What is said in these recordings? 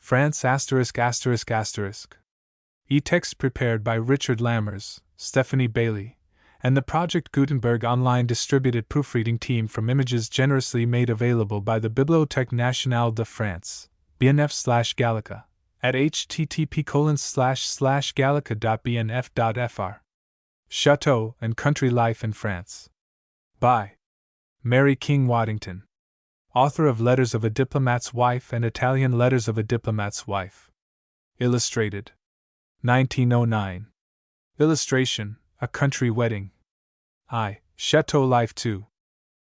France ****. E-text prepared by Richard Lammers, Stephanie Bailey, and the Project Gutenberg online distributed proofreading team from images generously made available by the Bibliothèque Nationale de France, BNF/Gallica, at http://gallica.bnf.fr. Chateau and Country Life in France. By Mary King Waddington, author of Letters of a Diplomat's Wife and Italian Letters of a Diplomat's Wife. Illustrated. 1909. Illustration: A Country Wedding. Chateau Life 2.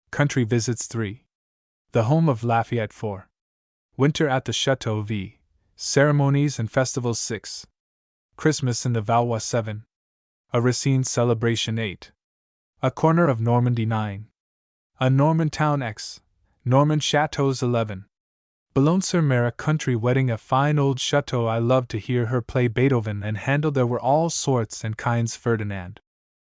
Country Visits 3. The Home of Lafayette 4. Winter at the Chateau v. Ceremonies and Festivals 6. Christmas in the Valois 7. A Racine Celebration 8. A Corner of Normandy 9. A Norman Town X. Norman Chateaus 11. Boulogne-sur-Mer, a country wedding, a fine old chateau. I loved to hear her play Beethoven and Handel. There were all sorts and kinds. Ferdinand.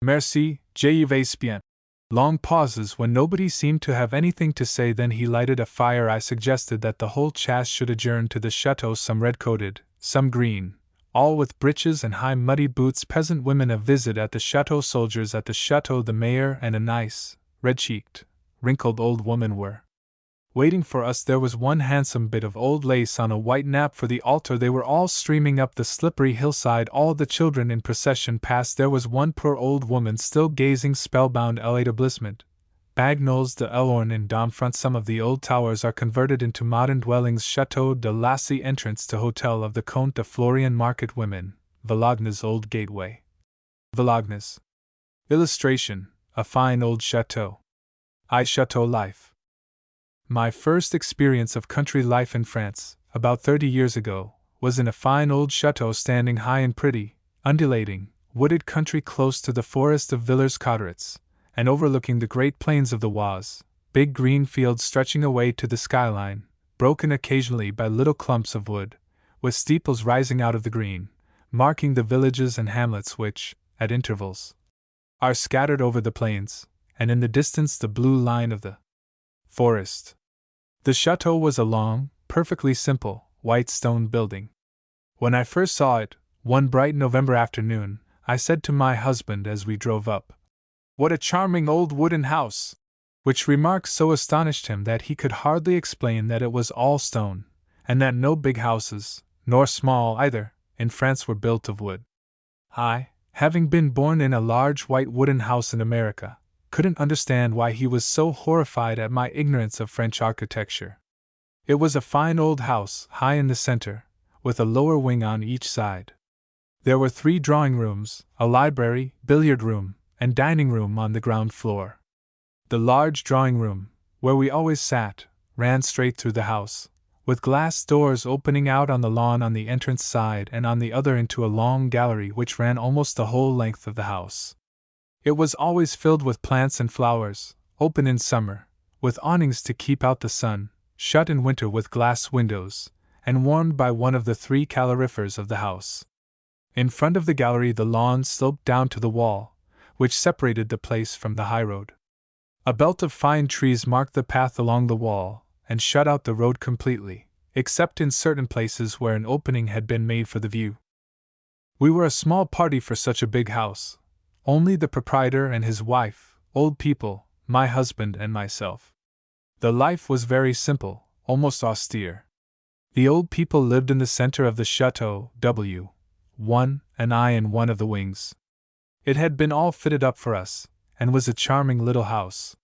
Merci, je vais bien. Long pauses when nobody seemed to have anything to say. Then he lighted a fire. I suggested that the whole chasse should adjourn to the chateau, some red-coated, some green, all with breeches and high muddy boots. Peasant women a visit at the chateau, soldiers at the chateau, the mayor and a nice, red-cheeked, wrinkled old woman were waiting for us. There was one handsome bit of old lace on a white nap for the altar. They were all streaming up the slippery hillside. All the children in procession passed. There was one poor old woman still gazing spellbound. L'établissement Bagnols de l'Orne in Domfront. Some of the old towers are converted into modern dwellings. Chateau de Lacy, entrance to Hotel of the Comte de Florian. Market women, Valognes old gateway. Valognes. Illustration: A fine old chateau. Chateau life. My first experience of country life in France, about 30 years ago, was in a fine old chateau standing high in pretty, undulating, wooded country close to the forest of Villers-Cotterets, and overlooking the great plains of the Oise, big green fields stretching away to the skyline, broken occasionally by little clumps of wood, with steeples rising out of the green, marking the villages and hamlets which, at intervals, are scattered over the plains, and in the distance the blue line of the forest. The chateau was a long, perfectly simple, white stone building. When I first saw it, one bright November afternoon, I said to my husband as we drove up, "What a charming old wooden house!" which remark so astonished him that he could hardly explain that it was all stone, and that no big houses, nor small either, in France were built of wood. I, having been born in a large white wooden house in America, couldn't understand why he was so horrified at my ignorance of French architecture. It was a fine old house, high in the center, with a lower wing on each side. There were 3 drawing rooms, a library, billiard room, and dining room on the ground floor. The large drawing room, where we always sat, ran straight through the house, with glass doors opening out on the lawn on the entrance side and on the other into a long gallery which ran almost the whole length of the house. It was always filled with plants and flowers, open in summer, with awnings to keep out the sun, shut in winter with glass windows, and warmed by one of the 3 calorifers of the house. In front of the gallery the lawn sloped down to the wall, which separated the place from the highroad. A belt of fine trees marked the path along the wall, and shut out the road completely, except in certain places where an opening had been made for the view. We were a small party for such a big house. Only the proprietor and his wife, old people, my husband and myself. The life was very simple, almost austere. The old people lived in the center of the chateau, W1, and I in one of the wings. It had been all fitted up for us, and was a charming little house.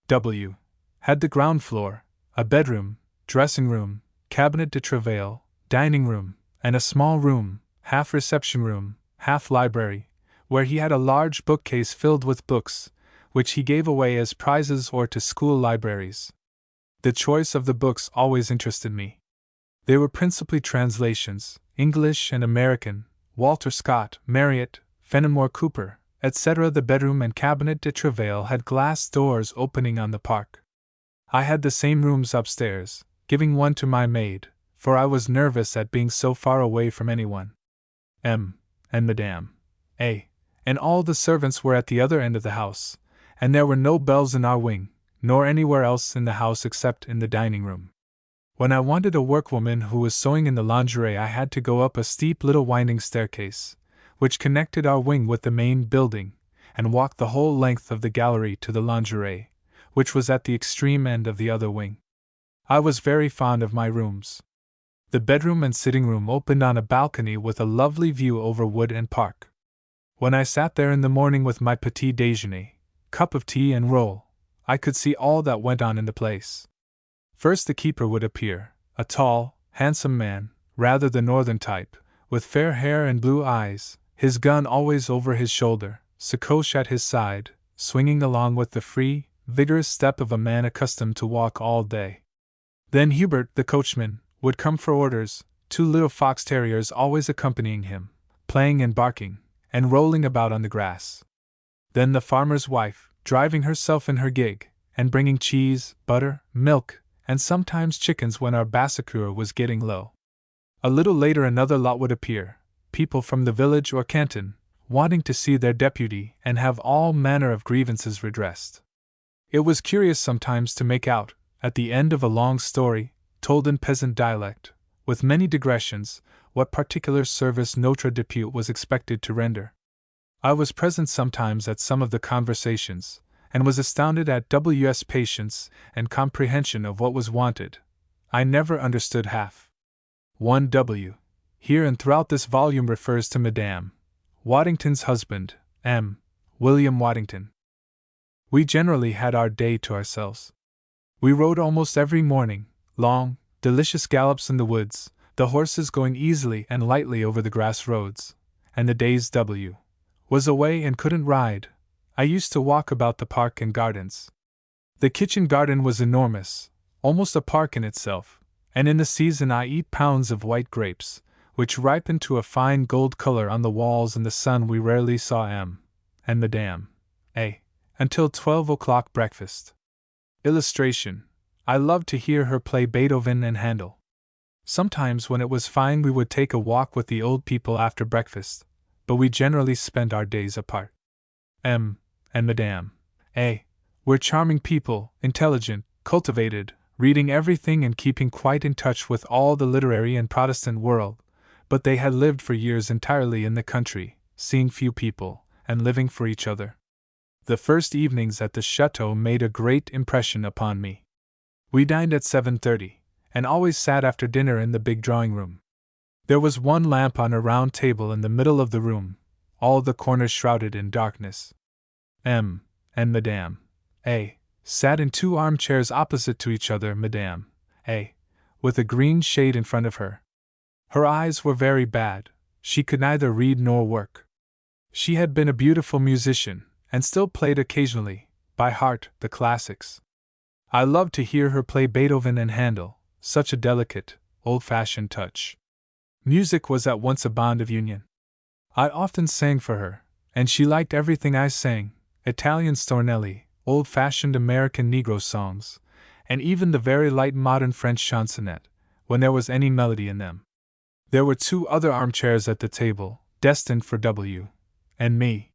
W had the ground floor, a bedroom, dressing room, cabinet de travail, dining room, and a small room, half reception room, half library, where he had a large bookcase filled with books, which he gave away as prizes or to school libraries. The choice of the books always interested me. They were principally translations, English and American, Walter Scott, Marryat, Fenimore Cooper, etc. The bedroom and cabinet de travail had glass doors opening on the park. I had the same rooms upstairs, giving one to my maid, for I was nervous at being so far away from anyone. M. and Madame A. and all the servants were at the other end of the house, and there were no bells in our wing, nor anywhere else in the house except in the dining room. When I wanted a workwoman who was sewing in the lingerie, I had to go up a steep little winding staircase, which connected our wing with the main building, and walk the whole length of the gallery to the lingerie, which was at the extreme end of the other wing. I was very fond of my rooms. The bedroom and sitting room opened on a balcony with a lovely view over wood and park. When I sat there in the morning with my petit déjeuner, cup of tea and roll, I could see all that went on in the place. First the keeper would appear, a tall, handsome man, rather the northern type, with fair hair and blue eyes, his gun always over his shoulder, sacoche at his side, swinging along with the free, vigorous step of a man accustomed to walk all day. Then Hubert, the coachman, would come for orders, 2 little fox terriers always accompanying him, playing and barking, and rolling about on the grass. Then the farmer's wife, driving herself in her gig, and bringing cheese, butter, milk, and sometimes chickens when our bassicure was getting low. A little later another lot would appear, people from the village or canton, wanting to see their deputy and have all manner of grievances redressed. It was curious sometimes to make out, at the end of a long story, told in peasant dialect, with many digressions, what particular service Notre Dame was expected to render. I was present sometimes at some of the conversations, and was astounded at W.'s patience and comprehension of what was wanted. I never understood half. 1 here and throughout this volume refers to Madame Waddington's husband, M. William Waddington. We generally had our day to ourselves. We rode almost every morning, long, delicious gallops in the woods, the horses going easily and lightly over the grass roads, and the days W. was away and couldn't ride. I used to walk about the park and gardens. The kitchen garden was enormous, almost a park in itself, and in the season I eat pounds of white grapes, which ripened to a fine gold color on the walls in the sun. We rarely saw M. and Madame A. until 12 o'clock breakfast. Illustration: I loved to hear her play Beethoven and Handel. Sometimes when it was fine we would take a walk with the old people after breakfast, but we generally spent our days apart. M. and Madame A. were charming people, intelligent, cultivated, reading everything and keeping quite in touch with all the literary and Protestant world, but they had lived for years entirely in the country, seeing few people, and living for each other. The first evenings at the Chateau made a great impression upon me. We dined at 7:30, and always sat after dinner in the big drawing-room. There was one lamp on a round table in the middle of the room, all the corners shrouded in darkness. M. and Madame A. sat in 2 armchairs opposite to each other, Madame A. with a green shade in front of her. Her eyes were very bad, she could neither read nor work. She had been a beautiful musician, and still played occasionally, by heart, the classics. I loved to hear her play Beethoven and Handel, such a delicate, old-fashioned touch. Music was at once a bond of union. I often sang for her, and she liked everything I sang, Italian stornelli, old-fashioned American Negro songs, and even the very light modern French chansonette, when there was any melody in them. There were 2 other armchairs at the table, destined for W. and me.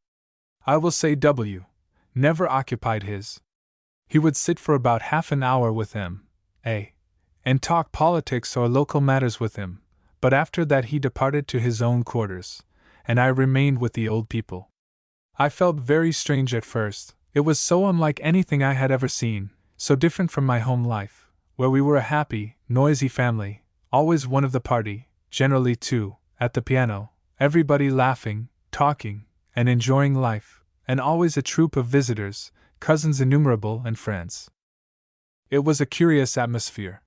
I will say W. never occupied his. He would sit for about half an hour with M. A. and talk politics or local matters with him, but after that he departed to his own quarters, and I remained with the old people. I felt very strange at first. It was so unlike anything I had ever seen, so different from my home life, where we were a happy, noisy family, always one of the party, generally 2, at the piano, everybody laughing, talking, and enjoying life, and always a troop of visitors, cousins innumerable and friends. It was a curious atmosphere.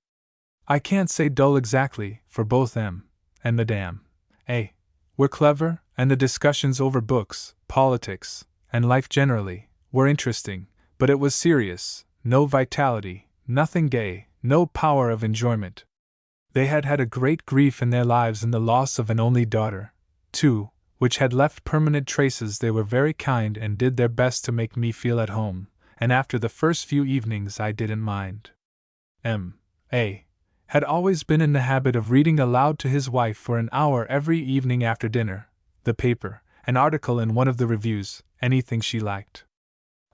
I can't say dull exactly, for both M. and Madame A. were clever, and the discussions over books, politics, and life generally, were interesting, but it was serious, no vitality, nothing gay, no power of enjoyment. They had had a great grief in their lives in the loss of an only daughter, too, which had left permanent traces. They were very kind and did their best to make me feel at home, and after the first few evenings I didn't mind. M. A. had always been in the habit of reading aloud to his wife for an hour every evening after dinner, the paper, an article in one of the reviews, anything she liked.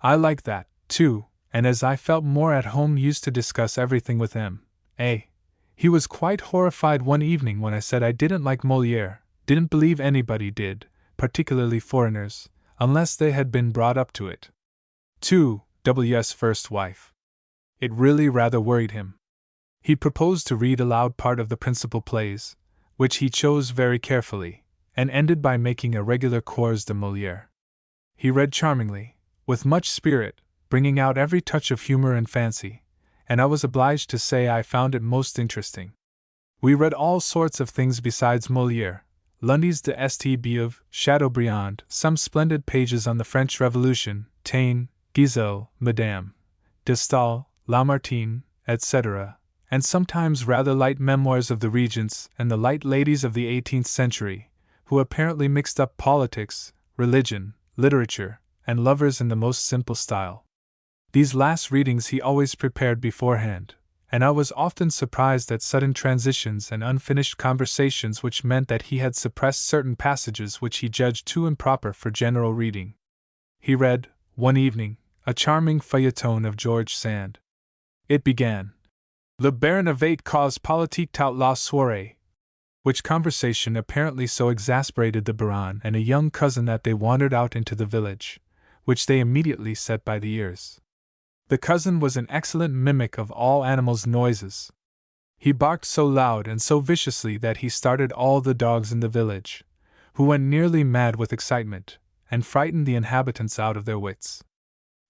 I liked that, too, and as I felt more at home used to discuss everything with M. A. He was quite horrified one evening when I said I didn't like Molière, didn't believe anybody did, particularly foreigners, unless they had been brought up to it. 2. W.'s first wife. It really rather worried him. He proposed to read aloud part of the principal plays, which he chose very carefully, and ended by making a regular cours de Molière. He read charmingly, with much spirit, bringing out every touch of humor and fancy, and I was obliged to say I found it most interesting. We read all sorts of things besides Molière, Lundy's de St. Beuve, Chateaubriand, some splendid pages on the French Revolution, Taine, Guizot, Madame de Staël, Lamartine, etc., and sometimes rather light memoirs of the regents and the light ladies of the 18th century, who apparently mixed up politics, religion, literature, and lovers in the most simple style. These last readings he always prepared beforehand, and I was often surprised at sudden transitions and unfinished conversations which meant that he had suppressed certain passages which he judged too improper for general reading. He read, one evening, a charming feuilleton of George Sand. It began, Le Baron of Eight cause politique tout la soirée, which conversation apparently so exasperated the Baron and a young cousin that they wandered out into the village, which they immediately set by the ears. The cousin was an excellent mimic of all animals' noises. He barked so loud and so viciously that he started all the dogs in the village, who went nearly mad with excitement, and frightened the inhabitants out of their wits.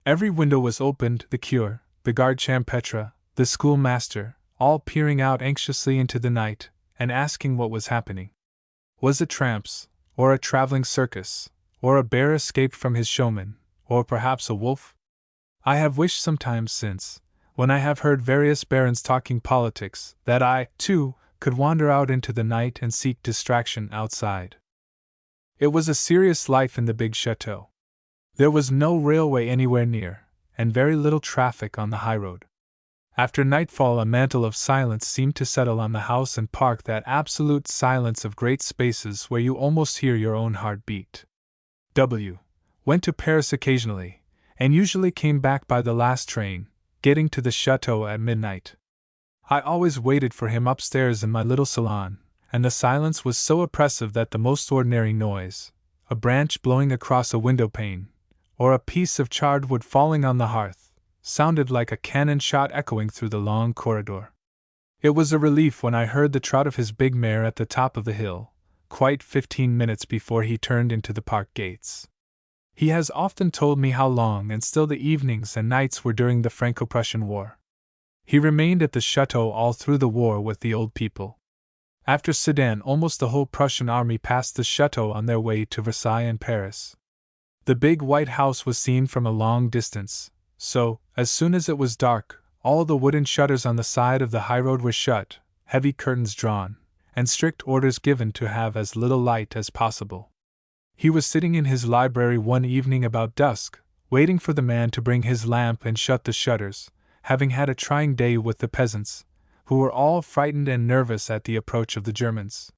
Every window was opened, the cure, the garde champêtre, the schoolmaster, all peering out anxiously into the night, and asking what was happening. Was it tramps, or a traveling circus, or a bear escaped from his showman, or perhaps a wolf? I have wished sometimes since, when I have heard various barons talking politics, that I, too, could wander out into the night and seek distraction outside. It was a serious life in the big chateau. There was no railway anywhere near, and very little traffic on the highroad. After nightfall a mantle of silence seemed to settle on the house and park, that absolute silence of great spaces where you almost hear your own heart beat. W. went to Paris occasionally, and usually came back by the last train, getting to the chateau at midnight. I always waited for him upstairs in my little salon, and the silence was so oppressive that the most ordinary noise, a branch blowing across a window pane, or a piece of charred wood falling on the hearth, sounded like a cannon shot echoing through the long corridor. It was a relief when I heard the trot of his big mare at the top of the hill, quite 15 minutes before he turned into the park gates. He has often told me how long and still the evenings and nights were during the Franco-Prussian War. He remained at the chateau all through the war with the old people. After Sedan, almost the whole Prussian army passed the chateau on their way to Versailles and Paris. The big white house was seen from a long distance, so, as soon as it was dark, all the wooden shutters on the side of the highroad were shut, heavy curtains drawn, and strict orders given to have as little light as possible. He was sitting in his library one evening about dusk, waiting for the man to bring his lamp and shut the shutters, having had a trying day with the peasants, who were all frightened and nervous at the approach of the Germans.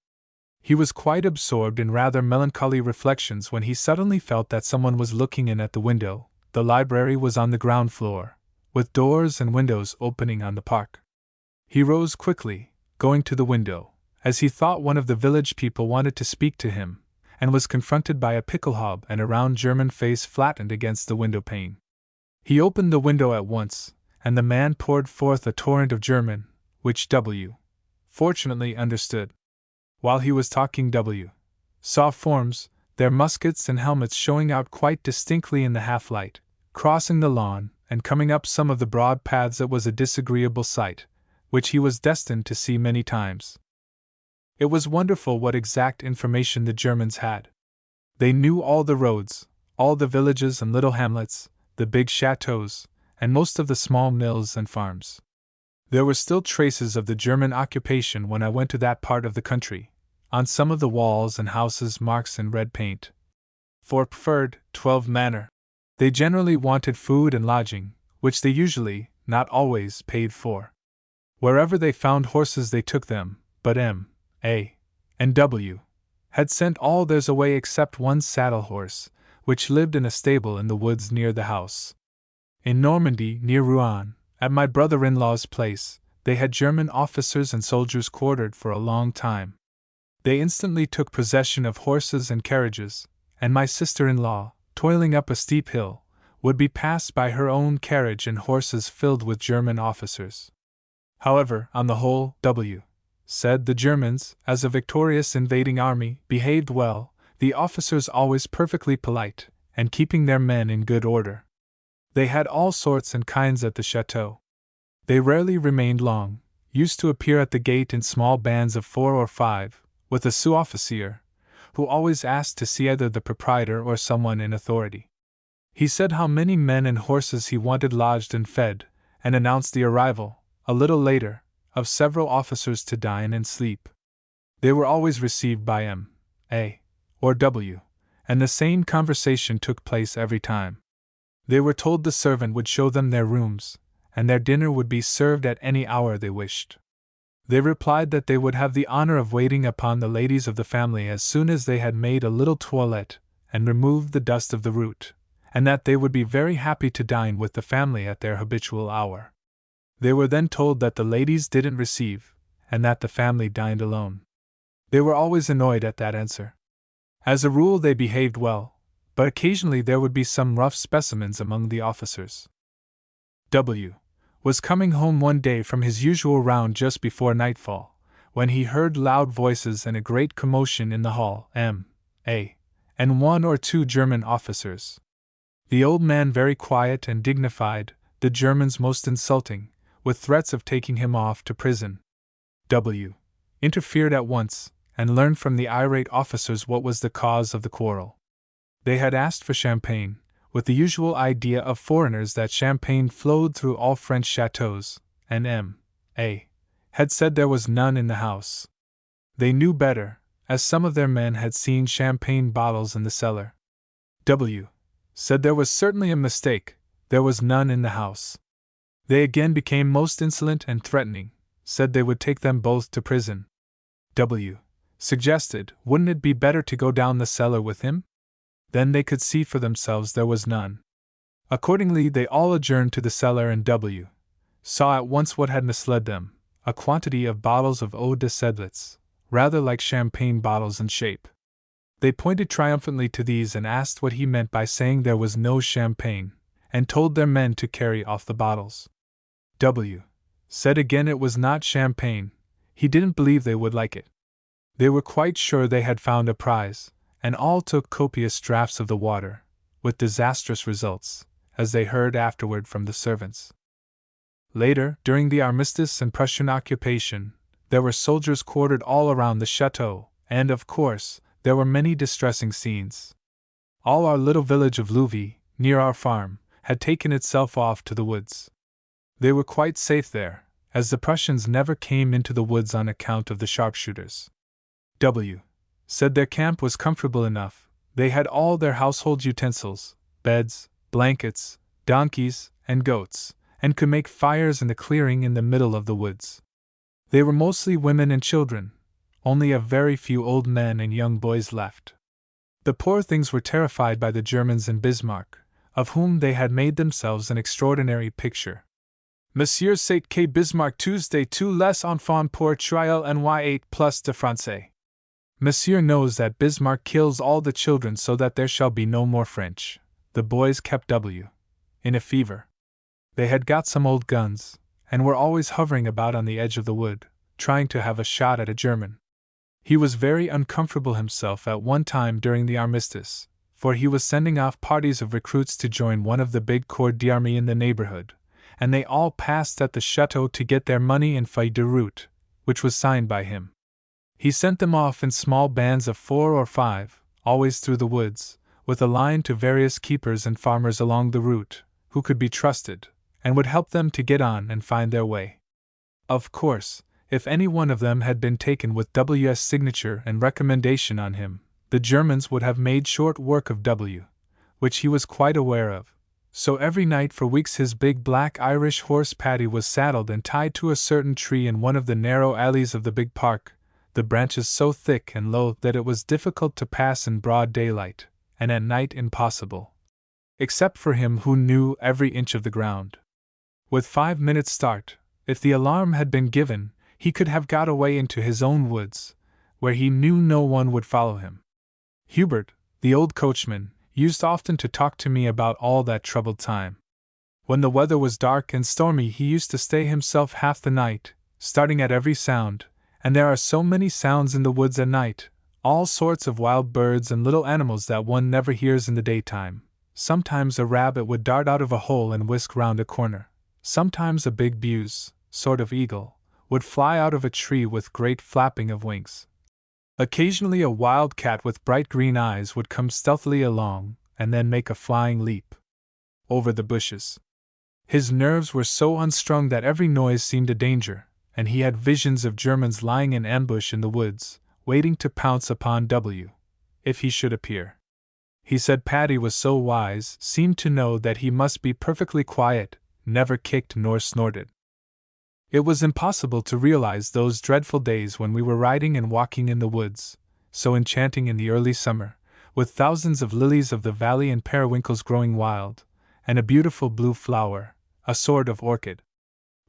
He was quite absorbed in rather melancholy reflections when he suddenly felt that someone was looking in at the window. The library was on the ground floor, with doors and windows opening on the park. He rose quickly, going to the window, as he thought one of the village people wanted to speak to him, and was confronted by a pickelhaube and a round German face flattened against the window pane. He opened the window at once, and the man poured forth a torrent of German, which W. fortunately understood. While he was talking, W. saw forms, their muskets and helmets showing out quite distinctly in the half-light, crossing the lawn, and coming up some of the broad paths. It was a disagreeable sight, which he was destined to see many times. It was wonderful what exact information the Germans had. They knew all the roads, all the villages and little hamlets, the big chateaux, and most of the small mills and farms. There were still traces of the German occupation when I went to that part of the country, on some of the walls and houses marks in red paint. For preferred 12 manor. They generally wanted food and lodging, which they usually, not always, paid for. Wherever they found horses they took them, but M, A, and W had sent all theirs away except one saddle horse, which lived in a stable in the woods near the house. In Normandy, near Rouen, at my brother-in-law's place, they had German officers and soldiers quartered for a long time. They instantly took possession of horses and carriages, and my sister-in-law, toiling up a steep hill, would be passed by her own carriage and horses filled with German officers. However, on the whole, said the Germans, as a victorious invading army, behaved well, the officers always perfectly polite, and keeping their men in good order. They had all sorts and kinds at the chateau. They rarely remained long, used to appear at the gate in small bands of 4 or 5, with a sous-officier, who always asked to see either the proprietor or someone in authority. He said how many men and horses he wanted lodged and fed, and announced the arrival, a little later, of several officers to dine and sleep. They were always received by M.A. or W., and the same conversation took place every time. They were told the servant would show them their rooms, and their dinner would be served at any hour they wished. They replied that they would have the honor of waiting upon the ladies of the family as soon as they had made a little toilette and removed the dust of the route, and that they would be very happy to dine with the family at their habitual hour. They were then told that the ladies didn't receive, and that the family dined alone. They were always annoyed at that answer. As a rule they behaved well, but occasionally there would be some rough specimens among the officers. W. was coming home one day from his usual round just before nightfall, when he heard loud voices and a great commotion in the hall, M.A. and 1 or 2 German officers. The old man very quiet and dignified, the Germans most insulting, with threats of taking him off to prison. W. interfered at once, and learned from the irate officers what was the cause of the quarrel. They had asked for champagne, with the usual idea of foreigners that champagne flowed through all French chateaux, and M.A. had said there was none in the house. They knew better, as some of their men had seen champagne bottles in the cellar. W. said there was certainly a mistake, there was none in the house. They again became most insolent and threatening, said they would take them both to prison. W. suggested, wouldn't it be better to go down the cellar with him? Then they could see for themselves there was none. Accordingly they all adjourned to the cellar, and W. saw at once what had misled them, a quantity of bottles of eau de seidlitz, rather like champagne bottles in shape. They pointed triumphantly to these and asked what he meant by saying there was no champagne, and told their men to carry off the bottles. W. said again it was not champagne, he didn't believe they would like it. They were quite sure they had found a prize, and all took copious draughts of the water, with disastrous results, as they heard afterward from the servants. Later, during the armistice and Prussian occupation, there were soldiers quartered all around the chateau, and, of course, there were many distressing scenes. All our little village of Louvy, near our farm, had taken itself off to the woods. They were quite safe there, as the Prussians never came into the woods on account of the sharpshooters. W. said their camp was comfortable enough, they had all their household utensils, beds, blankets, donkeys, and goats, and could make fires in the clearing in the middle of the woods. They were mostly women and children, only a very few old men and young boys left. The poor things were terrified by the Germans and Bismarck, of whom they had made themselves an extraordinary picture. Monsieur Sate que Bismarck Tuesday tous les enfants pour trial ny8 plus de Francais. Monsieur knows that Bismarck kills all the children so that there shall be no more French. The boys kept W. in a fever. They had got some old guns, and were always hovering about on the edge of the wood, trying to have a shot at a German. He was very uncomfortable himself at one time during the armistice, for he was sending off parties of recruits to join one of the big corps d'armée in the neighborhood, and they all passed at the chateau to get their money and feuille de route, which was signed by him. He sent them off in small bands of 4 or 5, always through the woods, with a line to various keepers and farmers along the route, who could be trusted, and would help them to get on and find their way. Of course, if any one of them had been taken with W.'s signature and recommendation on him, the Germans would have made short work of W., which he was quite aware of. So every night for weeks his big black Irish horse Paddy was saddled and tied to a certain tree in one of the narrow alleys of the big park, the branches so thick and low that it was difficult to pass in broad daylight, and at night impossible, except for him who knew every inch of the ground. With 5 minutes' start, If the alarm had been given, he could have got away into his own woods, where he knew no one would follow him. Hubert, the old coachman, used often to talk to me about all that troubled time. When the weather was dark and stormy, he used to stay himself half the night, starting at every sound, and there are so many sounds in the woods at night, all sorts of wild birds and little animals that one never hears in the daytime. Sometimes a rabbit would dart out of a hole and whisk round a corner. Sometimes a big buse, sort of eagle, would fly out of a tree with great flapping of wings. Occasionally a wild cat with bright green eyes would come stealthily along, and then make a flying leap over the bushes. His nerves were so unstrung that every noise seemed a danger, and he had visions of Germans lying in ambush in the woods, waiting to pounce upon W. if he should appear. He said Paddy was so wise, seemed to know that he must be perfectly quiet, never kicked nor snorted. It was impossible to realize those dreadful days when we were riding and walking in the woods, so enchanting in the early summer, with thousands of lilies of the valley and periwinkles growing wild, and a beautiful blue flower, a sort of orchid.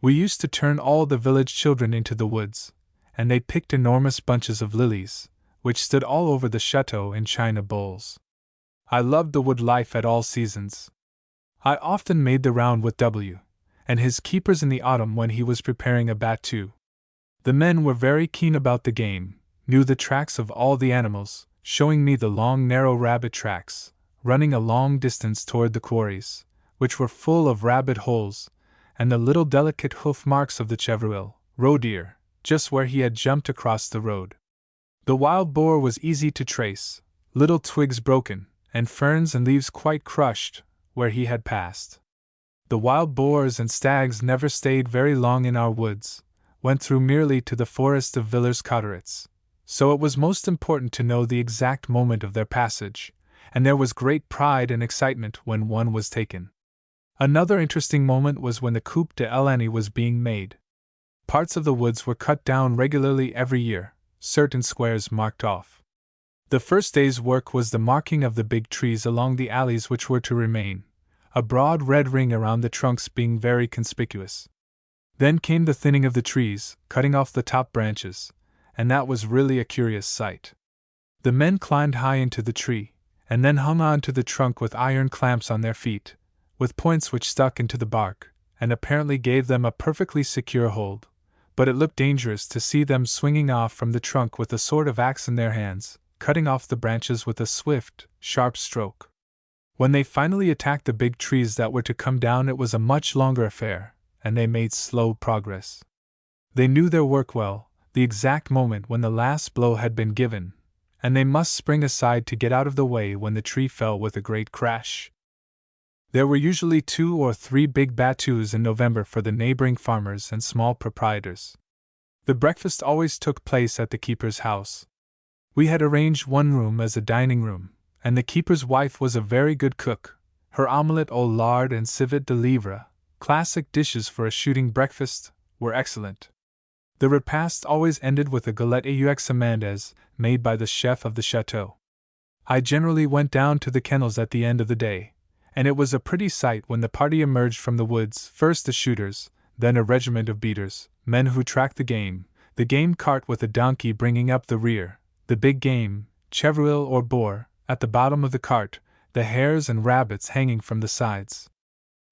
We used to turn all the village children into the woods, and they picked enormous bunches of lilies, which stood all over the chateau in china bowls. I loved the wood life at all seasons. I often made the round with W. and his keepers in the autumn when he was preparing a battue. The men were very keen about the game, knew the tracks of all the animals, showing me the long narrow rabbit tracks, running a long distance toward the quarries, which were full of rabbit holes, and the little delicate hoof marks of the chevril, roe deer, just where he had jumped across the road. The wild boar was easy to trace, little twigs broken, and ferns and leaves quite crushed, where he had passed. The wild boars and stags never stayed very long in our woods, went through merely to the forest of Villers-Cotterets, so it was most important to know the exact moment of their passage, and there was great pride and excitement when one was taken. Another interesting moment was when the Coupe de l'Année was being made. Parts of the woods were cut down regularly every year, certain squares marked off. The first day's work was the marking of the big trees along the alleys which were to remain, a broad red ring around the trunks being very conspicuous. Then came the thinning of the trees, cutting off the top branches, and that was really a curious sight. The men climbed high into the tree, and then hung on to the trunk with iron clamps on their feet, with points which stuck into the bark, and apparently gave them a perfectly secure hold, but it looked dangerous to see them swinging off from the trunk with a sort of axe in their hands, cutting off the branches with a swift, sharp stroke. When they finally attacked the big trees that were to come down, it was a much longer affair, and they made slow progress. They knew their work well, the exact moment when the last blow had been given, and they must spring aside to get out of the way when the tree fell with a great crash. There were usually 2 or 3 big battues in November for the neighboring farmers and small proprietors. The breakfast always took place at the keeper's house. We had arranged one room as a dining room, and the keeper's wife was a very good cook. Her omelette au lard and civet de livre, classic dishes for a shooting breakfast, were excellent. The repast always ended with a galette aux amandes, made by the chef of the chateau. I generally went down to the kennels at the end of the day, and it was a pretty sight when the party emerged from the woods, first the shooters, then a regiment of beaters, men who tracked the game cart with a donkey bringing up the rear, the big game, chevril or boar, at the bottom of the cart, the hares and rabbits hanging from the sides.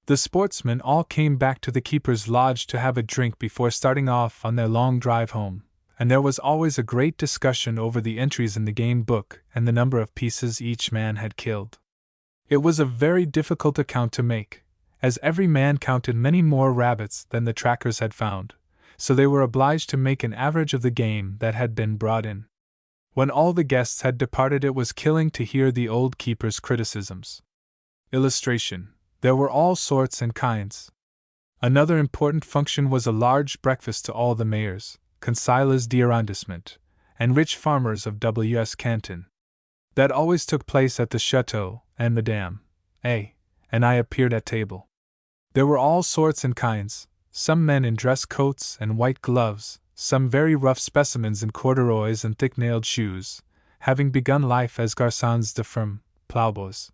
The sportsmen all came back to the keeper's lodge to have a drink before starting off on their long drive home, and there was always a great discussion over the entries in the game book and the number of pieces each man had killed. It was a very difficult account to make, as every man counted many more rabbits than the trackers had found, so they were obliged to make an average of the game that had been brought in. When all the guests had departed, it was killing to hear the old keeper's criticisms. Illustration: there were all sorts and kinds. Another important function was a large breakfast to all the mayors, conseillers d'arrondissement, and rich farmers of W.S. Canton. That always took place at the chateau, and Madame A. and I appeared at table. There were all sorts and kinds, some men in dress coats and white gloves, some very rough specimens in corduroys and thick-nailed shoes, having begun life as garçons de ferme, ploughboys.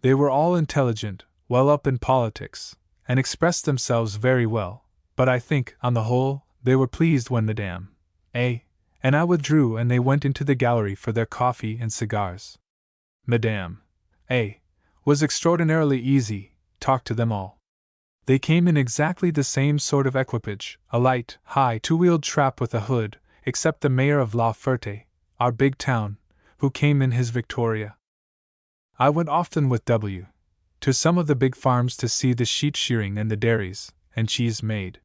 They were all intelligent, well up in politics, and expressed themselves very well, but I think, on the whole, they were pleased when Madame A. and I withdrew and they went into the gallery for their coffee and cigars. Madame A. was extraordinarily easy, talked to them all. They came in exactly the same sort of equipage, a light, high, two-wheeled trap with a hood, except the mayor of La Ferté, our big town, who came in his Victoria. I went often with W. to some of the big farms to see the sheep shearing and the dairies, and cheese made.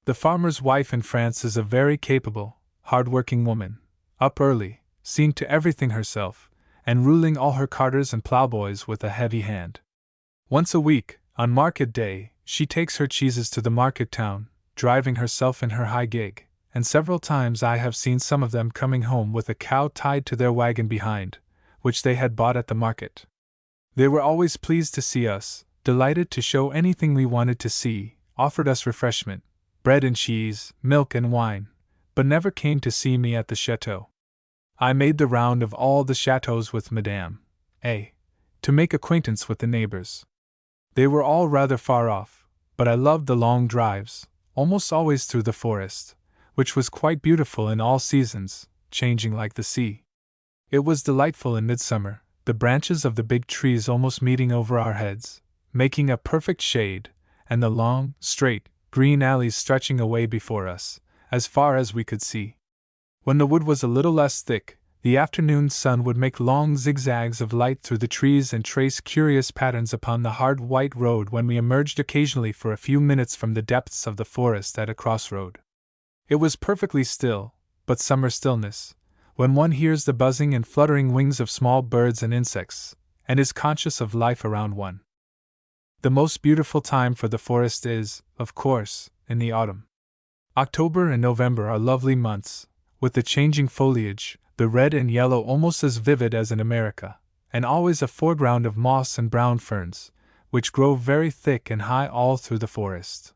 The farmer's wife in France is a very capable, hard-working woman, up early, seeing to everything herself, and ruling all her carters and ploughboys with a heavy hand. Once a week, on market day, she takes her cheeses to the market town, driving herself in her high gig, and several times I have seen some of them coming home with a cow tied to their wagon behind, which they had bought at the market. They were always pleased to see us, delighted to show anything we wanted to see, offered us refreshment, bread and cheese, milk and wine, but never came to see me at the chateau. I made the round of all the chateaux with Madame A. to make acquaintance with the neighbors. They were all rather far off, but I loved the long drives, almost always through the forest, which was quite beautiful in all seasons, changing like the sea. It was delightful in midsummer, the branches of the big trees almost meeting over our heads, making a perfect shade, and the long, straight, green alleys stretching away before us, as far as we could see. When the wood was a little less thick, the afternoon sun would make long zigzags of light through the trees and trace curious patterns upon the hard white road when we emerged occasionally for a few minutes from the depths of the forest at a crossroad. It was perfectly still, but summer stillness, when one hears the buzzing and fluttering wings of small birds and insects, and is conscious of life around one. The most beautiful time for the forest is, of course, in the autumn. October and November are lovely months, with the changing foliage, the red and yellow almost as vivid as in America, and always a foreground of moss and brown ferns, which grow very thick and high all through the forest.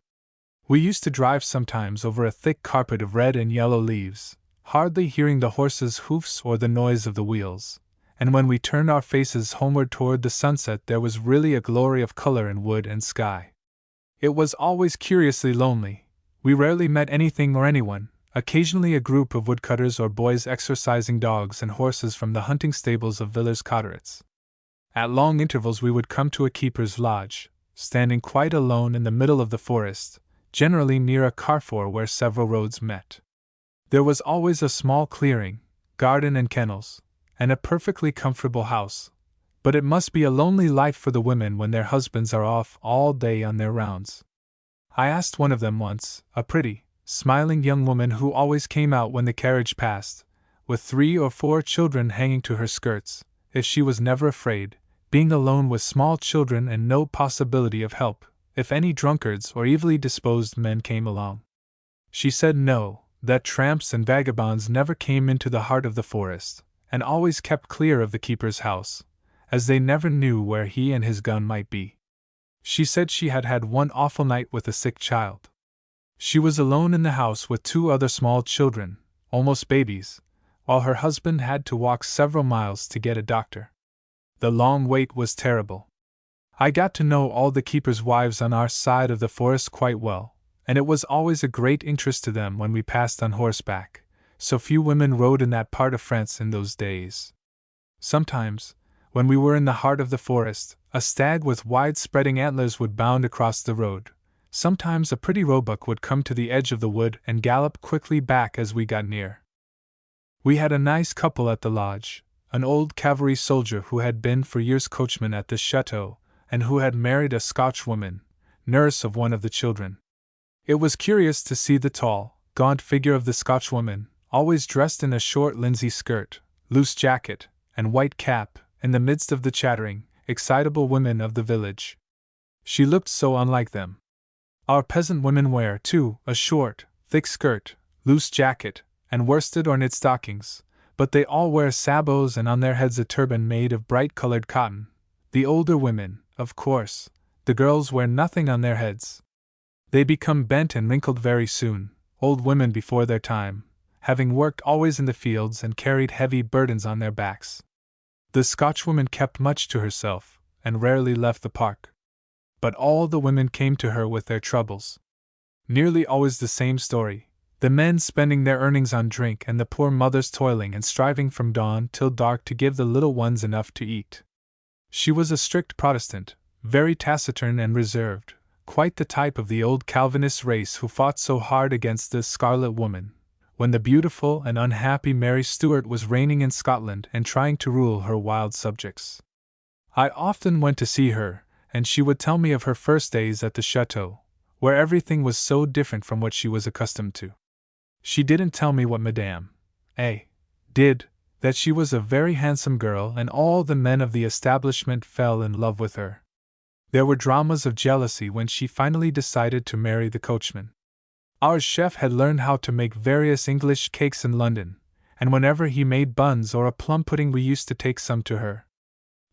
We used to drive sometimes over a thick carpet of red and yellow leaves, hardly hearing the horses' hoofs or the noise of the wheels, and when we turned our faces homeward toward the sunset there was really a glory of color in wood and sky. It was always curiously lonely. We rarely met anything or anyone, occasionally a group of woodcutters or boys exercising dogs and horses from the hunting stables of Villers-Cotterets. At long intervals we would come to a keeper's lodge, standing quite alone in the middle of the forest, generally near a carrefour where several roads met. There was always a small clearing, garden and kennels, and a perfectly comfortable house, but it must be a lonely life for the women when their husbands are off all day on their rounds. I asked one of them once, a pretty, smiling young woman who always came out when the carriage passed, with 3 or 4 children hanging to her skirts, if she was never afraid, being alone with small children and no possibility of help, if any drunkards or evilly disposed men came along. She said no, that tramps and vagabonds never came into the heart of the forest, and always kept clear of the keeper's house, as they never knew where he and his gun might be. She said she had had one awful night with a sick child. She was alone in the house with 2 other small children, almost babies, while her husband had to walk several miles to get a doctor. The long wait was terrible. I got to know all the keepers' wives on our side of the forest quite well, and it was always a great interest to them when we passed on horseback, so few women rode in that part of France in those days. Sometimes, when we were in the heart of the forest, a stag with wide-spreading antlers would bound across the road. Sometimes a pretty roebuck would come to the edge of the wood and gallop quickly back as we got near. We had a nice couple at the lodge, an old cavalry soldier who had been for years coachman at the chateau, and who had married a Scotch woman, nurse of one of the children. It was curious to see the tall, gaunt figure of the Scotchwoman, always dressed in a short linsey skirt, loose jacket, and white cap, in the midst of the chattering, excitable women of the village. She looked so unlike them. Our peasant women wear, too, a short, thick skirt, loose jacket, and worsted or knit stockings, but they all wear sabots and on their heads a turban made of bright-colored cotton. The older women, of course, the girls wear nothing on their heads. They become bent and wrinkled very soon, old women before their time, having worked always in the fields and carried heavy burdens on their backs. The Scotchwoman kept much to herself, and rarely left the park. But all the women came to her with their troubles. Nearly always the same story, the men spending their earnings on drink and the poor mothers toiling and striving from dawn till dark to give the little ones enough to eat. She was a strict Protestant, very taciturn and reserved, quite the type of the old Calvinist race who fought so hard against the Scarlet Woman, when the beautiful and unhappy Mary Stuart was reigning in Scotland and trying to rule her wild subjects. I often went to see her, and she would tell me of her first days at the chateau, where everything was so different from what she was accustomed to. She didn't tell me what Madame A. did, that she was a very handsome girl and all the men of the establishment fell in love with her. There were dramas of jealousy when she finally decided to marry the coachman. Our chef had learned how to make various English cakes in London, and whenever he made buns or a plum pudding we used to take some to her.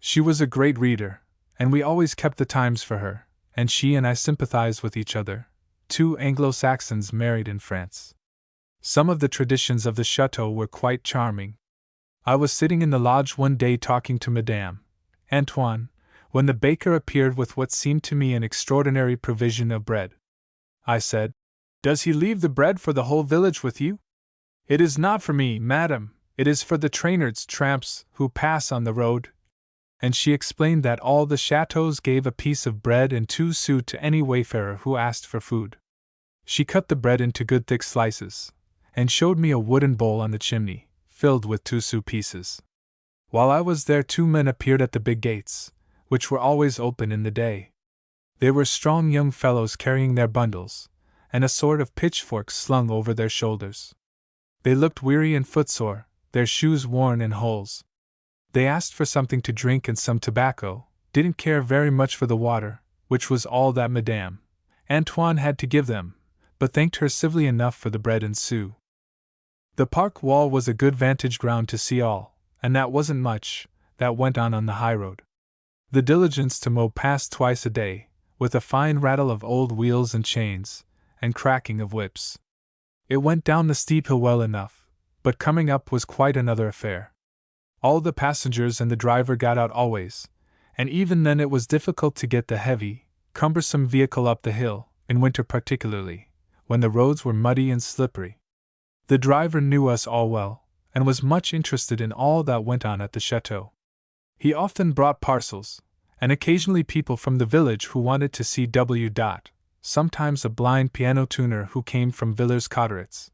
She was a great reader, and we always kept the Times for her, and she and I sympathized with each other, two Anglo-Saxons married in France. Some of the traditions of the chateau were quite charming. I was sitting in the lodge one day talking to Madame Antoine, when the baker appeared with what seemed to me an extraordinary provision of bread. I said, "Does he leave the bread for the whole village with you?" "It is not for me, madam, it is for the trainers, tramps, who pass on the road." And she explained that all the chateaux gave a piece of bread and 2 sous to any wayfarer who asked for food. She cut the bread into good thick slices, and showed me a wooden bowl on the chimney, filled with 2 sous pieces. While I was there 2 men appeared at the big gates, which were always open in the day. They were strong young fellows carrying their bundles, and a sort of pitchfork slung over their shoulders. They looked weary and footsore, their shoes worn in holes. They asked for something to drink and some tobacco, didn't care very much for the water, which was all that Madame Antoine had to give them, but thanked her civilly enough for the bread and sous. The park wall was a good vantage ground to see all, and that wasn't much, that went on the high road. The diligence to mow passed twice a day, with a fine rattle of old wheels and chains, and cracking of whips. It went down the steep hill well enough, but coming up was quite another affair. All the passengers and the driver got out always, and even then it was difficult to get the heavy, cumbersome vehicle up the hill, in winter particularly, when the roads were muddy and slippery. The driver knew us all well, and was much interested in all that went on at the chateau. He often brought parcels, and occasionally people from the village who wanted to see W. Sometimes a blind piano tuner who came from Villers-Cotterets.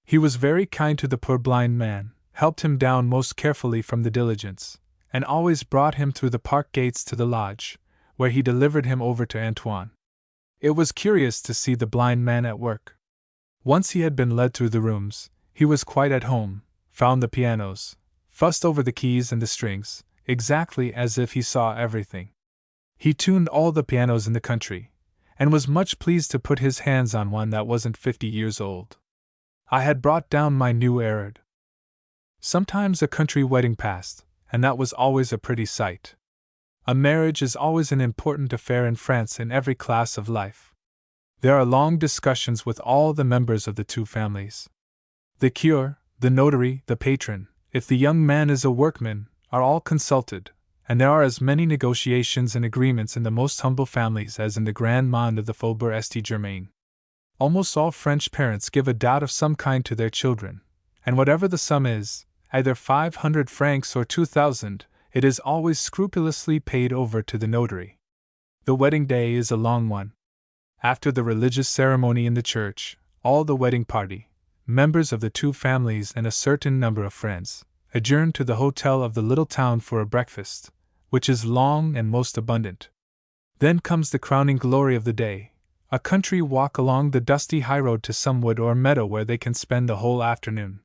He was very kind to the poor blind man, helped him down most carefully from the diligence, and always brought him through the park gates to the lodge, where he delivered him over to Antoine. It was curious to see the blind man at work. Once he had been led through the rooms, he was quite at home, found the pianos, fussed over the keys and the strings, exactly as if he saw everything. He tuned all the pianos in the country, and was much pleased to put his hands on one that wasn't 50 years old. I had brought down my new Erard. Sometimes a country wedding passed, and that was always a pretty sight. A marriage is always an important affair in France in every class of life. There are long discussions with all the members of the 2 families. The curé, the notary, the patron, if the young man is a workman, are all consulted, and there are as many negotiations and agreements in the most humble families as in the grand monde of the Faubourg Saint-Germain. Almost all French parents give a dot of some kind to their children, and whatever the sum is, either 500 francs or 2,000, it is always scrupulously paid over to the notary. The wedding day is a long one. After the religious ceremony in the church, all the wedding party, members of the 2 families and a certain number of friends, adjourn to the hotel of the little town for a breakfast, which is long and most abundant. Then comes the crowning glory of the day, a country walk along the dusty highroad to some wood or meadow where they can spend the whole afternoon.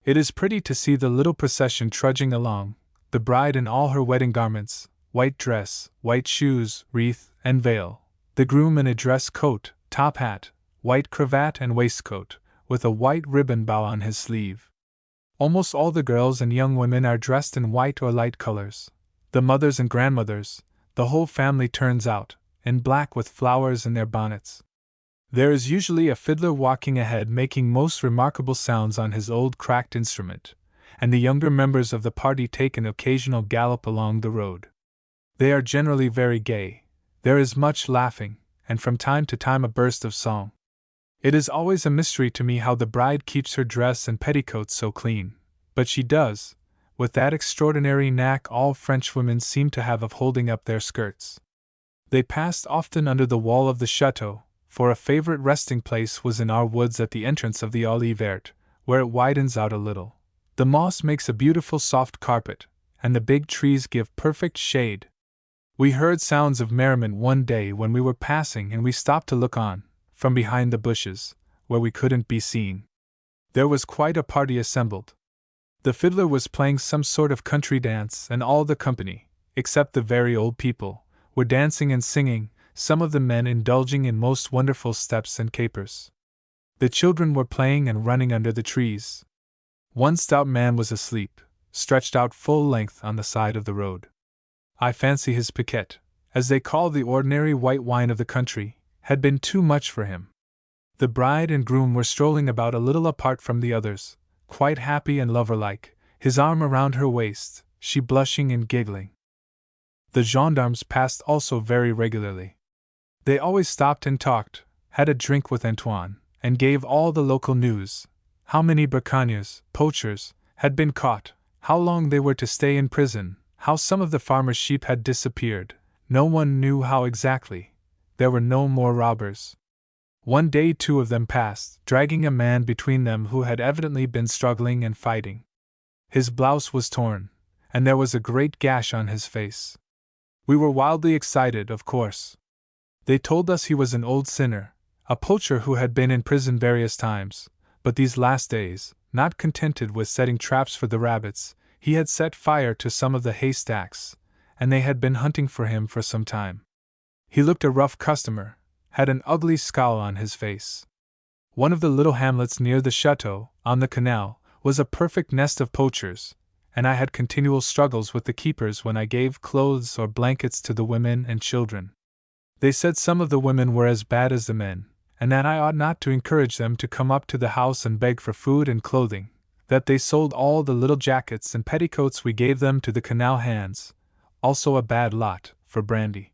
It is pretty to see the little procession trudging along, the bride in all her wedding garments, white dress, white shoes, wreath, and veil, the groom in a dress coat, top hat, white cravat and waistcoat, with a white ribbon bow on his sleeve. Almost all the girls and young women are dressed in white or light colors. The mothers and grandmothers, the whole family turns out, in black with flowers in their bonnets. There is usually a fiddler walking ahead making most remarkable sounds on his old cracked instrument, and the younger members of the party take an occasional gallop along the road. They are generally very gay, there is much laughing, and from time to time a burst of song. It is always a mystery to me how the bride keeps her dress and petticoats so clean, but she does, with that extraordinary knack all Frenchwomen seem to have of holding up their skirts. They passed often under the wall of the chateau, for a favorite resting place was in our woods at the entrance of the Allée Verte, where it widens out a little. The moss makes a beautiful soft carpet, and the big trees give perfect shade. We heard sounds of merriment one day when we were passing, and we stopped to look on, from behind the bushes, where we couldn't be seen. There was quite a party assembled. The fiddler was playing some sort of country dance, and all the company, except the very old people, were dancing and singing, some of the men indulging in most wonderful steps and capers. The children were playing and running under the trees. One stout man was asleep, stretched out full length on the side of the road. I fancy his piquette, as they call the ordinary white wine of the country, had been too much for him. The bride and groom were strolling about a little apart from the others, quite happy and lover-like, his arm around her waist, she blushing and giggling. The gendarmes passed also very regularly. They always stopped and talked, had a drink with Antoine, and gave all the local news: how many braconniers, poachers, had been caught, how long they were to stay in prison, how some of the farmers' sheep had disappeared, no one knew how exactly. There were no more robbers. One day 2 of them passed, dragging a man between them who had evidently been struggling and fighting. His blouse was torn, and there was a great gash on his face. We were wildly excited, of course. They told us he was an old sinner, a poacher who had been in prison various times, but these last days, not contented with setting traps for the rabbits, he had set fire to some of the haystacks, and they had been hunting for him for some time. He looked a rough customer, had an ugly scowl on his face. One of the little hamlets near the chateau, on the canal, was a perfect nest of poachers, and I had continual struggles with the keepers when I gave clothes or blankets to the women and children. They said some of the women were as bad as the men, and that I ought not to encourage them to come up to the house and beg for food and clothing, that they sold all the little jackets and petticoats we gave them to the canal hands, also a bad lot, for brandy.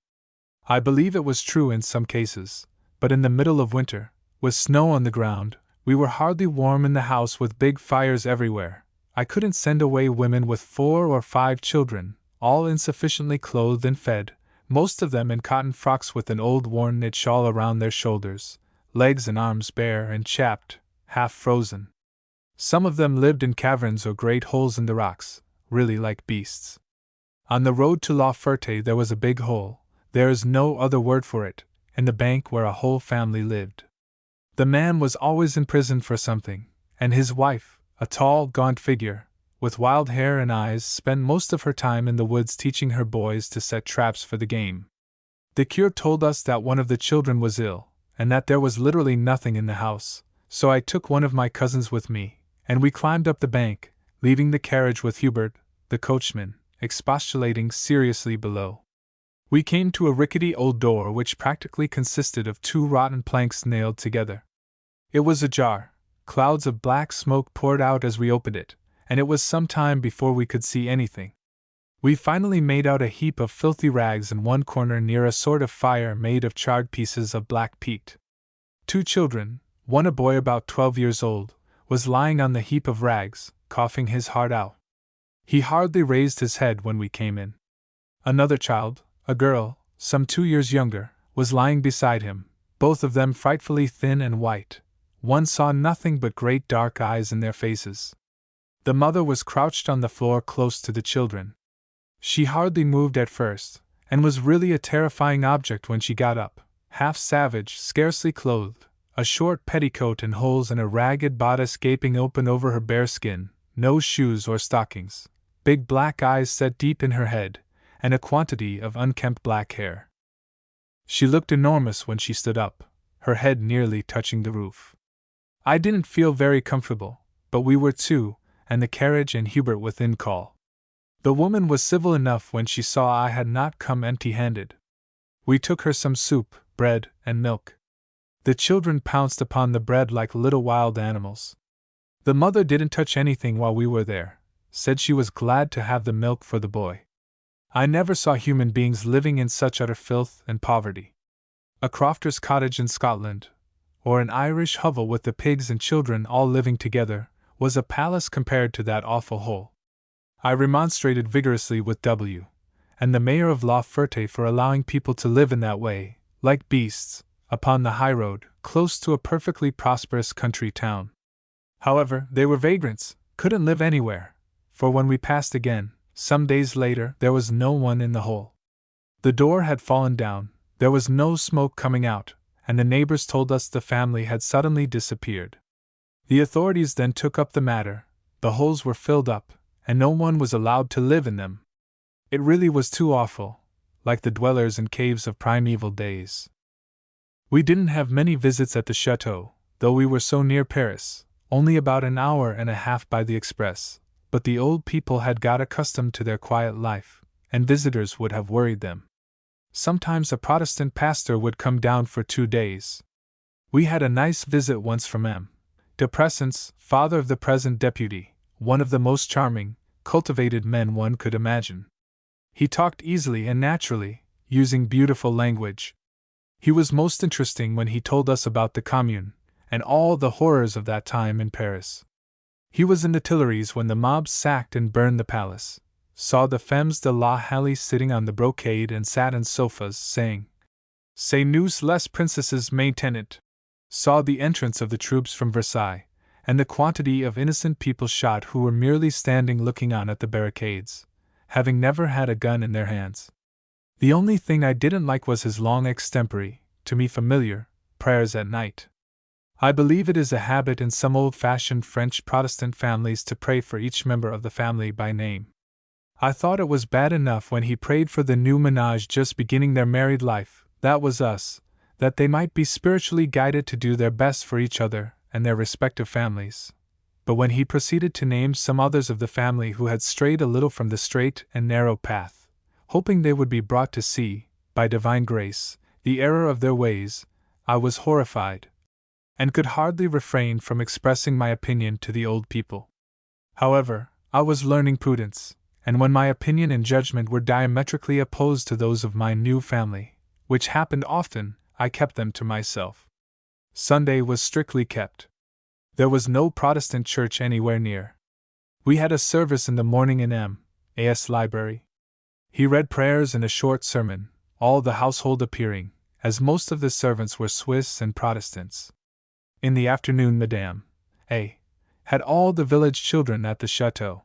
I believe it was true in some cases, but in the middle of winter, with snow on the ground, we were hardly warm in the house with big fires everywhere. I couldn't send away women with 4 or 5 children, all insufficiently clothed and fed, most of them in cotton frocks with an old worn knit shawl around their shoulders, legs and arms bare and chapped, half frozen. Some of them lived in caverns or great holes in the rocks, really like beasts. On the road to La Ferté there was a big hole, there is no other word for it, in the bank where a whole family lived. The man was always in prison for something, and his wife, a tall, gaunt figure, with wild hair and eyes, spent most of her time in the woods teaching her boys to set traps for the game. The curé told us that one of the children was ill, and that there was literally nothing in the house, so I took one of my cousins with me, and we climbed up the bank, leaving the carriage with Hubert, the coachman, expostulating seriously below. We came to a rickety old door which practically consisted of 2 rotten planks nailed together. It was ajar, clouds of black smoke poured out as we opened it, and it was some time before we could see anything. We finally made out a heap of filthy rags in one corner near a sort of fire made of charred pieces of black peat. 2 children, one a boy about 12 years old, was lying on the heap of rags, coughing his heart out. He hardly raised his head when we came in. Another child, a girl, some 2 years younger, was lying beside him, both of them frightfully thin and white. One saw nothing but great dark eyes in their faces. The mother was crouched on the floor close to the children. She hardly moved at first, and was really a terrifying object when she got up, half savage, scarcely clothed, a short petticoat and holes in a ragged bodice gaping open over her bare skin, no shoes or stockings, big black eyes set deep in her head, and a quantity of unkempt black hair. She looked enormous when she stood up, her head nearly touching the roof. I didn't feel very comfortable, but we were 2, and the carriage and Hubert within call. The woman was civil enough when she saw I had not come empty-handed. We took her some soup, bread, and milk. The children pounced upon the bread like little wild animals. The mother didn't touch anything while we were there, said she was glad to have the milk for the boy. I never saw human beings living in such utter filth and poverty. A crofter's cottage in Scotland, or an Irish hovel with the pigs and children all living together, was a palace compared to that awful hole. I remonstrated vigorously with W. and the mayor of La Ferté for allowing people to live in that way, like beasts, upon the high road, close to a perfectly prosperous country town. However, they were vagrants, couldn't live anywhere, for when we passed again, some days later, there was no one in the hole. The door had fallen down, there was no smoke coming out, and the neighbors told us the family had suddenly disappeared. The authorities then took up the matter, the holes were filled up, and no one was allowed to live in them. It really was too awful, like the dwellers in caves of primeval days. We didn't have many visits at the chateau, though we were so near Paris, only about an hour and a half by the express, but the old people had got accustomed to their quiet life, and visitors would have worried them. Sometimes a Protestant pastor would come down for 2 days. We had a nice visit once from M. de Pressens, father of the present deputy, one of the most charming, cultivated men one could imagine. He talked easily and naturally, using beautiful language. He was most interesting when he told us about the Commune, and all the horrors of that time in Paris. He was in the Tuileries when the mob sacked and burned the palace, saw the femmes de la Halle sitting on the brocade and satin sofas, saying, "C'est nous les princesses maintenant," saw the entrance of the troops from Versailles, and the quantity of innocent people shot who were merely standing looking on at the barricades, having never had a gun in their hands. The only thing I didn't like was his long extempore, to me familiar, prayers at night. I believe it is a habit in some old-fashioned French Protestant families to pray for each member of the family by name. I thought it was bad enough when he prayed for the new ménage just beginning their married life, that was us, that they might be spiritually guided to do their best for each other and their respective families. But when he proceeded to name some others of the family who had strayed a little from the straight and narrow path, hoping they would be brought to see, by divine grace, the error of their ways, I was horrified, and could hardly refrain from expressing my opinion to the old people. However, I was learning prudence, and when my opinion and judgment were diametrically opposed to those of my new family, which happened often, I kept them to myself. Sunday was strictly kept. There was no Protestant church anywhere near. We had a service in the morning in M.A.'s library. He read prayers and a short sermon, all the household appearing, as most of the servants were Swiss and Protestants. In the afternoon Madame A. had all the village children at the chateau.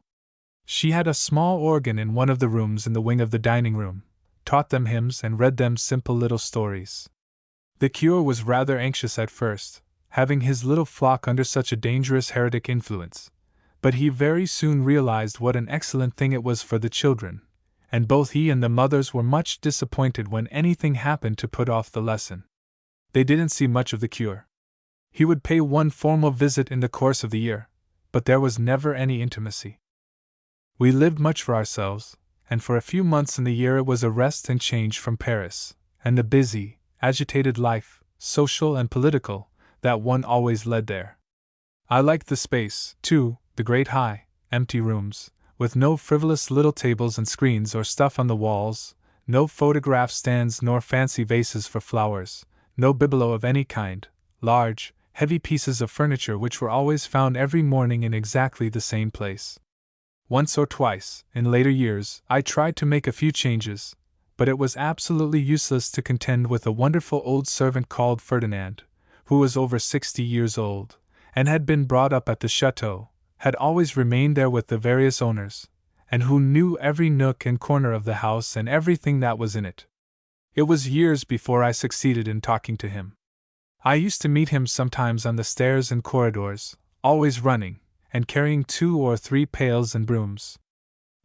She had a small organ in one of the rooms in the wing of the dining room, taught them hymns and read them simple little stories. The curé was rather anxious at first, having his little flock under such a dangerous heretic influence, but he very soon realized what an excellent thing it was for the children, and both he and the mothers were much disappointed when anything happened to put off the lesson. They didn't see much of the curé. He would pay one formal visit in the course of the year, but there was never any intimacy. We lived much for ourselves, and for a few months in the year it was a rest and change from Paris, and the busy, agitated life, social and political, that one always led there. I liked the space, too, the great high, empty rooms, with no frivolous little tables and screens or stuff on the walls, no photograph stands nor fancy vases for flowers, no bibelot of any kind, large, heavy pieces of furniture which were always found every morning in exactly the same place. Once or twice, in later years, I tried to make a few changes, but it was absolutely useless to contend with a wonderful old servant called Ferdinand, who was over 60 years old, and had been brought up at the chateau, had always remained there with the various owners, and who knew every nook and corner of the house and everything that was in it. It was years before I succeeded in talking to him. I used to meet him sometimes on the stairs and corridors, always running, and carrying 2 or 3 pails and brooms.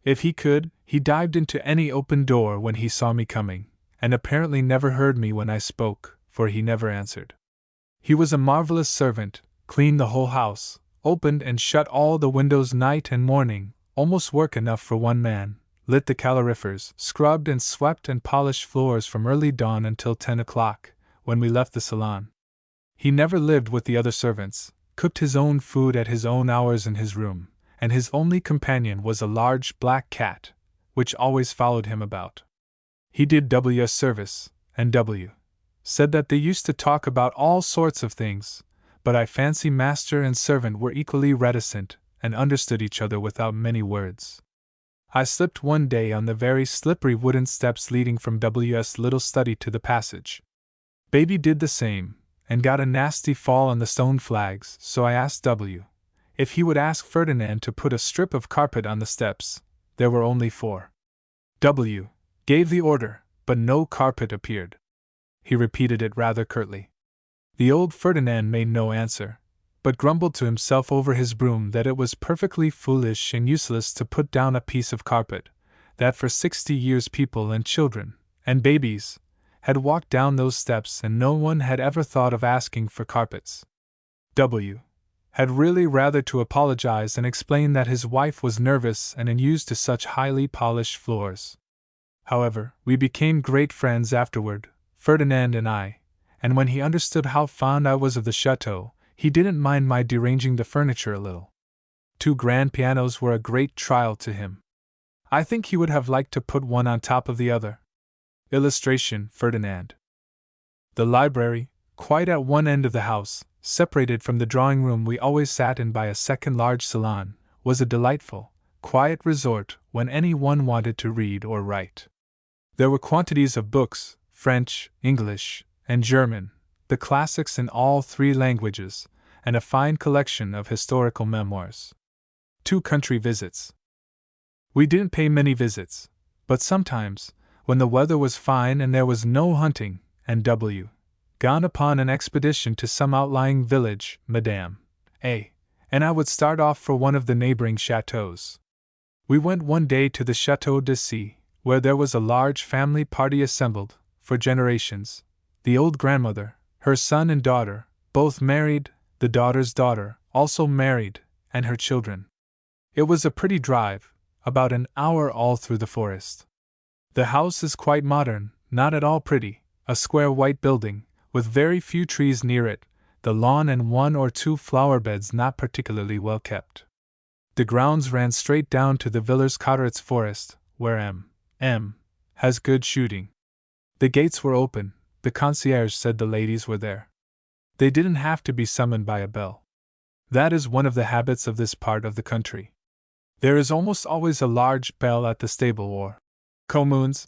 If he could, he dived into any open door when he saw me coming, and apparently never heard me when I spoke, for he never answered. He was a marvelous servant, cleaned the whole house, opened and shut all the windows night and morning, almost work enough for one man, lit the calorifers, scrubbed and swept and polished floors from early dawn until 10 o'clock, when we left the salon. He never lived with the other servants, cooked his own food at his own hours in his room, and his only companion was a large black cat, which always followed him about. He did W.'s service, and W. said that they used to talk about all sorts of things, but I fancy master and servant were equally reticent and understood each other without many words. I slipped one day on the very slippery wooden steps leading from W.'s little study to the passage. Baby did the same, and got a nasty fall on the stone flags, so I asked W. if he would ask Ferdinand to put a strip of carpet on the steps. There were only 4. W. gave the order, but no carpet appeared. He repeated it rather curtly. The old Ferdinand made no answer, but grumbled to himself over his broom that it was perfectly foolish and useless to put down a piece of carpet, that for 60 years people and children, and babies, had walked down those steps and no one had ever thought of asking for carpets. W. had really rather to apologize and explain that his wife was nervous and unused to such highly polished floors. However, we became great friends afterward, Ferdinand and I, and when he understood how fond I was of the chateau, he didn't mind my deranging the furniture a little. 2 grand pianos were a great trial to him. I think he would have liked to put one on top of the other. Illustration: Ferdinand. The library, quite at one end of the house, separated from the drawing room we always sat in by a second large salon, was a delightful, quiet resort when any one wanted to read or write. There were quantities of books, French, English, and German, the classics in all 3 languages, and a fine collection of historical memoirs. 2 country visits. We didn't pay many visits, but sometimes, when the weather was fine and there was no hunting, and W. gone upon an expedition to some outlying village, Madame A. and I would start off for one of the neighboring chateaux. We went one day to the Chateau de C, where there was a large family party assembled, for generations, the old grandmother, her son and daughter, both married, the daughter's daughter, also married, and her children. It was a pretty drive, about an hour all through the forest. The house is quite modern, not at all pretty, a square white building, with very few trees near it, the lawn and 1 or 2 flower beds not particularly well kept. The grounds ran straight down to the Villers-Cotteret's forest, where M. has good shooting. The gates were open, the concierge said the ladies were there. They didn't have to be summoned by a bell. That is one of the habits of this part of the country. There is almost always a large bell at the stable or communes,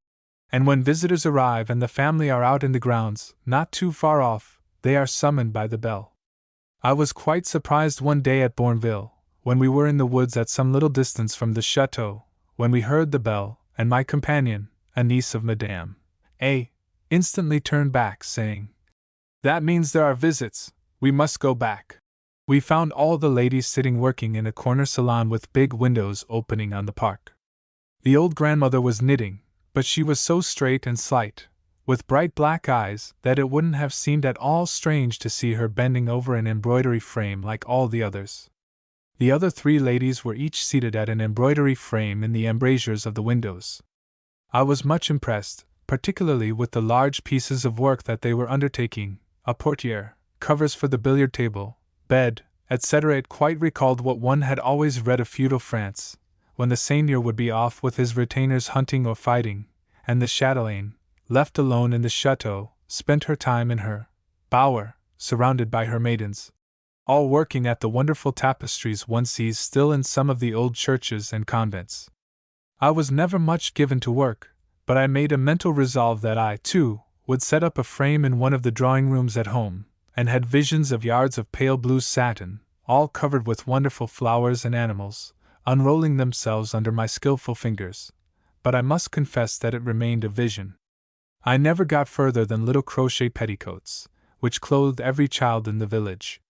and when visitors arrive and the family are out in the grounds, not too far off, they are summoned by the bell. I was quite surprised one day at Bourneville, when we were in the woods at some little distance from the chateau, when we heard the bell, and my companion, a niece of Madame A., instantly turned back, saying, "That means there are visits, we must go back." We found all the ladies sitting working in a corner salon with big windows opening on the park. The old grandmother was knitting, but she was so straight and slight, with bright black eyes, that it wouldn't have seemed at all strange to see her bending over an embroidery frame like all the others. The other 3 ladies were each seated at an embroidery frame in the embrasures of the windows. I was much impressed, particularly with the large pieces of work that they were undertaking, a portière, covers for the billiard table, bed, etc. It quite recalled what one had always read of feudal France, when the seigneur would be off with his retainers hunting or fighting, and the chatelaine, left alone in the chateau, spent her time in her bower, surrounded by her maidens, all working at the wonderful tapestries one sees still in some of the old churches and convents. I was never much given to work, but I made a mental resolve that I, too, would set up a frame in one of the drawing rooms at home, and had visions of yards of pale blue satin, all covered with wonderful flowers and animals, unrolling themselves under my skillful fingers, but I must confess that it remained a vision. I never got further than little crochet petticoats, which clothed every child in the village.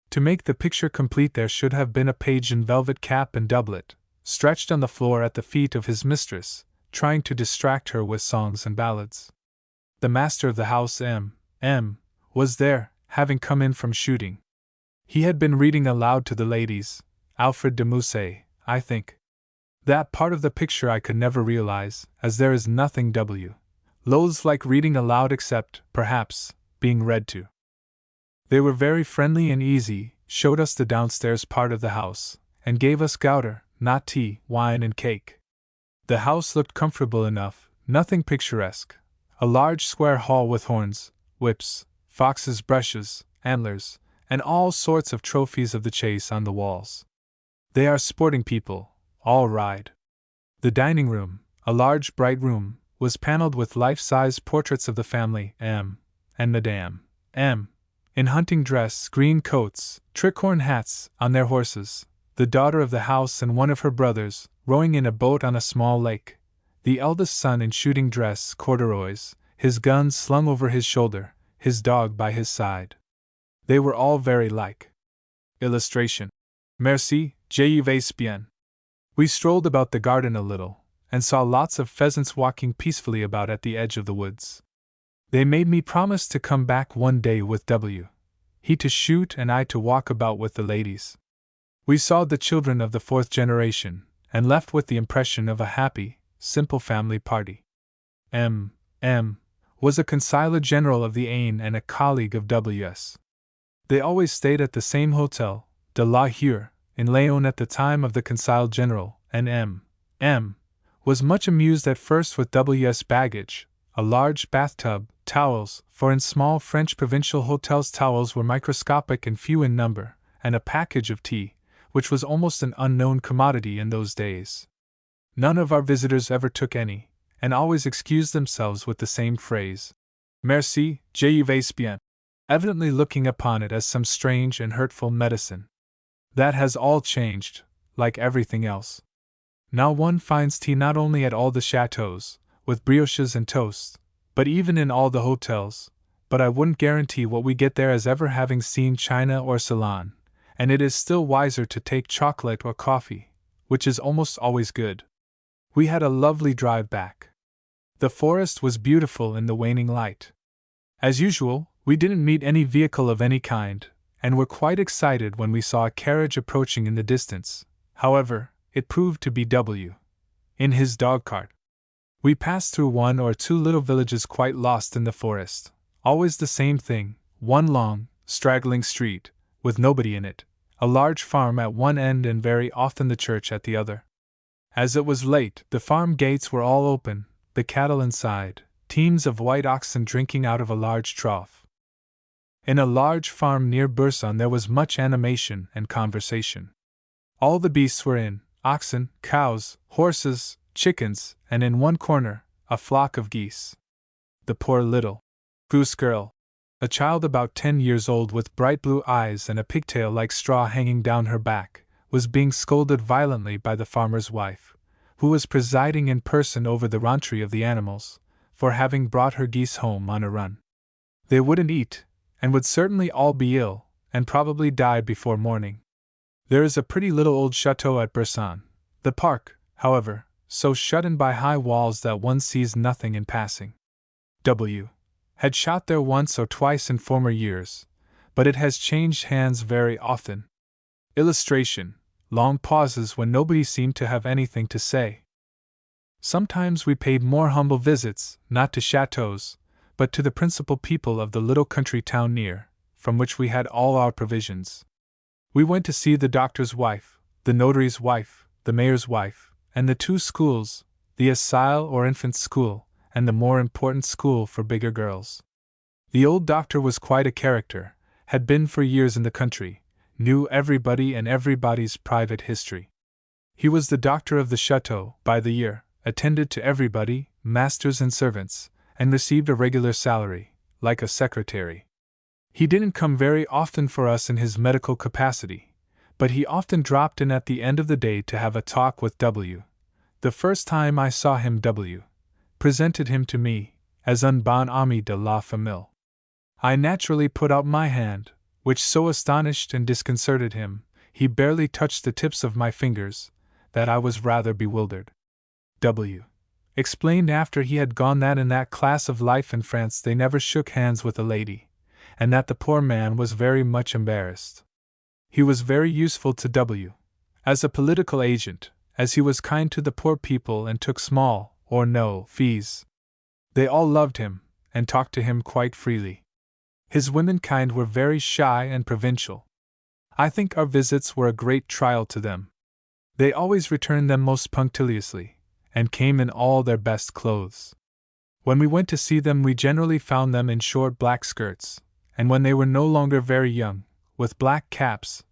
To make the picture complete there should have been a page in velvet cap and doublet, stretched on the floor at the feet of his mistress, trying to distract her with songs and ballads. The master of the house, M. was there, having come in from shooting. He had been reading aloud to the ladies, Alfred de Musset, I think. That part of the picture I could never realize, as there is nothing W. loathes like reading aloud except, perhaps, being read to. They were very friendly and easy, showed us the downstairs part of the house, and gave us gouter, not tea, wine and cake. The house looked comfortable enough, nothing picturesque. A large square hall with horns, whips, foxes' brushes, antlers, and all sorts of trophies of the chase on the walls. They are sporting people, all ride. The dining room, a large bright room, was paneled with life-size portraits of the family M. and Madame M. in hunting dress, green coats, tricorn hats, on their horses, the daughter of the house and one of her brothers, rowing in a boat on a small lake, the eldest son in shooting dress, corduroys, his gun slung over his shoulder, his dog by his side. They were all very like. Illustration. Merci, je vais bien. We strolled about the garden a little, and saw lots of pheasants walking peacefully about at the edge of the woods. They made me promise to come back one day with W. He to shoot and I to walk about with the ladies. We saw the children of the fourth generation, and left with the impression of a happy, simple family party. M. was a consigliere general of the Ain and a colleague of W.'s. They always stayed at the same hotel, de la Hure, in Laon at the time of the consigliere general, and M. was much amused at first with W.'s baggage, a large bathtub, towels, for in small French provincial hotels towels were microscopic and few in number, and a package of tea, which was almost an unknown commodity in those days. None of our visitors ever took any, and always excused themselves with the same phrase, Merci, je vais bien, evidently looking upon it as some strange and hurtful medicine. That has all changed, like everything else. Now one finds tea not only at all the chateaux, with brioches and toasts, but even in all the hotels, but I wouldn't guarantee what we get there as ever having seen China or Ceylon, and it is still wiser to take chocolate or coffee, which is almost always good. We had a lovely drive back. The forest was beautiful in the waning light. As usual, we didn't meet any vehicle of any kind, and were quite excited when we saw a carriage approaching in the distance. However, it proved to be W. in his dog-cart. We passed through one or two little villages quite lost in the forest, always the same thing, one long, straggling street, with nobody in it, a large farm at one end and very often the church at the other. As it was late, the farm gates were all open, the cattle inside, teams of white oxen drinking out of a large trough. In a large farm near Burson there was much animation and conversation. All the beasts were in, oxen, cows, horses, chickens, and in one corner, a flock of geese. The poor little goose girl, a child about 10 years old with bright blue eyes and a pigtail like straw hanging down her back, was being scolded violently by the farmer's wife, who was presiding in person over the rentry of the animals, for having brought her geese home on a run. They wouldn't eat, and would certainly all be ill, and probably die before morning. There is a pretty little old chateau at Burson, the park, however, so shut in by high walls that one sees nothing in passing. W. had shot there once or twice in former years, but it has changed hands very often. Illustration. Long pauses when nobody seemed to have anything to say. Sometimes we paid more humble visits, not to chateaux, but to the principal people of the little country town near, from which we had all our provisions. We went to see the doctor's wife, the notary's wife, the mayor's wife, and the two schools, the asile or infant school, and the more important school for bigger girls. The old doctor was quite a character, had been for years in the country, knew everybody and everybody's private history. He was the doctor of the chateau, by the year, attended to everybody, masters and servants, and received a regular salary, like a secretary. He didn't come very often for us in his medical capacity, but he often dropped in at the end of the day to have a talk with W. The first time I saw him W. presented him to me, as un bon ami de la famille. I naturally put out my hand, which so astonished and disconcerted him, he barely touched the tips of my fingers, that I was rather bewildered. W. explained after he had gone that in that class of life in France they never shook hands with a lady, and that the poor man was very much embarrassed. He was very useful to W. as a political agent, as he was kind to the poor people and took small, or no, fees. They all loved him, and talked to him quite freely. His womenkind were very shy and provincial. I think our visits were a great trial to them. They always returned them most punctiliously, and came in all their best clothes. When we went to see them, we generally found them in short black skirts, and when they were no longer very young, with black caps,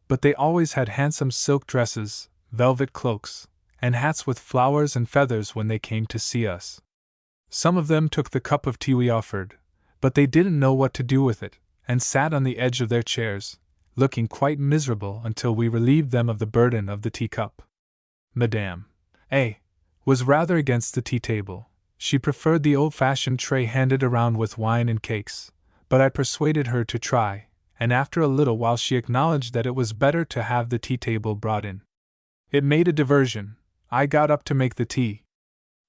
but they always had handsome silk dresses, velvet cloaks, and hats with flowers and feathers when they came to see us. Some of them took the cup of tea we offered, but they didn't know what to do with it, and sat on the edge of their chairs, looking quite miserable until we relieved them of the burden of the teacup. Madame A. was rather against the tea table. She preferred the old-fashioned tray handed around with wine and cakes, but I persuaded her to try, and after a little while she acknowledged that it was better to have the tea table brought in. It made a diversion. I got up to make the tea.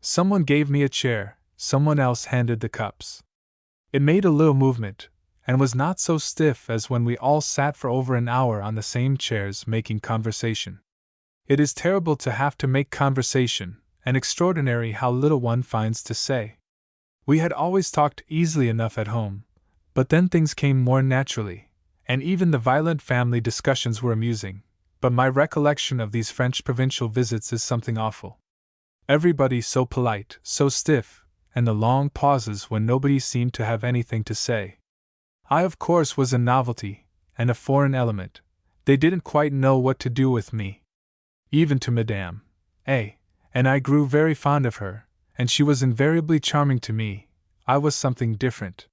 Someone gave me a chair, someone else handed the cups. It made a little movement, and was not so stiff as when we all sat for over an hour on the same chairs making conversation. It is terrible to have to make conversation, and extraordinary how little one finds to say. We had always talked easily enough at home, but then things came more naturally, and even the violent family discussions were amusing, but my recollection of these French provincial visits is something awful. Everybody so polite, so stiff, and the long pauses when nobody seemed to have anything to say. I, of course, was a novelty, and a foreign element. They didn't quite know what to do with me. Even to Madame A. and I grew very fond of her, and she was invariably charming to me. I was something different.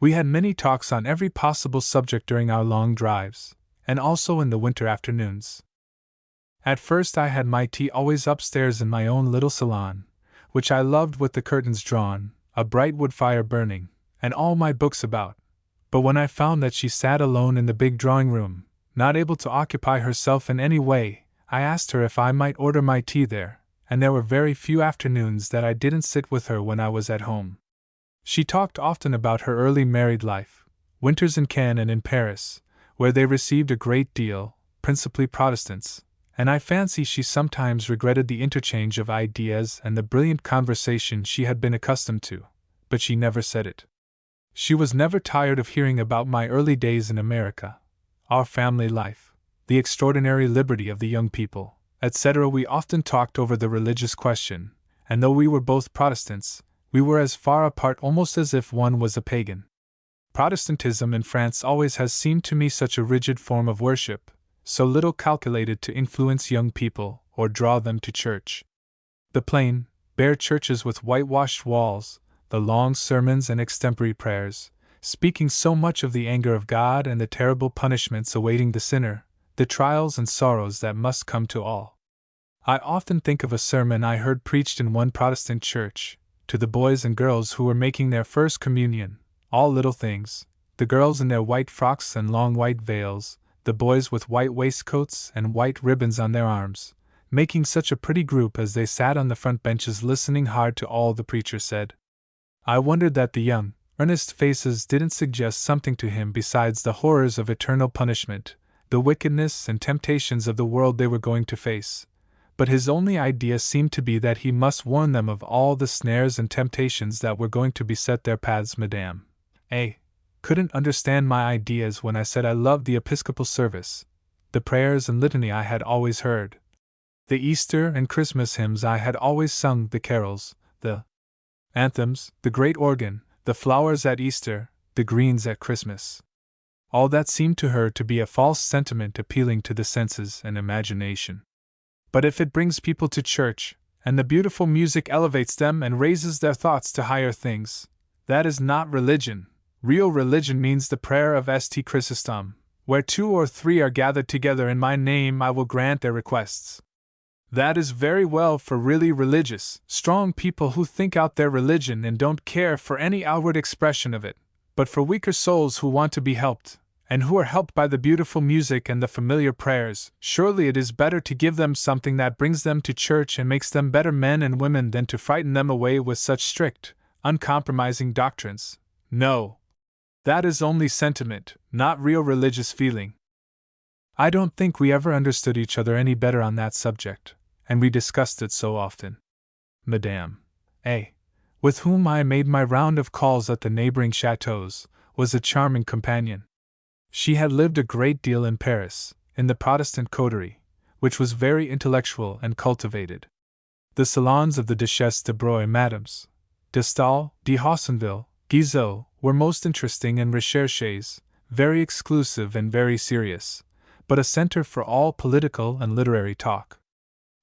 We had many talks on every possible subject during our long drives, and also in the winter afternoons. At first I had my tea always upstairs in my own little salon, which I loved, with the curtains drawn, a bright wood fire burning, and all my books about. But when I found that she sat alone in the big drawing-room, not able to occupy herself in any way, I asked her if I might order my tea there, and there were very few afternoons that I didn't sit with her when I was at home. She talked often about her early married life, winters in Cannes and in Paris, where they received a great deal, principally Protestants, and I fancy she sometimes regretted the interchange of ideas and the brilliant conversation she had been accustomed to, but she never said it. She was never tired of hearing about my early days in America, our family life, the extraordinary liberty of the young people, etc. We often talked over the religious question, and though we were both Protestants, we were as far apart almost as if one was a pagan. Protestantism in France always has seemed to me such a rigid form of worship, so little calculated to influence young people or draw them to church. The plain, bare churches with whitewashed walls, the long sermons and extempore prayers, speaking so much of the anger of God and the terrible punishments awaiting the sinner, the trials and sorrows that must come to all. I often think of a sermon I heard preached in one Protestant church, to the boys and girls who were making their first communion, all little things, the girls in their white frocks and long white veils, the boys with white waistcoats and white ribbons on their arms, making such a pretty group as they sat on the front benches listening hard to all the preacher said. I wondered that the young, earnest faces didn't suggest something to him besides the horrors of eternal punishment, the wickedness and temptations of the world they were going to face, but his only idea seemed to be that he must warn them of all the snares and temptations that were going to beset their paths. Madame A. couldn't understand my ideas when I said I loved the Episcopal service, the prayers and litany I had always heard, the Easter and Christmas hymns I had always sung, the carols, the anthems, the great organ, the flowers at Easter, the greens at Christmas. All that seemed to her to be a false sentiment appealing to the senses and imagination. But if it brings people to church, and the beautiful music elevates them and raises their thoughts to higher things, that is not religion. Real religion means the prayer of St. Chrysostom, where 2 or 3 are gathered together in my name, I will grant their requests. That is very well for really religious, strong people who think out their religion and don't care for any outward expression of it, but for weaker souls who want to be helped, and who are helped by the beautiful music and the familiar prayers, surely it is better to give them something that brings them to church and makes them better men and women than to frighten them away with such strict, uncompromising doctrines. No. That is only sentiment, not real religious feeling. I don't think we ever understood each other any better on that subject, and we discussed it so often. Madame A., with whom I made my round of calls at the neighboring chateaux, was a charming companion. She had lived a great deal in Paris, in the Protestant coterie, which was very intellectual and cultivated. The salons of the Duchesse de Broglie, Madames de Staël, de Haussonville, Guizot, were most interesting and recherches, very exclusive and very serious, but a center for all political and literary talk.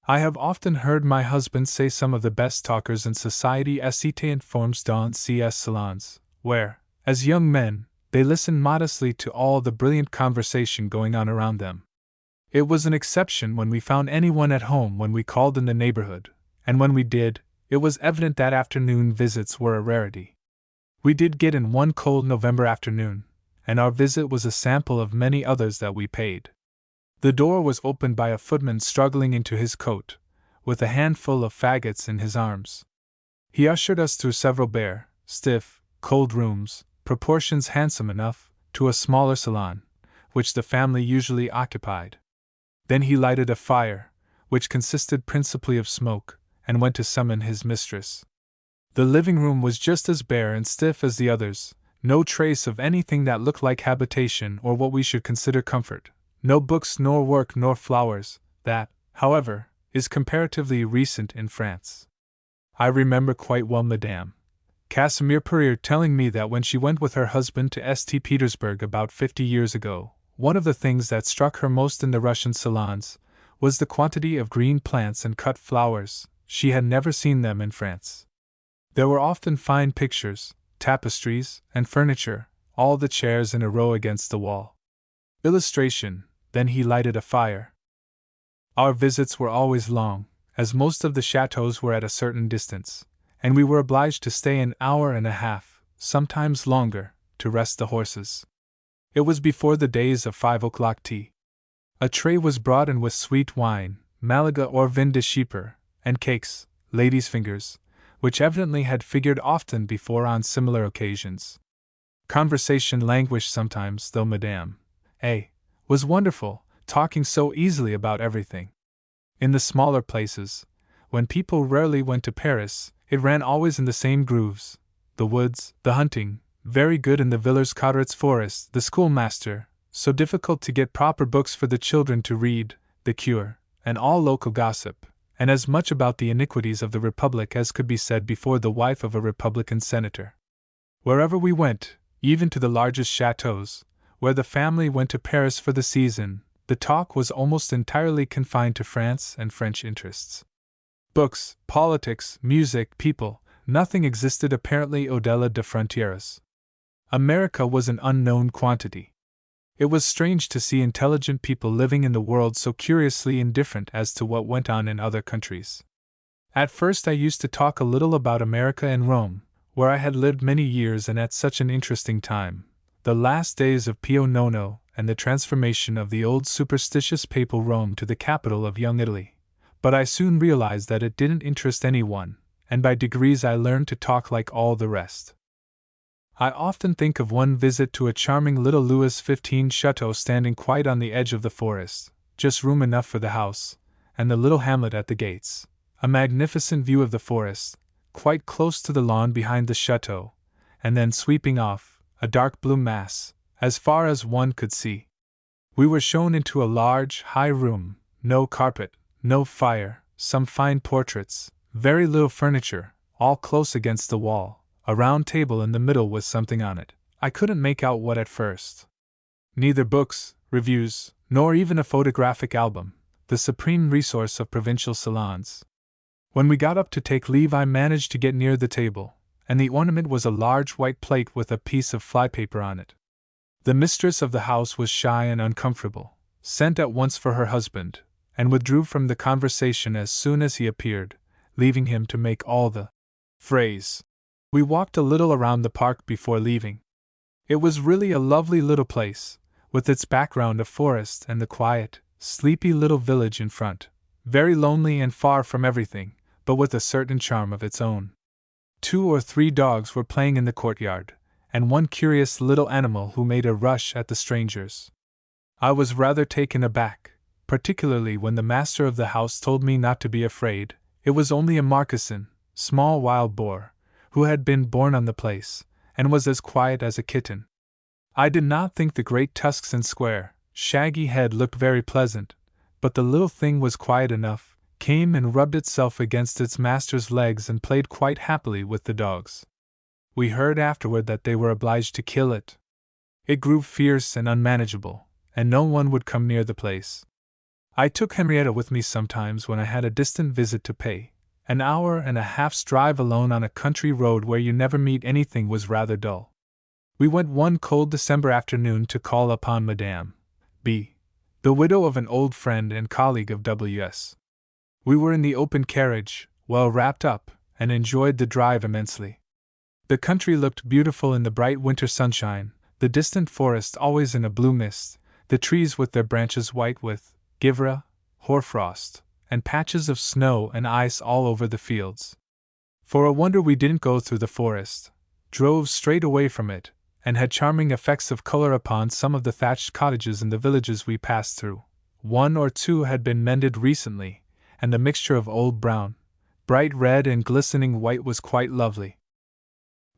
I have often heard my husband say some of the best talkers in society étaient informés dans ces salons, where, as young men, they listened modestly to all the brilliant conversation going on around them. It was an exception when we found anyone at home when we called in the neighborhood, and when we did, it was evident that afternoon visits were a rarity. We did get in one cold November afternoon, and our visit was a sample of many others that we paid. The door was opened by a footman struggling into his coat, with a handful of faggots in his arms. He ushered us through several bare, stiff, cold rooms, proportions handsome enough, to a smaller salon, which the family usually occupied. Then he lighted a fire, which consisted principally of smoke, and went to summon his mistress. The living room was just as bare and stiff as the others, no trace of anything that looked like habitation or what we should consider comfort, no books nor work nor flowers, that, however, is comparatively recent in France. I remember quite well Madame Casimir Perrier telling me that when she went with her husband to St. Petersburg about 50 years ago, one of the things that struck her most in the Russian salons was the quantity of green plants and cut flowers. She had never seen them in France. There were often fine pictures, tapestries, and furniture, all the chairs in a row against the wall. Illustration. Then he lighted a fire. Our visits were always long, as most of the chateaux were at a certain distance, and we were obliged to stay an hour and a half, sometimes longer, to rest the horses. It was before the days of 5 o'clock tea. A tray was brought in with sweet wine, Malaga or vin de Chypre, and cakes, ladies' fingers, which evidently had figured often before on similar occasions. Conversation languished sometimes, though Madame A. was wonderful, talking so easily about everything. In the smaller places, when people rarely went to Paris, it ran always in the same grooves: the woods, the hunting, very good in the Villers-Cotteret's forest, the schoolmaster, so difficult to get proper books for the children to read, the cure, and all local gossip, and as much about the iniquities of the Republic as could be said before the wife of a Republican senator. Wherever we went, even to the largest chateaux, where the family went to Paris for the season, the talk was almost entirely confined to France and French interests. Books, politics, music, people, nothing existed apparently au-delà de frontières. America was an unknown quantity. It was strange to see intelligent people living in the world so curiously indifferent as to what went on in other countries. At first I used to talk a little about America and Rome, where I had lived many years and at such an interesting time, the last days of Pio IX and the transformation of the old superstitious papal Rome to the capital of young Italy. But I soon realized that it didn't interest anyone, and by degrees I learned to talk like all the rest. I often think of one visit to a charming little Louis XV chateau standing quite on the edge of the forest, just room enough for the house, and the little hamlet at the gates, a magnificent view of the forest, quite close to the lawn behind the chateau, and then sweeping off, a dark blue mass, as far as one could see. We were shown into a large, high room, no carpet, no fire, some fine portraits, very little furniture, all close against the wall, a round table in the middle with something on it. I couldn't make out what at first. Neither books, reviews, nor even a photographic album, the supreme resource of provincial salons. When we got up to take leave I managed to get near the table, and the ornament was a large white plate with a piece of flypaper on it. The mistress of the house was shy and uncomfortable, sent at once for her husband, and withdrew from the conversation as soon as he appeared, leaving him to make all the phrase. We walked a little around the park before leaving. It was really a lovely little place, with its background of forest and the quiet, sleepy little village in front, very lonely and far from everything, but with a certain charm of its own. 2 or 3 dogs were playing in the courtyard, and one curious little animal who made a rush at the strangers. I was rather taken aback, particularly when the master of the house told me not to be afraid. It was only a marcassin, small wild boar, who had been born on the place, and was as quiet as a kitten. I did not think the great tusks and square, shaggy head looked very pleasant, but the little thing was quiet enough, came and rubbed itself against its master's legs and played quite happily with the dogs. We heard afterward that they were obliged to kill it. It grew fierce and unmanageable, and no one would come near the place. I took Henrietta with me sometimes when I had a distant visit to pay. An hour and a half's drive alone on a country road where you never meet anything was rather dull. We went one cold December afternoon to call upon Madame B., the widow of an old friend and colleague of W.S. We were in the open carriage, well wrapped up, and enjoyed the drive immensely. The country looked beautiful in the bright winter sunshine, the distant forest always in a blue mist, the trees with their branches white with givra, hoarfrost, and patches of snow and ice all over the fields. For a wonder we didn't go through the forest, drove straight away from it, and had charming effects of color upon some of the thatched cottages in the villages we passed through. One or two had been mended recently, and the mixture of old brown, bright red and glistening white was quite lovely.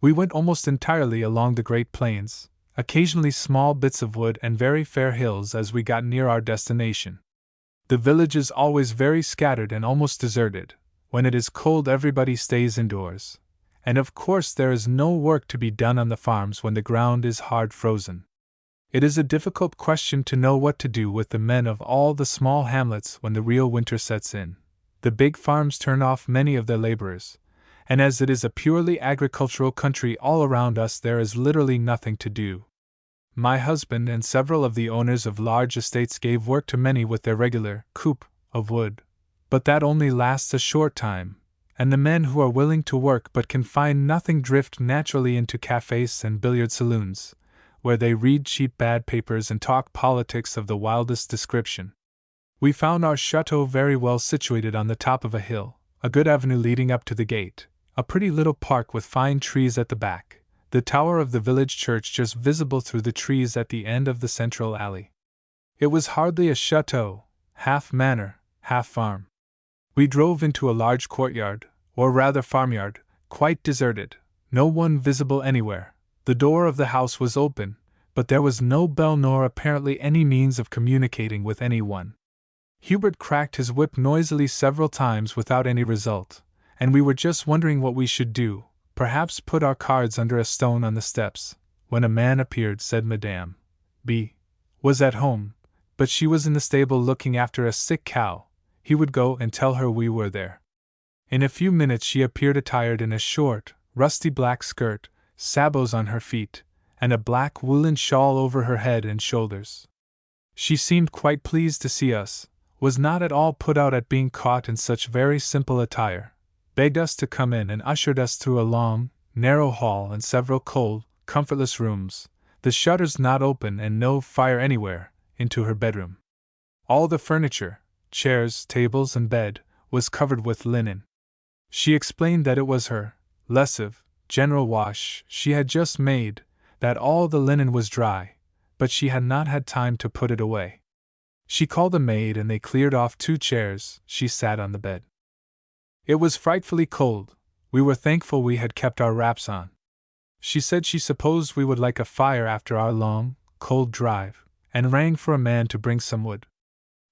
We went almost entirely along the great plains, occasionally small bits of wood and very fair hills as we got near our destination. The village is always very scattered and almost deserted. When it is cold everybody stays indoors, and of course there is no work to be done on the farms when the ground is hard frozen. It is a difficult question to know what to do with the men of all the small hamlets when the real winter sets in. The big farms turn off many of their laborers, and as it is a purely agricultural country all around us there is literally nothing to do. My husband and several of the owners of large estates gave work to many with their regular coop of wood, but that only lasts a short time, and the men who are willing to work but can find nothing drift naturally into cafes and billiard saloons, where they read cheap bad papers and talk politics of the wildest description. We found our chateau very well situated on the top of a hill, a good avenue leading up to the gate, a pretty little park with fine trees at the back, the tower of the village church just visible through the trees at the end of the central alley. It was hardly a chateau, half manor, half farm. We drove into a large courtyard, or rather farmyard, quite deserted, no one visible anywhere. The door of the house was open, but there was no bell nor apparently any means of communicating with anyone. Hubert cracked his whip noisily several times without any result, and we were just wondering what we should do, perhaps put our cards under a stone on the steps, when a man appeared. Said Madame B. was at home, but she was in the stable looking after a sick cow. He would go and tell her we were there. In a few minutes she appeared attired in a short, rusty black skirt, sabots on her feet, and a black woolen shawl over her head and shoulders. She seemed quite pleased to see us, was not at all put out at being caught in such very simple attire, begged us to come in and ushered us through a long, narrow hall and several cold, comfortless rooms, the shutters not open and no fire anywhere, into her bedroom. All the furniture, chairs, tables, and bed, was covered with linen. She explained that it was her lessive, general wash she had just made, that all the linen was dry, but she had not had time to put it away. She called a maid and they cleared off 2 chairs. She sat on the bed. It was frightfully cold. We were thankful we had kept our wraps on. She said she supposed we would like a fire after our long, cold drive, and rang for a man to bring some wood.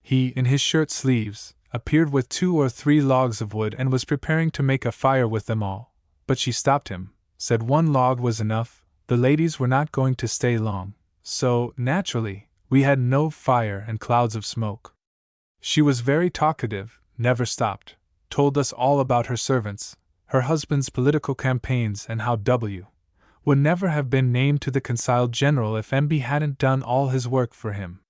He, in his shirt sleeves, appeared with 2 or 3 logs of wood and was preparing to make a fire with them all, but she stopped him, said 1 log was enough, the ladies were not going to stay long, so, naturally, we had no fire and clouds of smoke. She was very talkative, never stopped, told us all about her servants, her husband's political campaigns, and how W. would never have been named to the Consul General if MB hadn't done all his work for him.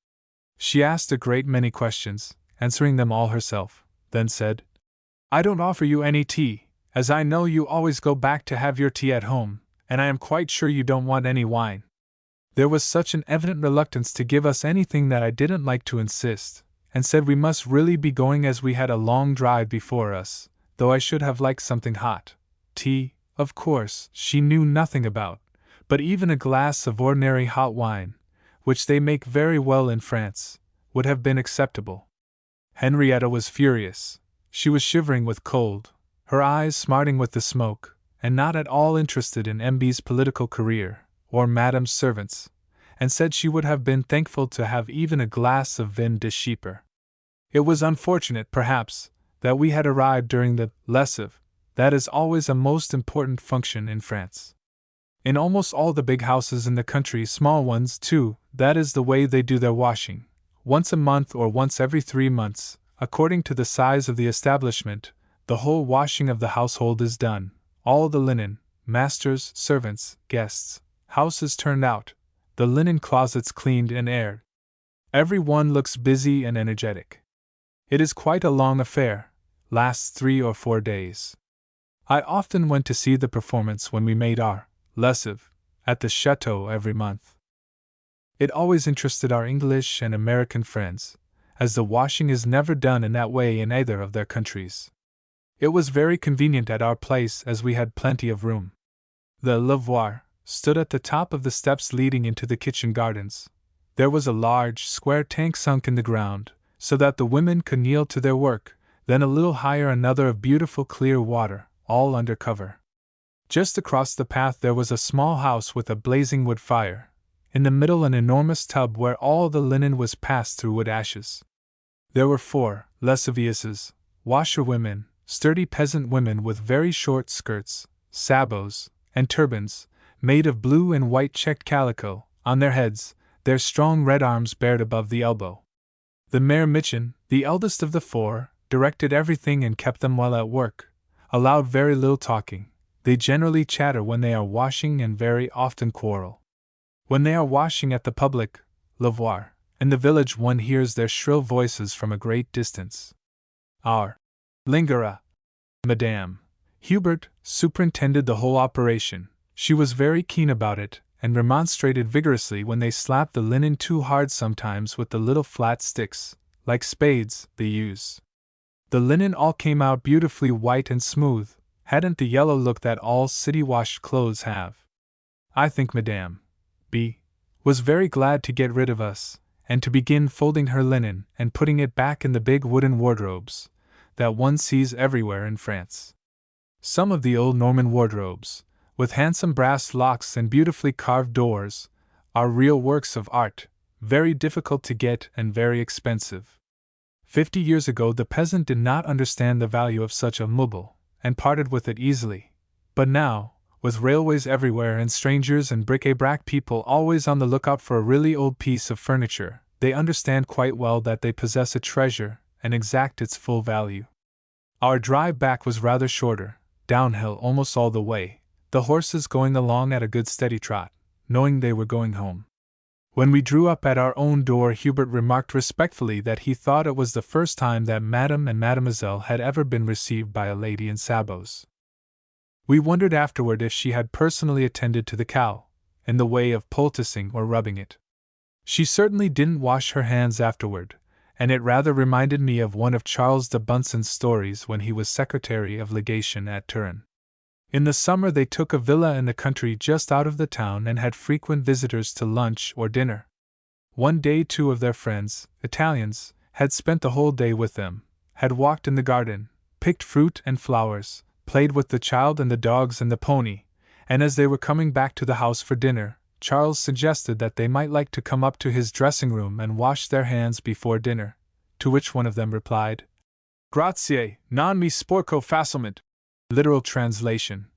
She asked a great many questions, answering them all herself, then said, "I don't offer you any tea, as I know you always go back to have your tea at home, and I am quite sure you don't want any wine." There was such an evident reluctance to give us anything that I didn't like to insist, and said we must really be going as we had a long drive before us, though I should have liked something hot. Tea, of course, she knew nothing about, but even a glass of ordinary hot wine, which they make very well in France, would have been acceptable. Henrietta was furious. She was shivering with cold, her eyes smarting with the smoke, and not at all interested in MB's political career, or Madame's servants, and said she would have been thankful to have even a glass of vin de Chypre. It was unfortunate, perhaps, that we had arrived during the lessive. That is always a most important function in France. In almost all the big houses in the country, small ones too, that is the way they do their washing. Once a month or once every 3 months, according to the size of the establishment, the whole washing of the household is done. All the linen, masters, servants, guests, houses turned out, the linen closets cleaned and aired. Every one looks busy and energetic. It is quite a long affair, lasts 3 or 4 days. I often went to see the performance when we made our lessive at the Chateau every month. It always interested our English and American friends, as the washing is never done in that way in either of their countries. It was very convenient at our place as we had plenty of room. The lavoir stood at the top of the steps leading into the kitchen gardens. There was a large, square tank sunk in the ground, so that the women could kneel to their work, then a little higher another of beautiful clear water, all under cover. Just across the path there was a small house with a blazing wood fire, in the middle an enormous tub where all the linen was passed through wood ashes. There were 4 lessivieuses, washerwomen, sturdy peasant women with very short skirts, sabots, and turbans, made of blue and white checked calico, on their heads, their strong red arms bared above the elbow. The Mère Mitchen, the eldest of the 4, directed everything and kept them well at work, allowed very little talking. They generally chatter when they are washing and very often quarrel. When they are washing at the public lavoir, in the village one hears their shrill voices from a great distance. Our Lingera, Madame Hubert, superintended the whole operation. She was very keen about it, and remonstrated vigorously when they slapped the linen too hard sometimes with the little flat sticks, like spades, they use. The linen all came out beautifully white and smooth, hadn't the yellow look that all city-washed clothes have. I think Madame B. was very glad to get rid of us, and to begin folding her linen and putting it back in the big wooden wardrobes that one sees everywhere in France. Some of the old Norman wardrobes, with handsome brass locks and beautifully carved doors, are real works of art, very difficult to get and very expensive. 50 years ago the peasant did not understand the value of such a meuble, and parted with it easily. But now, with railways everywhere and strangers and bric-a-brac people always on the lookout for a really old piece of furniture, they understand quite well that they possess a treasure and exact its full value. Our drive back was rather shorter, downhill almost all the way, the horses going along at a good steady trot, knowing they were going home. When we drew up at our own door, Hubert remarked respectfully that he thought it was the first time that Madame and Mademoiselle had ever been received by a lady in sabots. We wondered afterward if she had personally attended to the cow, in the way of poulticing or rubbing it. She certainly didn't wash her hands afterward, and it rather reminded me of one of Charles de Bunson's stories when he was Secretary of Legation at Turin. In the summer they took a villa in the country just out of the town and had frequent visitors to lunch or dinner. One day 2 of their friends, Italians, had spent the whole day with them, had walked in the garden, picked fruit and flowers, played with the child and the dogs and the pony, and as they were coming back to the house for dinner, Charles suggested that they might like to come up to his dressing room and wash their hands before dinner, to which one of them replied, "Grazie, non mi sporco facilmente." Literal translation: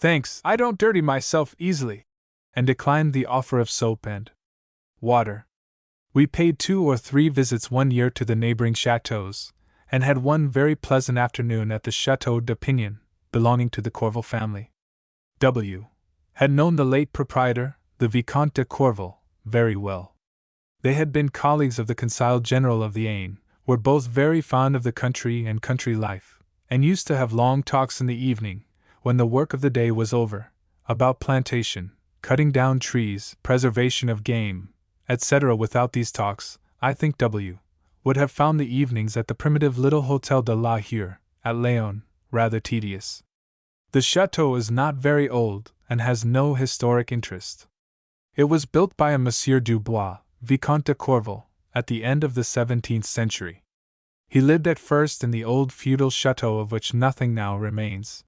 "Thanks, I don't dirty myself easily," and declined the offer of soap and water. We paid 2 or 3 visits one year to the neighboring chateaux, and had one very pleasant afternoon at the Chateau de Pignon, belonging to the Corval family. W. had known the late proprietor, the Vicomte de Corval, very well. They had been colleagues of the Consul General of the Aisne, were both very fond of the country and country life, and used to have long talks in the evening, when the work of the day was over, about plantation, cutting down trees, preservation of game, etc. Without these talks, I think W. would have found the evenings at the primitive little Hotel de la Hure, at Léon, rather tedious. The chateau is not very old, and has no historic interest. It was built by a Monsieur Dubois, Vicomte de Corval, at the end of the 17th century. He lived at first in the old feudal chateau of which nothing now remains.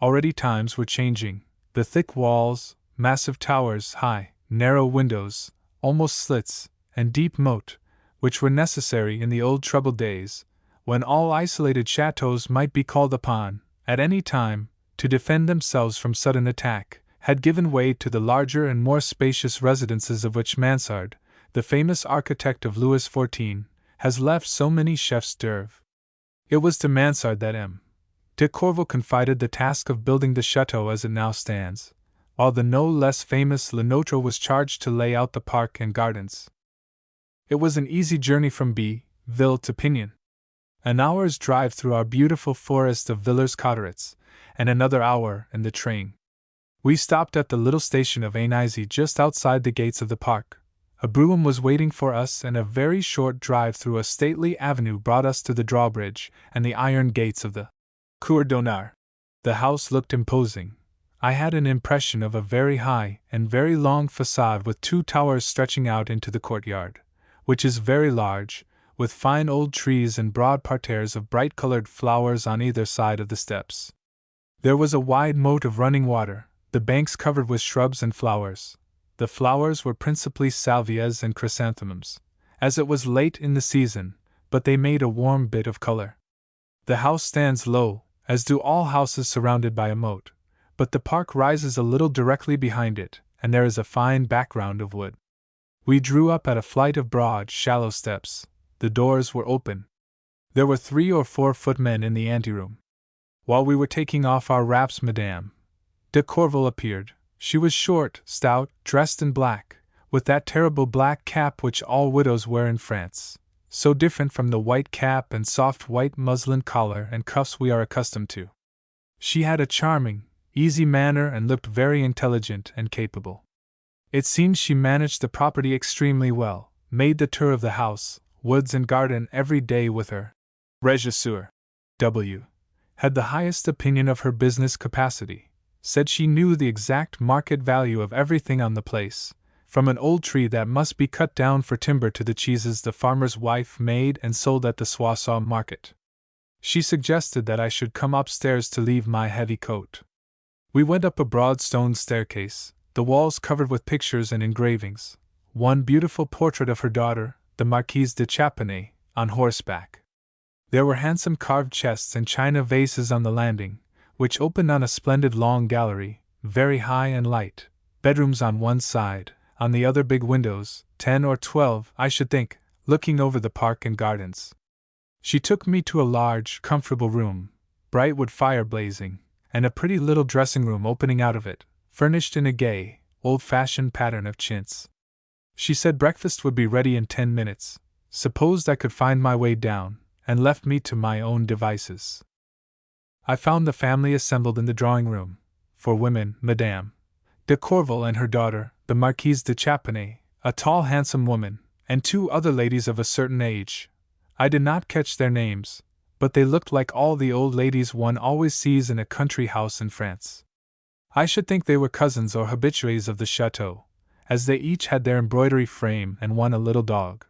Already times were changing. The thick walls, massive towers, high, narrow windows, almost slits, and deep moat, which were necessary in the old troubled days, when all isolated chateaux might be called upon, at any time, to defend themselves from sudden attack, had given way to the larger and more spacious residences of which Mansard, the famous architect of Louis XIV, has left so many chefs d'oeuvre. It was to Mansard that M. de Courville confided the task of building the chateau as it now stands, while the no less famous Lenotre was charged to lay out the park and gardens. It was an easy journey from Ville to Pignon. An hour's drive through our beautiful forest of Villers-Cotterets, and another hour in the train. We stopped at the little station of Aisne just outside the gates of the park. A brougham was waiting for us, and a very short drive through a stately avenue brought us to the drawbridge and the iron gates of the Cour d'Honneur. The house looked imposing. I had an impression of a very high and very long facade with 2 towers stretching out into the courtyard, which is very large, with fine old trees and broad parterres of bright-colored flowers on either side of the steps. There was a wide moat of running water, the banks covered with shrubs and flowers. The flowers were principally salvias and chrysanthemums, as it was late in the season, but they made a warm bit of color. The house stands low, as do all houses surrounded by a moat, but the park rises a little directly behind it, and there is a fine background of wood. We drew up at a flight of broad, shallow steps. The doors were open. There were 3 or 4 footmen in the anteroom. While we were taking off our wraps, Madame de Courville appeared. She was short, stout, dressed in black, with that terrible black cap which all widows wear in France, so different from the white cap and soft white muslin collar and cuffs we are accustomed to. She had a charming, easy manner and looked very intelligent and capable. It seems she managed the property extremely well, made the tour of the house, woods and garden every day with her regisseur. W. had the highest opinion of her business capacity, said she knew the exact market value of everything on the place, from an old tree that must be cut down for timber to the cheeses the farmer's wife made and sold at the Soissons market. She suggested that I should come upstairs to leave my heavy coat. We went up a broad stone staircase, the walls covered with pictures and engravings, one beautiful portrait of her daughter, the Marquise de Chapenay, on horseback. There were handsome carved chests and china vases on the landing, which opened on a splendid long gallery, very high and light, bedrooms on one side, on the other big windows, 10 or 12, I should think, looking over the park and gardens. She took me to a large, comfortable room, bright wood fire blazing, and a pretty little dressing room opening out of it, furnished in a gay, old-fashioned pattern of chintz. She said breakfast would be ready in 10 minutes, supposed I could find my way down, and left me to my own devices. I found the family assembled in the drawing-room. For women, Madame de Courville and her daughter, the Marquise de Chapenay, a tall handsome woman, and 2 other ladies of a certain age. I did not catch their names, but they looked like all the old ladies one always sees in a country house in France. I should think they were cousins or habitués of the chateau, as they each had their embroidery frame and one a little dog.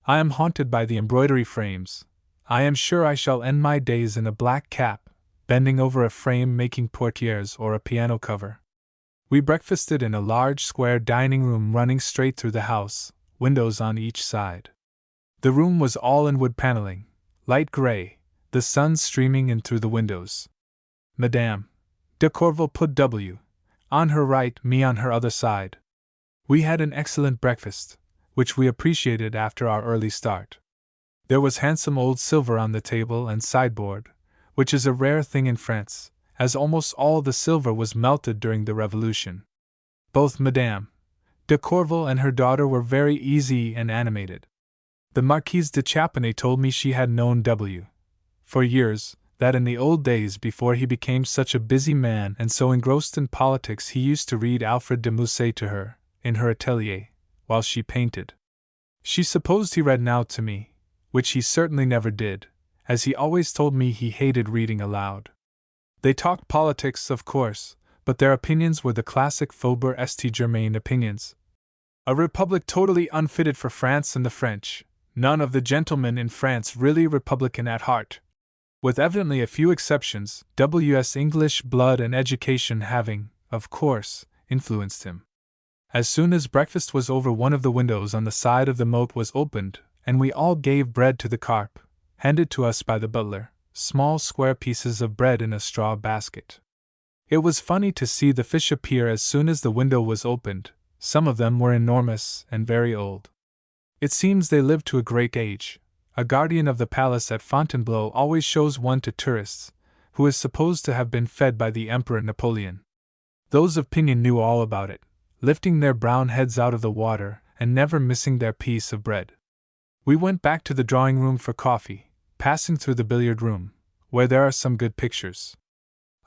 I am haunted by the embroidery frames. I am sure I shall end my days in a black cap, bending over a frame making portieres or a piano cover. We breakfasted in a large square dining room running straight through the house, windows on each side. The room was all in wood paneling, light gray, the sun streaming in through the windows. Madame de Courville put W. on her right, me on her other side. We had an excellent breakfast, which we appreciated after our early start. There was handsome old silver on the table and sideboard, which is a rare thing in France, as almost all the silver was melted during the Revolution. Both Madame de Courville and her daughter were very easy and animated. The Marquise de Chapenay told me she had known W. for years, that in the old days before he became such a busy man and so engrossed in politics he used to read Alfred de Musset to her, in her atelier, while she painted. She supposed he read now to me, which he certainly never did, as he always told me he hated reading aloud. They talked politics, of course, but their opinions were the classic Faubourg St. opinions. A republic totally unfitted for France and the French, none of the gentlemen in France really republican at heart. With evidently a few exceptions, W.'s English blood and education having, of course, influenced him. As soon as breakfast was over, one of the windows on the side of the moat was opened, and we all gave bread to the carp, handed to us by the butler, small square pieces of bread in a straw basket. It was funny to see the fish appear as soon as the window was opened. Some of them were enormous and very old. It seems they lived to a great age. A guardian of the palace at Fontainebleau always shows one to tourists, who is supposed to have been fed by the Emperor Napoleon. Those of Pinion knew all about it, lifting their brown heads out of the water and never missing their piece of bread. We went back to the drawing room for coffee, passing through the billiard room, where there are some good pictures.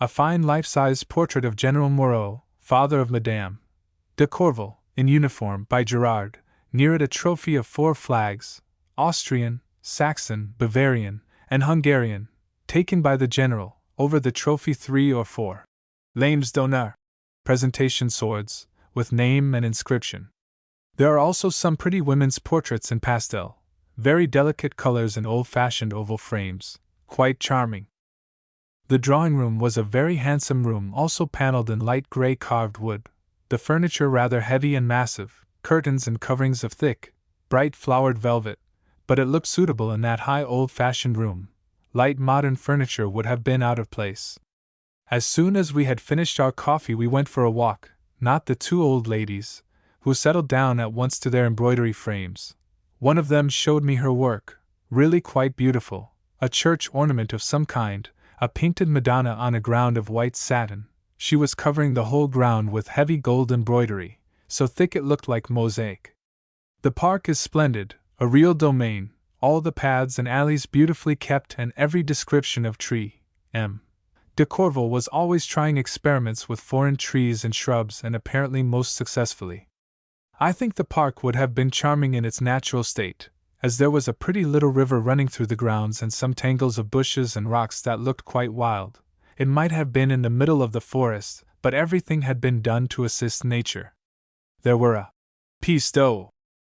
A fine life-size portrait of General Moreau, father of Madame de Corville, in uniform, by Gerard, near it a trophy of 4 flags, Austrian, Saxon, Bavarian, and Hungarian, taken by the general. Over the trophy 3 or 4 lames d'honneur, presentation swords, with name and inscription. There are also some pretty women's portraits in pastel, very delicate colors in old-fashioned oval frames, quite charming. The drawing-room was a very handsome room, also paneled in light gray carved wood, the furniture rather heavy and massive, curtains and coverings of thick, bright flowered velvet, but it looked suitable in that high old-fashioned room. Light modern furniture would have been out of place. As soon as we had finished our coffee we went for a walk, not the 2 old ladies, who settled down at once to their embroidery frames. One of them showed me her work, really quite beautiful, a church ornament of some kind, a painted Madonna on a ground of white satin. She was covering the whole ground with heavy gold embroidery, so thick it looked like mosaic. The park is splendid, a real domain, all the paths and alleys beautifully kept and every description of tree. M. de Corville was always trying experiments with foreign trees and shrubs and apparently most successfully. I think the park would have been charming in its natural state, as there was a pretty little river running through the grounds and some tangles of bushes and rocks that looked quite wild. It might have been in the middle of the forest, but everything had been done to assist nature. There were a piste d'eau,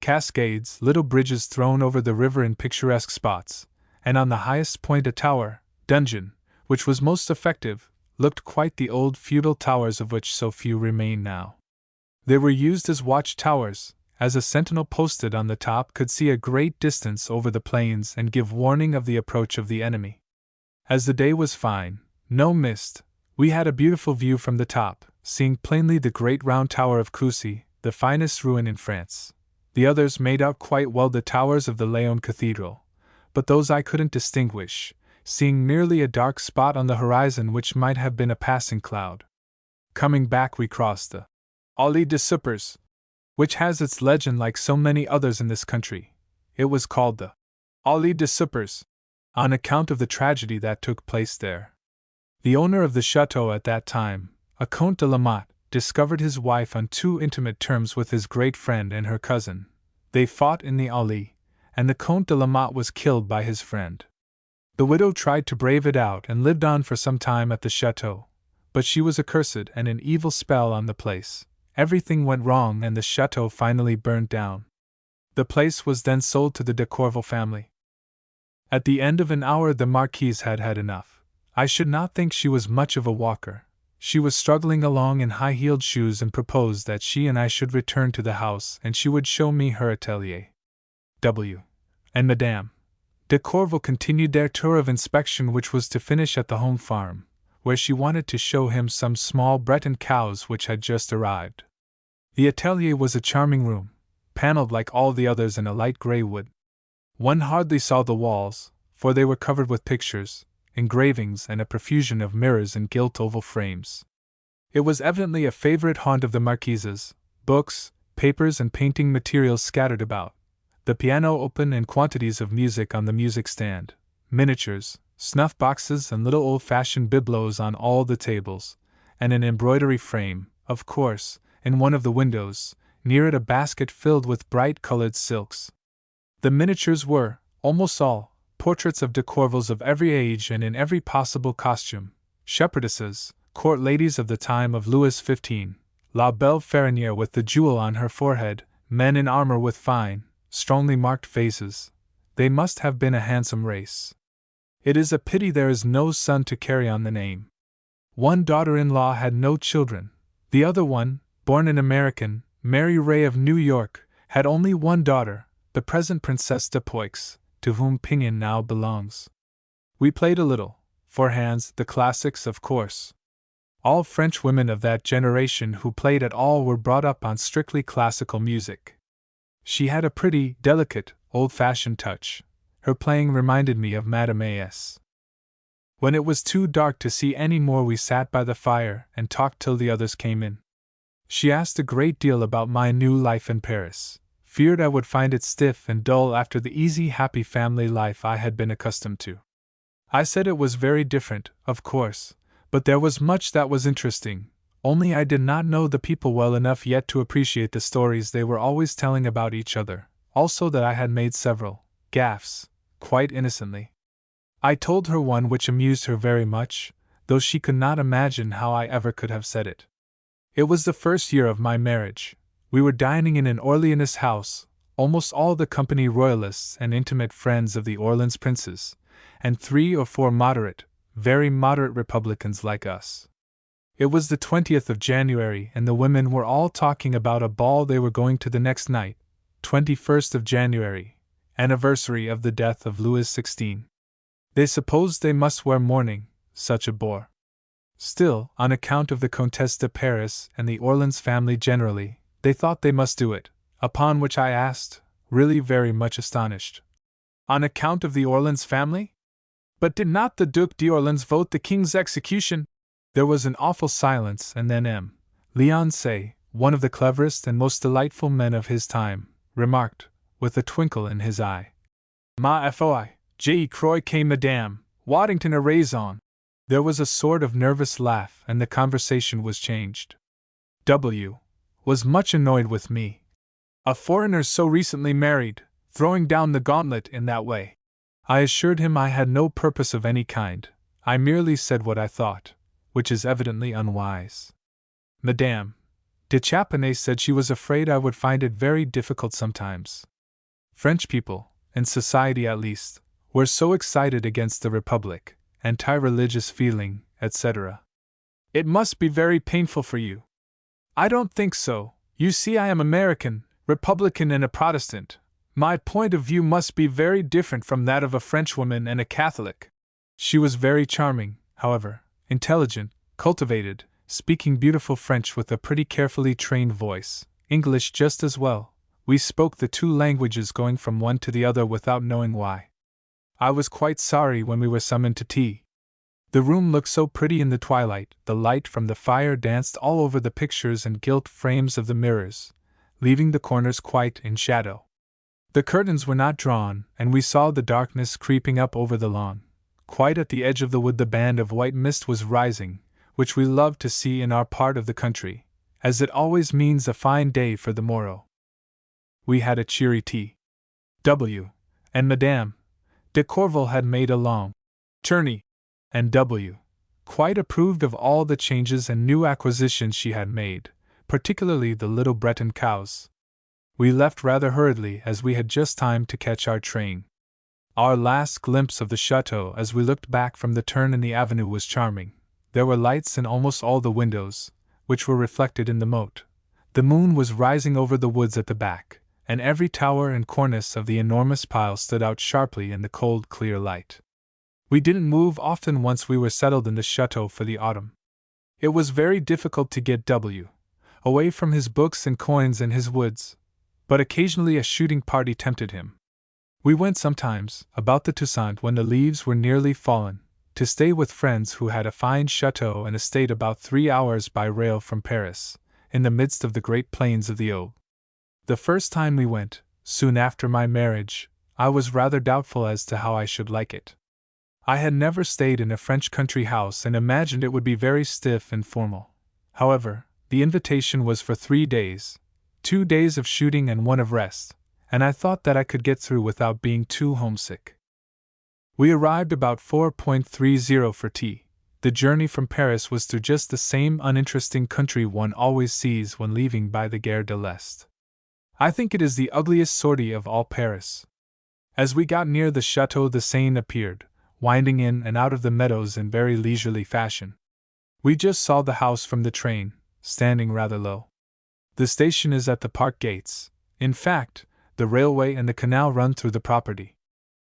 cascades, little bridges thrown over the river in picturesque spots, and on the highest point a tower, donjon, which was most effective, looked quite the old feudal towers of which so few remain now. They were used as watch-towers, as a sentinel posted on the top could see a great distance over the plains and give warning of the approach of the enemy. As the day was fine, no mist, we had a beautiful view from the top, seeing plainly the great round tower of Coucy, the finest ruin in France. The others made out quite well the towers of the Léon Cathedral, but those I couldn't distinguish, seeing merely a dark spot on the horizon which might have been a passing cloud. Coming back we crossed the Allée des Suppers, which has its legend like so many others in this country. It was called the Allée des Suppers on account of the tragedy that took place there. The owner of the chateau at that time, a Comte de la Motte, discovered his wife on too intimate terms with his great friend and her cousin. They fought in the allée, and the Comte de la Motte was killed by his friend. The widow tried to brave it out and lived on for some time at the chateau, but she was accursed and an evil spell on the place. Everything went wrong and the chateau finally burned down. The place was then sold to the de Corville family. At the end of an hour the Marquise had had enough. I should not think she was much of a walker. She was struggling along in high-heeled shoes and proposed that she and I should return to the house and she would show me her atelier. W. and Madame de Corville continued their tour of inspection, which was to finish at the home farm, where she wanted to show him some small Breton cows which had just arrived. The atelier was a charming room, paneled like all the others in a light grey wood. One hardly saw the walls, for they were covered with pictures, engravings, and a profusion of mirrors in gilt oval frames. It was evidently a favorite haunt of the Marquise's, books, papers, and painting materials scattered about, the piano open and quantities of music on the music stand, miniatures, snuff boxes, and little old-fashioned bibelots on all the tables, and an embroidery frame, of course, in one of the windows, near it a basket filled with bright-colored silks. The miniatures were, almost all, portraits of de Corvilles of every age and in every possible costume: shepherdesses, court ladies of the time of Louis XV, La Belle Ferronnière with the jewel on her forehead, men in armor with fine, strongly marked faces. They must have been a handsome race. It is a pity there is no son to carry on the name. One daughter-in-law had no children. The other one, born an American, Mary Ray of New York, had only one daughter, the present Princess de Poix, to whom Pinion now belongs. We played a little, four hands, the classics, of course. All French women of that generation who played at all were brought up on strictly classical music. She had a pretty, delicate, old-fashioned touch. Her playing reminded me of Madame A.S. When it was too dark to see any more, we sat by the fire and talked till the others came in. She asked a great deal about my new life in Paris, feared I would find it stiff and dull after the easy, happy family life I had been accustomed to. I said it was very different, of course, but there was much that was interesting, only I did not know the people well enough yet to appreciate the stories they were always telling about each other, also that I had made several gaffes, quite innocently. I told her one which amused her very much, though she could not imagine how I ever could have said it. It was the first year of my marriage. We were dining in an Orleanist house, almost all the company royalists and intimate friends of the Orleans princes, and 3 or 4 moderate, very moderate Republicans like us. It was the 20th of January, and the women were all talking about a ball they were going to the next night, 21st of January, anniversary of the death of Louis XVI. They supposed they must wear mourning, such a bore. Still, on account of the Comtesse de Paris and the Orleans family generally, they thought they must do it, upon which I asked, really very much astonished, on account of the Orleans family? But did not the Duc d'Orleans vote the king's execution? There was an awful silence, and then M. Leoncey, one of the cleverest and most delightful men of his time, remarked, with a twinkle in his eye, "Ma foi, je crois que Madame Waddington a raison." There was a sort of nervous laugh, and the conversation was changed. W. was much annoyed with me. A foreigner so recently married, throwing down the gauntlet in that way. I assured him I had no purpose of any kind. I merely said what I thought, which is evidently unwise. Madame de Chapenay said she was afraid I would find it very difficult sometimes. French people, in society at least, were so excited against the Republic, anti-religious feeling, etc. It must be very painful for you. I don't think so. You see, I am American, Republican, and a Protestant. My point of view must be very different from that of a Frenchwoman and a Catholic. She was very charming, however, intelligent, cultivated, speaking beautiful French with a pretty carefully trained voice, English just as well. We spoke the 2 languages going from one to the other without knowing why. I was quite sorry when we were summoned to tea. The room looked so pretty in the twilight, the light from the fire danced all over the pictures and gilt frames of the mirrors, leaving the corners quite in shadow. The curtains were not drawn, and we saw the darkness creeping up over the lawn. Quite at the edge of the wood the band of white mist was rising, which we loved to see in our part of the country, as it always means a fine day for the morrow. We had a cheery tea. W. and Madame de Corville had made a long journey, and W. quite approved of all the changes and new acquisitions she had made, particularly the little Breton cows. We left rather hurriedly, as we had just time to catch our train. Our last glimpse of the chateau as we looked back from the turn in the avenue was charming. There were lights in almost all the windows, which were reflected in the moat. The moon was rising over the woods at the back, and every tower and cornice of the enormous pile stood out sharply in the cold, clear light. We didn't move often once we were settled in the chateau for the autumn. It was very difficult to get W. away from his books and coins and his woods, but occasionally a shooting party tempted him. We went sometimes, about the Toussaint when the leaves were nearly fallen, to stay with friends who had a fine chateau and estate about 3 hours by rail from Paris, in the midst of the great plains of the Aube. The first time we went, soon after my marriage, I was rather doubtful as to how I should like it. I had never stayed in a French country house and imagined it would be very stiff and formal. However, the invitation was for 3 days, 2 days of shooting and 1 of rest, and I thought that I could get through without being too homesick. We arrived about 4:30 for tea. The journey from Paris was through just the same uninteresting country one always sees when leaving by the Gare de l'Est. I think it is the ugliest sortie of all Paris. As we got near the Chateau, the Seine appeared, winding in and out of the meadows in very leisurely fashion. We just saw the house from the train, standing rather low. The station is at the park gates. In fact, the railway and the canal run through the property.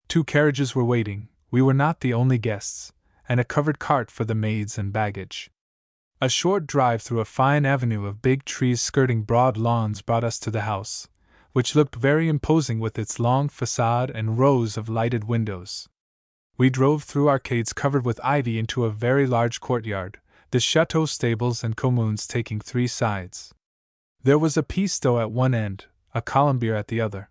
2 carriages were waiting, we were not the only guests, and a covered cart for the maids and baggage. A short drive through a fine avenue of big trees skirting broad lawns brought us to the house, which looked very imposing with its long facade and rows of lighted windows. We drove through arcades covered with ivy into a very large courtyard, the Chateau stables and communes taking 3 sides. There was a piston at one end, a colombier at the other.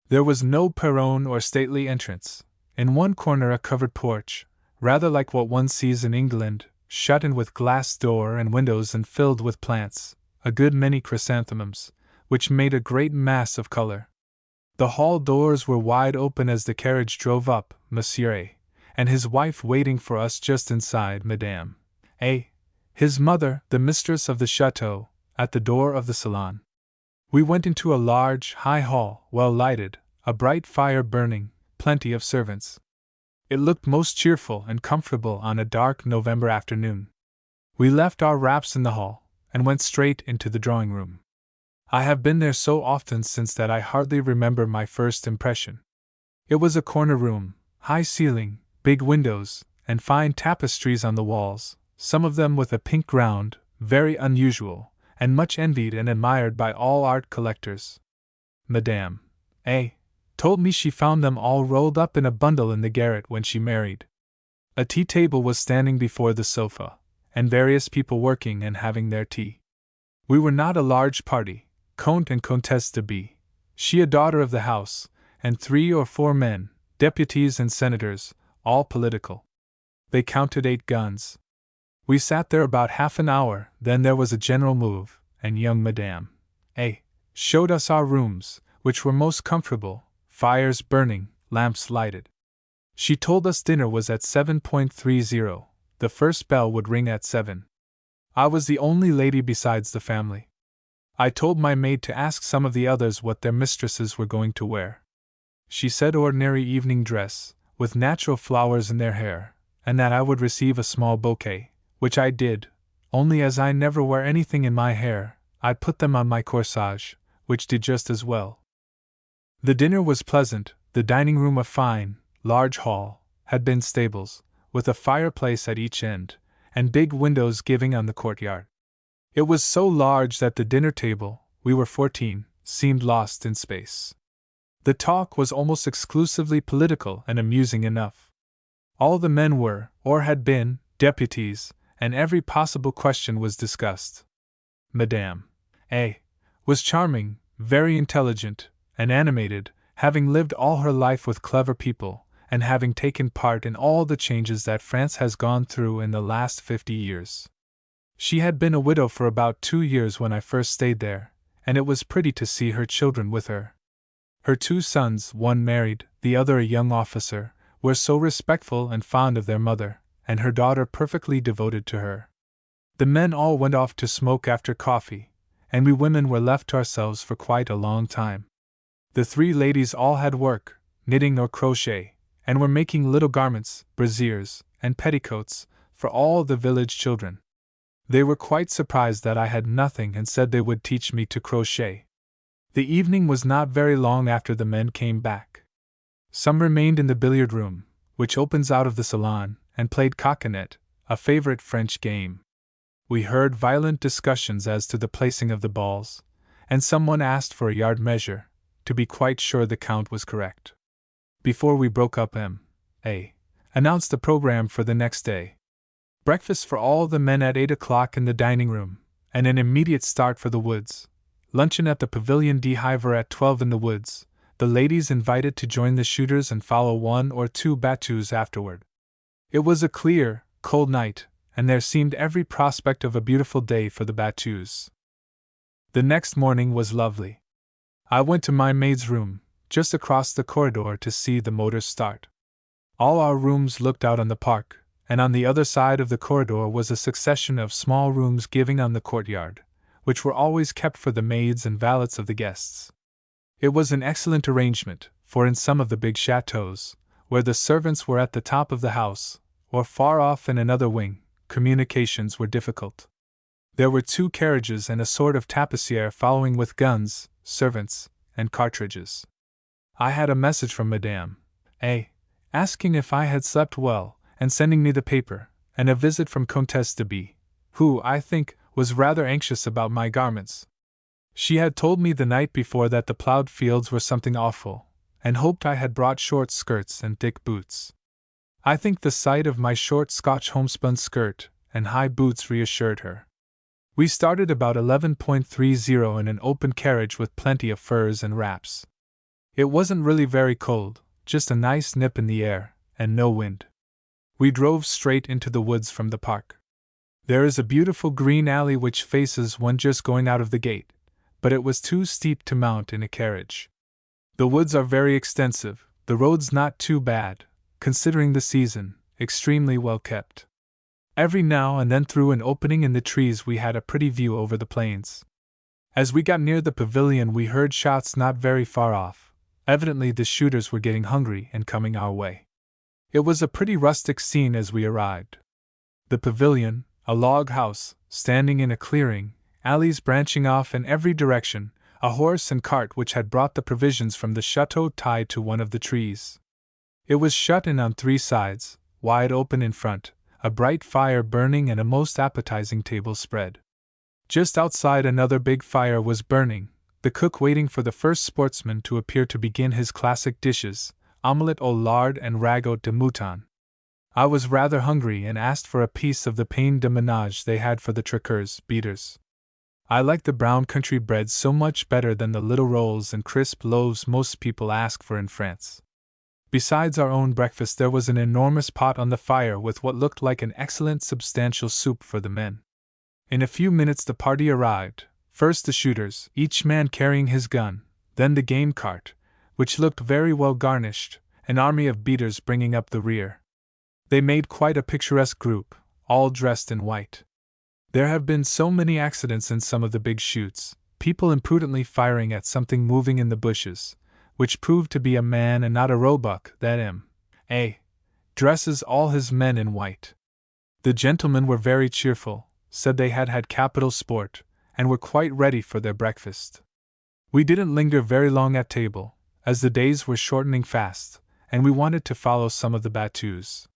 There was no perron or stately entrance. In one corner a covered porch, rather like what one sees in England, shut in with glass door and windows and filled with plants, a good many chrysanthemums, which made a great mass of color. The hall doors were wide open as the carriage drove up, Monsieur A. and his wife waiting for us just inside, Madame A. his mother, the mistress of the chateau, at the door of the salon. We went into a large, high hall, well lighted, a bright fire burning, plenty of servants. It looked most cheerful and comfortable on a dark November afternoon. We left our wraps in the hall, and went straight into the drawing room. I have been there so often since that I hardly remember my first impression. It was a corner room, high ceiling, big windows, and fine tapestries on the walls, some of them with a pink ground, very unusual, and much envied and admired by all art collectors. Madame A. told me she found them all rolled up in a bundle in the garret when she married. A tea table was standing before the sofa, and various people working and having their tea. We were not a large party, Comte and Comtesse de B., she a daughter of the house, and 3 or 4 men, deputies and senators, all political. They counted 8 guns. We sat there about half an hour, then there was a general move, and young Madame A. showed us our rooms, which were most comfortable, fires burning, lamps lighted. She told us dinner was at 7:30, the first bell would ring at 7. I was the only lady besides the family. I told my maid to ask some of the others what their mistresses were going to wear. She said ordinary evening dress, with natural flowers in their hair, and that I would receive a small bouquet, which I did, only as I never wear anything in my hair, I put them on my corsage, which did just as well. The dinner was pleasant, the dining room a fine, large hall, had been stables, with a fireplace at each end, and big windows giving on the courtyard. It was so large that the dinner table, we were 14, seemed lost in space. The talk was almost exclusively political and amusing enough. All the men were, or had been, deputies, and every possible question was discussed. Madame A. was charming, very intelligent, and animated, having lived all her life with clever people, and having taken part in all the changes that France has gone through in the last 50 years. She had been a widow for about 2 years when I first stayed there, and it was pretty to see her children with her. Her 2 sons, one married, the other a young officer, were so respectful and fond of their mother, and her daughter perfectly devoted to her. The men all went off to smoke after coffee, and we women were left to ourselves for quite a long time. The 3 ladies all had work, knitting or crochet, and were making little garments, brassieres, and petticoats, for all the village children. They were quite surprised that I had nothing and said they would teach me to crochet. The evening was not very long after the men came back. Some remained in the billiard room, which opens out of the salon, and played coquinet, a favorite French game. We heard violent discussions as to the placing of the balls, and someone asked for a yard measure, to be quite sure the count was correct. Before we broke up, M.A. announced the program for the next day. Breakfast for all the men at 8 o'clock in the dining room, and an immediate start for the woods. Luncheon at the Pavilion d'Hiver at 12 in the woods, the ladies invited to join the shooters and follow 1 or 2 battues afterward. It was a clear, cold night, and there seemed every prospect of a beautiful day for the battues. The next morning was lovely. I went to my maid's room, just across the corridor, to see the motors start. All our rooms looked out on the park, and on the other side of the corridor was a succession of small rooms giving on the courtyard, which were always kept for the maids and valets of the guests. It was an excellent arrangement, for in some of the big chateaux, where the servants were at the top of the house, or far off in another wing, communications were difficult. There were 2 carriages and a sort of tapissiere following with guns, servants, and cartridges. I had a message from Madame asking if I had slept well, and sending me the paper, and a visit from Comtesse de B, who, I think, was rather anxious about my garments. She had told me the night before that the plowed fields were something awful, and hoped I had brought short skirts and thick boots. I think the sight of my short Scotch homespun skirt and high boots reassured her. We started about 11:30 in an open carriage with plenty of furs and wraps. It wasn't really very cold, just a nice nip in the air, and no wind. We drove straight into the woods from the park. There is a beautiful green alley which faces one just going out of the gate, but it was too steep to mount in a carriage. The woods are very extensive, the roads not too bad, considering the season, extremely well kept. Every now and then through an opening in the trees we had a pretty view over the plains. As we got near the pavilion we heard shouts not very far off. Evidently the shooters were getting hungry and coming our way. It was a pretty rustic scene as we arrived. The pavilion, a log house, standing in a clearing, alleys branching off in every direction, a horse and cart which had brought the provisions from the chateau tied to one of the trees. It was shut in on 3 sides, wide open in front, a bright fire burning and a most appetizing table spread. Just outside another big fire was burning, the cook waiting for the first sportsman to appear to begin his classic dishes, omelette au lard and ragout de mouton. I was rather hungry and asked for a piece of the pain de ménage they had for the traqueurs, beaters. I like the brown country bread so much better than the little rolls and crisp loaves most people ask for in France. Besides our own breakfast there was an enormous pot on the fire with what looked like an excellent substantial soup for the men. In a few minutes the party arrived, first the shooters, each man carrying his gun, then the game cart, which looked very well garnished, an army of beaters bringing up the rear. They made quite a picturesque group, all dressed in white. There have been so many accidents in some of the big shoots, people imprudently firing at something moving in the bushes, which proved to be a man and not a roebuck, that M.A. dresses all his men in white. The gentlemen were very cheerful, said they had had capital sport, and were quite ready for their breakfast. We didn't linger very long at table, as the days were shortening fast, and we wanted to follow some of the battues.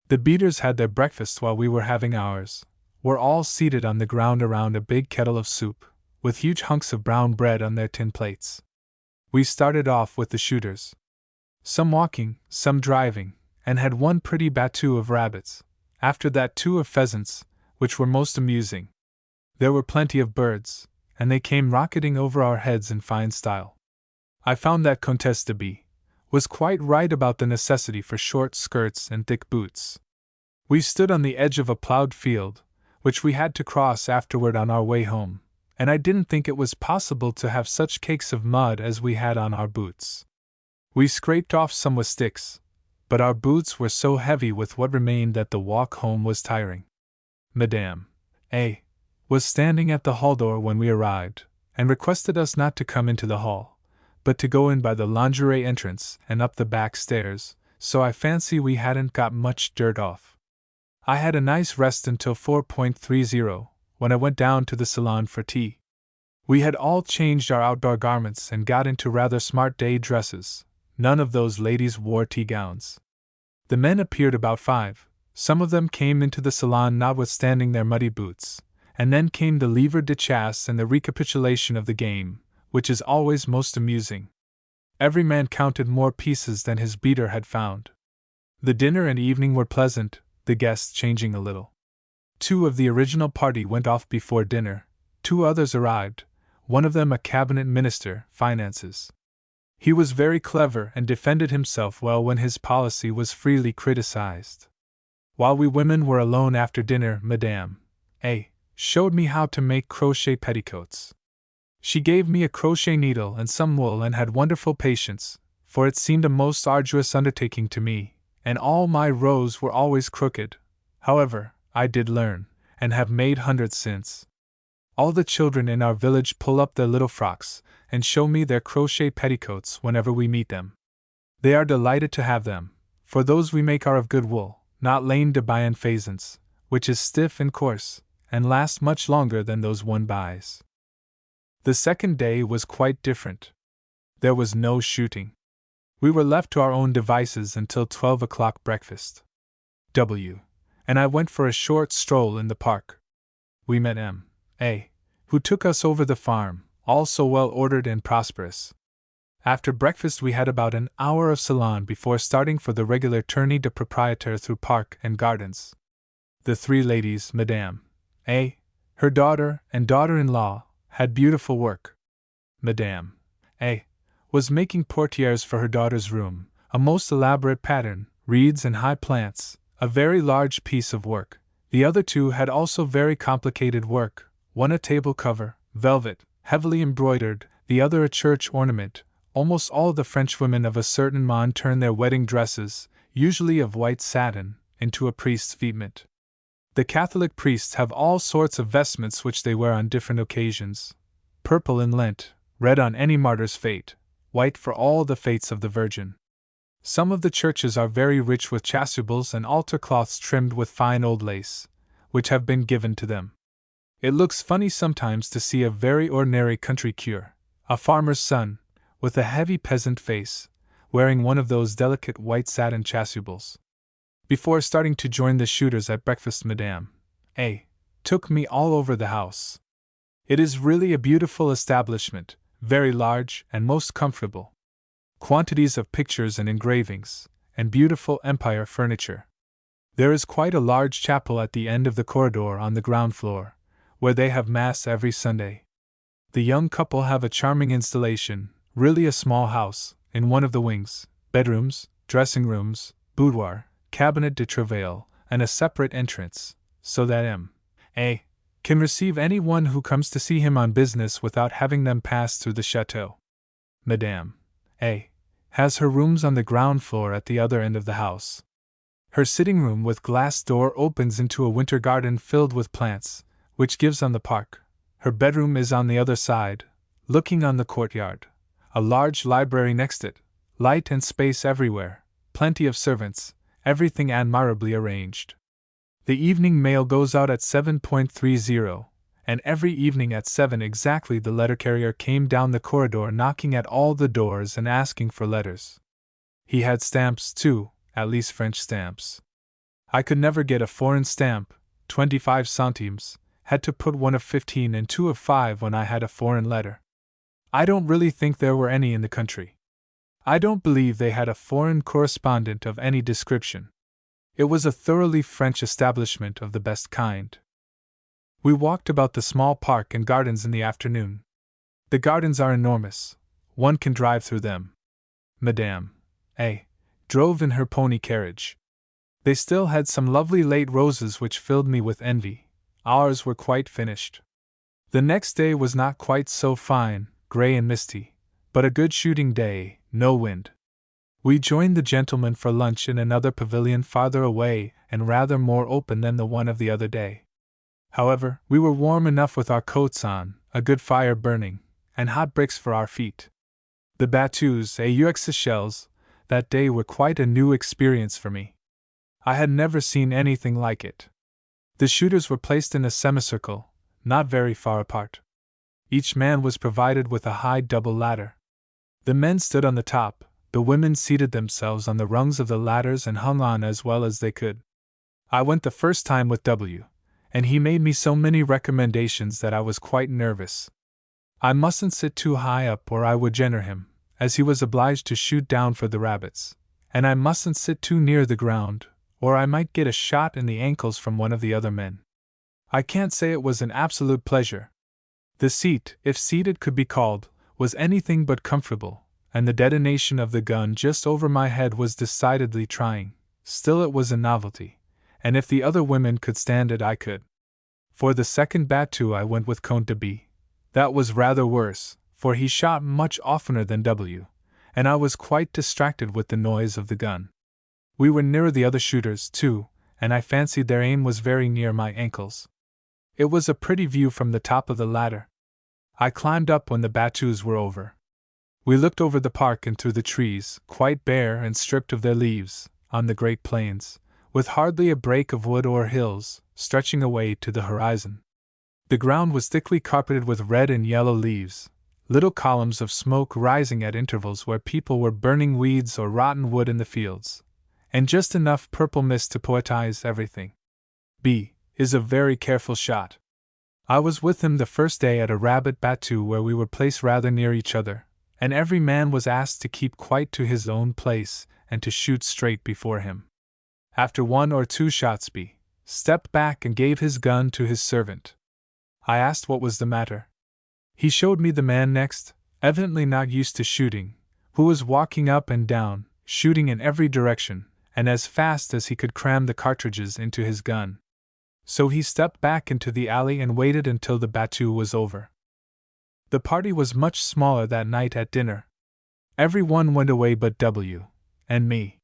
The beaters had their breakfast while we were having ours, were all seated on the ground around a big kettle of soup, with huge hunks of brown bread on their tin plates. We started off with the shooters. Some walking, some driving, and had one pretty battue of rabbits, after that 2 of pheasants, which were most amusing. There were plenty of birds, and they came rocketing over our heads in fine style. I found that Comtesse de B was quite right about the necessity for short skirts and thick boots. We stood on the edge of a plowed field, which we had to cross afterward on our way home, and I didn't think it was possible to have such cakes of mud as we had on our boots. We scraped off some with sticks, but our boots were so heavy with what remained that the walk home was tiring. Madame A. was standing at the hall door when we arrived, and requested us not to come into the hall, but to go in by the lingerie entrance and up the back stairs, so I fancy we hadn't got much dirt off. I had a nice rest until 4:30, when I went down to the salon for tea. We had all changed our outdoor garments and got into rather smart day dresses. None of those ladies wore tea gowns. The men appeared about 5. Some of them came into the salon notwithstanding their muddy boots, and then came the livre de chasse and the recapitulation of the game, which is always most amusing. Every man counted more pieces than his beater had found. The dinner and evening were pleasant, the guests changing a little. 2 of the original party went off before dinner, 2 others arrived, one of them a cabinet minister, finances. He was very clever and defended himself well when his policy was freely criticized. While we women were alone after dinner, Madame A. showed me how to make crochet petticoats. She gave me a crochet needle and some wool and had wonderful patience, for it seemed a most arduous undertaking to me, and all my rows were always crooked. However, I did learn, and have made hundreds since. All the children in our village pull up their little frocks, and show me their crochet petticoats whenever we meet them. They are delighted to have them, for those we make are of good wool, not laine de bienfaisance, which is stiff and coarse, and lasts much longer than those one buys. The second day was quite different. There was no shooting. We were left to our own devices until 12 o'clock breakfast. W. and I went for a short stroll in the park. We met M.A., who took us over the farm, all so well ordered and prosperous. After breakfast we had about an hour of salon before starting for the regular tournée de propriétaire through park and gardens. The three ladies, Madame A., her daughter, and daughter-in-law, had beautiful work. Madame A. was making portières for her daughter's room, a most elaborate pattern, reeds and high plants, a very large piece of work. The other two had also very complicated work, one a table cover, velvet, heavily embroidered, the other a church ornament. Almost all the Frenchwomen of a certain monde turn their wedding dresses, usually of white satin, into a priest's vêtement. The Catholic priests have all sorts of vestments which they wear on different occasions: purple in Lent, red on any martyr's fete, white for all the fetes of the Virgin. Some of the churches are very rich with chasubles and altar cloths trimmed with fine old lace, which have been given to them. It looks funny sometimes to see a very ordinary country cure, a farmer's son, with a heavy peasant face, wearing one of those delicate white satin chasubles. Before starting to join the shooters at breakfast, Madame A. took me all over the house. It is really a beautiful establishment, very large and most comfortable. Quantities of pictures and engravings, and beautiful Empire furniture. There is quite a large chapel at the end of the corridor on the ground floor, where they have Mass every Sunday. The young couple have a charming installation, really a small house, in one of the wings, bedrooms, dressing rooms, boudoir, cabinet de travail, and a separate entrance, so that M.A. can receive any one who comes to see him on business without having them pass through the chateau. Madame A. has her rooms on the ground floor at the other end of the house. Her sitting room with glass door opens into a winter garden filled with plants, which gives on the park. Her bedroom is on the other side, looking on the courtyard. A large library next it, light and space everywhere, plenty of servants, everything admirably arranged. The evening mail goes out at 7:30, and every evening at 7 exactly the letter carrier came down the corridor knocking at all the doors and asking for letters. He had stamps too, at least French stamps. I could never get a foreign stamp, 25 centimes, had to put one of 15 and two of 5 when I had a foreign letter. I don't really think there were any in the country. I don't believe they had a foreign correspondent of any description. It was a thoroughly French establishment of the best kind. We walked about the small park and gardens in the afternoon. The gardens are enormous. One can drive through them. Madame A. drove in her pony carriage. They still had some lovely late roses which filled me with envy. Ours were quite finished. The next day was not quite so fine, grey and misty, but a good shooting day, no wind. We joined the gentlemen for lunch in another pavilion farther away and rather more open than the one of the other day. However, we were warm enough with our coats on, a good fire burning, and hot bricks for our feet. The battues aux Seychelles that day were quite a new experience for me. I had never seen anything like it. The shooters were placed in a semicircle, not very far apart. Each man was provided with a high double ladder. The men stood on the top, the women seated themselves on the rungs of the ladders and hung on as well as they could. I went the first time with W., and he made me so many recommendations that I was quite nervous. I mustn't sit too high up or I would jar him, as he was obliged to shoot down for the rabbits, and I mustn't sit too near the ground, or I might get a shot in the ankles from one of the other men. I can't say it was an absolute pleasure. The seat, if seat it could be called, was anything but comfortable, and the detonation of the gun just over my head was decidedly trying. Still it was a novelty, and if the other women could stand it I could. For the second battue I went with Comte de B. That was rather worse, for he shot much oftener than W., and I was quite distracted with the noise of the gun. We were nearer the other shooters, too, and I fancied their aim was very near my ankles. It was a pretty view from the top of the ladder. I climbed up when the battues were over. We looked over the park and through the trees, quite bare and stripped of their leaves, on the great plains, with hardly a break of wood or hills, stretching away to the horizon. The ground was thickly carpeted with red and yellow leaves, little columns of smoke rising at intervals where people were burning weeds or rotten wood in the fields, and just enough purple mist to poetize everything. B is a very careful shot. I was with him the first day at a rabbit battue where we were placed rather near each other, and every man was asked to keep quite to his own place and to shoot straight before him. After 1 or 2 shots, B stepped back and gave his gun to his servant. I asked what was the matter. He showed me the man next, evidently not used to shooting, who was walking up and down, shooting in every direction, and as fast as he could cram the cartridges into his gun. So he stepped back into the alley and waited until the battue was over. The party was much smaller that night at dinner. Every one went away but W. and me.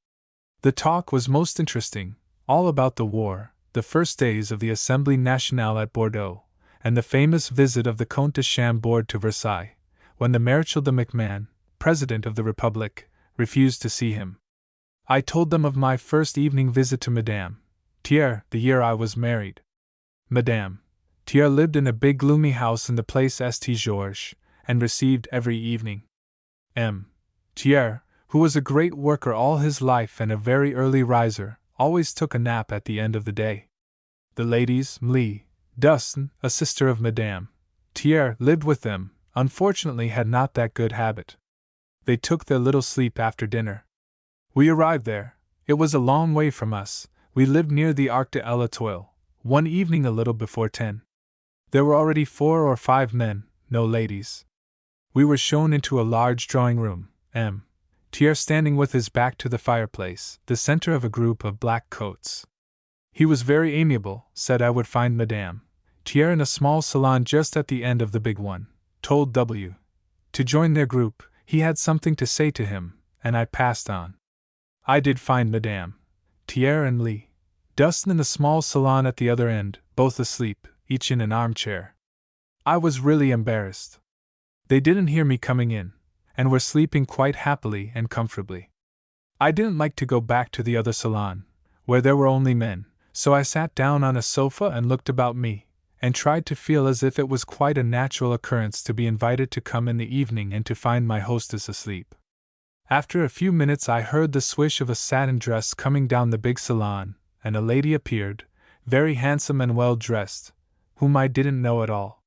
The talk was most interesting, all about the war, the first days of the Assemblée Nationale at Bordeaux, and the famous visit of the Comte de Chambord to Versailles, when the Marechal de MacMahon, President of the Republic, refused to see him. I told them of my first evening visit to Madame Thiers the year I was married. Madame Thiers lived in a big gloomy house in the Place St. Georges, and received every evening. M. Thiers, who was a great worker all his life and a very early riser, always took a nap at the end of the day. The ladies, Mlle. Dustin, a sister of Madame Thiers, lived with them, unfortunately had not that good habit. They took their little sleep after dinner. We arrived there. It was a long way from us. We lived near the Arc de l'Étoile, one evening a little before 10. There were already 4 or 5 men, no ladies. We were shown into a large drawing room, M. Thiers standing with his back to the fireplace, the center of a group of black coats. He was very amiable, said I would find Madame Thiers in a small salon just at the end of the big one, told W. to join their group. He had something to say to him, and I passed on. I did find Madame Thiers and Mlle. Dustin in the small salon at the other end, both asleep, each in an armchair. I was really embarrassed. They didn't hear me coming in, and were sleeping quite happily and comfortably. I didn't like to go back to the other salon, where there were only men, so I sat down on a sofa and looked about me, and tried to feel as if it was quite a natural occurrence to be invited to come in the evening and to find my hostess asleep. After a few minutes I heard the swish of a satin dress coming down the big salon, and a lady appeared, very handsome and well dressed, whom I didn't know at all.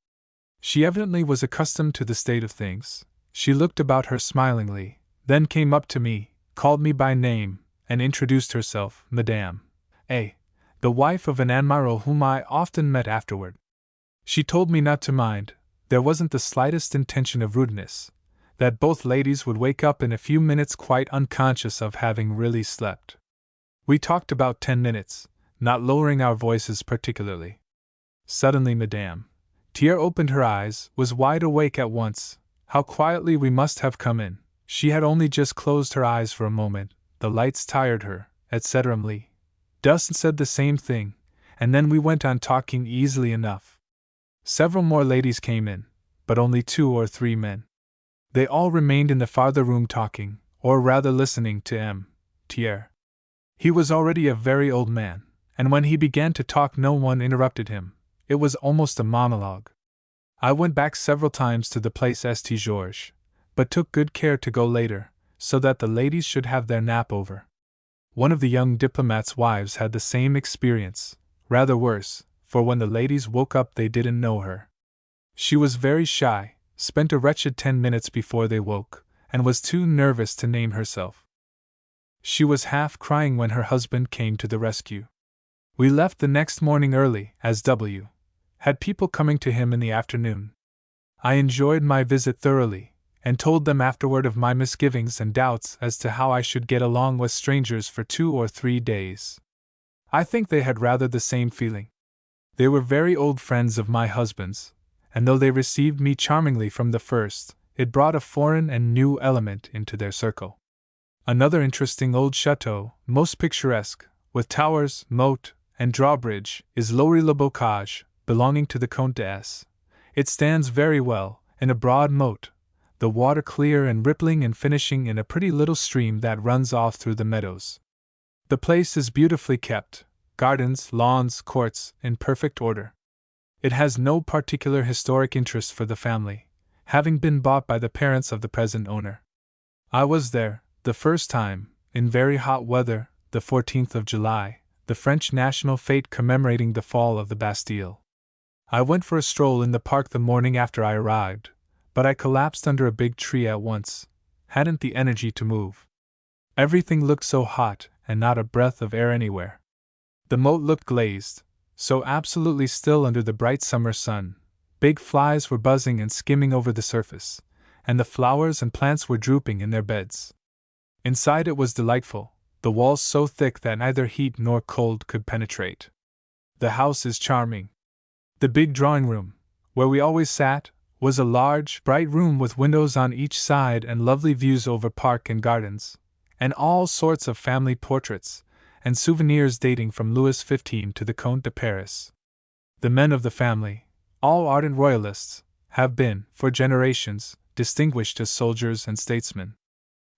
She evidently was accustomed to the state of things. She looked about her smilingly, then came up to me, called me by name, and introduced herself, Madame A., the wife of an admiral whom I often met afterward. She told me not to mind, there wasn't the slightest intention of rudeness, that both ladies would wake up in a few minutes quite unconscious of having really slept. We talked about 10 minutes, not lowering our voices particularly. Suddenly Madame Thiers opened her eyes, was wide awake at once. How quietly we must have come in. She had only just closed her eyes for a moment, the lights tired her, etc. Mlle. Dustin said the same thing, and then we went on talking easily enough. Several more ladies came in, but only 2 or 3 men. They all remained in the farther room talking, or rather listening to M. Thiers. He was already a very old man, and when he began to talk no one interrupted him. It was almost a monologue. I went back several times to the Place St. Georges, but took good care to go later, so that the ladies should have their nap over. One of the young diplomat's wives had the same experience, rather worse, for when the ladies woke up they didn't know her. She was very shy, spent a wretched 10 minutes before they woke, and was too nervous to name herself. She was half crying when her husband came to the rescue. We left the next morning early, as W. had people coming to him in the afternoon. I enjoyed my visit thoroughly, and told them afterward of my misgivings and doubts as to how I should get along with strangers for 2 or 3 days. I think they had rather the same feeling. They were very old friends of my husband's, and though they received me charmingly from the first, it brought a foreign and new element into their circle. Another interesting old chateau, most picturesque, with towers, moat, and drawbridge, is Lory-le-Bocage, belonging to the Comte de S. It stands very well, in a broad moat, the water clear and rippling and finishing in a pretty little stream that runs off through the meadows. The place is beautifully kept, gardens, lawns, courts, in perfect order. It has no particular historic interest for the family, having been bought by the parents of the present owner. I was there, the first time, in very hot weather, the 14th of July, the French national fete commemorating the fall of the Bastille. I went for a stroll in the park the morning after I arrived, but I collapsed under a big tree at once, hadn't the energy to move. Everything looked so hot, and not a breath of air anywhere. The moat looked glazed, so absolutely still under the bright summer sun. Big flies were buzzing and skimming over the surface, and the flowers and plants were drooping in their beds. Inside it was delightful, the walls so thick that neither heat nor cold could penetrate. The house is charming. The big drawing room, where we always sat, was a large, bright room with windows on each side and lovely views over park and gardens, and all sorts of family portraits, and souvenirs dating from Louis XV to the Comte de Paris. The men of the family, all ardent royalists, have been, for generations, distinguished as soldiers and statesmen.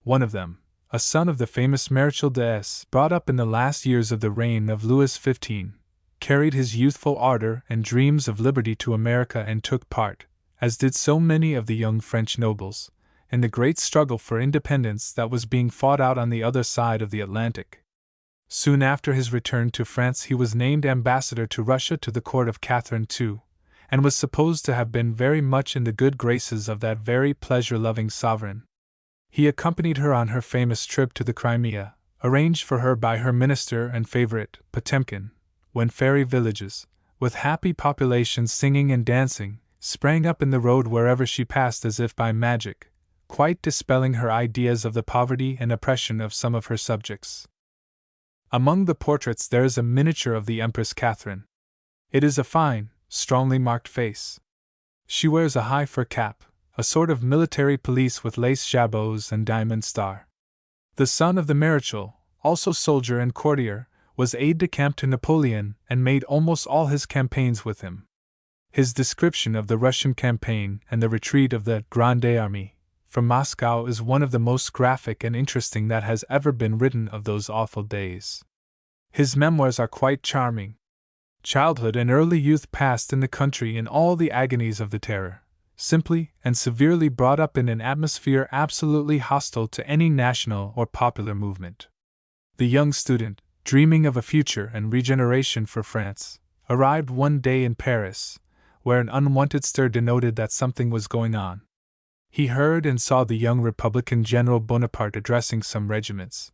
One of them, a son of the famous Marechal d'Es, brought up in the last years of the reign of Louis XV, carried his youthful ardor and dreams of liberty to America and took part, as did so many of the young French nobles, in the great struggle for independence that was being fought out on the other side of the Atlantic. Soon after his return to France he was named ambassador to Russia to the court of Catherine II, and was supposed to have been very much in the good graces of that very pleasure-loving sovereign. He accompanied her on her famous trip to the Crimea, arranged for her by her minister and favorite, Potemkin, when fairy villages, with happy populations singing and dancing, sprang up in the road wherever she passed as if by magic, quite dispelling her ideas of the poverty and oppression of some of her subjects. Among the portraits there is a miniature of the Empress Catherine. It is a fine, strongly marked face. She wears a high fur cap, a sort of military pelisse with lace jabots and diamond star. The son of the Marechal, also soldier and courtier, was aide-de-camp to Napoleon and made almost all his campaigns with him. His description of the Russian campaign and the retreat of the Grande Armée from Moscow is one of the most graphic and interesting that has ever been written of those awful days. His memoirs are quite charming. Childhood and early youth passed in the country in all the agonies of the terror, simply and severely brought up in an atmosphere absolutely hostile to any national or popular movement. The young student, dreaming of a future and regeneration for France, arrived one day in Paris, where an unwonted stir denoted that something was going on. He heard and saw the young Republican General Bonaparte addressing some regiments.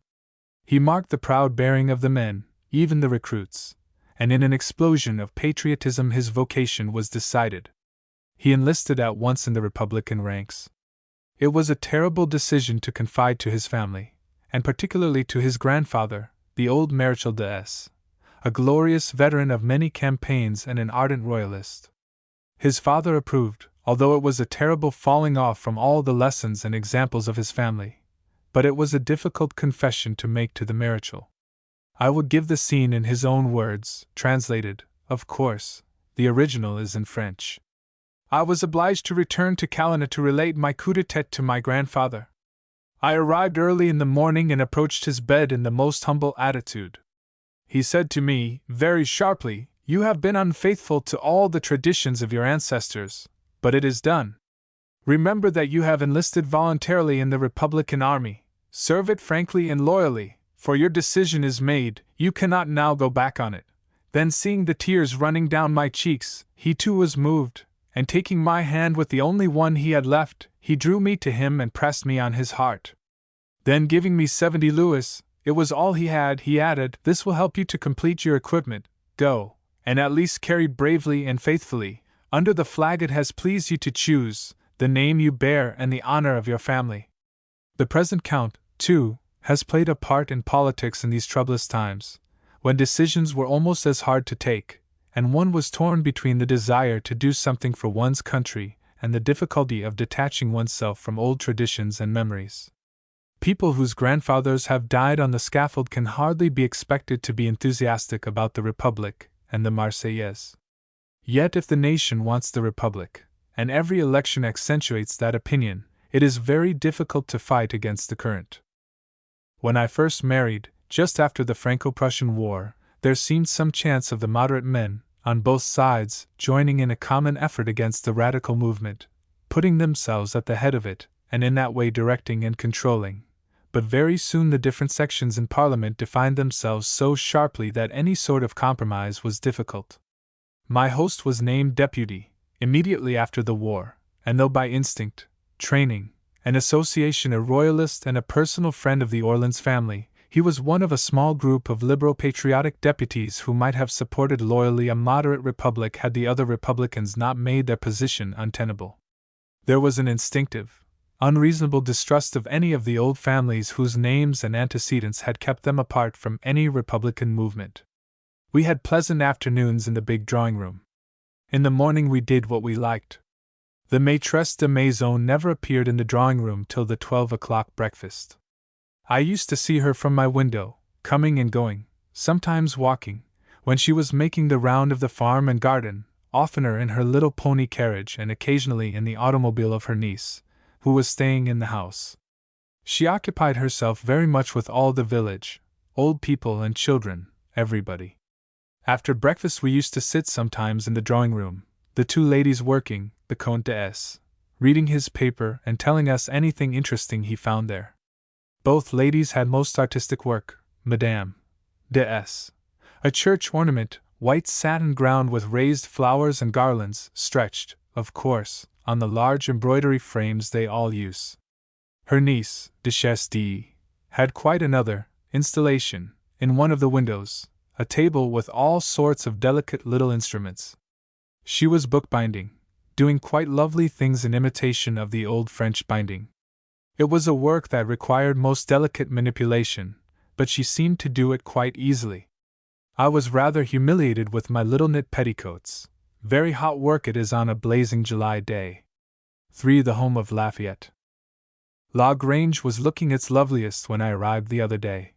He marked the proud bearing of the men, even the recruits, and in an explosion of patriotism his vocation was decided. He enlisted at once in the Republican ranks. It was a terrible decision to confide to his family, and particularly to his grandfather, the old Marechal d'Es, a glorious veteran of many campaigns and an ardent royalist. His father approved, although it was a terrible falling off from all the lessons and examples of his family, but it was a difficult confession to make to the Marechal. I would give the scene in his own words, translated, of course, the original is in French. I was obliged to return to Calais to relate my coup d'etat to my grandfather. I arrived early in the morning and approached his bed in the most humble attitude. He said to me, very sharply, "You have been unfaithful to all the traditions of your ancestors, but it is done. Remember that you have enlisted voluntarily in the Republican army. Serve it frankly and loyally, for your decision is made, you cannot now go back on it." Then, seeing the tears running down my cheeks, he too was moved, and taking my hand with the only one he had left, he drew me to him and pressed me on his heart. Then, giving me 70 louis, it was all he had, he added, "This will help you to complete your equipment. Go, and at least carry bravely and faithfully, under the flag it has pleased you to choose, the name you bear and the honor of your family." The present Count, too, has played a part in politics in these troublous times, when decisions were almost as hard to take, and one was torn between the desire to do something for one's country and the difficulty of detaching oneself from old traditions and memories. People whose grandfathers have died on the scaffold can hardly be expected to be enthusiastic about the Republic and the Marseillaise. Yet if the nation wants the Republic, and every election accentuates that opinion, it is very difficult to fight against the current. When I first married, just after the Franco-Prussian War, there seemed some chance of the moderate men, on both sides, joining in a common effort against the radical movement, putting themselves at the head of it, and in that way directing and controlling. But very soon the different sections in Parliament defined themselves so sharply that any sort of compromise was difficult. My host was named deputy, immediately after the war, and though by instinct, training, and association a royalist and a personal friend of the Orleans family, he was one of a small group of liberal patriotic deputies who might have supported loyally a moderate republic had the other republicans not made their position untenable. There was an instinctive, unreasonable distrust of any of the old families whose names and antecedents had kept them apart from any Republican movement. We had pleasant afternoons in the big drawing room. In the morning we did what we liked. The maîtresse de maison never appeared in the drawing room till the 12 o'clock breakfast. I used to see her from my window, coming and going, sometimes walking, when she was making the round of the farm and garden, oftener in her little pony carriage and occasionally in the automobile of her niece, who was staying in the house. She occupied herself very much with all the village, old people and children, everybody. After breakfast we used to sit sometimes in the drawing-room, the two ladies working, the Comte de S. reading his paper and telling us anything interesting he found there. Both ladies had most artistic work, Madame de S. a church ornament, white satin ground with raised flowers and garlands, stretched, of course, on the large embroidery frames they all use. Her niece, Duchesse D., had quite another installation, in one of the windows, a table with all sorts of delicate little instruments. She was bookbinding, doing quite lovely things in imitation of the old French binding. It was a work that required most delicate manipulation, but she seemed to do it quite easily. I was rather humiliated with my little knit petticoats. Very hot work it is on a blazing July day. 3. The home of Lafayette. La Grange was looking its loveliest when I arrived the other day.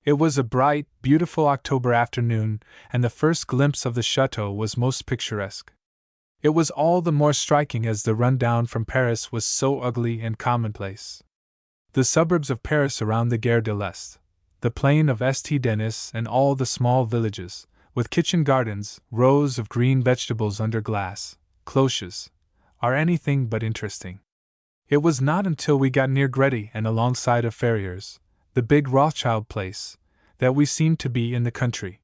It was a bright, beautiful October afternoon, and the first glimpse of the chateau was most picturesque. It was all the more striking as the run down from Paris was so ugly and commonplace. The suburbs of Paris around the Gare de l'Est, the plain of St. Denis, and all the small villages, with kitchen gardens, rows of green vegetables under glass, cloches, are anything but interesting. It was not until we got near Gretty and alongside of Ferriers, the big Rothschild place, that we seemed to be in the country.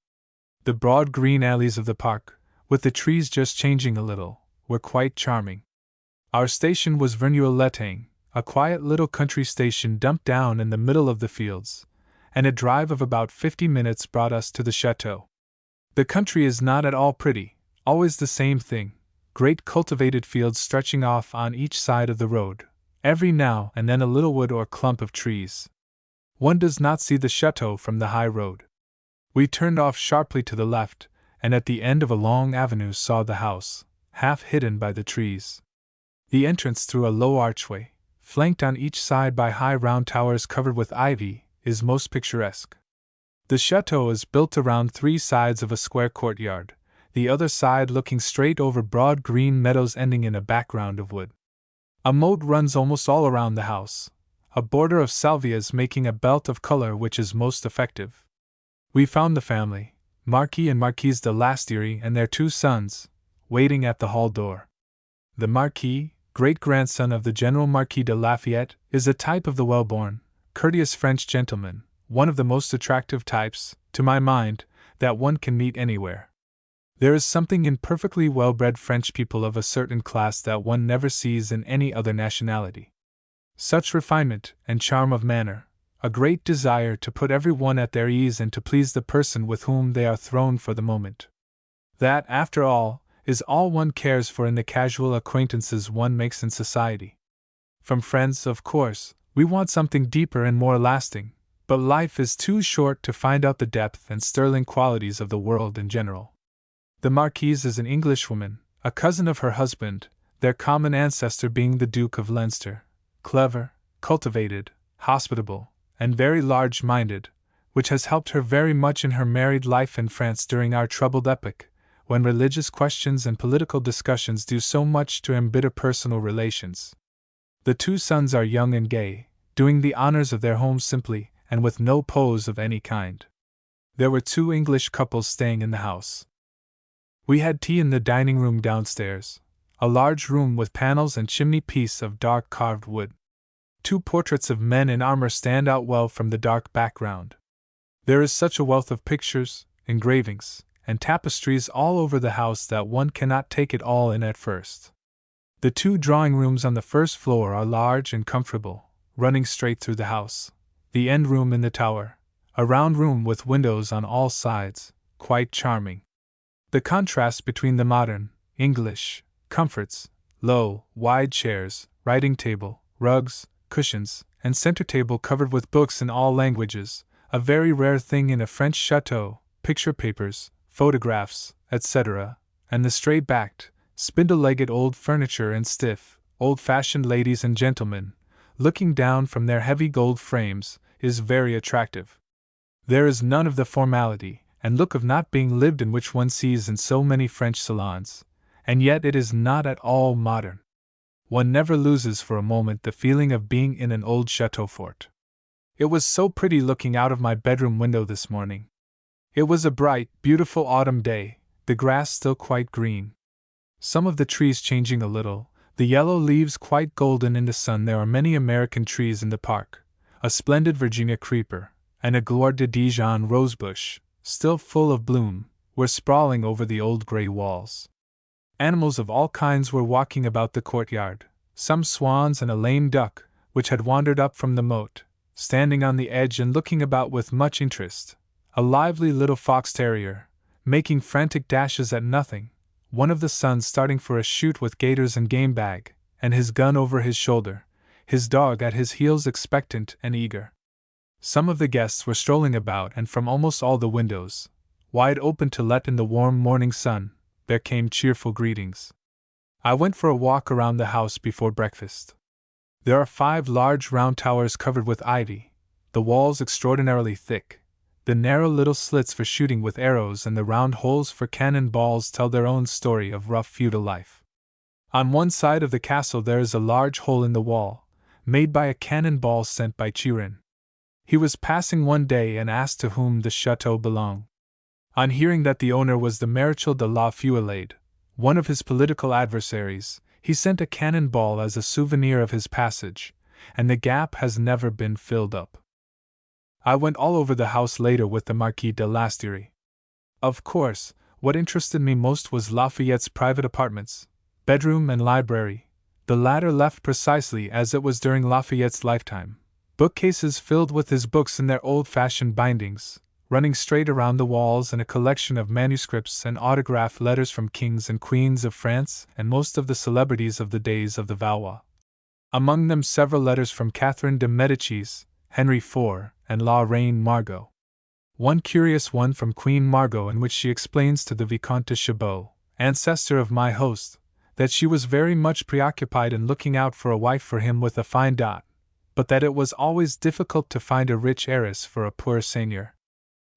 The broad green alleys of the park, with the trees just changing a little, were quite charming. Our station was Verneuil-l'Étang, a quiet little country station dumped down in the middle of the fields, and a drive of about 50 minutes brought us to the chateau. The country is not at all pretty, always the same thing, great cultivated fields stretching off on each side of the road, every now and then a little wood or clump of trees. One does not see the chateau from the high road. We turned off sharply to the left, and at the end of a long avenue saw the house, half hidden by the trees. The entrance through a low archway, flanked on each side by high round towers covered with ivy, is most picturesque. The chateau is built around 3 sides of a square courtyard, the other side looking straight over broad green meadows ending in a background of wood. A moat runs almost all around the house, a border of salvias making a belt of color which is most effective. We found the family, Marquis and Marquise de Lasteyrie and their 2 sons, waiting at the hall door. The Marquis, great-grandson of the General Marquis de Lafayette, is a type of the well-born, courteous French gentleman, one of the most attractive types, to my mind, that one can meet anywhere. There is something in perfectly well-bred French people of a certain class that one never sees in any other nationality. Such refinement and charm of manner, a great desire to put everyone at their ease and to please the person with whom they are thrown for the moment. That, after all, is all one cares for in the casual acquaintances one makes in society. From friends, of course, we want something deeper and more lasting, but life is too short to find out the depth and sterling qualities of the world in general. The Marquise is an Englishwoman, a cousin of her husband, their common ancestor being the Duke of Leinster, clever, cultivated, hospitable, and very large-minded, which has helped her very much in her married life in France during our troubled epoch, when religious questions and political discussions do so much to embitter personal relations. The 2 sons are young and gay, doing the honors of their home simply and with no pose of any kind. There were 2 English couples staying in the house. We had tea in the dining room downstairs, a large room with panels and chimney-piece of dark carved wood. 2 portraits of men in armor stand out well from the dark background. There is such a wealth of pictures, engravings, and tapestries all over the house that one cannot take it all in at first. The 2 drawing rooms on the first floor are large and comfortable, running straight through the house. The end room in the tower, a round room with windows on all sides, quite charming. The contrast between the modern, English, comforts, low, wide chairs, writing table, rugs, cushions, and center table covered with books in all languages, a very rare thing in a French chateau, picture papers, photographs, etc., and the straight-backed, spindle-legged old furniture and stiff, old-fashioned ladies and gentlemen, looking down from their heavy gold frames, is very attractive. There is none of the formality and look of not being lived in which one sees in so many French salons, and yet it is not at all modern. One never loses for a moment the feeling of being in an old chateau fort. It was so pretty looking out of my bedroom window this morning. It was a bright, beautiful autumn day, the grass still quite green. Some of the trees changing a little, the yellow leaves quite golden in the sun. There are many American trees in the park, a splendid Virginia creeper, and a Gloire de Dijon rosebush, still full of bloom, were sprawling over the old grey walls. Animals of all kinds were walking about the courtyard, some swans and a lame duck, which had wandered up from the moat, standing on the edge and looking about with much interest, a lively little fox terrier, making frantic dashes at nothing, one of the sons starting for a shoot with gaiters and game bag, and his gun over his shoulder, his dog at his heels expectant and eager. Some of the guests were strolling about, and from almost all the windows, wide open to let in the warm morning sun, there came cheerful greetings. I went for a walk around the house before breakfast. There are 5 large round towers covered with ivy, the walls extraordinarily thick, the narrow little slits for shooting with arrows and the round holes for cannon balls tell their own story of rough feudal life. On one side of the castle there is a large hole in the wall, made by a cannon ball sent by Chirin. He was passing one day and asked to whom the chateau belonged. On hearing that the owner was the Marechal de la Feuillade, one of his political adversaries, he sent a cannon ball as a souvenir of his passage, and the gap has never been filled up. I went all over the house later with the Marquis de Lasteyrie. Of course, what interested me most was Lafayette's private apartments, bedroom and library, the latter left precisely as it was during Lafayette's lifetime, bookcases filled with his books in their old-fashioned bindings, running straight around the walls, and a collection of manuscripts and autograph letters from kings and queens of France and most of the celebrities of the days of the Valois. Among them several letters from Catherine de Médicis, Henry IV, and La Reine Margot. One curious one from Queen Margot in which she explains to the Vicomte de Chabot, ancestor of my host, that she was very much preoccupied in looking out for a wife for him with a fine dot, but that it was always difficult to find a rich heiress for a poor seigneur.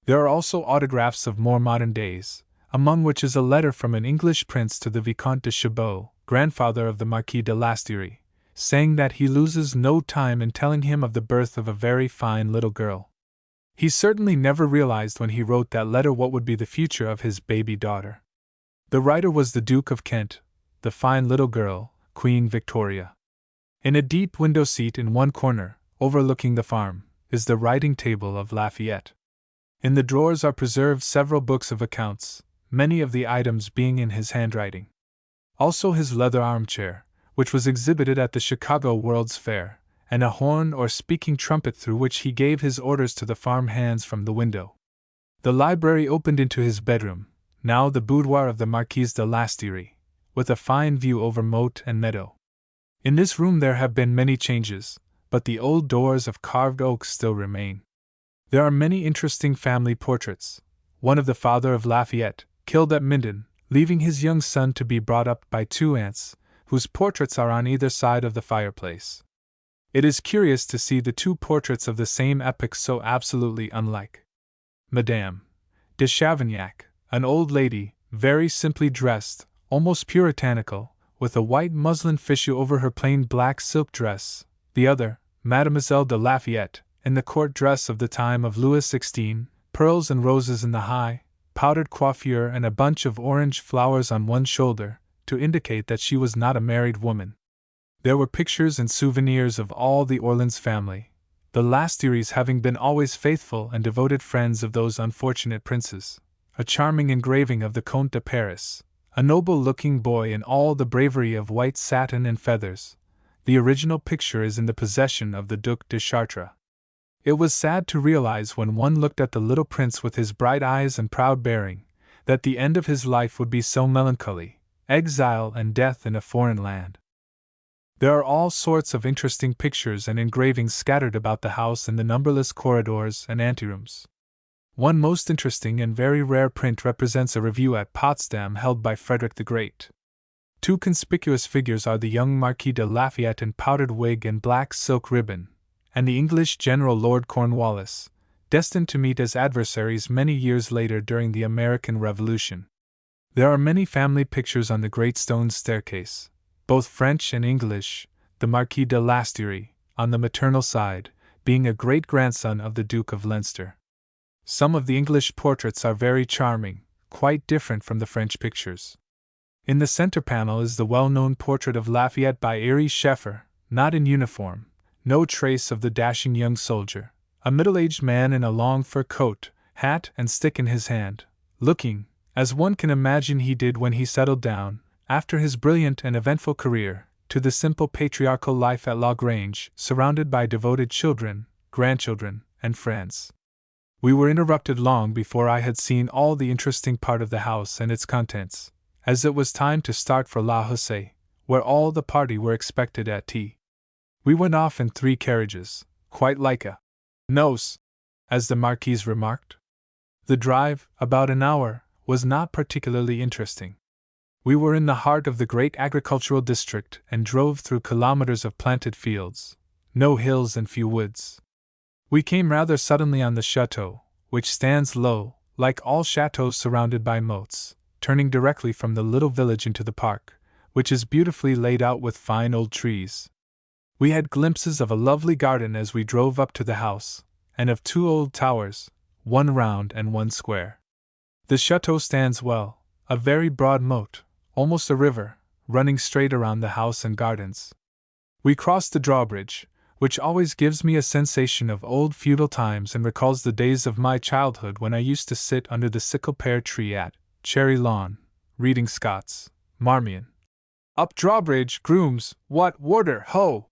There are also autographs of more modern days, among which is a letter from an English prince to the Vicomte de Chabot, grandfather of the Marquis de Lasteyrie, saying that he loses no time in telling him of the birth of a very fine little girl. He certainly never realized when he wrote that letter what would be the future of his baby daughter. The writer was the Duke of Kent, the fine little girl, Queen Victoria. In a deep window seat in one corner, overlooking the farm, is the writing table of Lafayette. In the drawers are preserved several books of accounts, many of the items being in his handwriting. Also his leather armchair, which was exhibited at the Chicago World's Fair, and a horn or speaking trumpet through which he gave his orders to the farm hands from the window. The library opened into his bedroom, now the boudoir of the Marquise de Lasteyrie, with a fine view over moat and meadow. In this room there have been many changes, but the old doors of carved oak still remain. There are many interesting family portraits, one of the father of Lafayette, killed at Minden, leaving his young son to be brought up by 2 aunts, whose portraits are on either side of the fireplace. It is curious to see the 2 portraits of the same epoch so absolutely unlike. Madame de Chavignac, an old lady, very simply dressed, almost puritanical, with a white muslin fichu over her plain black silk dress; the other, Mademoiselle de Lafayette, in the court dress of the time of Louis XVI, pearls and roses in the high, powdered coiffure and a bunch of orange flowers on one shoulder, to indicate that she was not a married woman. There were pictures and souvenirs of all the Orleans family, the Lasteries having been always faithful and devoted friends of those unfortunate princes, a charming engraving of the Comte de Paris, a noble-looking boy in all the bravery of white satin and feathers. The original picture is in the possession of the Duc de Chartres. It was sad to realize when one looked at the little prince with his bright eyes and proud bearing, that the end of his life would be so melancholy, exile and death in a foreign land. There are all sorts of interesting pictures and engravings scattered about the house in the numberless corridors and anterooms. One most interesting and very rare print represents a review at Potsdam held by Frederick the Great. Two conspicuous figures are the young Marquis de Lafayette in powdered wig and black silk ribbon, and the English General Lord Cornwallis, destined to meet as adversaries many years later during the American Revolution. There are many family pictures on the great stone staircase, both French and English, the Marquis de Lasterie, on the maternal side, being a great-grandson of the Duke of Leinster. Some of the English portraits are very charming, quite different from the French pictures. In the center panel is the well-known portrait of Lafayette by Ary Scheffer, not in uniform, no trace of the dashing young soldier, a middle-aged man in a long fur coat, hat and stick in his hand, looking, as one can imagine he did when he settled down, after his brilliant and eventful career, to the simple patriarchal life at La Grange, surrounded by devoted children, grandchildren, and friends. We were interrupted long before I had seen all the interesting part of the house and its contents, as it was time to start for La Hussée, where all the party were expected at tea. We went off in 3 carriages, quite like a noce, as the Marquise remarked. The drive, about an hour, was not particularly interesting. We were in the heart of the great agricultural district and drove through kilometers of planted fields, no hills and few woods. We came rather suddenly on the chateau, which stands low, like all chateaux surrounded by moats, turning directly from the little village into the park, which is beautifully laid out with fine old trees. We had glimpses of a lovely garden as we drove up to the house, and of 2 old towers, one round and one square. The chateau stands well, a very broad moat, almost a river, running straight around the house and gardens. We crossed the drawbridge, which always gives me a sensation of old feudal times and recalls the days of my childhood when I used to sit under the sickle-pear tree at Cherry Lawn, reading Scott's Marmion. Up drawbridge, grooms, what, warder, ho!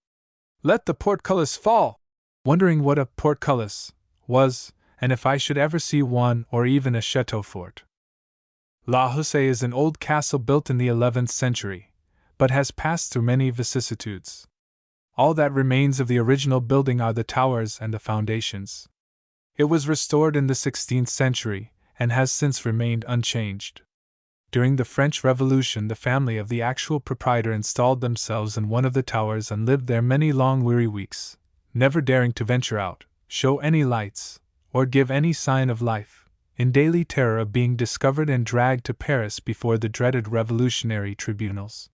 Let the portcullis fall! Wondering what a portcullis was, and if I should ever see one or even a chateau fort. La Hussée is an old castle built in the 11th century, but has passed through many vicissitudes. All that remains of the original building are the towers and the foundations. It was restored in the 16th century, and has since remained unchanged. During the French Revolution, the family of the actual proprietor installed themselves in one of the towers and lived there many long weary weeks, never daring to venture out, show any lights, or give any sign of life, in daily terror of being discovered and dragged to Paris before the dreaded revolutionary tribunals.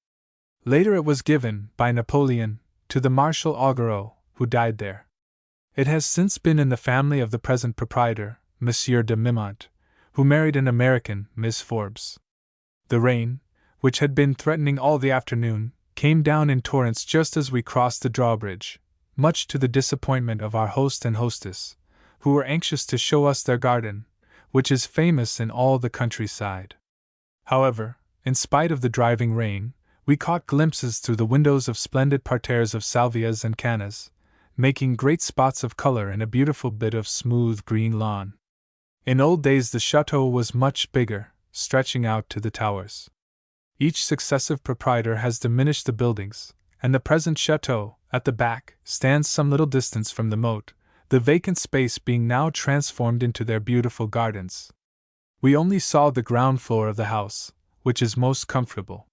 Later it was given, by Napoleon, to the Marshal Augereau, who died there. It has since been in the family of the present proprietor, Monsieur de Mimont, who married an American, Miss Forbes. The rain, which had been threatening all the afternoon, came down in torrents just as we crossed the drawbridge, much to the disappointment of our host and hostess, who were anxious to show us their garden, which is famous in all the countryside. However, in spite of the driving rain, we caught glimpses through the windows of splendid parterres of salvias and cannas, making great spots of color in a beautiful bit of smooth green lawn. In old days the chateau was much bigger, stretching out to the towers. Each successive proprietor has diminished the buildings, and the present chateau, at the back, stands some little distance from the moat, the vacant space being now transformed into their beautiful gardens. We only saw the ground floor of the house, which is most comfortable.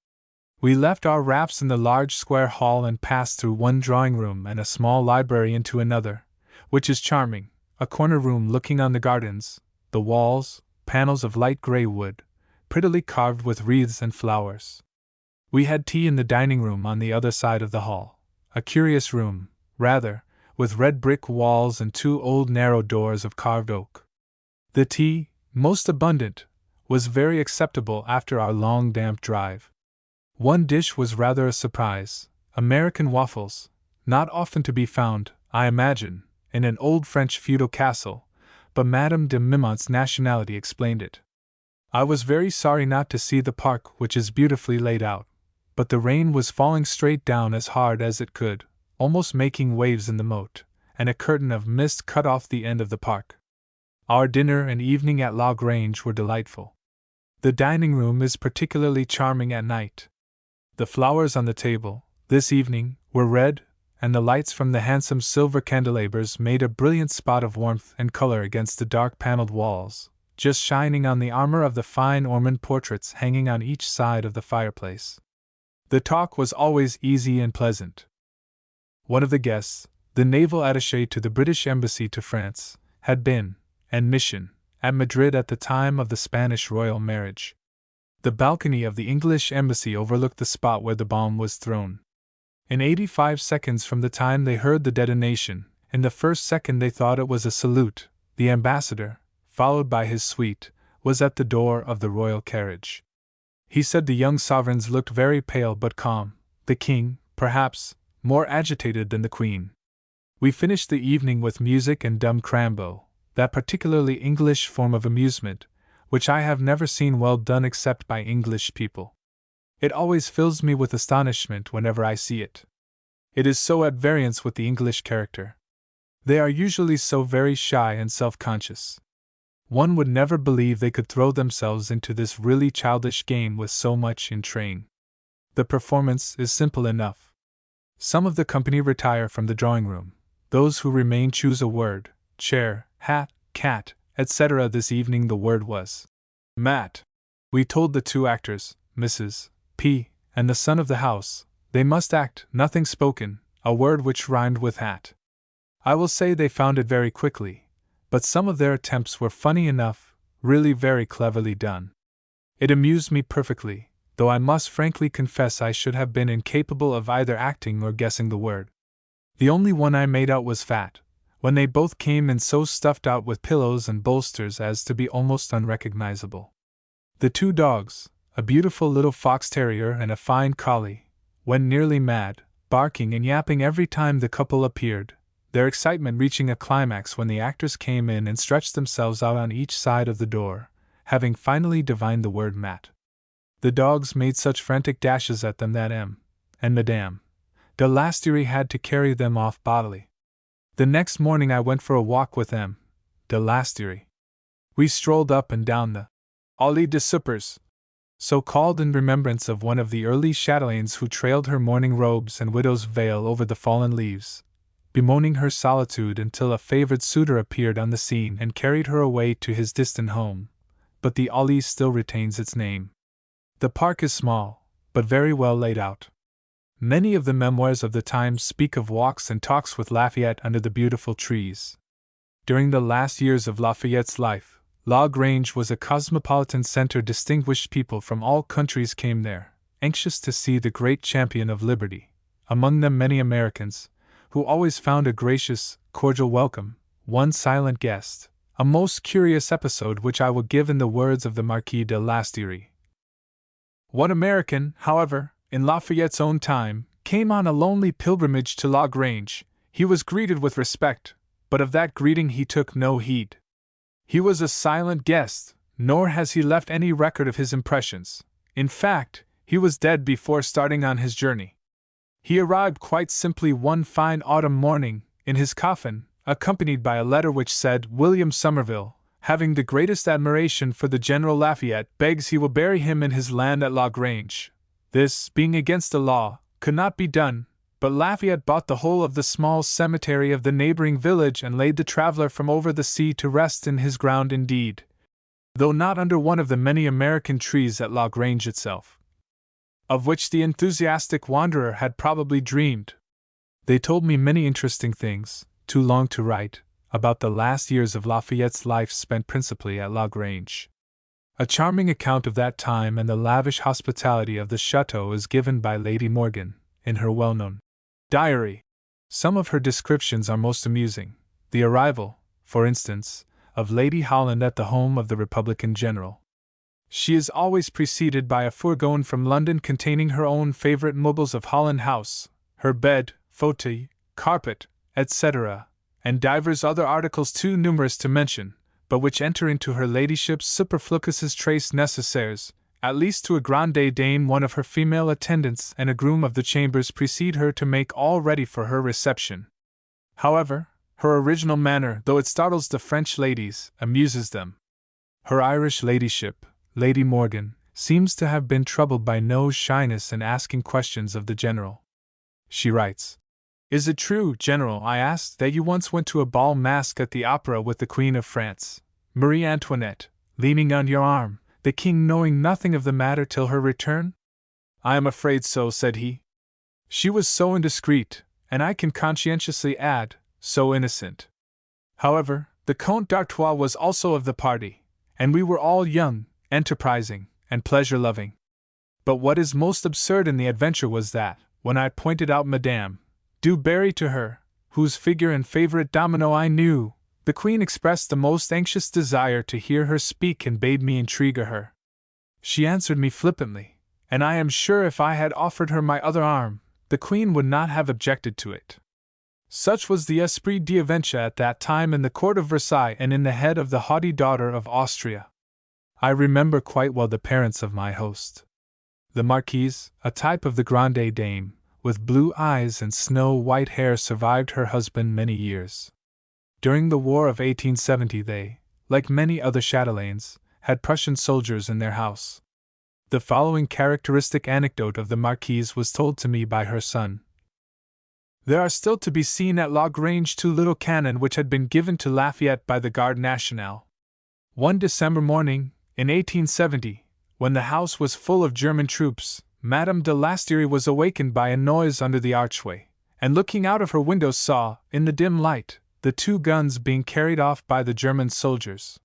We left our wraps in the large square hall and passed through one drawing room and a small library into another, which is charming, a corner room looking on the gardens, the walls, panels of light grey wood, prettily carved with wreaths and flowers. We had tea in the dining room on the other side of the hall, a curious room, rather, with red brick walls and 2 old narrow doors of carved oak. The tea, most abundant, was very acceptable after our long damp drive. One dish was rather a surprise: American waffles, not often to be found, I imagine, in an old French feudal castle, but Madame de Mimont's nationality explained it. I was very sorry not to see the park, which is beautifully laid out, but the rain was falling straight down as hard as it could, almost making waves in the moat, and a curtain of mist cut off the end of the park. Our dinner and evening at La Grange were delightful. The dining room is particularly charming at night. The flowers on the table, this evening, were red, and the lights from the handsome silver candelabers made a brilliant spot of warmth and color against the dark paneled walls, just shining on the armor of the fine Ormond portraits hanging on each side of the fireplace. The talk was always easy and pleasant. One of the guests, the naval attaché to the British Embassy to France, had been, en mission, at Madrid at the time of the Spanish royal marriage. The balcony of the English embassy overlooked the spot where the bomb was thrown. In 85 seconds from the time they heard the detonation, in the first second they thought it was a salute, the ambassador, followed by his suite, was at the door of the royal carriage. He said the young sovereigns looked very pale but calm, the king, perhaps, more agitated than the queen. We finished the evening with music and dumb crambo, that particularly English form of amusement, which I have never seen well done except by English people. It always fills me with astonishment whenever I see it. It is so at variance with the English character. They are usually so very shy and self-conscious. One would never believe they could throw themselves into this really childish game with so much in train. The performance is simple enough. Some of the company retire from the drawing-room. Those who remain choose a word: chair, hat, cat, etc. This evening the word was mat. We told the two actors, Mrs. P. and the son of the house, they must act, nothing spoken, a word which rhymed with hat. I will say they found it very quickly, but some of their attempts were funny enough, really very cleverly done. It amused me perfectly, though I must frankly confess I should have been incapable of either acting or guessing the word. The only one I made out was fat, when they both came in so stuffed out with pillows and bolsters as to be almost unrecognizable. The two dogs, a beautiful little fox terrier and a fine collie, went nearly mad, barking and yapping every time the couple appeared, their excitement reaching a climax when the actors came in and stretched themselves out on each side of the door, having finally divined the word mat. The dogs made such frantic dashes at them that M. and Madame de Lasteyrie had to carry them off bodily. The next morning I went for a walk with M. de Lasteyrie. We strolled up and down the Allée des Suppers, so called in remembrance of one of the early chatelaines who trailed her mourning robes and widow's veil over the fallen leaves, bemoaning her solitude until a favored suitor appeared on the scene and carried her away to his distant home, but the Allée still retains its name. The park is small, but very well laid out. Many of the memoirs of the time speak of walks and talks with Lafayette under the beautiful trees. During the last years of Lafayette's life, La Grange was a cosmopolitan center. Distinguished people from all countries came there, anxious to see the great champion of liberty, among them many Americans, who always found a gracious, cordial welcome, one silent guest, a most curious episode which I will give in the words of the Marquis de Lasteyrie. One American, however, in Lafayette's own time, came on a lonely pilgrimage to La Grange. He was greeted with respect, but of that greeting he took no heed. He was a silent guest, nor has he left any record of his impressions. In fact, he was dead before starting on his journey. He arrived quite simply one fine autumn morning, in his coffin, accompanied by a letter which said, "William Somerville, having the greatest admiration for the General Lafayette, begs he will bury him in his land at La Grange." This, being against the law, could not be done, but Lafayette bought the whole of the small cemetery of the neighboring village and laid the traveler from over the sea to rest in his ground indeed, though not under one of the many American trees at La Grange itself, of which the enthusiastic wanderer had probably dreamed. They told me many interesting things, too long to write, about the last years of Lafayette's life spent principally at La Grange. A charming account of that time and the lavish hospitality of the Chateau is given by Lady Morgan, in her well-known diary. Some of her descriptions are most amusing. The arrival, for instance, of Lady Holland at the home of the Republican general. She is always preceded by a fourgon from London containing her own favorite mobiles of Holland House, her bed, fauteuil, carpet, etc., and divers other articles too numerous to mention, but which enter into her ladyship's superfluous traits nécessaires, at least to a grande dame. One of her female attendants and a groom of the chambers precede her to make all ready for her reception. However, her original manner, though it startles the French ladies, amuses them. Her Irish ladyship, Lady Morgan, seems to have been troubled by no shyness in asking questions of the General. She writes, "Is it true, General," I asked, "that you once went to a bal masque at the opera with the Queen of France, Marie Antoinette, leaning on your arm, the King knowing nothing of the matter till her return?" "I am afraid so," said he. "She was so indiscreet, and I can conscientiously add, so innocent." However, the Comte d'Artois was also of the party, and we were all young, enterprising, and pleasure-loving. But what is most absurd in the adventure was that, when I pointed out Madame du Barry to her, whose figure and favorite domino I knew, the Queen expressed the most anxious desire to hear her speak and bade me intrigue her. She answered me flippantly, and I am sure if I had offered her my other arm, the Queen would not have objected to it. Such was the esprit d'adventure at that time in the court of Versailles and in the head of the haughty daughter of Austria. I remember quite well the parents of my host. The Marquise, a type of the grande dame, with blue eyes and snow-white hair, survived her husband many years. During the War of 1870 they, like many other chatelaines, had Prussian soldiers in their house. The following characteristic anecdote of the Marquise was told to me by her son. There are still to be seen at La Grange 2 little cannon which had been given to Lafayette by the Garde Nationale. One December morning, in 1870, when the house was full of German troops, Madame de Lasteyrie was awakened by a noise under the archway, and looking out of her window saw, in the dim light, the 2 guns being carried off by the German soldiers.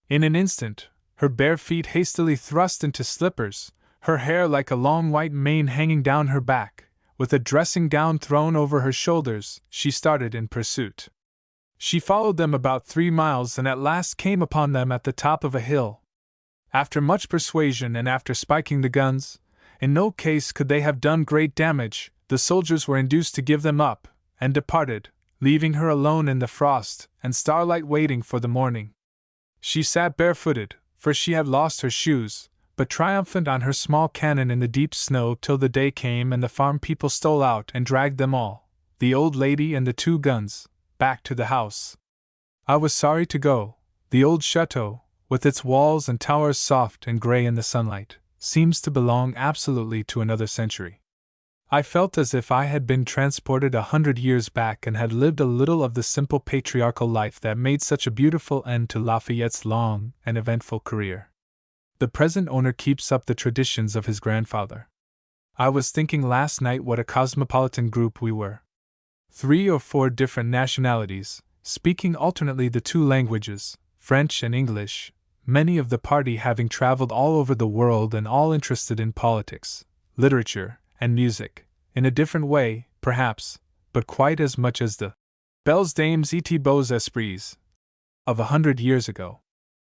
In an instant, her bare feet hastily thrust into slippers, her hair like a long white mane hanging down her back, with a dressing gown thrown over her shoulders, she started in pursuit. She followed them about 3 miles and at last came upon them at the top of a hill. After much persuasion and after spiking the guns, in no case could they have done great damage, the soldiers were induced to give them up, and departed, leaving her alone in the frost and starlight waiting for the morning. She sat barefooted, for she had lost her shoes, but triumphant on her small cannon in the deep snow till the day came and the farm people stole out and dragged them all, the old lady and the 2 guns, back to the house. I was sorry to go. The old chateau, with its walls and towers soft and grey in the sunlight, seems to belong absolutely to another century. I felt as if I had been transported 100 years back and had lived a little of the simple patriarchal life that made such a beautiful end to Lafayette's long and eventful career. The present owner keeps up the traditions of his grandfather. I was thinking last night what a cosmopolitan group we were. 3 or 4 different nationalities, speaking alternately the 2 languages, French and English, many of the party having traveled all over the world and all interested in politics, literature, and music, in a different way, perhaps, but quite as much as the belles dames et beaux esprits of 100 years ago.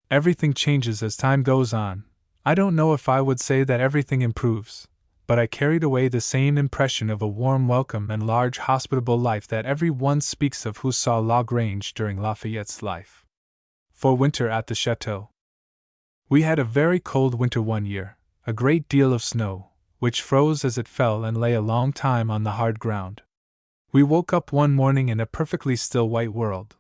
Everything changes as time goes on. I don't know if I would say that everything improves, but I carried away the same impression of a warm welcome and large hospitable life that every one speaks of who saw La Grange during Lafayette's life. For winter at the Chateau. We had a very cold winter one year, a great deal of snow, which froze as it fell and lay a long time on the hard ground. We woke up one morning in a perfectly still white world.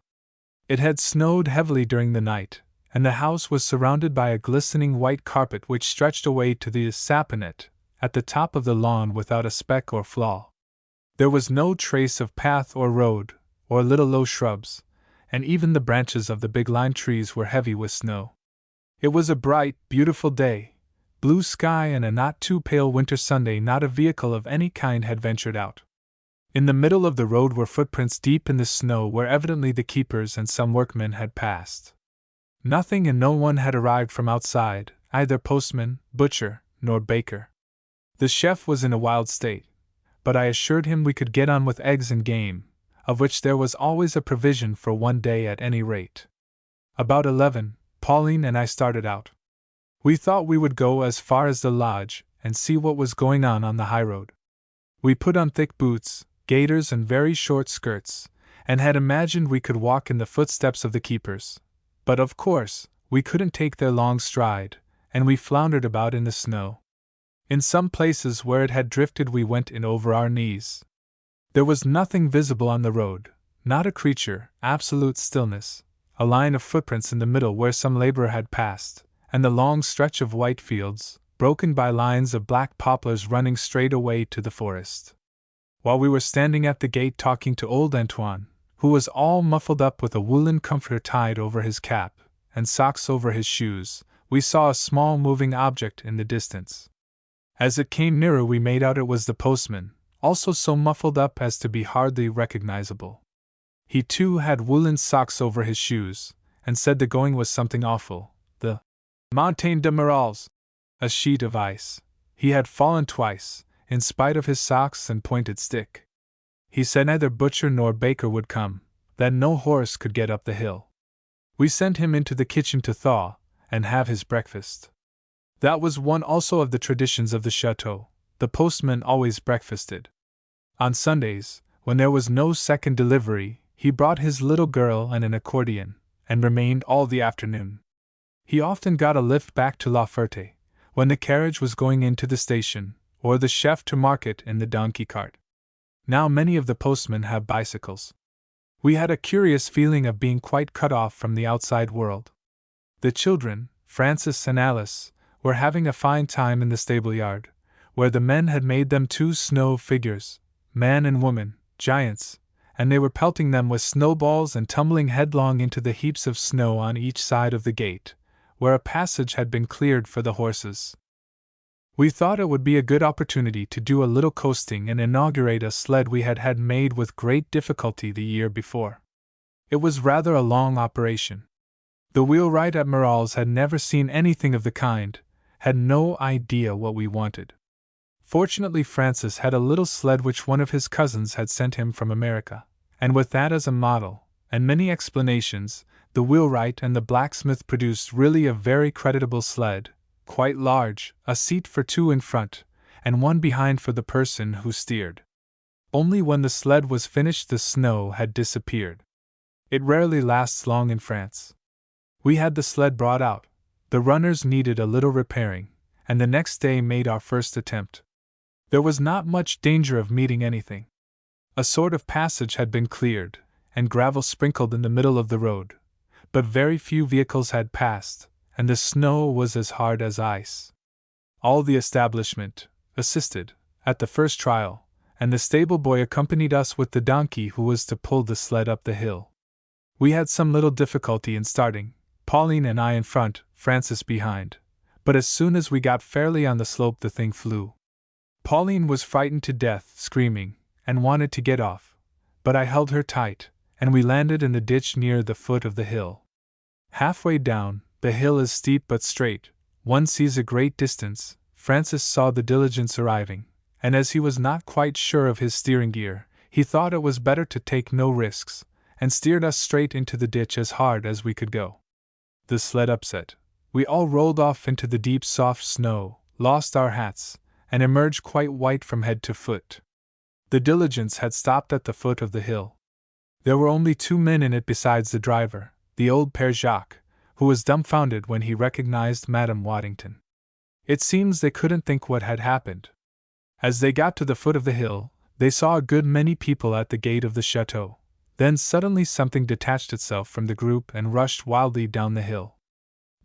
It had snowed heavily during the night, and the house was surrounded by a glistening white carpet which stretched away to the sapinette at the top of the lawn without a speck or flaw. There was no trace of path or road, or little low shrubs, and even the branches of the big lime trees were heavy with snow. It was a bright, beautiful day, blue sky and a not too pale winter Sunday. Not a vehicle of any kind had ventured out. In the middle of the road were footprints deep in the snow where evidently the keepers and some workmen had passed. Nothing and no one had arrived from outside, either postman, butcher, nor baker. The chef was in a wild state, but I assured him we could get on with eggs and game, of which there was always a provision for one day at any rate. About 11, Pauline and I started out. We thought we would go as far as the lodge and see what was going on the highroad. We put on thick boots, gaiters, and very short skirts, and had imagined we could walk in the footsteps of the keepers. But of course, we couldn't take their long stride, and we floundered about in the snow. In some places where it had drifted we went in over our knees. There was nothing visible on the road, not a creature, absolute stillness, a line of footprints in the middle where some laborer had passed, and the long stretch of white fields, broken by lines of black poplars running straight away to the forest. While we were standing at the gate talking to old Antoine, who was all muffled up with a woolen comforter tied over his cap, and socks over his shoes, we saw a small moving object in the distance. As it came nearer we made out it was the postman, also so muffled up as to be hardly recognizable. He too had woolen socks over his shoes, and said the going was something awful. The Montagne de Marolles, a sheet of ice. He had fallen twice, in spite of his socks and pointed stick. He said neither butcher nor baker would come, that no horse could get up the hill. We sent him into the kitchen to thaw, and have his breakfast. That was one also of the traditions of the chateau. The postman always breakfasted. On Sundays, when there was no second delivery, he brought his little girl and an accordion, and remained all the afternoon. He often got a lift back to La Ferté, when the carriage was going into the station, or the chef to market in the donkey cart. Now many of the postmen have bicycles. We had a curious feeling of being quite cut off from the outside world. The children, Francis and Alice, were having a fine time in the stable yard, where the men had made them two snow figures, man and woman, giants, and they were pelting them with snowballs and tumbling headlong into the heaps of snow on each side of the gate, where a passage had been cleared for the horses. We thought it would be a good opportunity to do a little coasting and inaugurate a sled we had had made with great difficulty the year before. It was rather a long operation. The wheelwright at Marolles had never seen anything of the kind, had no idea what we wanted. Fortunately Francis had a little sled which one of his cousins had sent him from America, and with that as a model, and many explanations, the wheelwright and the blacksmith produced really a very creditable sled, quite large, a seat for two in front, and one behind for the person who steered. Only when the sled was finished the snow had disappeared. It rarely lasts long in France. We had the sled brought out, the runners needed a little repairing, and the next day made our first attempt. There was not much danger of meeting anything. A sort of passage had been cleared, and gravel sprinkled in the middle of the road, but very few vehicles had passed, and the snow was as hard as ice. All the establishment assisted at the first trial, and the stable boy accompanied us with the donkey who was to pull the sled up the hill. We had some little difficulty in starting, Pauline and I in front, Francis behind, but as soon as we got fairly on the slope the thing flew. Pauline was frightened to death, screaming, and wanted to get off, but I held her tight, and we landed in the ditch near the foot of the hill. Halfway down, the hill is steep but straight, one sees a great distance. Francis saw the diligence arriving, and as he was not quite sure of his steering gear, he thought it was better to take no risks, and steered us straight into the ditch as hard as we could go. The sled upset. We all rolled off into the deep soft snow, lost our hats, and emerged quite white from head to foot. The diligence had stopped at the foot of the hill. There were only 2 men in it besides the driver, the old Père Jacques, who was dumbfounded when he recognized Madame Waddington. It seems they couldn't think what had happened. As they got to the foot of the hill, they saw a good many people at the gate of the chateau. Then suddenly something detached itself from the group and rushed wildly down the hill.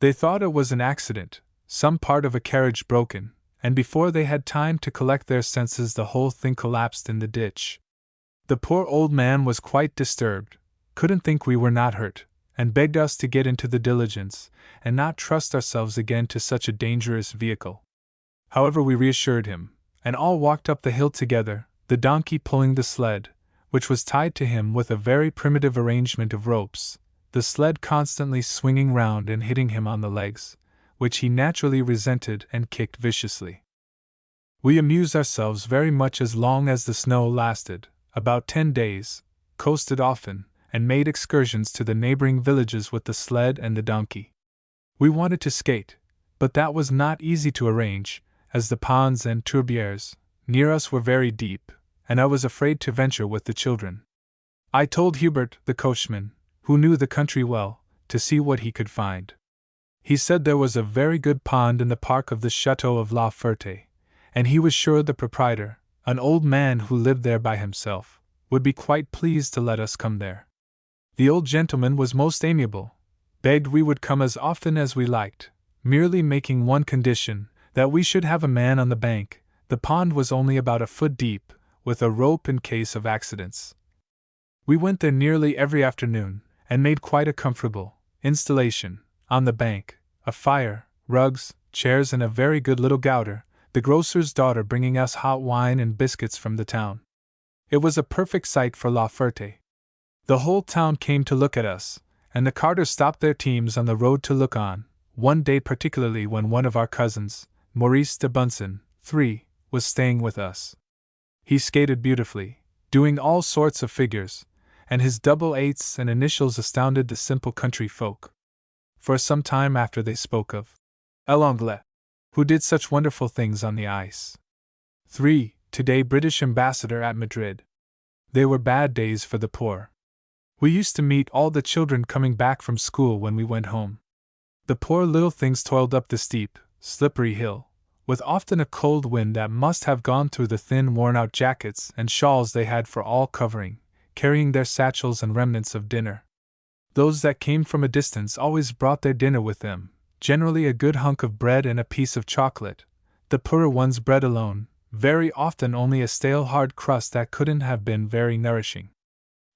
They thought it was an accident, some part of a carriage broken, and before they had time to collect their senses the whole thing collapsed in the ditch. The poor old man was quite disturbed, couldn't think we were not hurt, and begged us to get into the diligence, and not trust ourselves again to such a dangerous vehicle. However, we reassured him, and all walked up the hill together, the donkey pulling the sled, which was tied to him with a very primitive arrangement of ropes, the sled constantly swinging round and hitting him on the legs, which he naturally resented and kicked viciously. We amused ourselves very much as long as the snow lasted, about 10 days, coasted often, and made excursions to the neighboring villages with the sled and the donkey. We wanted to skate, but that was not easy to arrange, as the ponds and tourbières near us were very deep, and I was afraid to venture with the children. I told Hubert, the coachman, who knew the country well, to see what he could find. He said there was a very good pond in the park of the Chateau of La Ferté, and he was sure the proprietor, an old man who lived there by himself, would be quite pleased to let us come there. The old gentleman was most amiable, begged we would come as often as we liked, merely making one condition, that we should have a man on the bank. The pond was only about a foot deep, with a rope in case of accidents. We went there nearly every afternoon, and made quite a comfortable installation. On the bank, a fire, rugs, chairs, and a very good little gouter, the grocer's daughter bringing us hot wine and biscuits from the town. It was a perfect sight for La Ferté. The whole town came to look at us, and the carters stopped their teams on the road to look on, one day particularly when one of our cousins, Maurice de Bunsen, 3, was staying with us. He skated beautifully, doing all sorts of figures, and his double eights and initials astounded the simple country folk. For some time after they spoke of L'Anglais, who did such wonderful things on the ice. 3. Today British ambassador at Madrid. They were bad days for the poor. We used to meet all the children coming back from school when we went home. The poor little things toiled up the steep, slippery hill, with often a cold wind that must have gone through the thin worn-out jackets and shawls they had for all covering, carrying their satchels and remnants of dinner. Those that came from a distance always brought their dinner with them, generally a good hunk of bread and a piece of chocolate, the poorer ones bread alone, very often only a stale hard crust that couldn't have been very nourishing.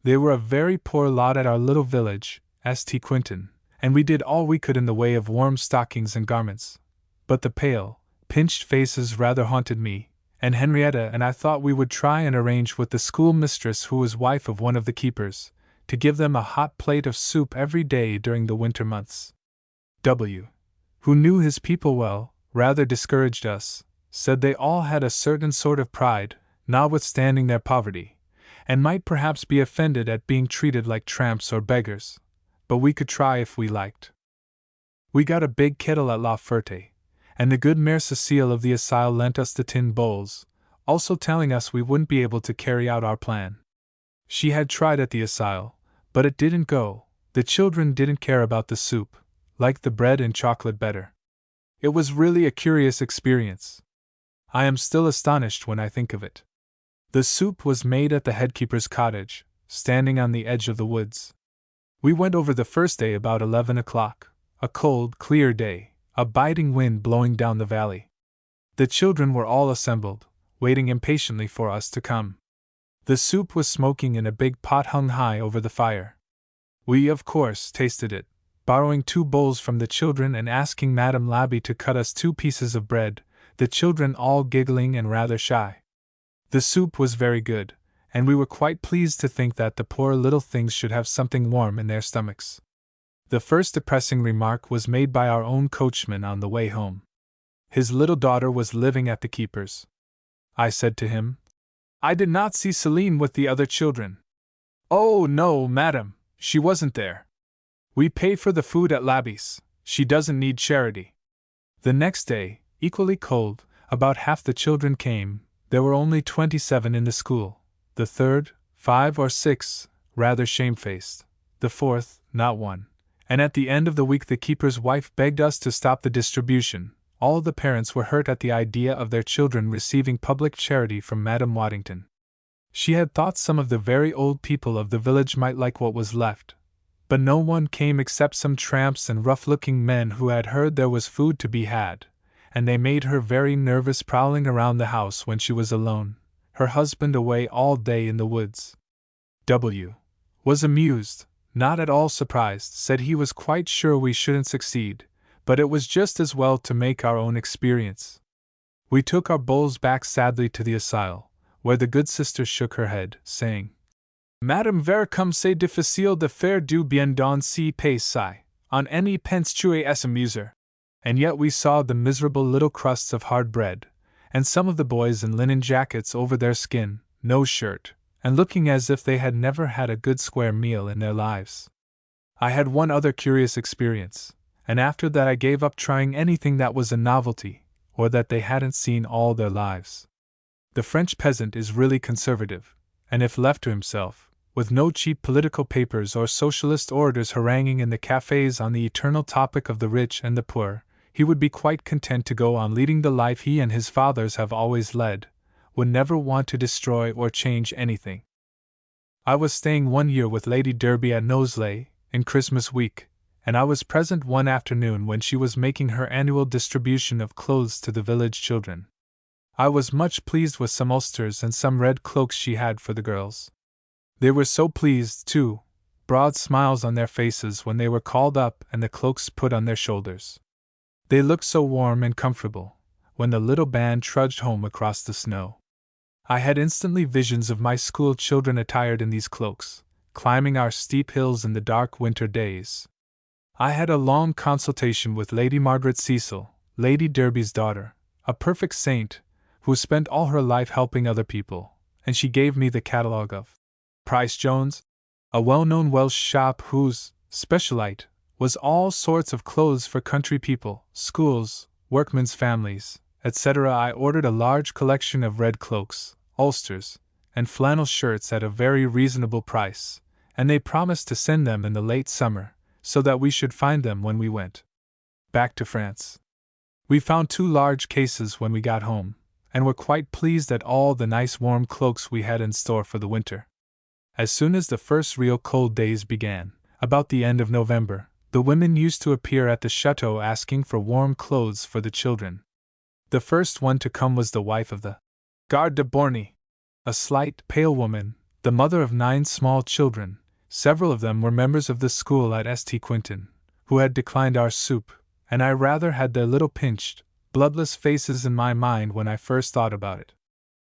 They were a very poor lot at our little village, St. Quentin, and we did all we could in the way of warm stockings and garments. But the pale, pinched faces rather haunted me, and Henrietta and I thought we would try and arrange with the schoolmistress, who was wife of one of the keepers, to give them a hot plate of soup every day during the winter months. W., who knew his people well, rather discouraged us, said they all had a certain sort of pride, notwithstanding their poverty, and might perhaps be offended at being treated like tramps or beggars, but we could try if we liked. We got a big kettle at La Ferté, and the good Mère Cécile of the asile lent us the tin bowls, also telling us we wouldn't be able to carry out our plan. She had tried at the asile, but it didn't go. The children didn't care about the soup, liked the bread and chocolate better. It was really a curious experience. I am still astonished when I think of it. The soup was made at the headkeeper's cottage, standing on the edge of the woods. We went over the first day about 11 o'clock, a cold, clear day, a biting wind blowing down the valley. The children were all assembled, waiting impatiently for us to come. The soup was smoking in a big pot hung high over the fire. We, of course, tasted it, borrowing 2 bowls from the children and asking Madame Labby to cut us 2 pieces of bread, the children all giggling and rather shy. The soup was very good, and we were quite pleased to think that the poor little things should have something warm in their stomachs. The first depressing remark was made by our own coachman on the way home. His little daughter was living at the keeper's. I said to him, "I did not see Celine with the other children." "Oh, no, madam, she wasn't there. We pay for the food at Labby's, she doesn't need charity." The next day, equally cold, about half the children came. There were only 27 in the school, the third, 5 or 6, rather shamefaced, the fourth, not one, and at the end of the week the keeper's wife begged us to stop the distribution. All the parents were hurt at the idea of their children receiving public charity from Madame Waddington. She had thought some of the very old people of the village might like what was left, but no one came except some tramps and rough-looking men who had heard there was food to be had, and they made her very nervous prowling around the house when she was alone, her husband away all day in the woods. W. was amused, not at all surprised, said he was quite sure we shouldn't succeed, but it was just as well to make our own experience. We took our bowls back sadly to the asile, where the good sister shook her head, saying, "Madame ver comme c'est difficile de faire du bien dans ce pays, on any pense tu es amuser." And yet we saw the miserable little crusts of hard bread, and some of the boys in linen jackets over their skin, no shirt, and looking as if they had never had a good square meal in their lives. I had one other curious experience. and after that I gave up trying anything that was a novelty, or that they hadn't seen all their lives. The French peasant is really conservative, and if left to himself, with no cheap political papers or socialist orators haranguing in the cafes on the eternal topic of the rich and the poor, he would be quite content to go on leading the life he and his fathers have always led, would never want to destroy or change anything. I was staying 1 year with Lady Derby at Knowsley, in Christmas week, and I was present one afternoon when she was making her annual distribution of clothes to the village children. I was much pleased with some ulsters and some red cloaks she had for the girls. They were so pleased, too, broad smiles on their faces when they were called up and the cloaks put on their shoulders. They looked so warm and comfortable, when the little band trudged home across the snow. I had instantly visions of my school children attired in these cloaks, climbing our steep hills in the dark winter days. I had a long consultation with Lady Margaret Cecil, Lady Derby's daughter, a perfect saint, who spent all her life helping other people, and she gave me the catalogue of Price Jones, a well-known Welsh shop whose specialite was all sorts of clothes for country people, schools, workmen's families, etc. I ordered a large collection of red cloaks, ulsters, and flannel shirts at a very reasonable price, and they promised to send them in the late summer, so that we should find them when we went back to France. We found 2 large cases when we got home, and were quite pleased at all the nice warm cloaks we had in store for the winter. As soon as the first real cold days began, about the end of November, the women used to appear at the chateau asking for warm clothes for the children. The first one to come was the wife of the Garde de Borny, a slight, pale woman, the mother of 9 small children. Several of them were members of the school at St. Quentin, who had declined our soup, and I rather had their little pinched, bloodless faces in my mind when I first thought about it.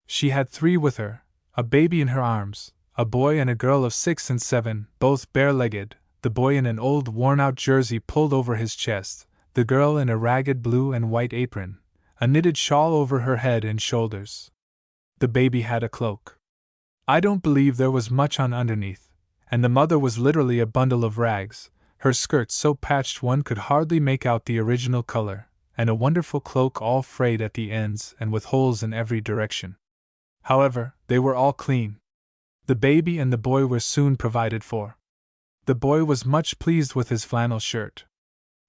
She had 3 with her, a baby in her arms, a boy and a girl of 6 and 7, both bare-legged, the boy in an old worn-out jersey pulled over his chest, the girl in a ragged blue and white apron, a knitted shawl over her head and shoulders. The baby had a cloak. I don't believe there was much on underneath, and the mother was literally a bundle of rags, her skirts so patched one could hardly make out the original color, and a wonderful cloak all frayed at the ends and with holes in every direction. However, they were all clean. The baby and the boy were soon provided for. The boy was much pleased with his flannel shirt.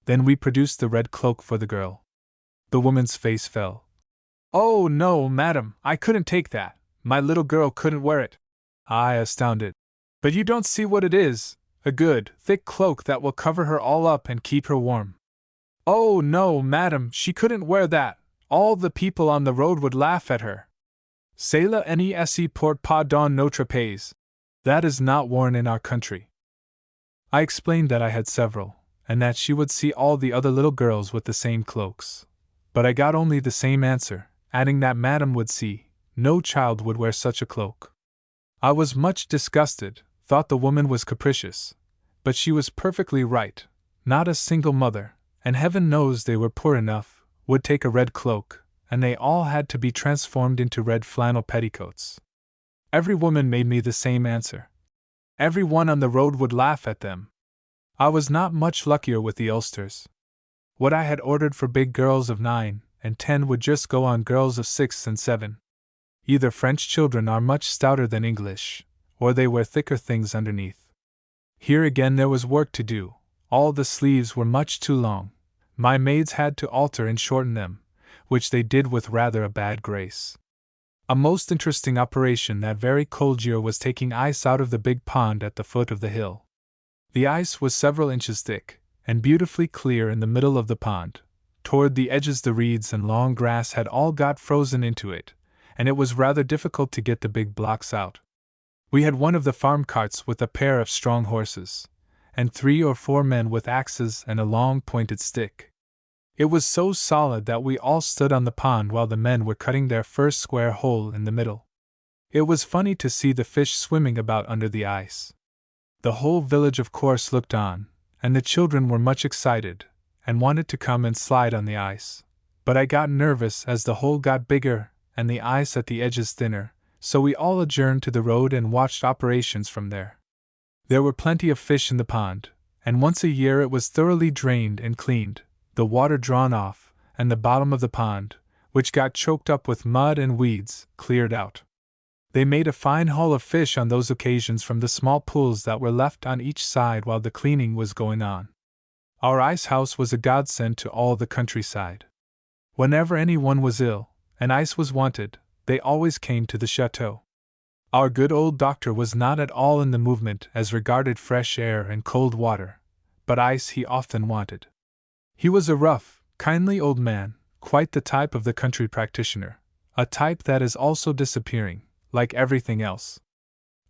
Then we produced the red cloak for the girl. The woman's face fell. "Oh, no, madam, I couldn't take that. My little girl couldn't wear it." I, astounded. "But you don't see what it is, a good, thick cloak that will cover her all up and keep her warm." "Oh, no, madam, she couldn't wear that. All the people on the road would laugh at her. Cela ne se porte pas dans notre pays. That is not worn in our country." I explained that I had several, and that she would see all the other little girls with the same cloaks. But I got only the same answer, adding that madam would see, no child would wear such a cloak. I was much disgusted, thought the woman was capricious. But she was perfectly right. Not a single mother, and heaven knows they were poor enough, would take a red cloak, and they all had to be transformed into red flannel petticoats. Every woman made me the same answer. Every one on the road would laugh at them. I was not much luckier with the ulsters. What I had ordered for big girls of 9 and 10 would just go on girls of 6 and 7. Either French children are much stouter than English, or they wear thicker things underneath. Here again there was work to do. All the sleeves were much too long. My maids had to alter and shorten them, which they did with rather a bad grace. A most interesting operation that very cold year was taking ice out of the big pond at the foot of the hill. The ice was several inches thick, and beautifully clear in the middle of the pond. Toward the edges the reeds and long grass had all got frozen into it, and it was rather difficult to get the big blocks out. We had one of the farm carts with a pair of strong horses, and 3 or 4 men with axes and a long pointed stick. It was so solid that we all stood on the pond while the men were cutting their first square hole in the middle. It was funny to see the fish swimming about under the ice. The whole village of course looked on, and the children were much excited, and wanted to come and slide on the ice. But I got nervous as the hole got bigger and the ice at the edges thinner, so we all adjourned to the road and watched operations from there. There were plenty of fish in the pond, and once a year it was thoroughly drained and cleaned, the water drawn off, and the bottom of the pond, which got choked up with mud and weeds, cleared out. They made a fine haul of fish on those occasions from the small pools that were left on each side while the cleaning was going on. Our ice house was a godsend to all the countryside. Whenever anyone was ill, and ice was wanted, they always came to the chateau. Our good old doctor was not at all in the movement as regarded fresh air and cold water, but ice he often wanted. He was a rough, kindly old man, quite the type of the country practitioner, a type that is also disappearing, like everything else.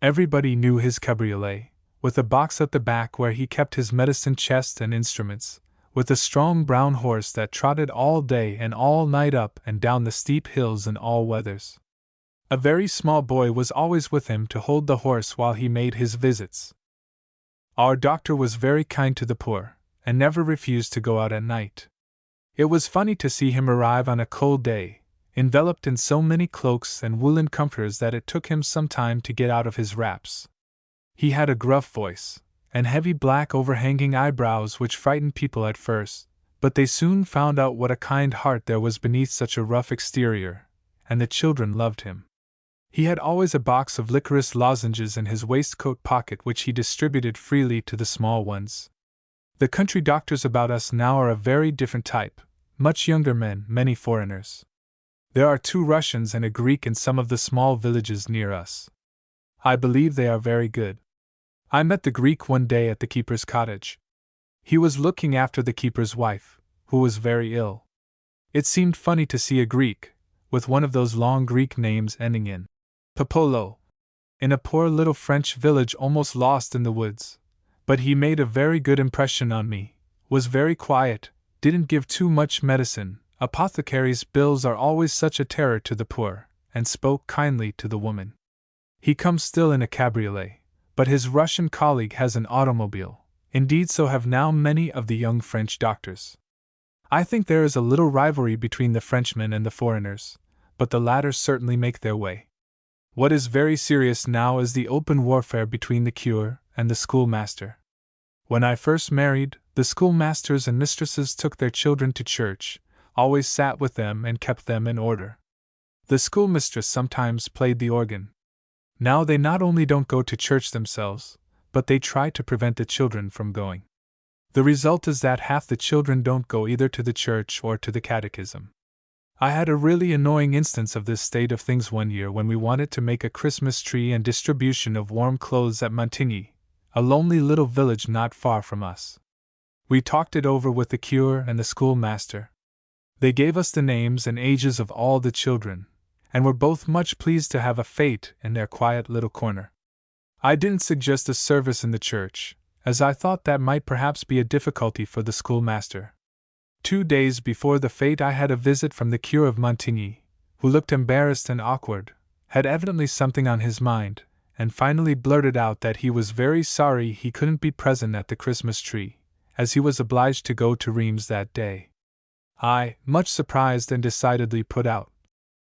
Everybody knew his cabriolet, with a box at the back where he kept his medicine chest and instruments, with a strong brown horse that trotted all day and all night up and down the steep hills in all weathers. A very small boy was always with him to hold the horse while he made his visits. Our doctor was very kind to the poor, and never refused to go out at night. It was funny to see him arrive on a cold day, enveloped in so many cloaks and woolen comforters that it took him some time to get out of his wraps. He had a gruff voice, and heavy black overhanging eyebrows which frightened people at first, but they soon found out what a kind heart there was beneath such a rough exterior, and the children loved him. He had always a box of licorice lozenges in his waistcoat pocket which he distributed freely to the small ones. The country doctors about us now are a very different type, much younger men, many foreigners. There are 2 Russians and a Greek in some of the small villages near us. I believe they are very good. I met the Greek one day at the keeper's cottage. He was looking after the keeper's wife, who was very ill. It seemed funny to see a Greek, with one of those long Greek names ending in Popolo, in a poor little French village almost lost in the woods, but he made a very good impression on me, was very quiet, didn't give too much medicine, apothecaries' bills are always such a terror to the poor, and spoke kindly to the woman. He comes still in a cabriolet, but his Russian colleague has an automobile, indeed so have now many of the young French doctors. I think there is a little rivalry between the Frenchmen and the foreigners, but the latter certainly make their way. What is very serious now is the open warfare between the cure and the schoolmaster. When I first married, the schoolmasters and mistresses took their children to church, always sat with them and kept them in order. The schoolmistress sometimes played the organ. Now they not only don't go to church themselves, but they try to prevent the children from going. The result is that half the children don't go either to the church or to the catechism. I had a really annoying instance of this state of things one year when we wanted to make a Christmas tree and distribution of warm clothes at Montigny, a lonely little village not far from us. We talked it over with the cure and the schoolmaster. They gave us the names and ages of all the children, and were both much pleased to have a fete in their quiet little corner. I didn't suggest a service in the church, as I thought that might perhaps be a difficulty for the schoolmaster. 2 days before the fete I had a visit from the cure of Montigny, who looked embarrassed and awkward, had evidently something on his mind, and finally blurted out that he was very sorry he couldn't be present at the Christmas tree, as he was obliged to go to Reims that day. I, much surprised and decidedly put out.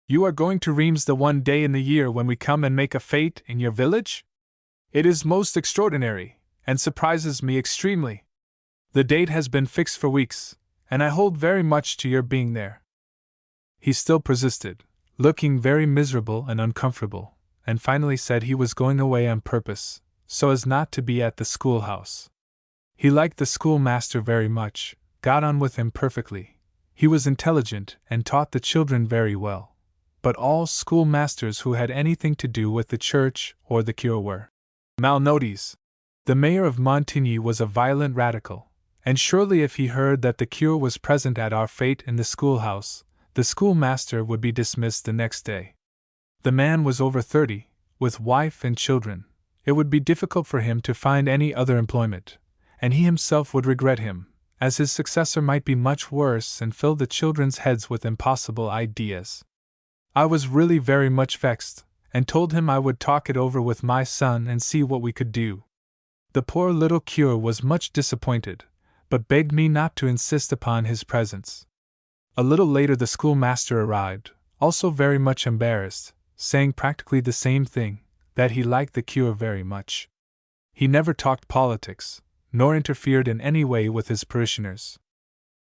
"You are going to Reims the one day in the year when we come and make a fete in your village? It is most extraordinary, and surprises me extremely. The date has been fixed for weeks, and I hold very much to your being there." He still persisted, looking very miserable and uncomfortable, and finally said he was going away on purpose, so as not to be at the schoolhouse. He liked the schoolmaster very much, got on with him perfectly. He was intelligent and taught the children very well, but all schoolmasters who had anything to do with the church or the cure were malnotes. The mayor of Montigny was a violent radical, and surely if he heard that the cure was present at our fete in the schoolhouse, the schoolmaster would be dismissed the next day. The man was over 30, with wife and children. It would be difficult for him to find any other employment, and he himself would regret him, as his successor might be much worse and fill the children's heads with impossible ideas. I was really very much vexed, and told him I would talk it over with my son and see what we could do. The poor little cure was much disappointed, but begged me not to insist upon his presence. A little later the schoolmaster arrived, also very much embarrassed, saying practically the same thing, that he liked the cure very much. He never talked politics, nor interfered in any way with his parishioners.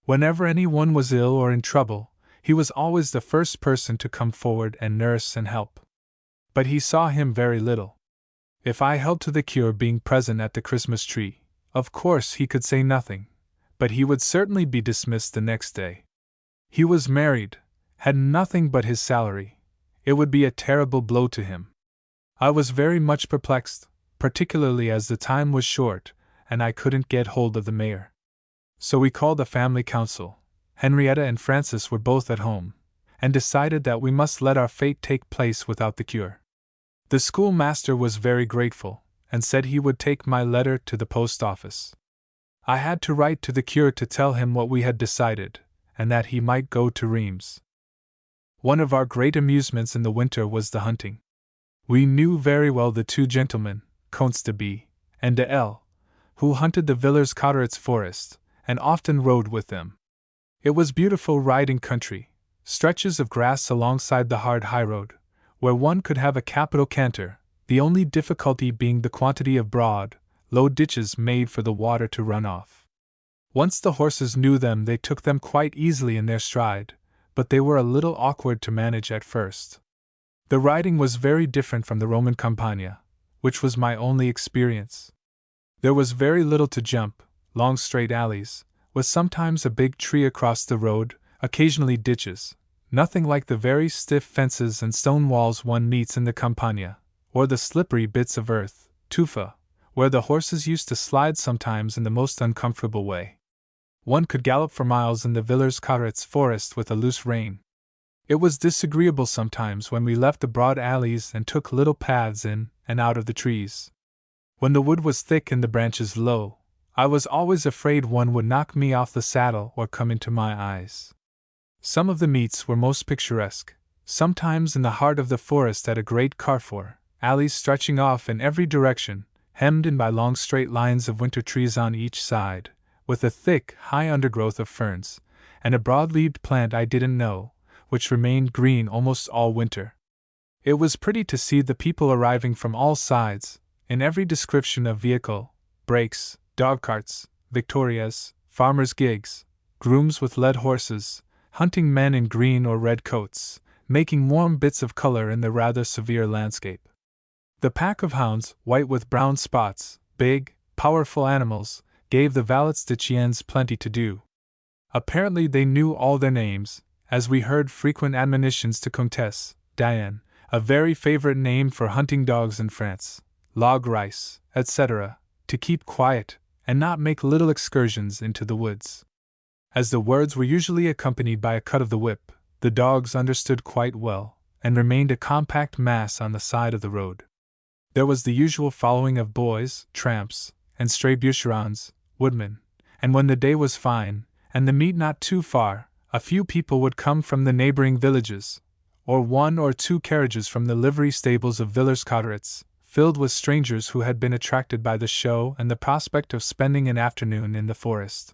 Whenever anyone was ill or in trouble, he was always the first person to come forward and nurse and help. But he saw him very little. If I held to the cure being present at the Christmas tree, of course he could say nothing, but he would certainly be dismissed the next day. He was married, had nothing but his salary. It would be a terrible blow to him. I was very much perplexed, particularly as the time was short, and I couldn't get hold of the mayor. So we called a family council. Henrietta and Francis were both at home, and decided that we must let our fate take place without the cure. The schoolmaster was very grateful, and said he would take my letter to the post office. I had to write to the cure to tell him what we had decided, and that he might go to Reims. One of our great amusements in the winter was the hunting. We knew very well the two gentlemen, Counts de B and de L, who hunted the Villers-Cotteret's forest, and often rode with them. It was beautiful riding country, stretches of grass alongside the hard highroad, where one could have a capital canter, the only difficulty being the quantity of broad, low ditches made for the water to run off. Once the horses knew them, they took them quite easily in their stride, but they were a little awkward to manage at first. The riding was very different from the Roman Campagna, which was my only experience. There was very little to jump, long straight alleys, with sometimes a big tree across the road, occasionally ditches, nothing like the very stiff fences and stone walls one meets in the Campagna, or the slippery bits of earth, tufa, where the horses used to slide sometimes in the most uncomfortable way. One could gallop for miles in the Villers-Cotteret's forest with a loose rein. It was disagreeable sometimes when we left the broad alleys and took little paths in and out of the trees. When the wood was thick and the branches low, I was always afraid one would knock me off the saddle or come into my eyes. Some of the meets were most picturesque, sometimes in the heart of the forest at a great carrefour, alleys stretching off in every direction, hemmed in by long straight lines of winter trees on each side, with a thick, high undergrowth of ferns, and a broad-leaved plant I didn't know, which remained green almost all winter. It was pretty to see the people arriving from all sides, in every description of vehicle, brakes, dog-carts, victorias, farmers' gigs, grooms with led horses, hunting men in green or red coats, making warm bits of color in the rather severe landscape. The pack of hounds, white with brown spots, big, powerful animals, gave the valets de chiens plenty to do. Apparently they knew all their names, as we heard frequent admonitions to Comtesse Diane, a very favorite name for hunting dogs in France, log rice, etc., to keep quiet, and not make little excursions into the woods. As the words were usually accompanied by a cut of the whip, the dogs understood quite well, and remained a compact mass on the side of the road. There was the usual following of boys, tramps, and stray bûcherons, woodmen, and when the day was fine, and the meet not too far, a few people would come from the neighboring villages, or one or two carriages from the livery stables of Villers-Cotteret's, filled with strangers who had been attracted by the show and the prospect of spending an afternoon in the forest.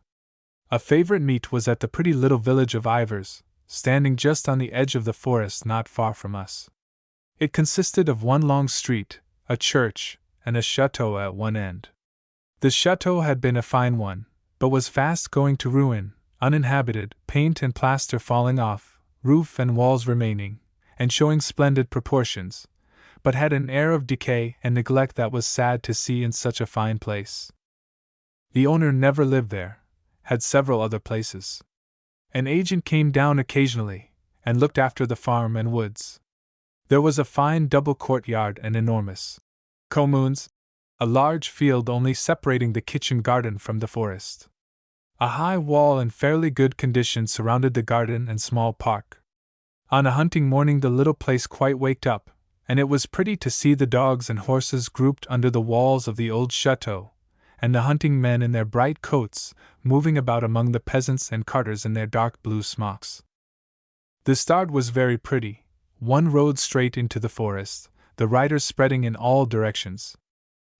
A favorite meet was at the pretty little village of Ivers, standing just on the edge of the forest not far from us. It consisted of one long street, a church, and a chateau at one end. The chateau had been a fine one, but was fast going to ruin, uninhabited, paint and plaster falling off, roof and walls remaining, and showing splendid proportions, but had an air of decay and neglect that was sad to see in such a fine place. The owner never lived there, had several other places. An agent came down occasionally, and looked after the farm and woods. There was a fine double courtyard and enormous communes, a large field only separating the kitchen garden from the forest. A high wall in fairly good condition surrounded the garden and small park. On a hunting morning the little place quite waked up, and it was pretty to see the dogs and horses grouped under the walls of the old chateau, and the hunting men in their bright coats moving about among the peasants and carters in their dark blue smocks. The start was very pretty. One rode straight into the forest, the riders spreading in all directions.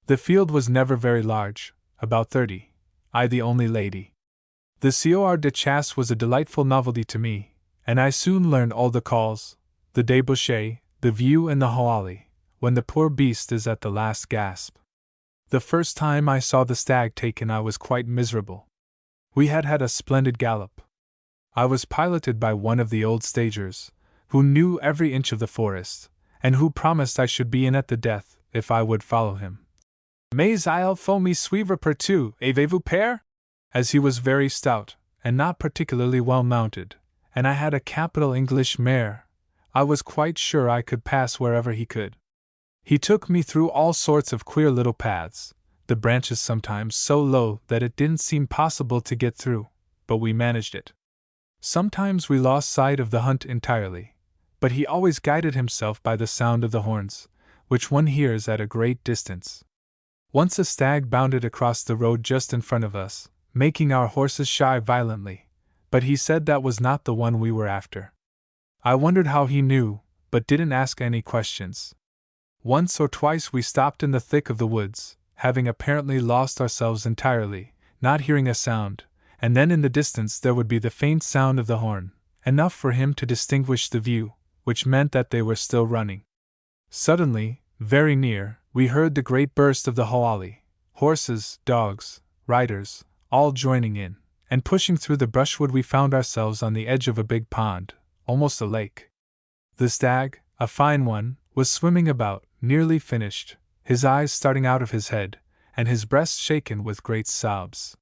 The field was never very large, about 30, I the only lady. The Sieur de Chasse was a delightful novelty to me, and I soon learned all the calls, the débouché, the view and the hoali, when the poor beast is at the last gasp. The first time I saw the stag taken, I was quite miserable. We had had a splendid gallop. I was piloted by one of the old stagers, who knew every inch of the forest, and who promised I should be in at the death if I would follow him. Mais il faut me suivre partout, avez-vous peur? As he was very stout, and not particularly well mounted, and I had a capital English mare, I was quite sure I could pass wherever he could. He took me through all sorts of queer little paths, the branches sometimes so low that it didn't seem possible to get through, but we managed it. Sometimes we lost sight of the hunt entirely, but he always guided himself by the sound of the horns, which one hears at a great distance. Once a stag bounded across the road just in front of us, making our horses shy violently, but he said that was not the one we were after. I wondered how he knew, but didn't ask any questions. Once or twice we stopped in the thick of the woods, having apparently lost ourselves entirely, not hearing a sound, and then in the distance there would be the faint sound of the horn, enough for him to distinguish the view, which meant that they were still running. Suddenly, very near, we heard the great burst of the hoali, horses, dogs, riders, all joining in, and pushing through the brushwood we found ourselves on the edge of a big pond, almost a lake. The stag, a fine one, was swimming about, nearly finished, his eyes starting out of his head, and his breast shaken with great sobs.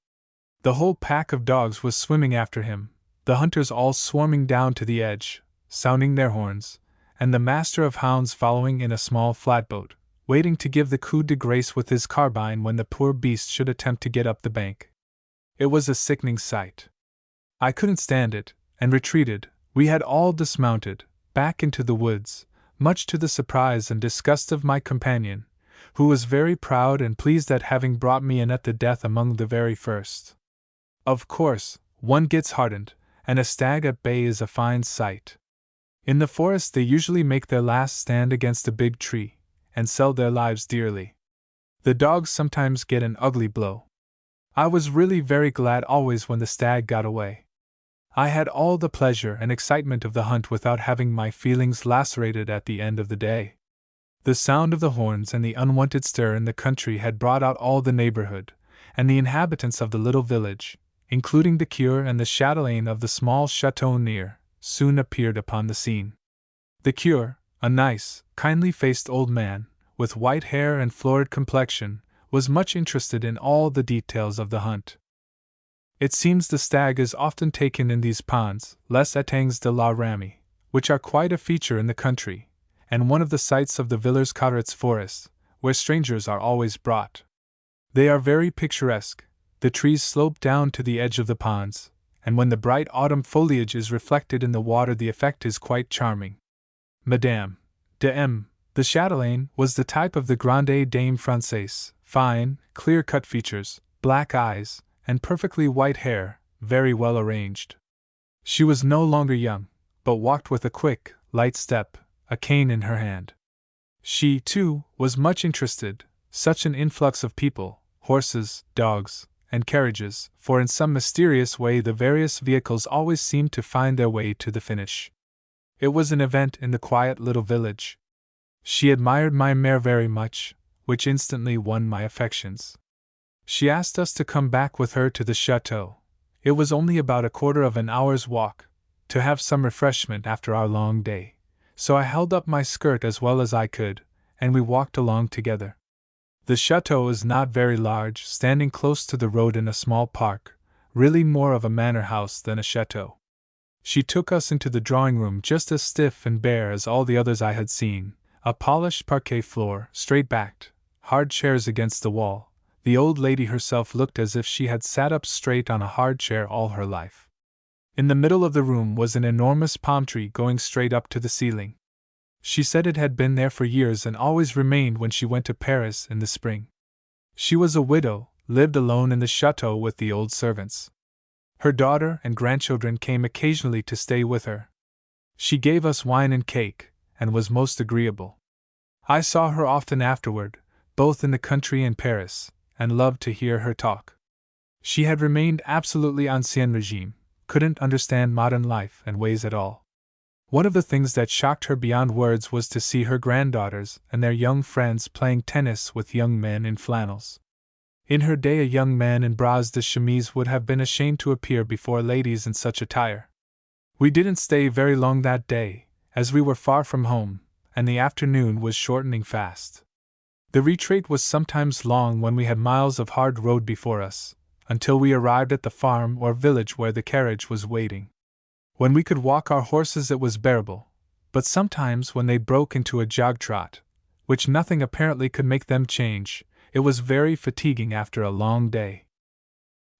The whole pack of dogs was swimming after him, the hunters all swarming down to the edge, sounding their horns, and the master of hounds following in a small flatboat, waiting to give the coup de grace with his carbine when the poor beast should attempt to get up the bank. It was a sickening sight. I couldn't stand it, and retreated. We had all dismounted, back into the woods, much to the surprise and disgust of my companion, who was very proud and pleased at having brought me in at the death among the very first. Of course, one gets heartened, and a stag at bay is a fine sight. In the forest they usually make their last stand against a big tree, and sell their lives dearly. The dogs sometimes get an ugly blow. I was really very glad always when the stag got away. I had all the pleasure and excitement of the hunt without having my feelings lacerated at the end of the day. The sound of the horns and the unwonted stir in the country had brought out all the neighborhood, and the inhabitants of the little village, including the curé and the chatelaine of the small chateau near, soon appeared upon the scene. The curé, a nice, kindly-faced old man, with white hair and florid complexion, was much interested in all the details of the hunt. It seems the stag is often taken in these ponds, les étangs de la Ramée, which are quite a feature in the country, and one of the sights of the Villers Cotteret's forest, where strangers are always brought. They are very picturesque. The trees slope down to the edge of the ponds, and when the bright autumn foliage is reflected in the water the effect is quite charming. Madame de M., the chatelaine, was the type of the grande dame française, fine, clear-cut features, black eyes, and perfectly white hair, very well arranged. She was no longer young, but walked with a quick, light step, a cane in her hand. She, too, was much interested, such an influx of people, horses, dogs, and carriages, for in some mysterious way the various vehicles always seemed to find their way to the finish. It was an event in the quiet little village. She admired my mare very much, which instantly won my affections. She asked us to come back with her to the chateau. It was only about a quarter of an hour's walk, to have some refreshment after our long day, so I held up my skirt as well as I could, and we walked along together. The chateau is not very large, standing close to the road in a small park, really more of a manor house than a chateau. She took us into the drawing-room just as stiff and bare as all the others I had seen, a polished parquet floor, straight-backed, hard chairs against the wall. The old lady herself looked as if she had sat up straight on a hard chair all her life. In the middle of the room was an enormous palm tree going straight up to the ceiling. She said it had been there for years and always remained when she went to Paris in the spring. She was a widow, lived alone in the chateau with the old servants. Her daughter and grandchildren came occasionally to stay with her. She gave us wine and cake, and was most agreeable. I saw her often afterward, both in the country and Paris, and loved to hear her talk. She had remained absolutely ancien regime, couldn't understand modern life and ways at all. One of the things that shocked her beyond words was to see her granddaughters and their young friends playing tennis with young men in flannels. In her day, a young man in bras de chemise would have been ashamed to appear before ladies in such attire. We didn't stay very long that day, as we were far from home, and the afternoon was shortening fast. The retreat was sometimes long when we had miles of hard road before us, until we arrived at the farm or village where the carriage was waiting. When we could walk our horses it was bearable, but sometimes when they broke into a jog trot, which nothing apparently could make them change, it was very fatiguing after a long day.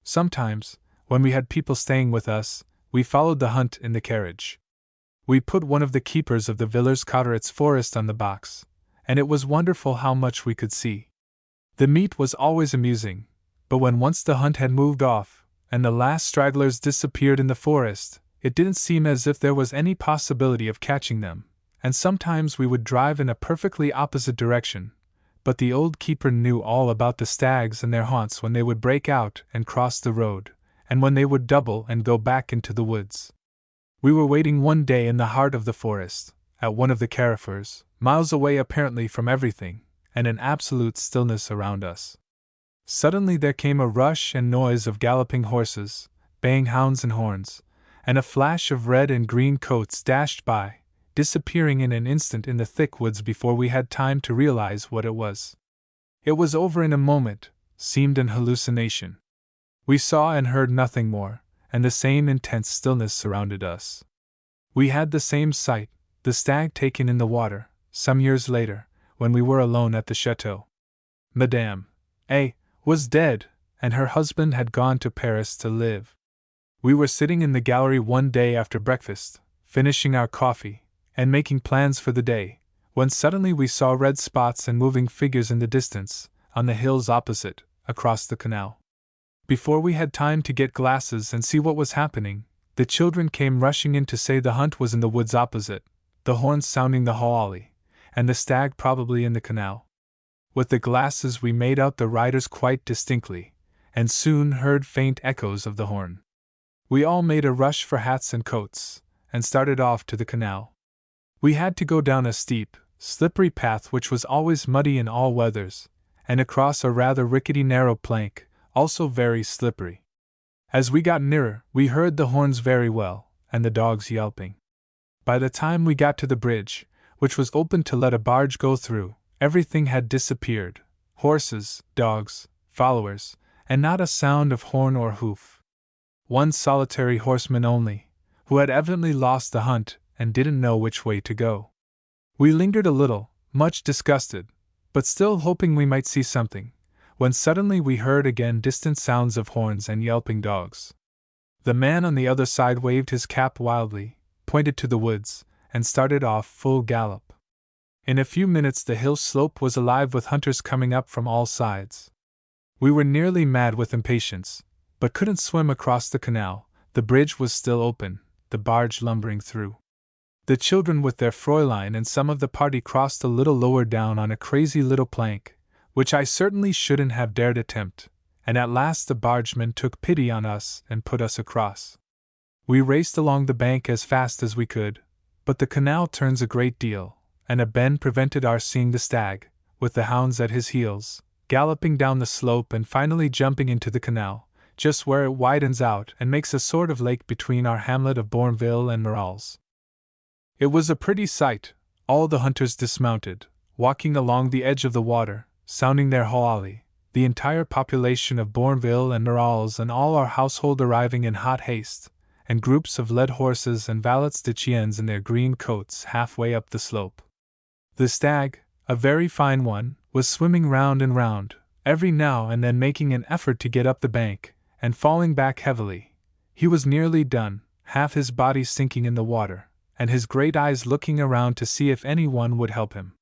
Sometimes, when we had people staying with us, we followed the hunt in the carriage. We put one of the keepers of the Villers-Cotteret's forest on the box, and it was wonderful how much we could see. The meet was always amusing, but when once the hunt had moved off, and the last stragglers disappeared in the forest, it didn't seem as if there was any possibility of catching them, and sometimes we would drive in a perfectly opposite direction. But the old keeper knew all about the stags and their haunts, when they would break out and cross the road, and when they would double and go back into the woods. We were waiting one day in the heart of the forest, at one of the carrefours, miles away apparently from everything, and an absolute stillness around us. Suddenly there came a rush and noise of galloping horses, baying hounds and horns, and a flash of red and green coats dashed by, disappearing in an instant in the thick woods before we had time to realize what it was. It was over in a moment, seemed an hallucination. We saw and heard nothing more, and the same intense stillness surrounded us. We had the same sight, the stag taken in the water, some years later, when we were alone at the chateau. Madame A. was dead, and her husband had gone to Paris to live. We were sitting in the gallery one day after breakfast, finishing our coffee, and making plans for the day, when suddenly we saw red spots and moving figures in the distance, on the hills opposite, across the canal. Before we had time to get glasses and see what was happening, the children came rushing in to say the hunt was in the woods opposite, the horns sounding the hallali, and the stag probably in the canal. With the glasses we made out the riders quite distinctly, and soon heard faint echoes of the horn. We all made a rush for hats and coats, and started off to the canal. We had to go down a steep, slippery path which was always muddy in all weathers, and across a rather rickety narrow plank, also very slippery. As we got nearer, we heard the horns very well, and the dogs yelping. By the time we got to the bridge, which was open to let a barge go through, everything had disappeared: horses, dogs, followers, and not a sound of horn or hoof. One solitary horseman only, who had evidently lost the hunt and didn't know which way to go. We lingered a little, much disgusted, but still hoping we might see something, when suddenly we heard again distant sounds of horns and yelping dogs. The man on the other side waved his cap wildly, pointed to the woods, and started off full gallop. In a few minutes the hill slope was alive with hunters coming up from all sides. We were nearly mad with impatience, but couldn't swim across the canal. The bridge was still open, the barge lumbering through. The children with their Fräulein and some of the party crossed a little lower down on a crazy little plank, which I certainly shouldn't have dared attempt, and at last the bargeman took pity on us and put us across. We raced along the bank as fast as we could, but the canal turns a great deal, and a bend prevented our seeing the stag, with the hounds at his heels, galloping down the slope and finally jumping into the canal, just where it widens out and makes a sort of lake between our hamlet of Bournville and Morals. It was a pretty sight, all the hunters dismounted, walking along the edge of the water, sounding their hallali, the entire population of Bournville and Morals and all our household arriving in hot haste, and groups of led horses and valets de chiens in their green coats halfway up the slope. The stag, a very fine one, was swimming round and round, every now and then making an effort to get up the bank, and falling back heavily. He was nearly done, half his body sinking in the water, and his great eyes looking around to see if anyone would help him.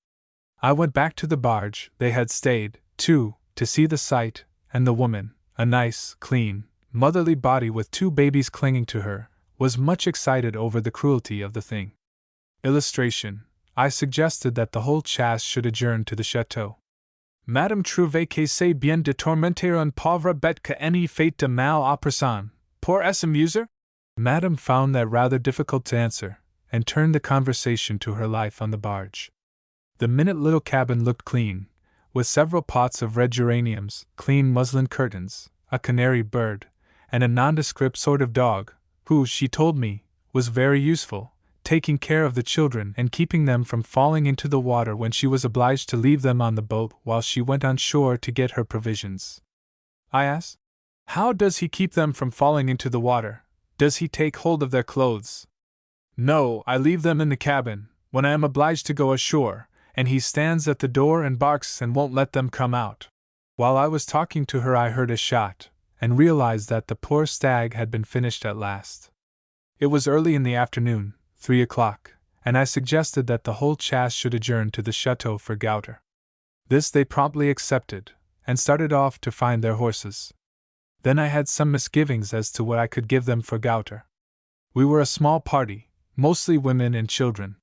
I went back to the barge. They had stayed, too, to see the sight, and the woman, a nice, clean, motherly body with 2 babies clinging to her, was much excited over the cruelty of the thing. Illustration: I suggested that the whole chasse should adjourn to the chateau. Madame trouvait que c'est bien de tourmenter une pauvre bête que any fait de mal à personne, pour s'amuser? Madame found that rather difficult to answer, and turned the conversation to her life on the barge. The minute little cabin looked clean, with several pots of red geraniums, clean muslin curtains, a canary bird, and a nondescript sort of dog, who, she told me, was very useful, taking care of the children and keeping them from falling into the water when she was obliged to leave them on the boat while she went on shore to get her provisions. I asked, "How does he keep them from falling into the water? Does he take hold of their clothes?" "No, I leave them in the cabin, when I am obliged to go ashore, and he stands at the door and barks and won't let them come out." While I was talking to her, I heard a shot, and realized that the poor stag had been finished at last. It was early in the afternoon, 3 o'clock, and I suggested that the whole chasse should adjourn to the chateau for Gouter. This they promptly accepted, and started off to find their horses. Then I had some misgivings as to what I could give them for Gouter. We were a small party, mostly women and children.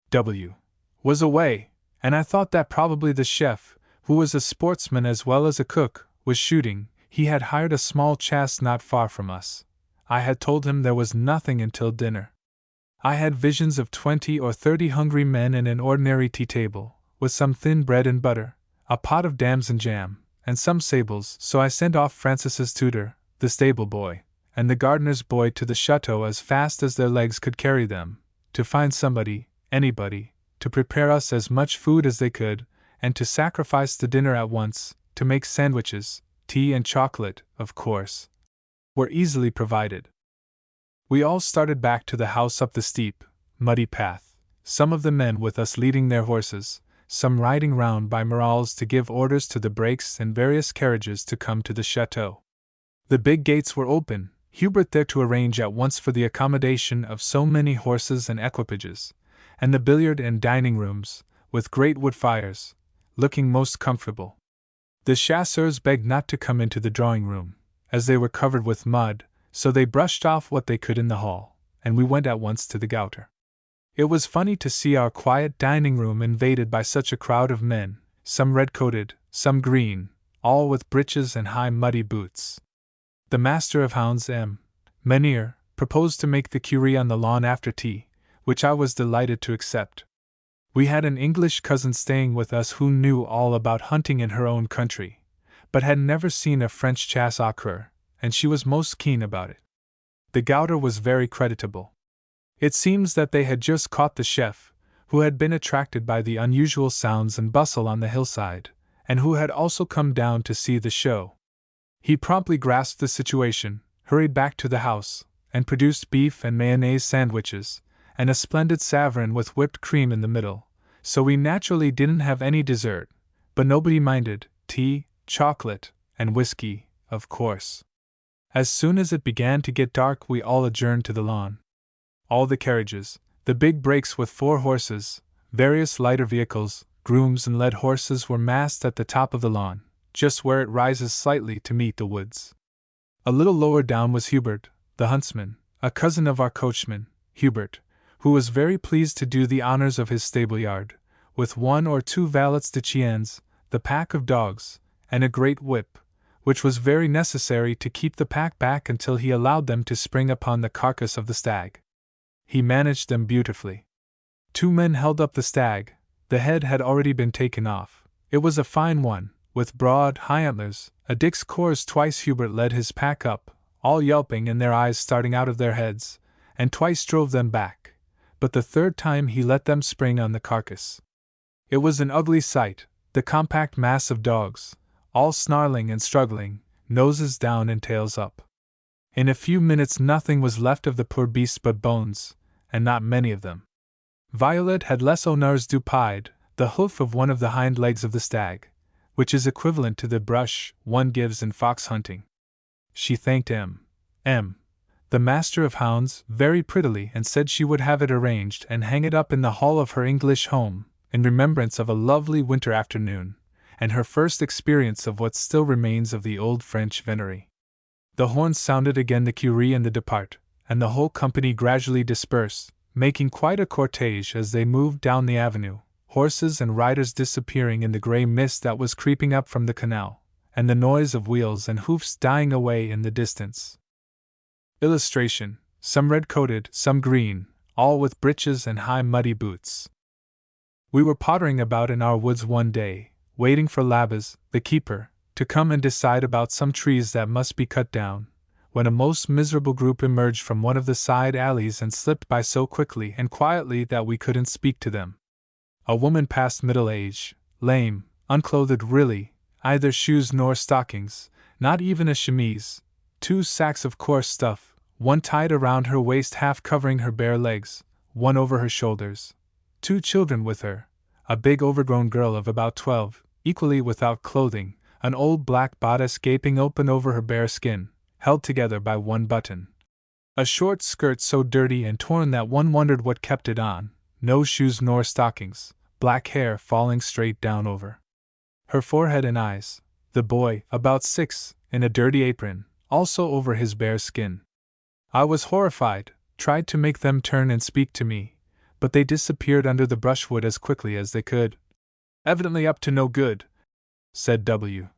W. was away, and I thought that probably the chef, who was a sportsman as well as a cook, was shooting. He had hired a small chasse not far from us. I had told him there was nothing until dinner. I had visions of 20 or 30 hungry men and an ordinary tea table, with some thin bread and butter, a pot of damson jam, and some sables, so I sent off Francis's tutor, the stable boy, and the gardener's boy to the chateau as fast as their legs could carry them, to find somebody, anybody, to prepare us as much food as they could, and to sacrifice the dinner at once, to make sandwiches, tea and chocolate, of course, were easily provided. We all started back to the house up the steep, muddy path, some of the men with us leading their horses, some riding round by morals to give orders to the brakes and various carriages to come to the chateau. The big gates were open, Hubert there to arrange at once for the accommodation of so many horses and equipages, and the billiard and dining rooms, with great wood fires, looking most comfortable. The chasseurs begged not to come into the drawing-room, as they were covered with mud, so they brushed off what they could in the hall, and we went at once to the Gouter. It was funny to see our quiet dining-room invaded by such a crowd of men, some red-coated, some green, all with breeches and high muddy boots. The master of hounds, M. Menhir, proposed to make the curry on the lawn after tea, which I was delighted to accept. We had an English cousin staying with us who knew all about hunting in her own country, but had never seen a French chasse au coeur, and she was most keen about it. The Gouter was very creditable. It seems that they had just caught the chef, who had been attracted by the unusual sounds and bustle on the hillside, and who had also come down to see the show. He promptly grasped the situation, hurried back to the house, and produced beef and mayonnaise sandwiches, and a splendid savourin with whipped cream in the middle, so we naturally didn't have any dessert, but nobody minded, tea, chocolate, and whiskey, of course. As soon as it began to get dark, we all adjourned to the lawn. All the carriages, the big brakes with 4 horses, various lighter vehicles, grooms and led horses were massed at the top of the lawn, just where it rises slightly to meet the woods. A little lower down was Hubert, the huntsman, a cousin of our coachman, Hubert, who was very pleased to do the honors of his stable-yard, with 1 or 2 valets de chiens, the pack of dogs, and a great whip, which was very necessary to keep the pack back until he allowed them to spring upon the carcass of the stag. He managed them beautifully. 2 men held up the stag. The head had already been taken off. It was a fine one, with broad, high antlers. A Dix course. Twice Hubert led his pack up, all yelping and their eyes starting out of their heads, and twice drove them back, but the 3rd time he let them spring on the carcass. It was an ugly sight, the compact mass of dogs, all snarling and struggling, noses down and tails up. In a few minutes nothing was left of the poor beasts but bones, and not many of them. Violet had les honneurs du pied, the hoof of one of the hind legs of the stag, which is equivalent to the brush one gives in fox hunting. She thanked M. the master of hounds, very prettily, and said she would have it arranged and hang it up in the hall of her English home, in remembrance of a lovely winter afternoon, and her first experience of what still remains of the old French venery. The horns sounded again the curry and the depart, and the whole company gradually dispersed, making quite a cortege as they moved down the avenue, horses and riders disappearing in the grey mist that was creeping up from the canal, and the noise of wheels and hoofs dying away in the distance. Illustration: some red-coated, some green, all with breeches and high muddy boots. We were pottering about in our woods one day, waiting for Labas, the keeper, to come and decide about some trees that must be cut down, when a most miserable group emerged from one of the side alleys and slipped by so quickly and quietly that we couldn't speak to them. A woman past middle age, lame, unclothed really, either shoes nor stockings, not even a chemise, 2 sacks of coarse stuff, one tied around her waist half covering her bare legs, one over her shoulders, 2 children with her, a big overgrown girl of about 12, equally without clothing, an old black bodice gaping open over her bare skin, held together by one button, a short skirt so dirty and torn that one wondered what kept it on, no shoes nor stockings, black hair falling straight down over her forehead and eyes, the boy, about 6, in a dirty apron, also over his bare skin. I was horrified, tried to make them turn and speak to me, but they disappeared under the brushwood as quickly as they could. Evidently up to no good, said W.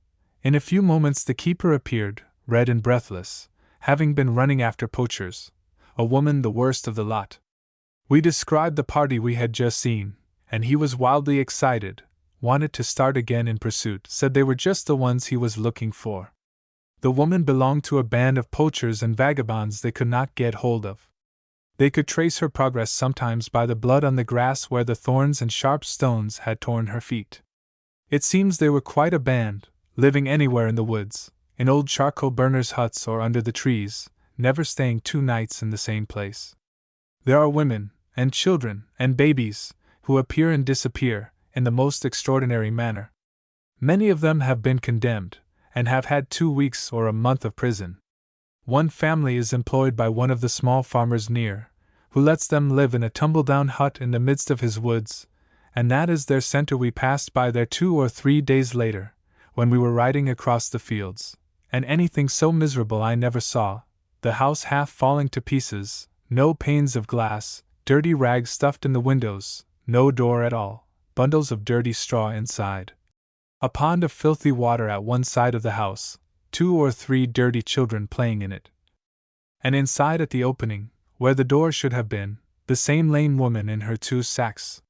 In a few moments the keeper appeared, red and breathless, having been running after poachers, a woman the worst of the lot. We described the party we had just seen, and he was wildly excited, wanted to start again in pursuit, said they were just the ones he was looking for. The woman belonged to a band of poachers and vagabonds they could not get hold of. They could trace her progress sometimes by the blood on the grass where the thorns and sharp stones had torn her feet. It seems they were quite a band, living anywhere in the woods, in old charcoal burners' huts or under the trees, never staying 2 nights in the same place. There are women, and children, and babies, who appear and disappear, in the most extraordinary manner. Many of them have been condemned, and have had 2 weeks or a month of prison. One family is employed by one of the small farmers near, who lets them live in a tumble-down hut in the midst of his woods, and that is their center. We passed by there 2 or 3 days later, when we were riding across the fields, and anything so miserable I never saw, the house half falling to pieces, no panes of glass, dirty rags stuffed in the windows, no door at all, bundles of dirty straw inside. A pond of filthy water at one side of the house, 2 or 3 dirty children playing in it. And inside at the opening, where the door should have been, the same lame woman in her 2 sacks.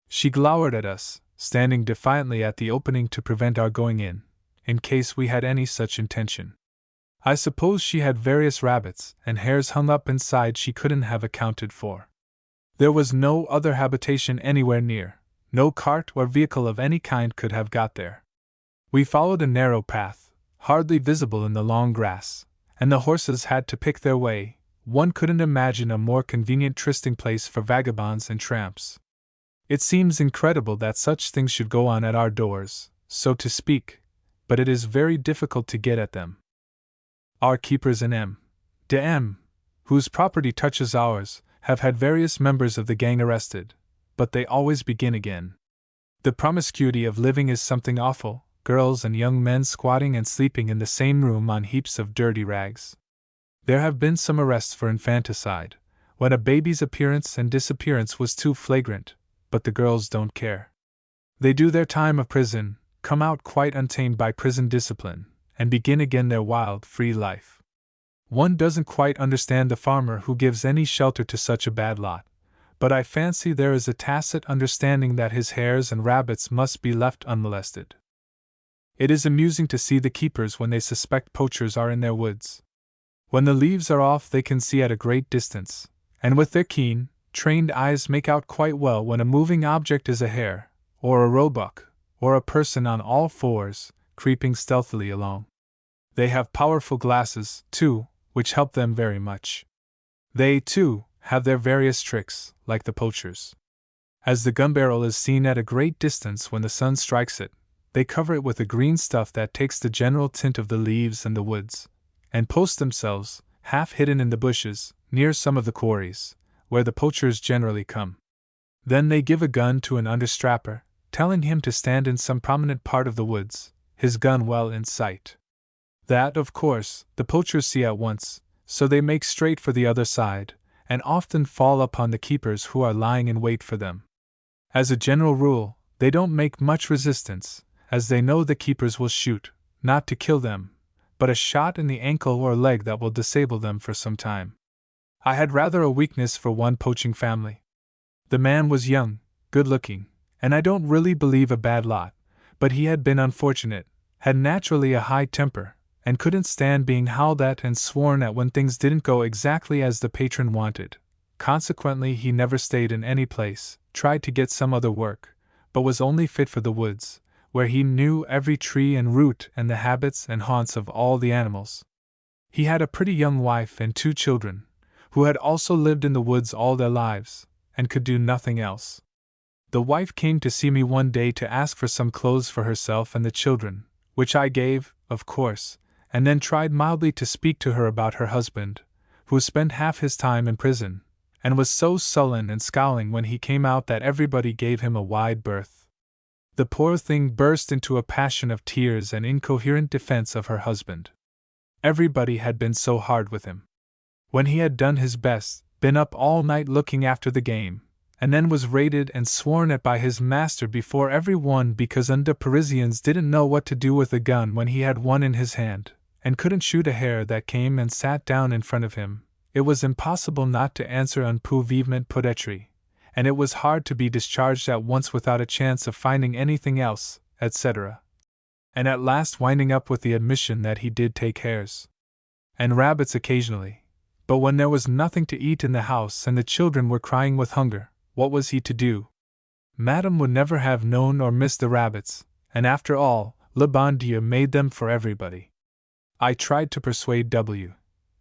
She glowered at us, standing defiantly at the opening to prevent our going in case we had any such intention. I suppose she had various rabbits and hares hung up inside she couldn't have accounted for. There was no other habitation anywhere near, no cart or vehicle of any kind could have got there. We followed a narrow path, hardly visible in the long grass, and the horses had to pick their way. One couldn't imagine a more convenient trysting place for vagabonds and tramps. It seems incredible that such things should go on at our doors, so to speak, but it is very difficult to get at them. Our keepers in M, whose property touches ours, have had various members of the gang arrested, but they always begin again. The promiscuity of living is something awful, girls and young men squatting and sleeping in the same room on heaps of dirty rags. There have been some arrests for infanticide, when a baby's appearance and disappearance was too flagrant, but the girls don't care. They do their time of prison, come out quite untamed by prison discipline, and begin again their wild, free life. One doesn't quite understand the farmer who gives any shelter to such a bad lot, but I fancy there is a tacit understanding that his hares and rabbits must be left unmolested. It is amusing to see the keepers when they suspect poachers are in their woods. When the leaves are off they can see at a great distance, and with their keen, trained eyes make out quite well when a moving object is a hare, or a roebuck, or a person on all fours, creeping stealthily along. They have powerful glasses, too, which help them very much. They, too, have their various tricks, like the poachers. As the gun barrel is seen at a great distance when the sun strikes it, they cover it with a green stuff that takes the general tint of the leaves and the woods, and post themselves, half hidden in the bushes, near some of the quarries, where the poachers generally come. Then they give a gun to an understrapper, telling him to stand in some prominent part of the woods, his gun well in sight. That, of course, the poachers see at once, so they make straight for the other side, and often fall upon the keepers who are lying in wait for them. As a general rule, they don't make much resistance, as they know the keepers will shoot, not to kill them, but a shot in the ankle or leg that will disable them for some time. I had rather a weakness for one poaching family. The man was young, good-looking, and I don't really believe a bad lot, but he had been unfortunate, had naturally a high temper, and couldn't stand being howled at and sworn at when things didn't go exactly as the patron wanted. Consequently, he never stayed in any place, tried to get some other work, but was only fit for the woods, where he knew every tree and root and the habits and haunts of all the animals. He had a pretty young wife and 2 children, who had also lived in the woods all their lives, and could do nothing else. The wife came to see me one day to ask for some clothes for herself and the children, which I gave, of course, and then tried mildly to speak to her about her husband, who spent half his time in prison, and was so sullen and scowling when he came out that everybody gave him a wide berth. The poor thing burst into a passion of tears and incoherent defense of her husband. Everybody had been so hard with him. When he had done his best, been up all night looking after the game, and then was rated and sworn at by his master before every one because the Parisians didn't know what to do with a gun when he had one in his hand, and couldn't shoot a hare that came and sat down in front of him, it was impossible not to answer un peu vivement peut-être, and it was hard to be discharged at once without a chance of finding anything else, etc. And at last winding up with the admission that he did take hares and rabbits occasionally, but when there was nothing to eat in the house and the children were crying with hunger, what was he to do? Madame would never have known or missed the rabbits, and after all, le bon Dieu made them for everybody. I tried to persuade W.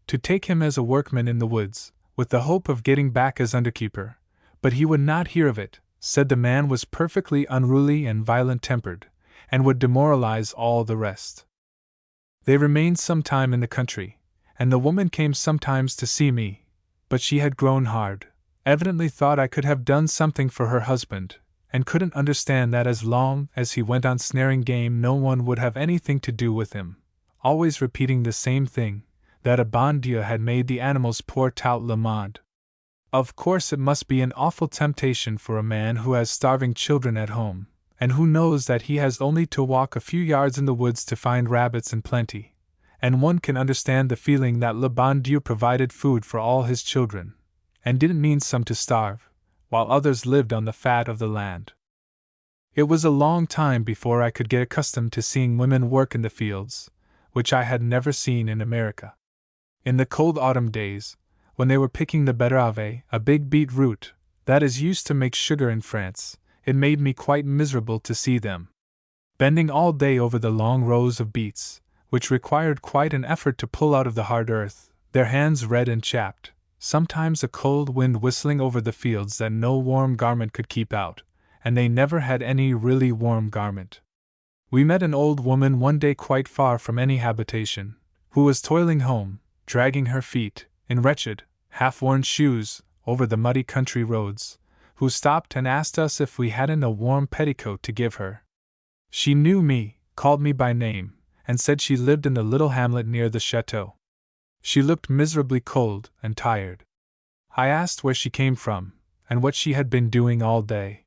to take him as a workman in the woods, with the hope of getting back as underkeeper, but he would not hear of it, said the man was perfectly unruly and violent-tempered, and would demoralize all the rest. They remained some time in the country, and the woman came sometimes to see me, but she had grown hard, evidently thought I could have done something for her husband, and couldn't understand that as long as he went on snaring game no one would have anything to do with him, always repeating the same thing, that a bon Dieu had made the animals pour tout le monde. Of course it must be an awful temptation for a man who has starving children at home, and who knows that he has only to walk a few yards in the woods to find rabbits in plenty, and one can understand the feeling that le bon Dieu provided food for all his children, and didn't mean some to starve, while others lived on the fat of the land. It was a long time before I could get accustomed to seeing women work in the fields, which I had never seen in America. In the cold autumn days, when they were picking the betterave, a big beetroot that is used to make sugar in France, it made me quite miserable to see them bending all day over the long rows of beets, which required quite an effort to pull out of the hard earth, their hands red and chapped, sometimes a cold wind whistling over the fields that no warm garment could keep out, and they never had any really warm garment. We met an old woman one day quite far from any habitation, who was toiling home, dragging her feet, in wretched, half-worn shoes, over the muddy country roads, who stopped and asked us if we hadn't a warm petticoat to give her. She knew me, called me by name, and said she lived in the little hamlet near the Chateau. She looked miserably cold and tired. I asked where she came from, and what she had been doing all day.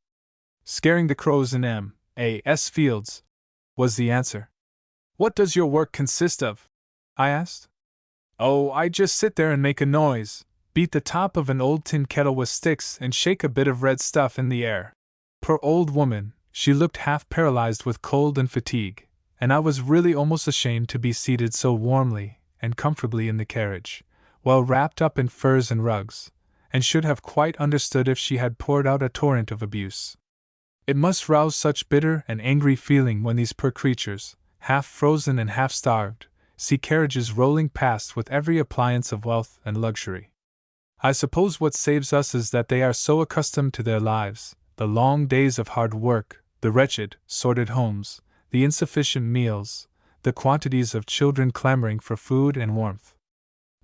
Scaring the crows in M.A.'s fields, was the answer. What does your work consist of? I asked. Oh, I just sit there and make a noise, beat the top of an old tin kettle with sticks and shake a bit of red stuff in the air. Poor old woman, she looked half paralyzed with cold and fatigue, and I was really almost ashamed to be seated so warmly and comfortably in the carriage, well wrapped up in furs and rugs, and should have quite understood if she had poured out a torrent of abuse. It must rouse such bitter and angry feeling when these poor creatures, half frozen and half starved, see carriages rolling past with every appliance of wealth and luxury. I suppose what saves us is that they are so accustomed to their lives, the long days of hard work, the wretched, sordid homes, the insufficient meals, the quantities of children clamoring for food and warmth.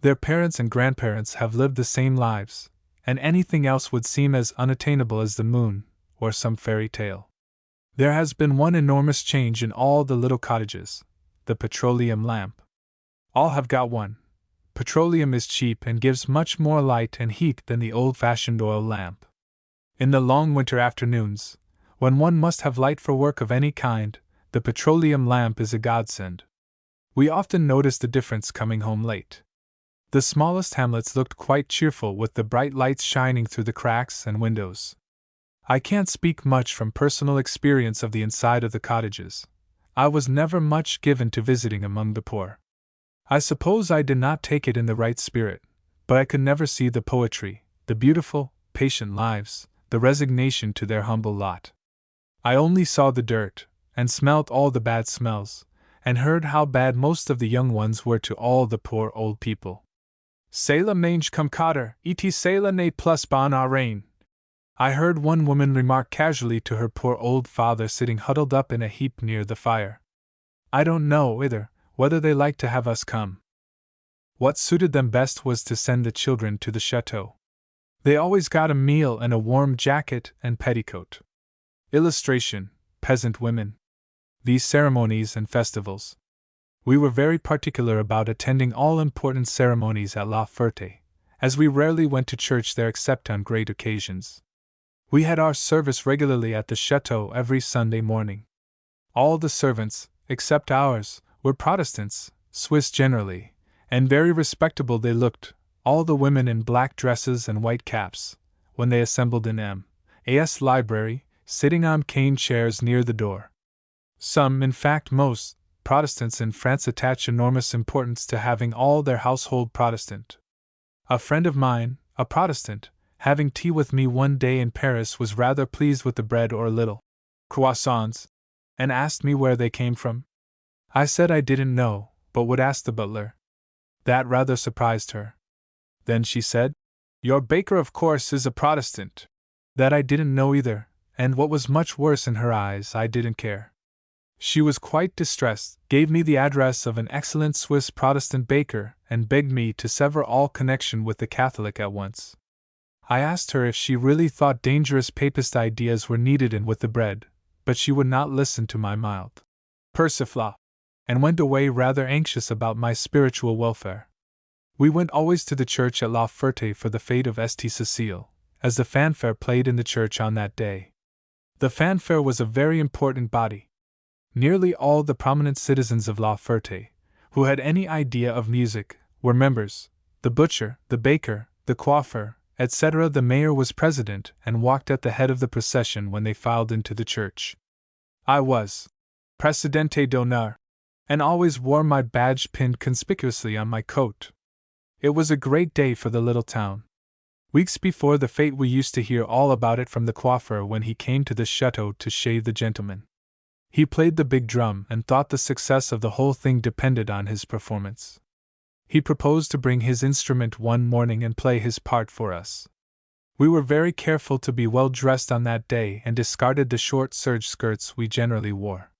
Their parents and grandparents have lived the same lives, and anything else would seem as unattainable as the moon, or some fairy tale. There has been one enormous change in all the little cottages: the petroleum lamp. All have got one. Petroleum is cheap and gives much more light and heat than the old-fashioned oil lamp. In the long winter afternoons, when one must have light for work of any kind, the petroleum lamp is a godsend. We often notice the difference coming home late. The smallest hamlets looked quite cheerful with the bright lights shining through the cracks and windows. I can't speak much from personal experience of the inside of the cottages. I was never much given to visiting among the poor. I suppose I did not take it in the right spirit, but I could never see the poetry, the beautiful, patient lives, the resignation to their humble lot. I only saw the dirt, and smelt all the bad smells, and heard how bad most of the young ones were to all the poor old people. C'est la mange comme cotter, et c'est la ne plus bon à rien. I heard one woman remark casually to her poor old father sitting huddled up in a heap near the fire. I don't know, either, whether they liked to have us come. What suited them best was to send the children to the chateau. They always got a meal and a warm jacket and petticoat. Illustration: peasant women. These ceremonies and festivals. We were very particular about attending all important ceremonies at La Ferté, as we rarely went to church there except on great occasions. We had our service regularly at the chateau every Sunday morning. All the servants, except ours, were Protestants, Swiss generally, and very respectable they looked, all the women in black dresses and white caps, when they assembled in M.A.'s library, sitting on cane chairs near the door. Some, in fact most, Protestants in France attach enormous importance to having all their household Protestant. A friend of mine, a Protestant, having tea with me one day in Paris was rather pleased with the bread or little croissants, and asked me where they came from. I said I didn't know, but would ask the butler. That rather surprised her. Then she said, "Your baker of course is a Protestant." That I didn't know either, and what was much worse in her eyes, I didn't care. She was quite distressed, gave me the address of an excellent Swiss Protestant baker, and begged me to sever all connection with the Catholic at once. I asked her if she really thought dangerous papist ideas were needed in with the bread, but she would not listen to my mild persiflage, and went away rather anxious about my spiritual welfare. We went always to the church at La Ferté for the fête of St. Cécile, as the fanfare played in the church on that day. The fanfare was a very important body. Nearly all the prominent citizens of La Ferté, who had any idea of music, were members: the butcher, the baker, the coiffeur, etc. The mayor was president and walked at the head of the procession when they filed into the church. I was Presidente d'honneur, and always wore my badge pinned conspicuously on my coat. It was a great day for the little town. Weeks before the fête we used to hear all about it from the coiffeur when he came to the chateau to shave the gentlemen. He played the big drum and thought the success of the whole thing depended on his performance. He proposed to bring his instrument one morning and play his part for us. We were very careful to be well dressed on that day and discarded the short serge skirts we generally wore.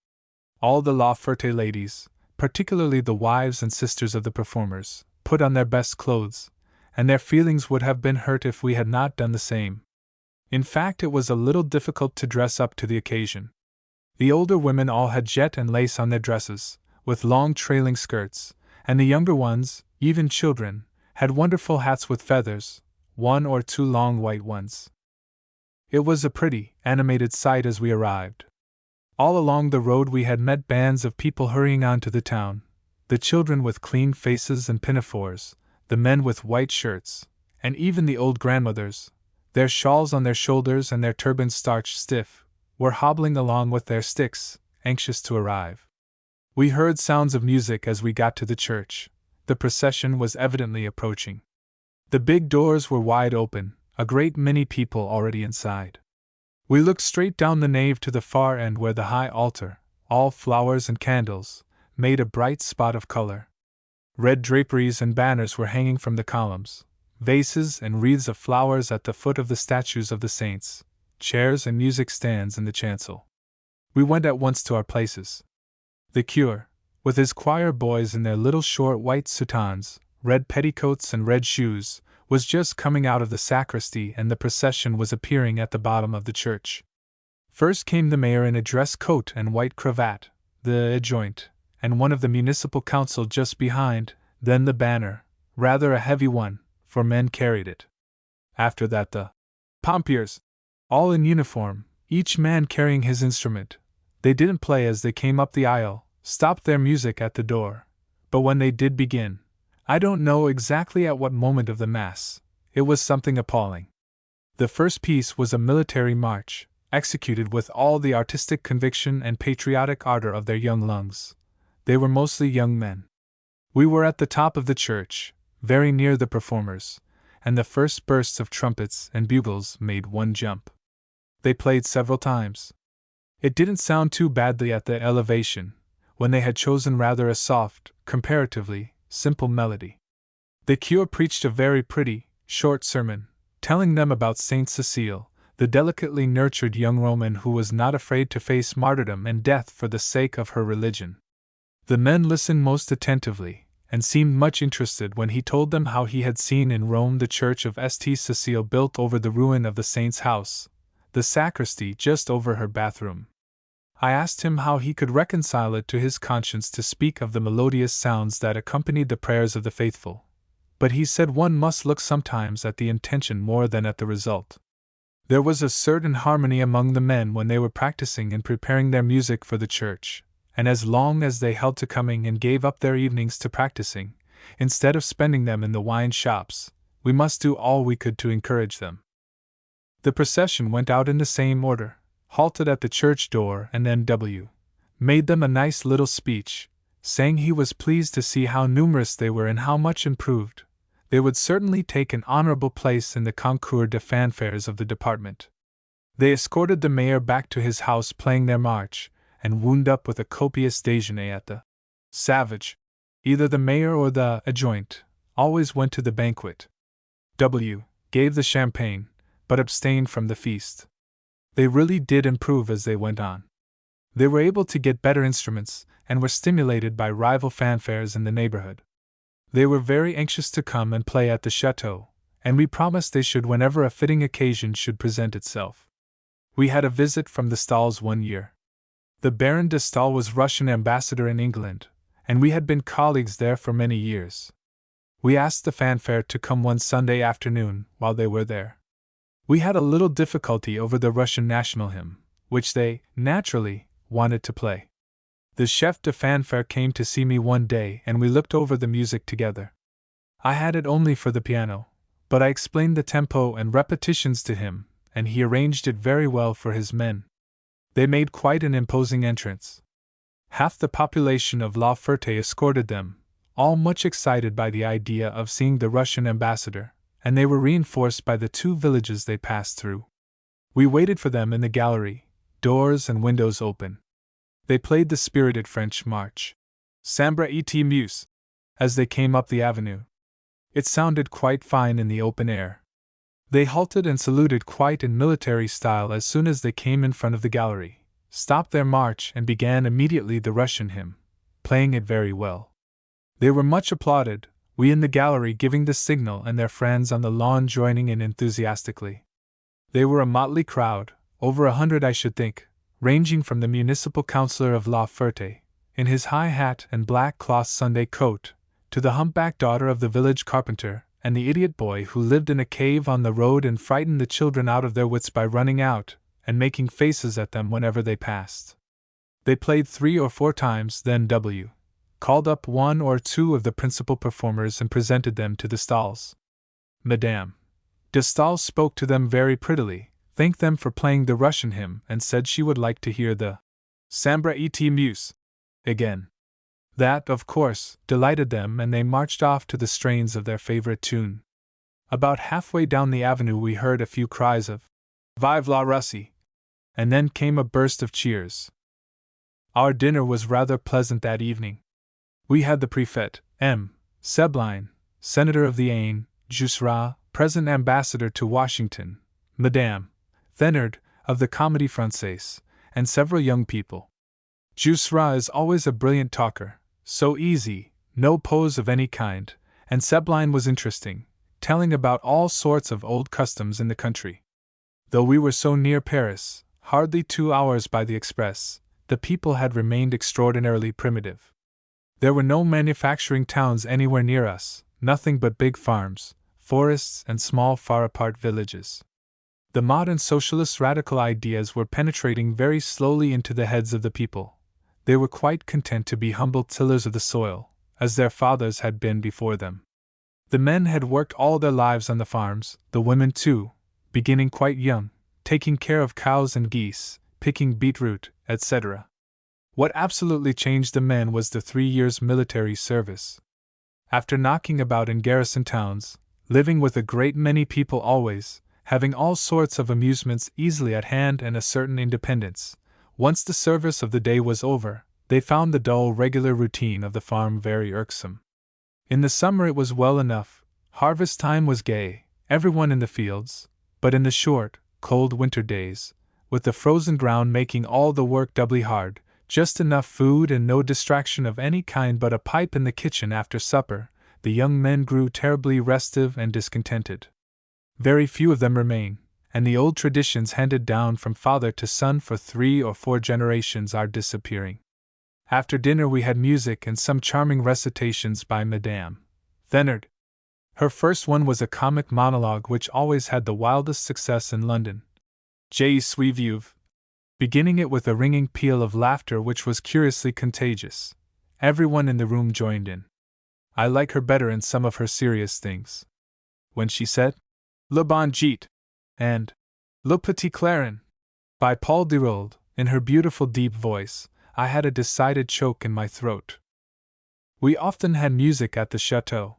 All the La Ferté ladies, particularly the wives and sisters of the performers, put on their best clothes, and their feelings would have been hurt if we had not done the same. In fact, it was a little difficult to dress up to the occasion. The older women all had jet and lace on their dresses, with long trailing skirts, and the younger ones, even children, had wonderful hats with feathers, one or two long white ones. It was a pretty, animated sight as we arrived. All along the road we had met bands of people hurrying on to the town, the children with clean faces and pinafores, the men with white shirts, and even the old grandmothers, their shawls on their shoulders and their turbans starched stiff, were hobbling along with their sticks, anxious to arrive. We heard sounds of music as we got to the church. The procession was evidently approaching. The big doors were wide open, a great many people already inside. We looked straight down the nave to the far end where the high altar, all flowers and candles, made a bright spot of color. Red draperies and banners were hanging from the columns, vases and wreaths of flowers at the foot of the statues of the saints, chairs and music stands in the chancel. We went at once to our places. The curé, with his choir boys in their little short white soutanes, red petticoats and red shoes, was just coming out of the sacristy and the procession was appearing at the bottom of the church. First came the mayor in a dress coat and white cravat, the adjoint, and one of the municipal council just behind, then the banner, rather a heavy one, for men carried it. After that the pompiers, all in uniform, each man carrying his instrument. They didn't play as they came up the aisle, stopped their music at the door, but when they did begin, I don't know exactly at what moment of the Mass. It was something appalling. The first piece was a military march, executed with all the artistic conviction and patriotic ardor of their young lungs. They were mostly young men. We were at the top of the church, very near the performers, and the first bursts of trumpets and bugles made one jump. They played several times. It didn't sound too badly at the elevation, when they had chosen rather a soft, comparatively simple melody. The cure preached a very pretty, short sermon, telling them about Saint Cecile, the delicately nurtured young Roman who was not afraid to face martyrdom and death for the sake of her religion. The men listened most attentively, and seemed much interested when he told them how he had seen in Rome the church of St. Cecile built over the ruin of the saint's house, the sacristy just over her bathroom. I asked him how he could reconcile it to his conscience to speak of the melodious sounds that accompanied the prayers of the faithful, but he said one must look sometimes at the intention more than at the result. There was a certain harmony among the men when they were practicing and preparing their music for the church, and as long as they held to coming and gave up their evenings to practicing, instead of spending them in the wine shops, we must do all we could to encourage them. The procession went out in the same order, halted at the church door, and then W. made them a nice little speech, saying he was pleased to see how numerous they were and how much improved. They would certainly take an honorable place in the concours de fanfares of the department. They escorted the mayor back to his house playing their march, and wound up with a copious déjeuner at the Savage. Either the mayor or the adjoint always went to the banquet. W. gave the champagne, but abstained from the feast. They really did improve as they went on. They were able to get better instruments, and were stimulated by rival fanfares in the neighborhood. They were very anxious to come and play at the Chateau, and we promised they should whenever a fitting occasion should present itself. We had a visit from the Stalls one year. The Baron de Stael was Russian ambassador in England, and we had been colleagues there for many years. We asked the fanfare to come one Sunday afternoon while they were there. We had a little difficulty over the Russian national hymn, which they, naturally, wanted to play. The chef de fanfare came to see me one day and we looked over the music together. I had it only for the piano, but I explained the tempo and repetitions to him, and he arranged it very well for his men. They made quite an imposing entrance. Half the population of La Ferté escorted them, all much excited by the idea of seeing the Russian ambassador, and they were reinforced by the 2 villages they passed through. We waited for them in the gallery, doors and windows open. They played the spirited French march, Sambre et Meuse, as they came up the avenue. It sounded quite fine in the open air. They halted and saluted quite in military style as soon as they came in front of the gallery, stopped their march and began immediately the Russian hymn, playing it very well. They were much applauded, we in the gallery giving the signal and their friends on the lawn joining in enthusiastically. They were a motley crowd, over 100 I should think, ranging from the municipal councillor of La Ferté, in his high hat and black cloth Sunday coat, to the humpbacked daughter of the village carpenter, and the idiot boy who lived in a cave on the road and frightened the children out of their wits by running out and making faces at them whenever they passed. They played 3 or 4 times, then W. called up 1 or 2 of the principal performers and presented them to the Stalls. Madame de Stael spoke to them very prettily, thanked them for playing the Russian hymn, and said she would like to hear the Sambre et Meuse again. That, of course, delighted them, and they marched off to the strains of their favorite tune. About halfway down the avenue we heard a few cries of Vive la Russie, and then came a burst of cheers. Our dinner was rather pleasant that evening. We had the Prefect, M. Sebline, Senator of the Aisne, Jusserand, present ambassador to Washington, Madame Thenard, of the Comédie Française, and several young people. Jusserand is always a brilliant talker, so easy, no pose of any kind, and Sebline was interesting, telling about all sorts of old customs in the country. Though we were so near Paris, hardly 2 hours by the express, the people had remained extraordinarily primitive. There were no manufacturing towns anywhere near us, nothing but big farms, forests, and small far-apart villages. The modern socialist radical ideas were penetrating very slowly into the heads of the people. They were quite content to be humble tillers of the soil, as their fathers had been before them. The men had worked all their lives on the farms, the women too, beginning quite young, taking care of cows and geese, picking beetroot, etc. What absolutely changed the men was the 3 years' military service. After knocking about in garrison towns, living with a great many people always, having all sorts of amusements easily at hand and a certain independence, once the service of the day was over, they found the dull regular routine of the farm very irksome. In the summer it was well enough, harvest time was gay, everyone in the fields, but in the short, cold winter days, with the frozen ground making all the work doubly hard, just enough food and no distraction of any kind but a pipe in the kitchen after supper, the young men grew terribly restive and discontented. Very few of them remain, and the old traditions handed down from father to son for 3 or 4 generations are disappearing. After dinner we had music and some charming recitations by Madame Thenard. Her first one was a comic monologue which always had the wildest success in London. Je suis vive, beginning it with a ringing peal of laughter which was curiously contagious. Everyone in the room joined in. I like her better in some of her serious things. When she said, Le Bon Gite, and Le Petit Clarin, by Paul Déroulde, in her beautiful deep voice, I had a decided choke in my throat. We often had music at the chateau.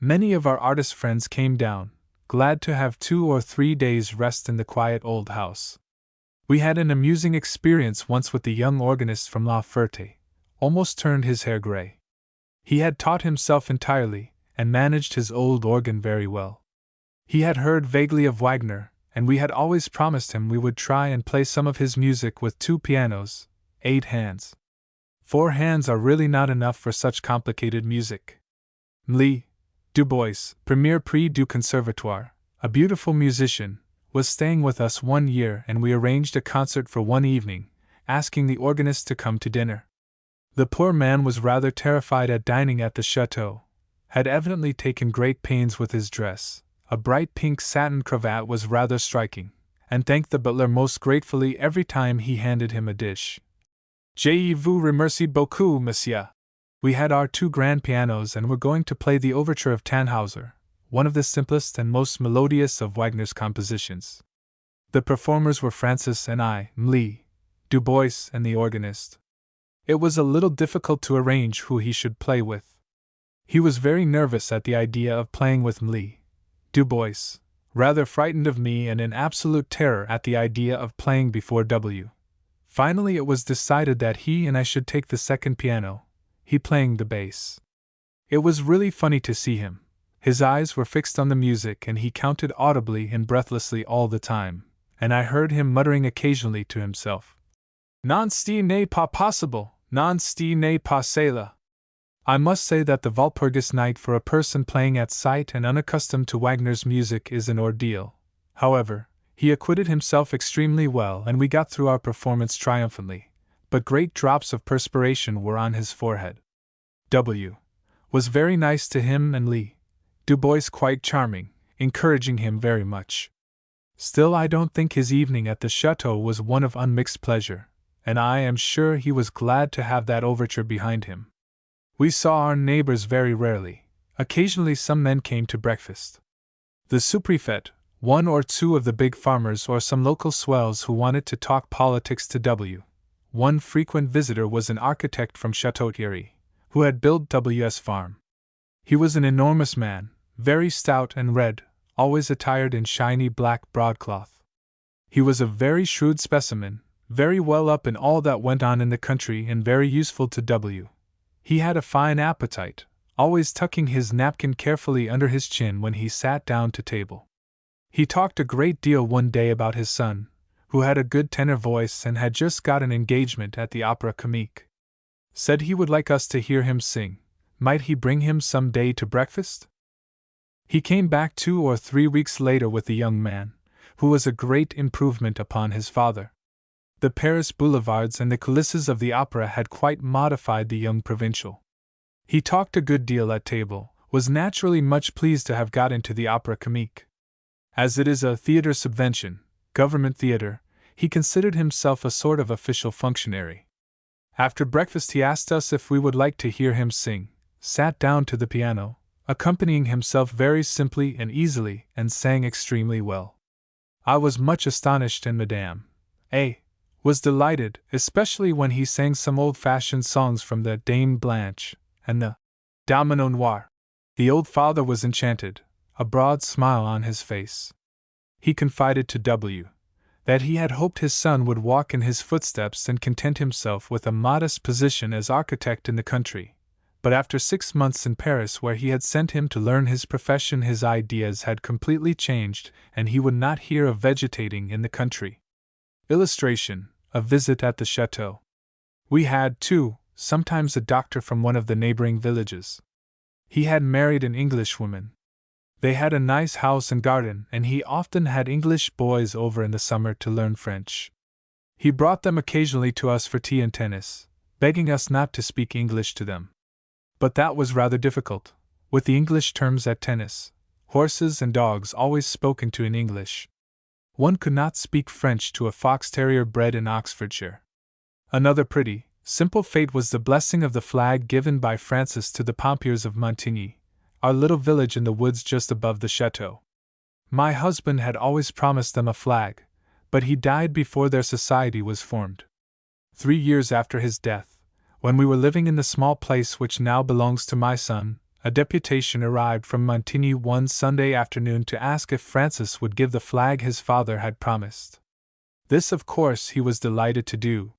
Many of our artist friends came down, glad to have 2 or 3 days' rest in the quiet old house. We had an amusing experience once with the young organist from La Ferté, almost turned his hair gray. He had taught himself entirely, and managed his old organ very well. He had heard vaguely of Wagner, and we had always promised him we would try and play some of his music with 2 pianos, 8 hands. 4 hands are really not enough for such complicated music. Mlle. Dubois, Premier Prix du Conservatoire, a beautiful musician, was staying with us one year and we arranged a concert for one evening, asking the organist to come to dinner. The poor man was rather terrified at dining at the chateau, had evidently taken great pains with his dress, a bright pink satin cravat was rather striking, and thanked the butler most gratefully every time he handed him a dish. Je vous remercie beaucoup, monsieur. We had our 2 grand pianos and were going to play the overture of Tannhauser, one of the simplest and most melodious of Wagner's compositions. The performers were Francis and I, Mlle. Dubois and the organist. It was a little difficult to arrange who he should play with. He was very nervous at the idea of playing with Mlle. Dubois, rather frightened of me and in absolute terror at the idea of playing before W. Finally it was decided that he and I should take the second piano, he playing the bass. It was really funny to see him. His eyes were fixed on the music and he counted audibly and breathlessly all the time, and I heard him muttering occasionally to himself, Non ce n'est pas possible, non ce n'est pas cela. I must say that the Walpurgis night for a person playing at sight and unaccustomed to Wagner's music is an ordeal. However, he acquitted himself extremely well and we got through our performance triumphantly, but great drops of perspiration were on his forehead. W. was very nice to him and Mlle. Dubois quite charming, encouraging him very much. Still I don't think his evening at the chateau was one of unmixed pleasure, and I am sure he was glad to have that overture behind him. We saw our neighbors very rarely. Occasionally some men came to breakfast. The sous-prefect, 1 or 2 of the big farmers or some local swells who wanted to talk politics to W. One frequent visitor was an architect from Chateau, who had built W.'s farm. He was an enormous man, very stout and red, always attired in shiny black broadcloth. He was a very shrewd specimen, very well up in all that went on in the country and very useful to W. He had a fine appetite, always tucking his napkin carefully under his chin when he sat down to table. He talked a great deal one day about his son, who had a good tenor voice and had just got an engagement at the Opera Comique. Said he would like us to hear him sing. Might he bring him some day to breakfast? He came back 2 or 3 weeks later with the young man, who was a great improvement upon his father. The Paris boulevards and the coulisses of the opera had quite modified the young provincial. He talked a good deal at table, was naturally much pleased to have got into the Opera Comique. As it is a theatre subvention, government theatre, he considered himself a sort of official functionary. After breakfast he asked us if we would like to hear him sing, sat down to the piano, accompanying himself very simply and easily, and sang extremely well. I was much astonished, and Madame A. was delighted, especially when he sang some old-fashioned songs from the Dame Blanche and the Domino Noir. The old father was enchanted, a broad smile on his face. He confided to W. that he had hoped his son would walk in his footsteps and content himself with a modest position as architect in the country, but after 6 months in Paris, where he had sent him to learn his profession, his ideas had completely changed, and he would not hear of vegetating in the country. Illustration: a visit at the Chateau. We had, too, sometimes a doctor from one of the neighboring villages. He had married an Englishwoman. They had a nice house and garden, and he often had English boys over in the summer to learn French. He brought them occasionally to us for tea and tennis, begging us not to speak English to them. But that was rather difficult, with the English terms at tennis, horses and dogs always spoken to in English. One could not speak French to a fox terrier bred in Oxfordshire. Another pretty, simple fate was the blessing of the flag given by Francis to the Pompiers of Montigny, our little village in the woods just above the chateau. My husband had always promised them a flag, but he died before their society was formed. 3 years after his death, when we were living in the small place which now belongs to my son, a deputation arrived from Montigny one Sunday afternoon to ask if Francis would give the flag his father had promised. This, of course, he was delighted to do.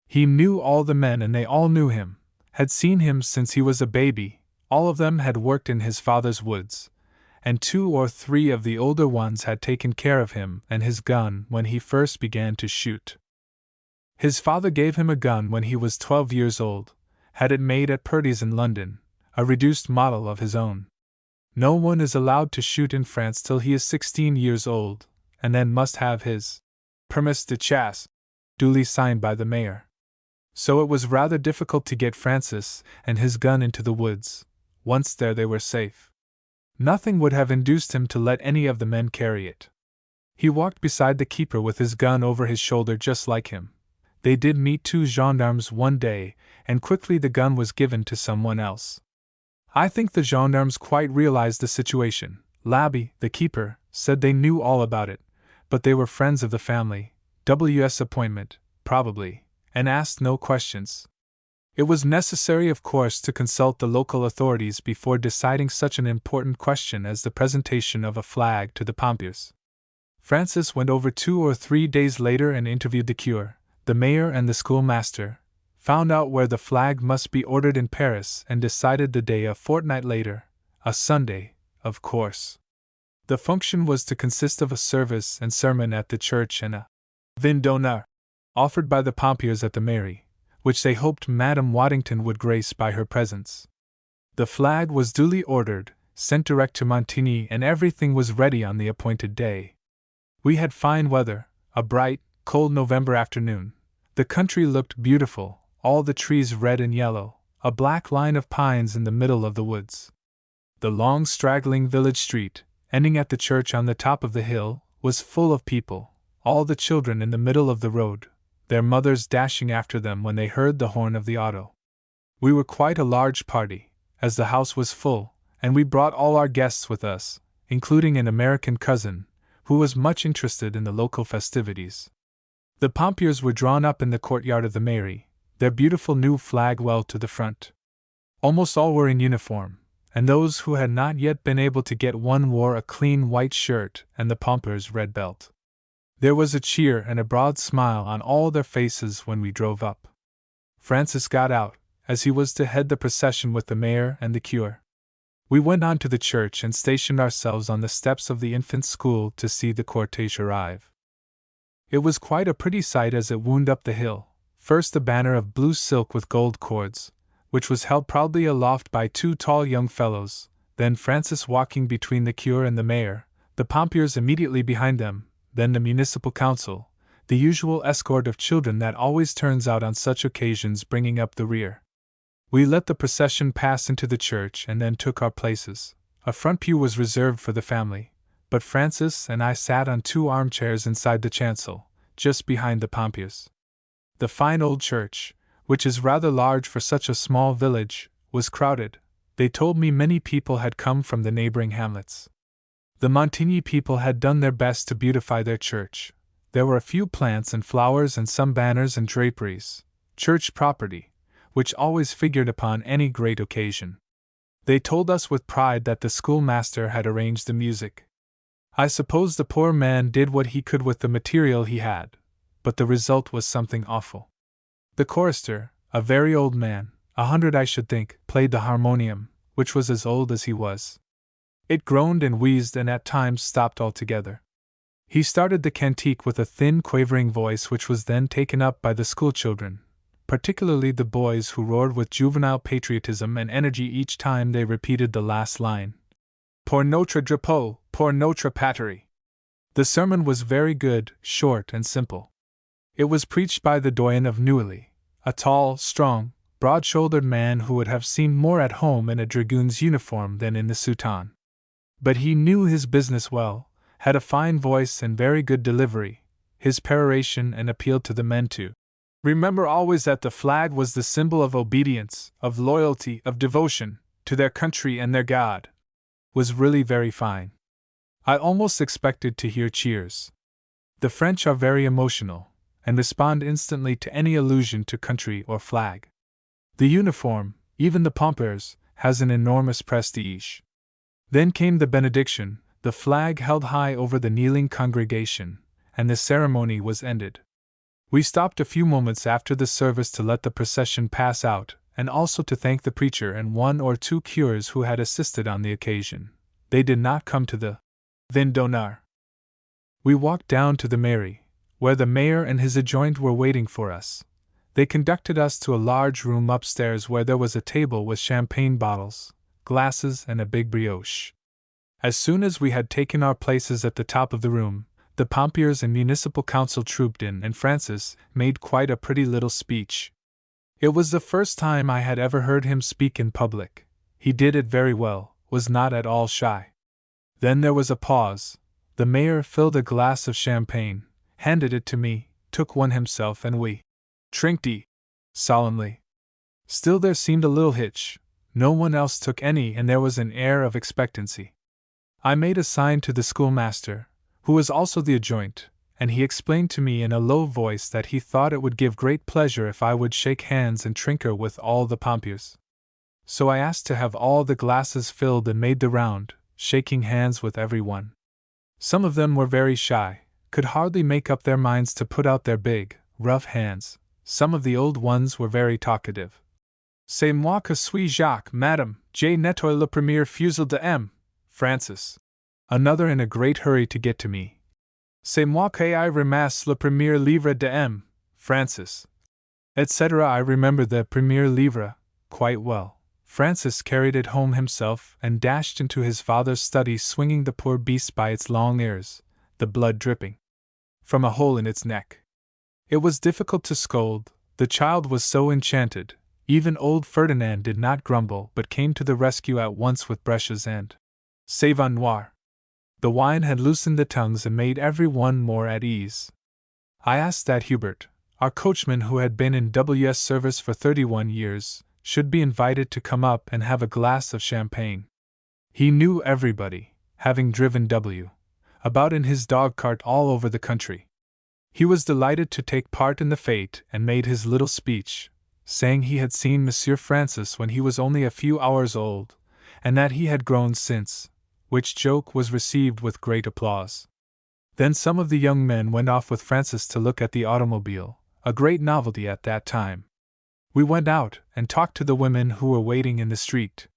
He knew all the men, and they all knew him, had seen him since he was a baby. All of them had worked in his father's woods, and 2 or 3 of the older ones had taken care of him and his gun when he first began to shoot. His father gave him a gun when he was 12 years old, had it made at Purdy's in London, a reduced model of his own. No one is allowed to shoot in France till he is 16 years old, and then must have his permis de chasse duly signed by the mayor. So it was rather difficult to get Francis and his gun into the woods. Once there, they were safe. Nothing would have induced him to let any of the men carry it. He walked beside the keeper with his gun over his shoulder just like him. They did meet 2 gendarmes one day, and quickly the gun was given to someone else. I think the gendarmes quite realized the situation. Labby, the keeper, said they knew all about it, but they were friends of the family, W.'s appointment, probably, and asked no questions. It was necessary, of course, to consult the local authorities before deciding such an important question as the presentation of a flag to the Pompiers. Francis went over 2 or 3 days later and interviewed the curé, the mayor, and the schoolmaster, found out where the flag must be ordered in Paris, and decided the day a fortnight later, a Sunday, of course. The function was to consist of a service and sermon at the church and a vin d'honneur offered by the Pompiers at the mairie, which they hoped Madame Waddington would grace by her presence. The flag was duly ordered, sent direct to Montigny, and everything was ready on the appointed day. We had fine weather, a bright, cold November afternoon. The country looked beautiful, all the trees red and yellow, a black line of pines in the middle of the woods. The long straggling village street, ending at the church on the top of the hill, was full of people, all the children in the middle of the road, their mothers dashing after them when they heard the horn of the auto. We were quite a large party, as the house was full, and we brought all our guests with us, including an American cousin, who was much interested in the local festivities. The Pompiers were drawn up in the courtyard of the mairie, their beautiful new flag well to the front. Almost all were in uniform, and those who had not yet been able to get one wore a clean white shirt and the Pompier's red belt. There was a cheer and a broad smile on all their faces when we drove up. Francis got out, as he was to head the procession with the mayor and the curé. We went on to the church and stationed ourselves on the steps of the infant school to see the cortege arrive. It was quite a pretty sight as it wound up the hill, first a banner of blue silk with gold cords, which was held proudly aloft by 2 tall young fellows, then Francis walking between the curé and the mayor, the Pompiers immediately behind them, then the municipal council, the usual escort of children that always turns out on such occasions, bringing up the rear. We let the procession pass into the church and then took our places. A front pew was reserved for the family, but Francis and I sat on 2 armchairs inside the chancel, just behind the Pompiers. The fine old church, which is rather large for such a small village, was crowded, They told me many people had come from the neighboring hamlets. The Montigny people had done their best to beautify their church. There were a few plants and flowers and some banners and draperies, church property, which always figured upon any great occasion. They told us with pride that the schoolmaster had arranged the music. I suppose the poor man did what he could with the material he had, but the result was something awful. The chorister, a very old man, 100 I should think, played the harmonium, which was as old as he was. It groaned and wheezed and at times stopped altogether. He started the cantique with a thin, quavering voice which was then taken up by the schoolchildren, particularly the boys who roared with juvenile patriotism and energy each time they repeated the last line. Pour notre drapeau, pour notre patrie. The sermon was very good, short and simple. It was preached by the doyen of Neuilly, a tall, strong, broad-shouldered man who would have seemed more at home in a dragoon's uniform than in the soutane. But he knew his business well, had a fine voice and very good delivery, his peroration and appealed to the men to remember always that the flag was the symbol of obedience, of loyalty, of devotion, to their country and their God, was really very fine. I almost expected to hear cheers. The French are very emotional, and respond instantly to any allusion to country or flag. The uniform, even the pompers, has an enormous prestige. Then came the benediction, the flag held high over the kneeling congregation, and the ceremony was ended. We stopped a few moments after the service to let the procession pass out, and also to thank the preacher and 1 or 2 curés who had assisted on the occasion. They did not come to the vin d'honneur. We walked down to the mairie, where the mayor and his adjoint were waiting for us. They conducted us to a large room upstairs where there was a table with champagne bottles, glasses, and a big brioche. As soon as we had taken our places at the top of the room, the pompiers and municipal council trooped in, and Francis made quite a pretty little speech. It was the first time I had ever heard him speak in public. He did it very well, was not at all shy. Then there was a pause. The mayor filled a glass of champagne, handed it to me, took one himself, and we trinked solemnly. Still there seemed a little hitch. No one else took any, and there was an air of expectancy. I made a sign to the schoolmaster, who was also the adjoint, and he explained to me in a low voice that he thought it would give great pleasure if I would shake hands and trinker with all the pompiers. So I asked to have all the glasses filled and made the round, shaking hands with every one. Some of them were very shy, could hardly make up their minds to put out their big, rough hands. Some of the old ones were very talkative. C'est moi que suis Jacques, madame, j'ai nettoyé le premier fusil de M. Francis. Another in a great hurry to get to me. C'est moi que I ramasse le premier livre de M. Francis. Etc. I remember the premier livre quite well. Francis carried it home himself and dashed into his father's study, swinging the poor beast by its long ears, the blood dripping from a hole in its neck. It was difficult to scold, the child was so enchanted. Even old Ferdinand did not grumble, but came to the rescue at once with brushes and savon noir. The wine had loosened the tongues and made every one more at ease. I asked that Hubert, our coachman who had been in W.'s service for 31 years, should be invited to come up and have a glass of champagne. He knew everybody, having driven W. about in his dog-cart all over the country. He was delighted to take part in the fete and made his little speech, saying he had seen Monsieur Francis when he was only a few hours old, and that he had grown since, which joke was received with great applause. Then some of the young men went off with Francis to look at the automobile, a great novelty at that time. We went out and talked to the women who were waiting in the street.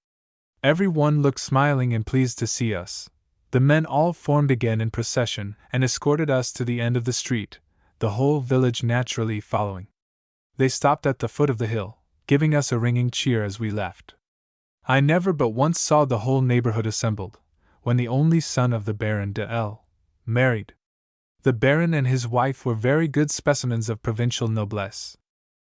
Every one looked smiling and pleased to see us. The men all formed again in procession and escorted us to the end of the street, the whole village naturally following. They stopped at the foot of the hill, giving us a ringing cheer as we left. I never but once saw the whole neighborhood assembled, when the only son of the Baron de L. married. The Baron and his wife were very good specimens of provincial noblesse.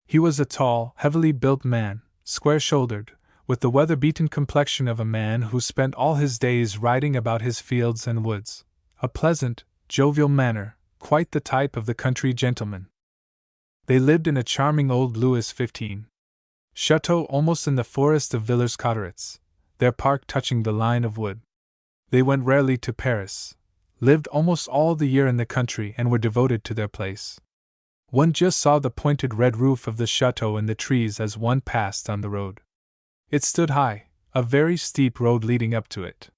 He was a tall, heavily built man, square-shouldered, with the weather-beaten complexion of a man who spent all his days riding about his fields and woods, a pleasant, jovial manner, quite the type of the country gentleman. They lived in a charming old Louis XV. Chateau almost in the forest of Villers-Cotterets, their park touching the line of wood. They went rarely to Paris, lived almost all the year in the country, and were devoted to their place. One just saw the pointed red roof of the chateau in the trees as one passed on the road. It stood high, a very steep road leading up to it.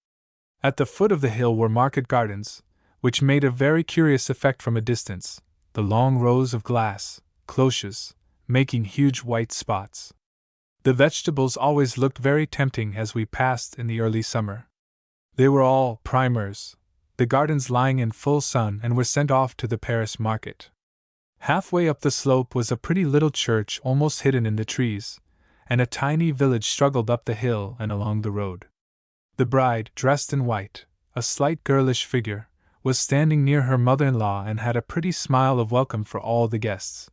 At the foot of the hill were market gardens, which made a very curious effect from a distance, the long rows of glass cloches making huge white spots. The vegetables always looked very tempting as we passed in the early summer. They were all primers, the gardens lying in full sun, and were sent off to the Paris market. Halfway up the slope was a pretty little church almost hidden in the trees, and a tiny village struggled up the hill and along the road. The bride, dressed in white, a slight girlish figure, was standing near her mother-in-law and had a pretty smile of welcome for all the guests.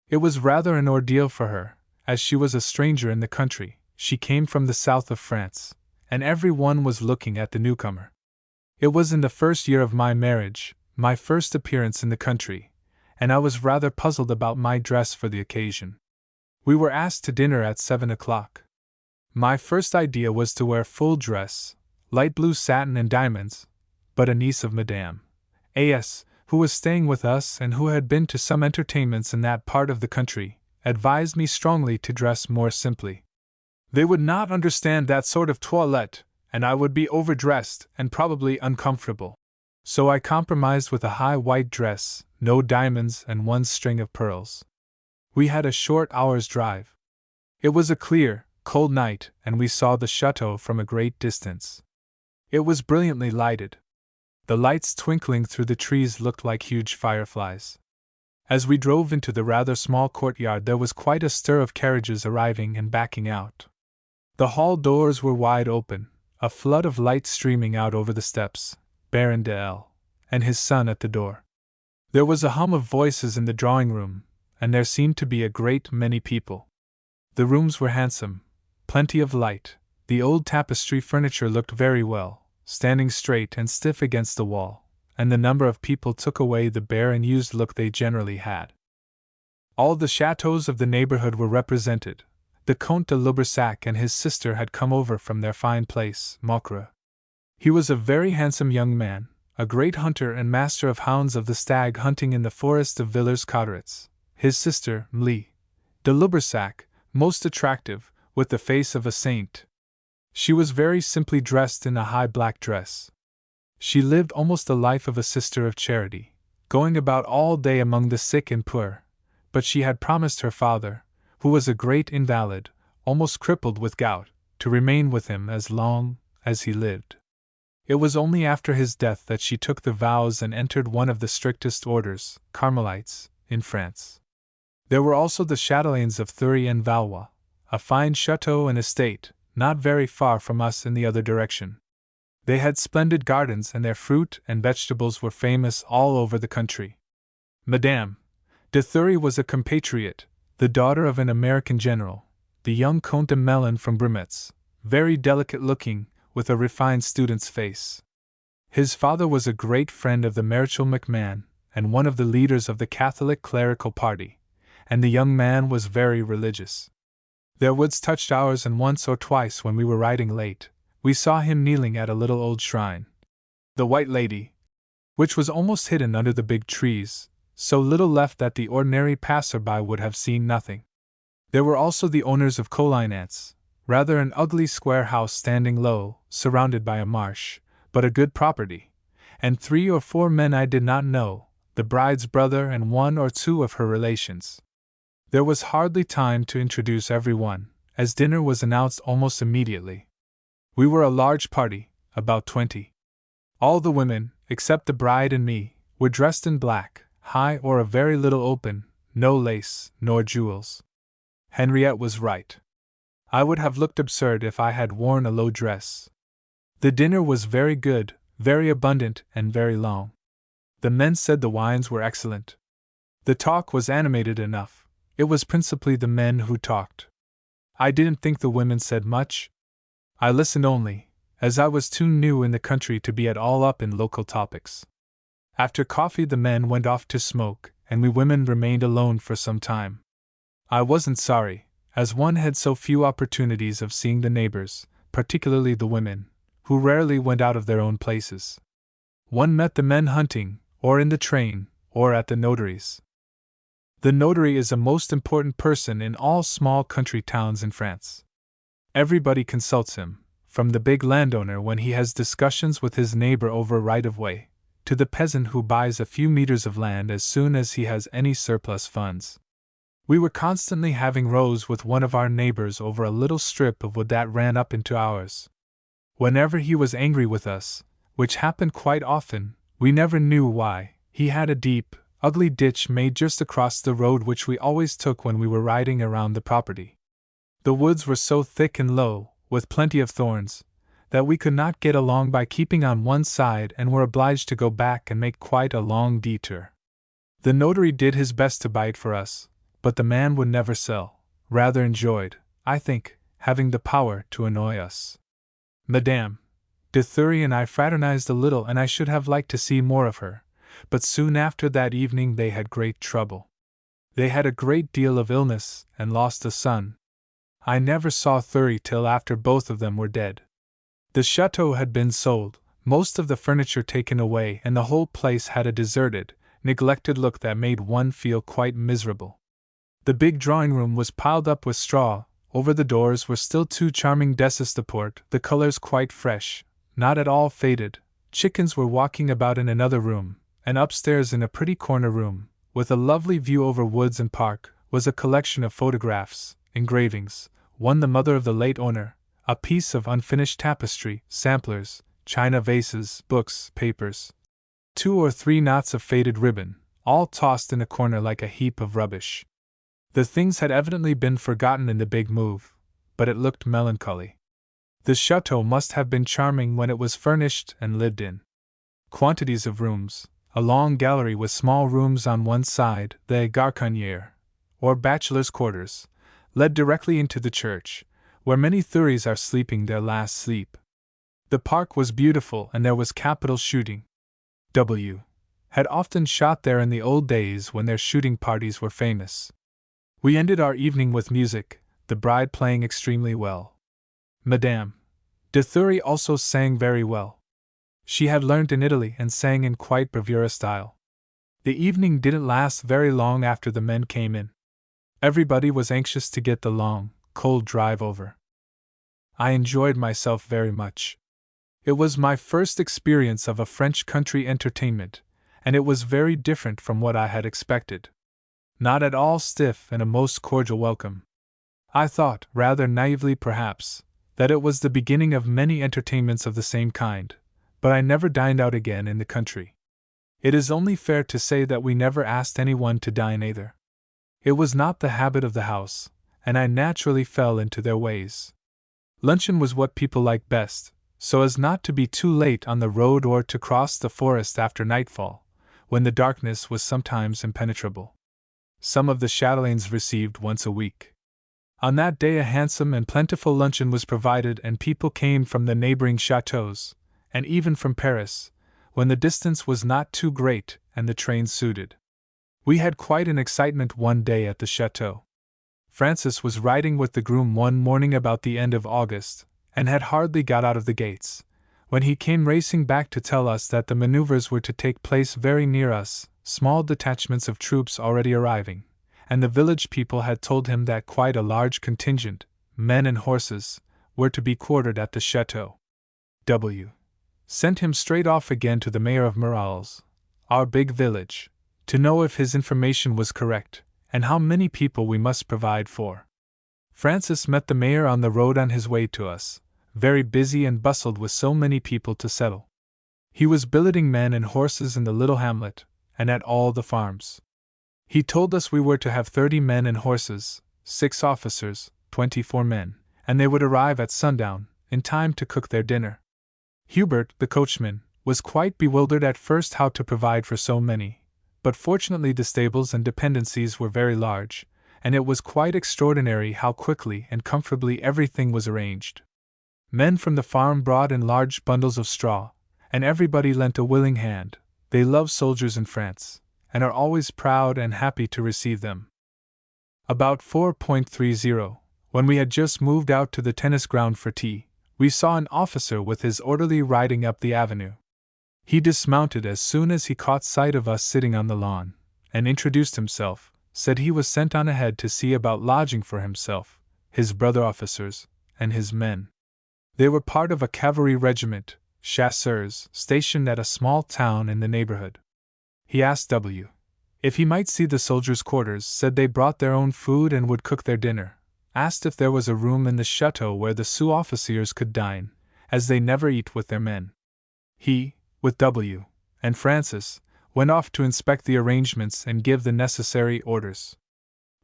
It was rather an ordeal for her, as she was a stranger in the country. She came from the south of France, and every one was looking at the newcomer. It was in the first year of my marriage, my first appearance in the country, and I was rather puzzled about my dress for the occasion. We were asked to dinner at 7 o'clock. My first idea was to wear full dress, light blue satin and diamonds, but a niece of Madame A.S., who was staying with us and who had been to some entertainments in that part of the country, advised me strongly to dress more simply. They would not understand that sort of toilette, and I would be overdressed and probably uncomfortable. So I compromised with a high white dress, no diamonds, and one string of pearls. We had a short hour's drive. It was a clear, cold night, and we saw the chateau from a great distance. It was brilliantly lighted. The lights twinkling through the trees looked like huge fireflies. As we drove into the rather small courtyard, there was quite a stir of carriages arriving and backing out. The hall doors were wide open, a flood of light streaming out over the steps, Baron de L. and his son at the door. There was a hum of voices in the drawing room, and there seemed to be a great many people. The rooms were handsome, plenty of light, the old tapestry furniture looked very well, standing straight and stiff against the wall, and the number of people took away the bare and used look they generally had. All the chateaux of the neighborhood were represented. The Comte de Lubersac and his sister had come over from their fine place, Mocre. He was a very handsome young man, a great hunter and master of hounds of the stag hunting in the forest of Villers-Cotterets. His sister, Mlle. de Lubersac, most attractive, with the face of a saint. She was very simply dressed in a high black dress. She lived almost the life of a sister of charity, going about all day among the sick and poor, but she had promised her father, who was a great invalid, almost crippled with gout, to remain with him as long as he lived. It was only after his death that she took the vows and entered one of the strictest orders, Carmelites, in France. There were also the chatelaines of Thury and Valois, a fine chateau and estate, not very far from us in the other direction. They had splendid gardens, and their fruit and vegetables were famous all over the country. Madame de Thury was a compatriot, the daughter of an American general, the young Comte de Melun from Bremetz, very delicate-looking, with a refined student's face. His father was a great friend of the Marechal MacMahon, and one of the leaders of the Catholic clerical party, and the young man was very religious. Their woods touched ours, and once or twice when we were riding late, we saw him kneeling at a little old shrine. The White Lady, which was almost hidden under the big trees, so little left that the ordinary passer-by would have seen nothing. There were also the owners of Colinance, rather an ugly square house standing low, surrounded by a marsh, but a good property, and 3 or 4 men I did not know, the bride's brother and 1 or 2 of her relations. There was hardly time to introduce everyone, as dinner was announced almost immediately. We were a large party, about 20. All the women, except the bride and me, were dressed in black, high or a very little open, no lace, nor jewels. Henriette was right. I would have looked absurd if I had worn a low dress. The dinner was very good, very abundant, and very long. The men said the wines were excellent. The talk was animated enough. It was principally the men who talked. I didn't think the women said much. I listened only, as I was too new in the country to be at all up in local topics. After coffee the men went off to smoke, and we women remained alone for some time. I wasn't sorry, as one had so few opportunities of seeing the neighbors, particularly the women, who rarely went out of their own places. One met the men hunting, or in the train, or at the notary's. The notary is a most important person in all small country towns in France. Everybody consults him, from the big landowner when he has discussions with his neighbor over right-of-way, to the peasant who buys a few meters of land as soon as he has any surplus funds. We were constantly having rows with one of our neighbors over a little strip of wood that ran up into ours. Whenever he was angry with us, which happened quite often, we never knew why, he had a deep, ugly ditch made just across the road which we always took when we were riding around the property. The woods were so thick and low, with plenty of thorns, that we could not get along by keeping on one side and were obliged to go back and make quite a long detour. The notary did his best to buy it for us, but the man would never sell, rather enjoyed, I think, having the power to annoy us. Madame de Thury and I fraternized a little, and I should have liked to see more of her, but soon after that evening they had great trouble. They had a great deal of illness, and lost a son. I never saw Thury till after both of them were dead. The chateau had been sold, most of the furniture taken away, and the whole place had a deserted, neglected look that made one feel quite miserable. The big drawing-room was piled up with straw, over the doors were still 2 charming desks de porte, the colors quite fresh, not at all faded. Chickens were walking about in another room, and upstairs in a pretty corner room, with a lovely view over woods and park, was a collection of photographs, engravings, one the mother of the late owner, a piece of unfinished tapestry, samplers, china vases, books, papers, 2 or 3 knots of faded ribbon, all tossed in a corner like a heap of rubbish. The things had evidently been forgotten in the big move, but it looked melancholy. The chateau must have been charming when it was furnished and lived in. Quantities of rooms, a long gallery with small rooms on one side, the garçonnière, or bachelor's quarters, led directly into the church, where many Thurys are sleeping their last sleep. The park was beautiful and there was capital shooting. W. had often shot there in the old days when their shooting parties were famous. We ended our evening with music, the bride playing extremely well. Madame de Thury also sang very well. She had learnt in Italy and sang in quite bravura style. The evening didn't last very long after the men came in. Everybody was anxious to get the long, cold drive over. I enjoyed myself very much. It was my first experience of a French country entertainment, and it was very different from what I had expected. Not at all stiff and a most cordial welcome. I thought, rather naively perhaps, that it was the beginning of many entertainments of the same kind, but I never dined out again in the country. It is only fair to say that we never asked anyone to dine either. It was not the habit of the house, and I naturally fell into their ways. Luncheon was what people liked best, so as not to be too late on the road or to cross the forest after nightfall, when the darkness was sometimes impenetrable. Some of the chatelaines received once a week. On that day a handsome and plentiful luncheon was provided, and people came from the neighboring chateaux, and even from Paris, when the distance was not too great and the train suited. We had quite an excitement one day at the chateau. Francis was riding with the groom one morning about the end of August, and had hardly got out of the gates, when he came racing back to tell us that the maneuvers were to take place very near us, small detachments of troops already arriving, and the village people had told him that quite a large contingent, men and horses, were to be quartered at the chateau. W. sent him straight off again to the mayor of Morales, our big village, to know if his information was correct, and how many people we must provide for. Francis met the mayor on the road on his way to us, very busy and bustled with so many people to settle. He was billeting men and horses in the little hamlet, and at all the farms. He told us we were to have 30 men and horses, 6 officers, 24 men, and they would arrive at sundown, in time to cook their dinner. Hubert, the coachman, was quite bewildered at first how to provide for so many, but fortunately the stables and dependencies were very large, and it was quite extraordinary how quickly and comfortably everything was arranged. Men from the farm brought in large bundles of straw, and everybody lent a willing hand. They love soldiers in France, and are always proud and happy to receive them. About 4:30, when we had just moved out to the tennis ground for tea, we saw an officer with his orderly riding up the avenue. He dismounted as soon as he caught sight of us sitting on the lawn, and introduced himself, said he was sent on ahead to see about lodging for himself, his brother officers, and his men. They were part of a cavalry regiment, chasseurs, stationed at a small town in the neighborhood. He asked W. if he might see the soldiers' quarters, said they brought their own food and would cook their dinner, asked if there was a room in the chateau where the sous-officiers could dine, as they never eat with their men. He, with W. and Francis, went off to inspect the arrangements and give the necessary orders.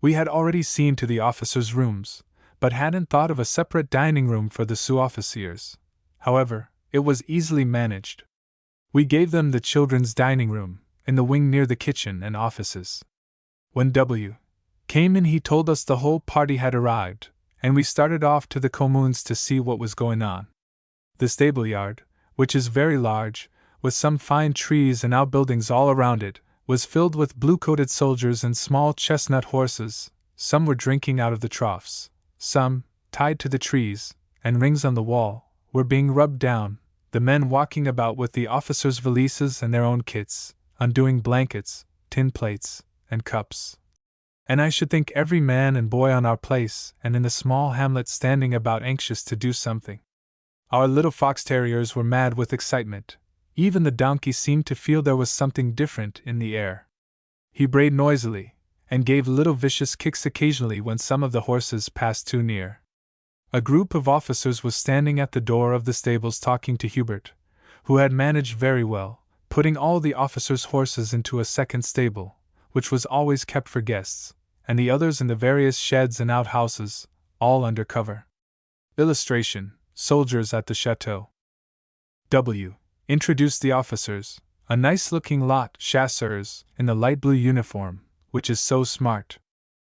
We had already seen to the officers' rooms, but hadn't thought of a separate dining room for the sous-officiers. However, it was easily managed. We gave them the children's dining room, in the wing near the kitchen and offices. When W. came in, he told us the whole party had arrived, and we started off to the communes to see what was going on. The stable yard, which is very large, with some fine trees and outbuildings all around it, was filled with blue-coated soldiers and small chestnut horses. Some were drinking out of the troughs, some, tied to the trees, and rings on the wall, were being rubbed down, the men walking about with the officers' valises and their own kits, undoing blankets, tin plates, and cups. And I should think every man and boy on our place and in the small hamlet standing about anxious to do something. Our little fox terriers were mad with excitement. Even the donkey seemed to feel there was something different in the air. He brayed noisily, and gave little vicious kicks occasionally when some of the horses passed too near. A group of officers was standing at the door of the stables talking to Hubert, who had managed very well, putting all the officers' horses into a second stable, which was always kept for guests, and the others in the various sheds and outhouses, all under cover. Illustration: Soldiers at the Chateau. W. introduced the officers, a nice-looking lot, chasseurs, in the light blue uniform, which is so smart.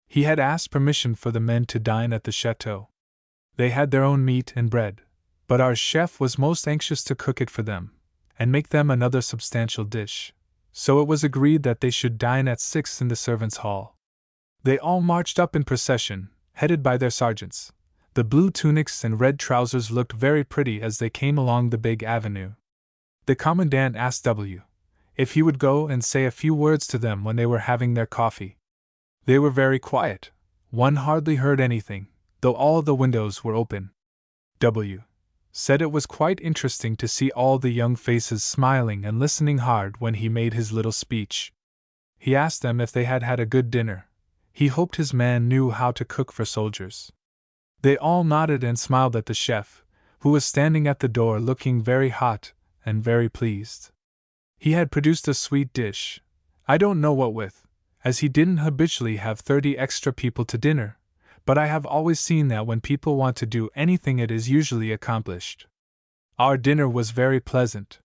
He had asked permission for the men to dine at the chateau. They had their own meat and bread, but our chef was most anxious to cook it for them, and make them another substantial dish, so it was agreed that they should dine at 6 in the servants' hall. They all marched up in procession, headed by their sergeants. The blue tunics and red trousers looked very pretty as they came along the big avenue. The commandant asked W. if he would go and say a few words to them when they were having their coffee. They were very quiet. One hardly heard anything, though all the windows were open. W. said it was quite interesting to see all the young faces smiling and listening hard when he made his little speech. He asked them if they had had a good dinner. He hoped his man knew how to cook for soldiers. They all nodded and smiled at the chef, who was standing at the door looking very hot and very pleased. He had produced a sweet dish, I don't know what with, as he didn't habitually have 30 extra people to dinner, but I have always seen that when people want to do anything it is usually accomplished. Our dinner was very pleasant.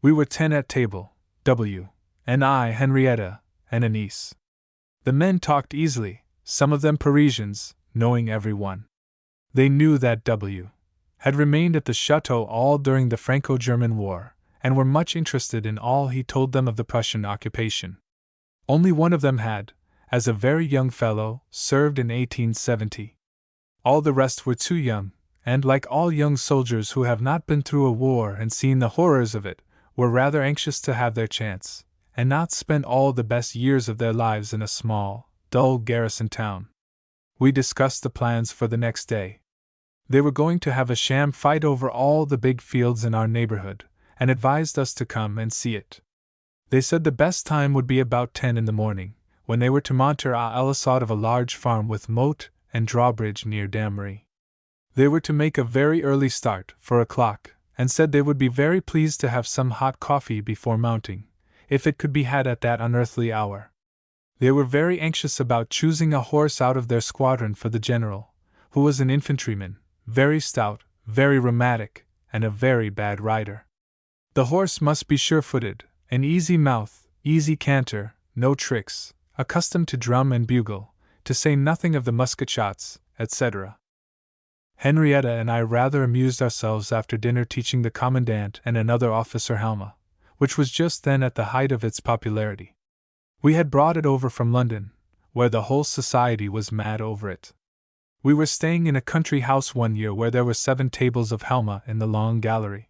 We were 10 at table, W. and I, Henrietta, and a niece. The men talked easily, some of them Parisians, knowing everyone. They knew that W. had remained at the chateau all during the Franco-German War, and were much interested in all he told them of the Prussian occupation. Only one of them had, as a very young fellow, served in 1870. All the rest were too young, and like all young soldiers who have not been through a war and seen the horrors of it, were rather anxious to have their chance, and not spend all the best years of their lives in a small, dull garrison town. We discussed the plans for the next day. They were going to have a sham fight over all the big fields in our neighborhood, and advised us to come and see it. They said the best time would be about 10 in the morning, when they were to monter à l'assaut of a large farm with moat and drawbridge near Damery. They were to make a very early start, for o'clock, and said they would be very pleased to have some hot coffee before mounting, if it could be had at that unearthly hour. They were very anxious about choosing a horse out of their squadron for the general, who was an infantryman, very stout, very rheumatic, and a very bad rider. The horse must be sure-footed, an easy mouth, easy canter, no tricks, accustomed to drum and bugle, to say nothing of the musket shots, etc. Henrietta and I rather amused ourselves after dinner teaching the commandant and another officer Halma, which was just then at the height of its popularity. We had brought it over from London, where the whole society was mad over it. We were staying in a country house one year where there were 7 tables of Helma in the long gallery.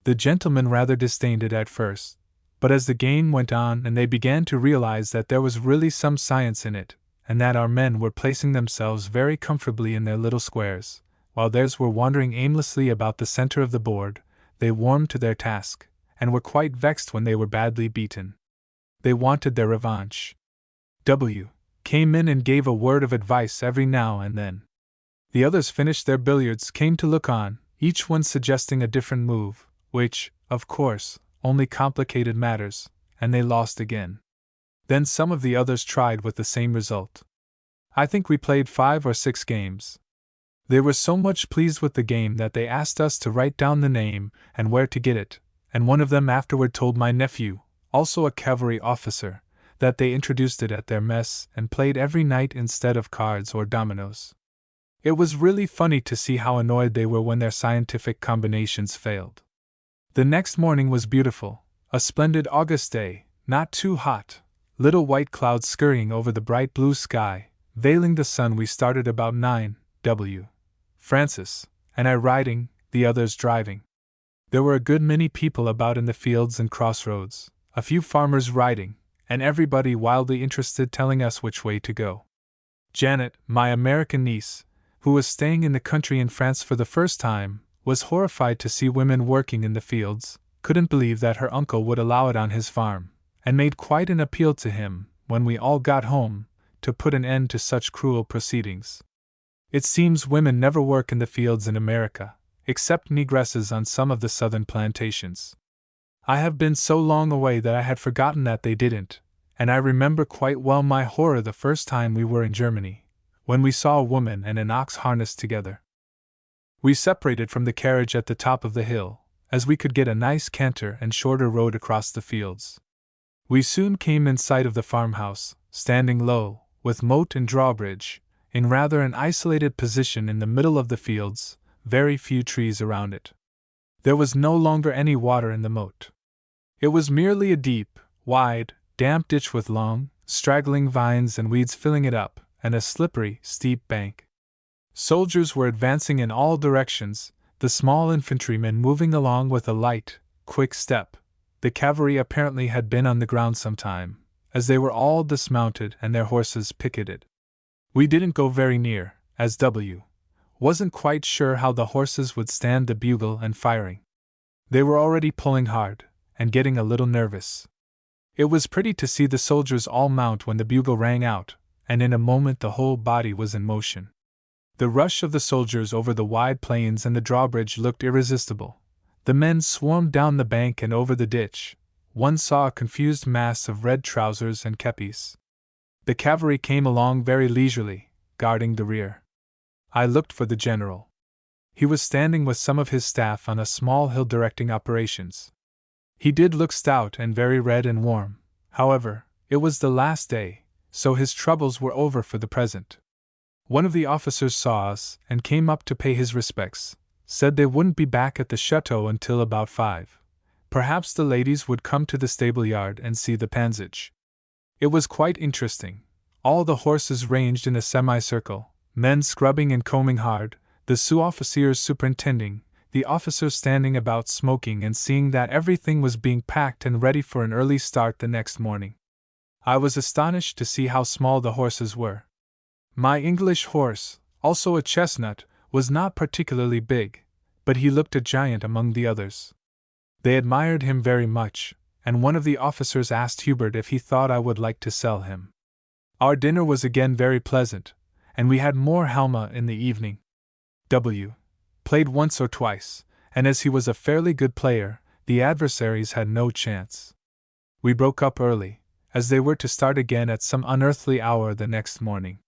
The gentlemen rather disdained it at first, but as the game went on and they began to realize that there was really some science in it, and that our men were placing themselves very comfortably in their little squares, while theirs were wandering aimlessly about the center of the board, they warmed to their task, and were quite vexed when they were badly beaten. They wanted their revanche. W. came in and gave a word of advice every now and then. The others finished their billiards, came to look on, each one suggesting a different move, which, of course, only complicated matters, and they lost again. Then some of the others tried with the same result. I think we played 5 or 6 games. They were so much pleased with the game that they asked us to write down the name and where to get it, and one of them afterward told my nephew, also a cavalry officer, that they introduced it at their mess and played every night instead of cards or dominoes. It was really funny to see how annoyed they were when their scientific combinations failed. The next morning was beautiful, a splendid August day, not too hot, little white clouds scurrying over the bright blue sky, veiling the sun. We started about 9, W. Francis and I riding, the others driving. There were a good many people about in the fields and crossroads, a few farmers riding, and everybody wildly interested telling us which way to go. Janet, my American niece, who was staying in the country in France for the first time, was horrified to see women working in the fields, couldn't believe that her uncle would allow it on his farm, and made quite an appeal to him, when we all got home, to put an end to such cruel proceedings. It seems women never work in the fields in America, except negresses on some of the southern plantations. I have been so long away that I had forgotten that they didn't, and I remember quite well my horror the first time we were in Germany, when we saw a woman and an ox harnessed together. We separated from the carriage at the top of the hill, as we could get a nice canter and shorter road across the fields. We soon came in sight of the farmhouse, standing low, with moat and drawbridge, in rather an isolated position in the middle of the fields, very few trees around it. There was no longer any water in the moat. It was merely a deep, wide, damp ditch with long, straggling vines and weeds filling it up, and a slippery, steep bank. Soldiers were advancing in all directions, the small infantrymen moving along with a light, quick step. The cavalry apparently had been on the ground some time, as they were all dismounted and their horses picketed. We didn't go very near, as W. wasn't quite sure how the horses would stand the bugle and firing. They were already pulling hard, and getting a little nervous. It was pretty to see the soldiers all mount when the bugle rang out, and in a moment the whole body was in motion. The rush of the soldiers over the wide plains and the drawbridge looked irresistible. The men swarmed down the bank and over the ditch. One saw a confused mass of red trousers and kepis. The cavalry came along very leisurely, guarding the rear. I looked for the general. He was standing with some of his staff on a small hill directing operations. He did look stout and very red and warm. However, it was the last day, so his troubles were over for the present. One of the officers saw us and came up to pay his respects, said they wouldn't be back at the chateau until about 5. Perhaps the ladies would come to the stable yard and see the pansage. It was quite interesting. All the horses ranged in a semicircle, men scrubbing and combing hard, the sous-officiers superintending, the officers standing about smoking and seeing that everything was being packed and ready for an early start the next morning. I was astonished to see how small the horses were. My English horse, also a chestnut, was not particularly big, but he looked a giant among the others. They admired him very much, and one of the officers asked Hubert if he thought I would like to sell him. Our dinner was again very pleasant, and we had more Halma in the evening. W. played once or twice, and as he was a fairly good player, the adversaries had no chance. We broke up early, as they were to start again at some unearthly hour the next morning.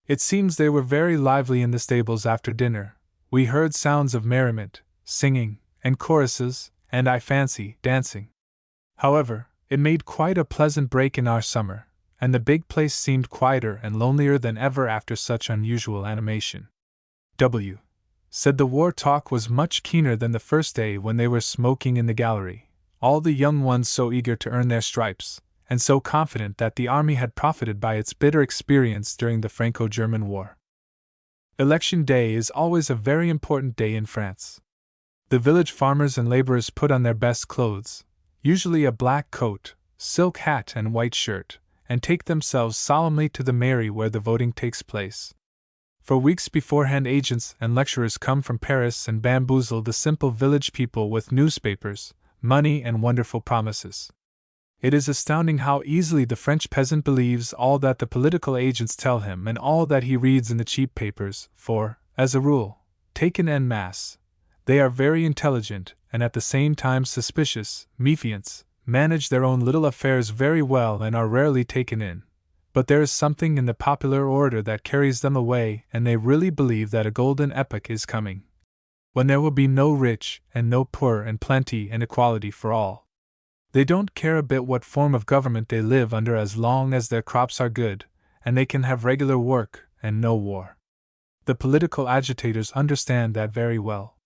It seems they were very lively in the stables after dinner. We heard sounds of merriment, singing, and choruses, and I fancy, dancing. However, it made quite a pleasant break in our summer, and the big place seemed quieter and lonelier than ever after such unusual animation. W. said the war talk was much keener than the first day when they were smoking in the gallery, all the young ones so eager to earn their stripes, and so confident that the army had profited by its bitter experience during the Franco-German War. Election day is always a very important day in France. The village farmers and laborers put on their best clothes, usually a black coat, silk hat, and white shirt, and take themselves solemnly to the mairie where the voting takes place. For weeks beforehand, agents and lecturers come from Paris and bamboozle the simple village people with newspapers, money, and wonderful promises. It is astounding how easily the French peasant believes all that the political agents tell him and all that he reads in the cheap papers, for, as a rule, taken en masse, they are very intelligent and at the same time suspicious, méfiants, manage their own little affairs very well and are rarely taken in. But there is something in the popular orator that carries them away, and they really believe that a golden epoch is coming, when there will be no rich and no poor and plenty and equality for all. They don't care a bit what form of government they live under as long as their crops are good, and they can have regular work and no war. The political agitators understand that very well.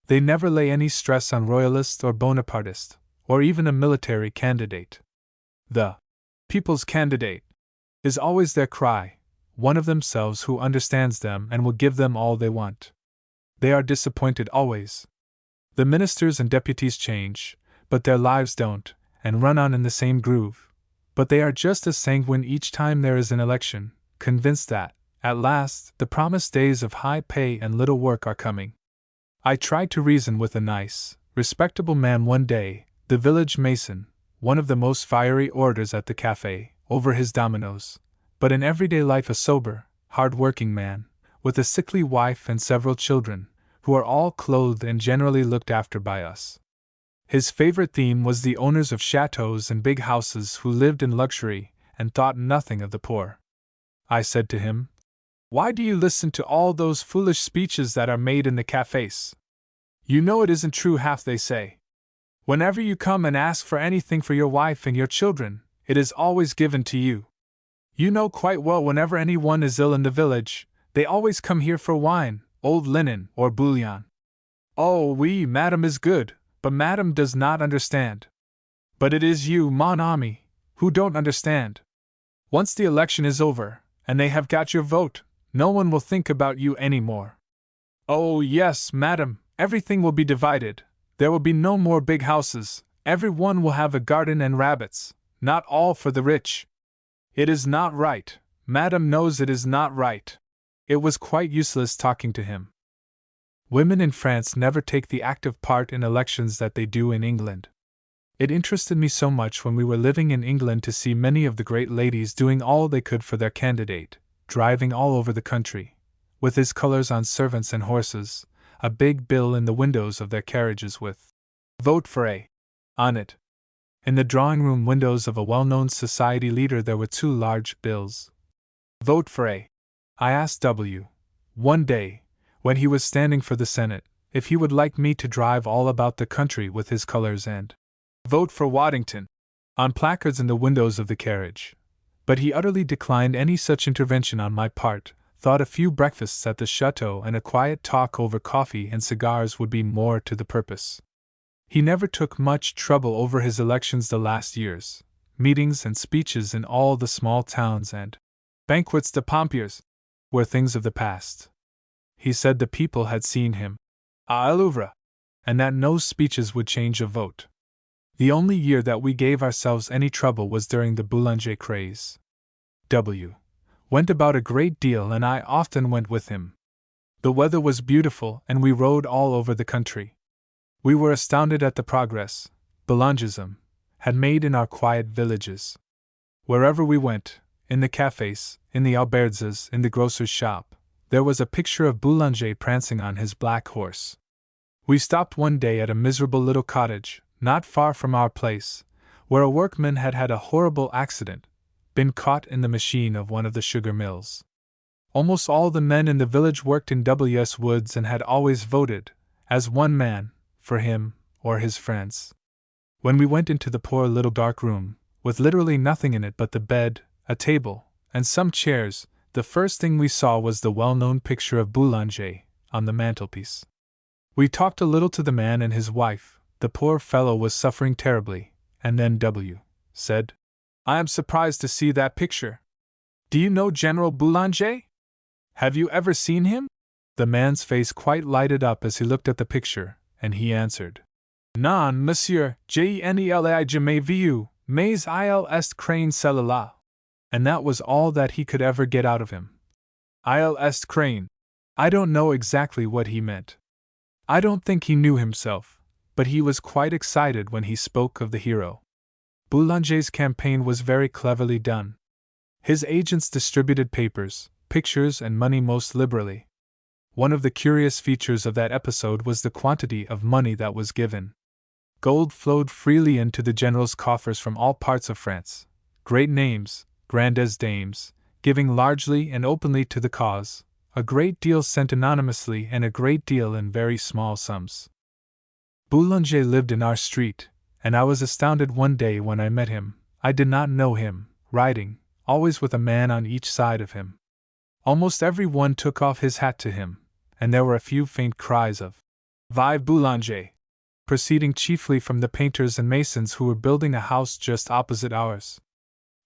They never lay any stress on royalist or Bonapartist, or even a military candidate. The people's candidate is always their cry, one of themselves who understands them and will give them all they want. They are disappointed always. The ministers and deputies change, but their lives don't, and run on in the same groove. But they are just as sanguine each time there is an election, convinced that, at last, the promised days of high pay and little work are coming. I tried to reason with a nice, respectable man one day, the village mason, one of the most fiery orators at the cafe, over his dominoes, but in everyday life a sober, hard-working man, with a sickly wife and several children, who are all clothed and generally looked after by us. His favorite theme was the owners of chateaus and big houses who lived in luxury and thought nothing of the poor. I said to him, "Why do you listen to all those foolish speeches that are made in the cafes? You know it isn't true half they say. Whenever you come and ask for anything for your wife and your children, it is always given to you. You know quite well whenever anyone is ill in the village, they always come here for wine, old linen, or bouillon. Oh, oui, madame is good, but madame does not understand. But it is you, mon ami, who don't understand. Once the election is over, and they have got your vote, no one will think about you any more. Oh, yes, madame, everything will be divided. There will be no more big houses, every one will have a garden and rabbits. Not all for the rich. It is not right. Madame knows it is not right." It was quite useless talking to him. Women in France never take the active part in elections that they do in England. It interested me so much when we were living in England to see many of the great ladies doing all they could for their candidate, driving all over the country, with his colors on servants and horses, a big bill in the windows of their carriages with "Vote for A" on it. In the drawing-room windows of a well-known society leader there were two large bills. "Vote for A." I asked W. one day, when he was standing for the Senate, if he would like me to drive all about the country with his colors and "Vote for Waddington" on placards in the windows of the carriage. But he utterly declined any such intervention on my part, thought a few breakfasts at the Chateau and a quiet talk over coffee and cigars would be more to the purpose. He never took much trouble over his elections the last years. Meetings and speeches in all the small towns and banquets de pompiers were things of the past. He said the people had seen him à l'oeuvre, and that no speeches would change a vote. The only year that we gave ourselves any trouble was during the Boulanger craze. W. went about a great deal and I often went with him. The weather was beautiful and we rode all over the country. We were astounded at the progress Boulangism had made in our quiet villages. Wherever we went, in the cafes, in the auberges, in the grocer's shop, there was a picture of Boulanger prancing on his black horse. We stopped one day at a miserable little cottage, not far from our place, where a workman had had a horrible accident, been caught in the machine of one of the sugar mills. Almost all the men in the village worked in W.S. Woods and had always voted, as one man, for him or his friends. When we went into the poor little dark room, with literally nothing in it but the bed, a table, and some chairs, the first thing we saw was the well-known picture of Boulanger on the mantelpiece. We talked a little to the man and his wife. The poor fellow was suffering terribly, and then W. said, "I am surprised to see that picture. Do you know General Boulanger? Have you ever seen him?" The man's face quite lighted up as he looked at the picture, and he answered, Non, monsieur, geneli jamais vu, mais il est crane celui-là. And that was all that he could ever get out of him. Il est crane. I don't know exactly what he meant. I don't think he knew himself, but he was quite excited when he spoke of the hero. Boulanger's campaign was very cleverly done. His agents distributed papers, pictures, and money most liberally. One of the curious features of that episode was the quantity of money that was given. Gold flowed freely into the general's coffers from all parts of France. Great names, grandes dames, giving largely and openly to the cause, a great deal sent anonymously and a great deal in very small sums. Boulanger lived in our street, and I was astounded one day when I met him. I did not know him, riding, always with a man on each side of him. Almost every one took off his hat to him, and there were a few faint cries of Vive Boulanger, proceeding chiefly from the painters and masons who were building a house just opposite ours.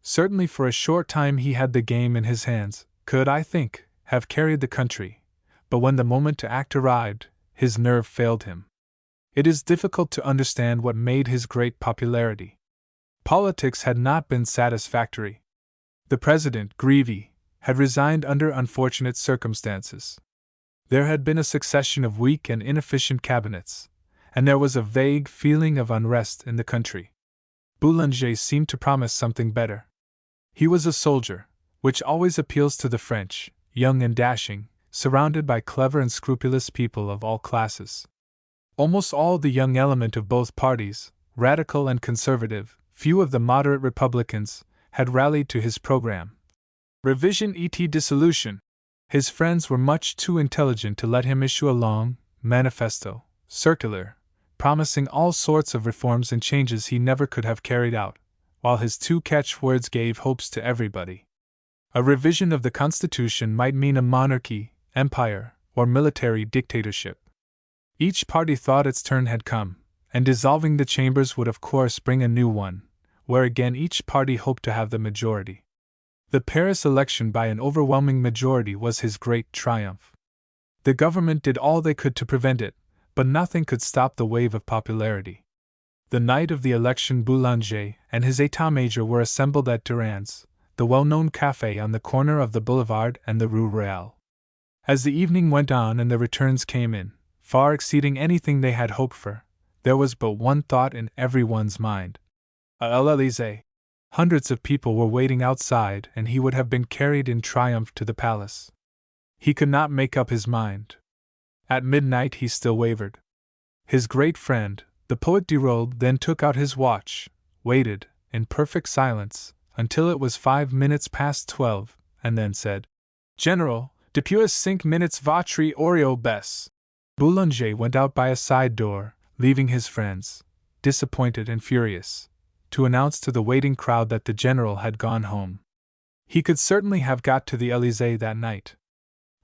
Certainly for a short time he had the game in his hands, could, I think, have carried the country, but when the moment to act arrived, his nerve failed him. It is difficult to understand what made his great popularity. Politics had not been satisfactory. The president, Grevy, had resigned under unfortunate circumstances. There had been a succession of weak and inefficient cabinets, and there was a vague feeling of unrest in the country. Boulanger seemed to promise something better. He was a soldier, which always appeals to the French, young and dashing, surrounded by clever and scrupulous people of all classes. Almost all the young element of both parties, radical and conservative, few of the moderate Republicans, had rallied to his program. Revision et dissolution. His friends were much too intelligent to let him issue a long manifesto, circular, promising all sorts of reforms and changes he never could have carried out, while his two catchwords gave hopes to everybody. A revision of the Constitution might mean a monarchy, empire, or military dictatorship. Each party thought its turn had come, and dissolving the chambers would of course bring a new one, where again each party hoped to have the majority. The Paris election by an overwhelming majority was his great triumph. The government did all they could to prevent it, but nothing could stop the wave of popularity. The night of the election Boulanger and his état-major were assembled at Durand's, the well-known café on the corner of the boulevard and the Rue Royale. As the evening went on and the returns came in, far exceeding anything they had hoped for, there was but one thought in everyone's mind. L'Élysée. Hundreds of people were waiting outside, and he would have been carried in triumph to the palace. He could not make up his mind. At midnight he still wavered. His great friend, the poet Diderot, then took out his watch, waited, in perfect silence, until it was 5 minutes past 12, and then said, General, depuis 5 minutes votre oreille baisse. Boulanger went out by a side door, leaving his friends, disappointed and furious, to announce to the waiting crowd that the general had gone home. He could certainly have got to the Élysée that night.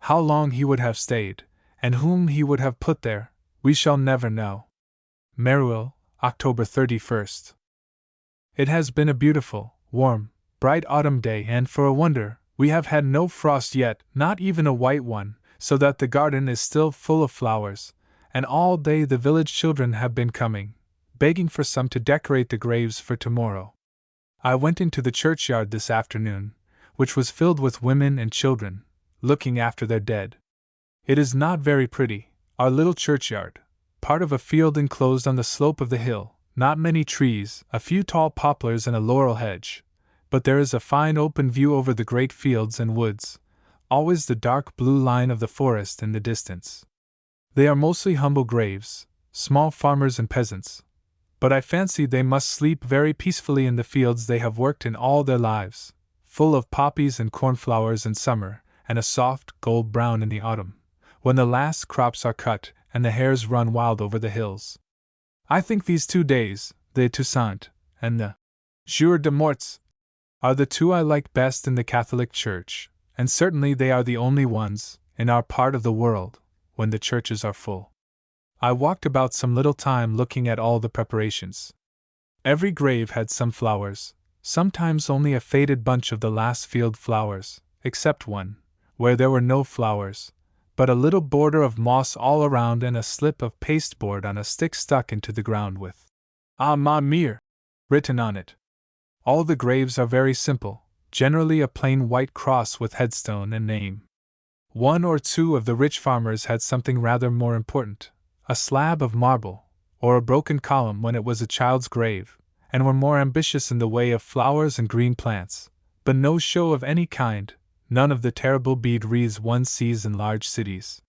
How long he would have stayed, and whom he would have put there, we shall never know. Meruel, October 31st. It has been a beautiful, warm, bright autumn day, and for a wonder, we have had no frost yet, not even a white one, so that the garden is still full of flowers, and all day the village children have been coming, begging for some to decorate the graves for tomorrow. I went into the churchyard this afternoon, which was filled with women and children, looking after their dead. It is not very pretty, our little churchyard, part of a field enclosed on the slope of the hill, not many trees, a few tall poplars and a laurel hedge, but there is a fine open view over the great fields and woods, always the dark blue line of the forest in the distance. They are mostly humble graves, small farmers and peasants, but I fancy they must sleep very peacefully in the fields they have worked in all their lives, full of poppies and cornflowers in summer, and a soft gold brown in the autumn, when the last crops are cut and the hares run wild over the hills. I think these 2 days, the Toussaint and the Jour de Morts, are the two I like best in the Catholic Church, and certainly they are the only ones, in our part of the world, when the churches are full. I walked about some little time looking at all the preparations. Every grave had some flowers, sometimes only a faded bunch of the last field flowers, except one, where there were no flowers, but a little border of moss all around and a slip of pasteboard on a stick stuck into the ground with "Ah Ma Mere" written on it. All the graves are very simple, generally a plain white cross with headstone and name. One or two of the rich farmers had something rather more important, a slab of marble, or a broken column when it was a child's grave, and were more ambitious in the way of flowers and green plants, but no show of any kind, none of the terrible bead wreaths one sees in large cities.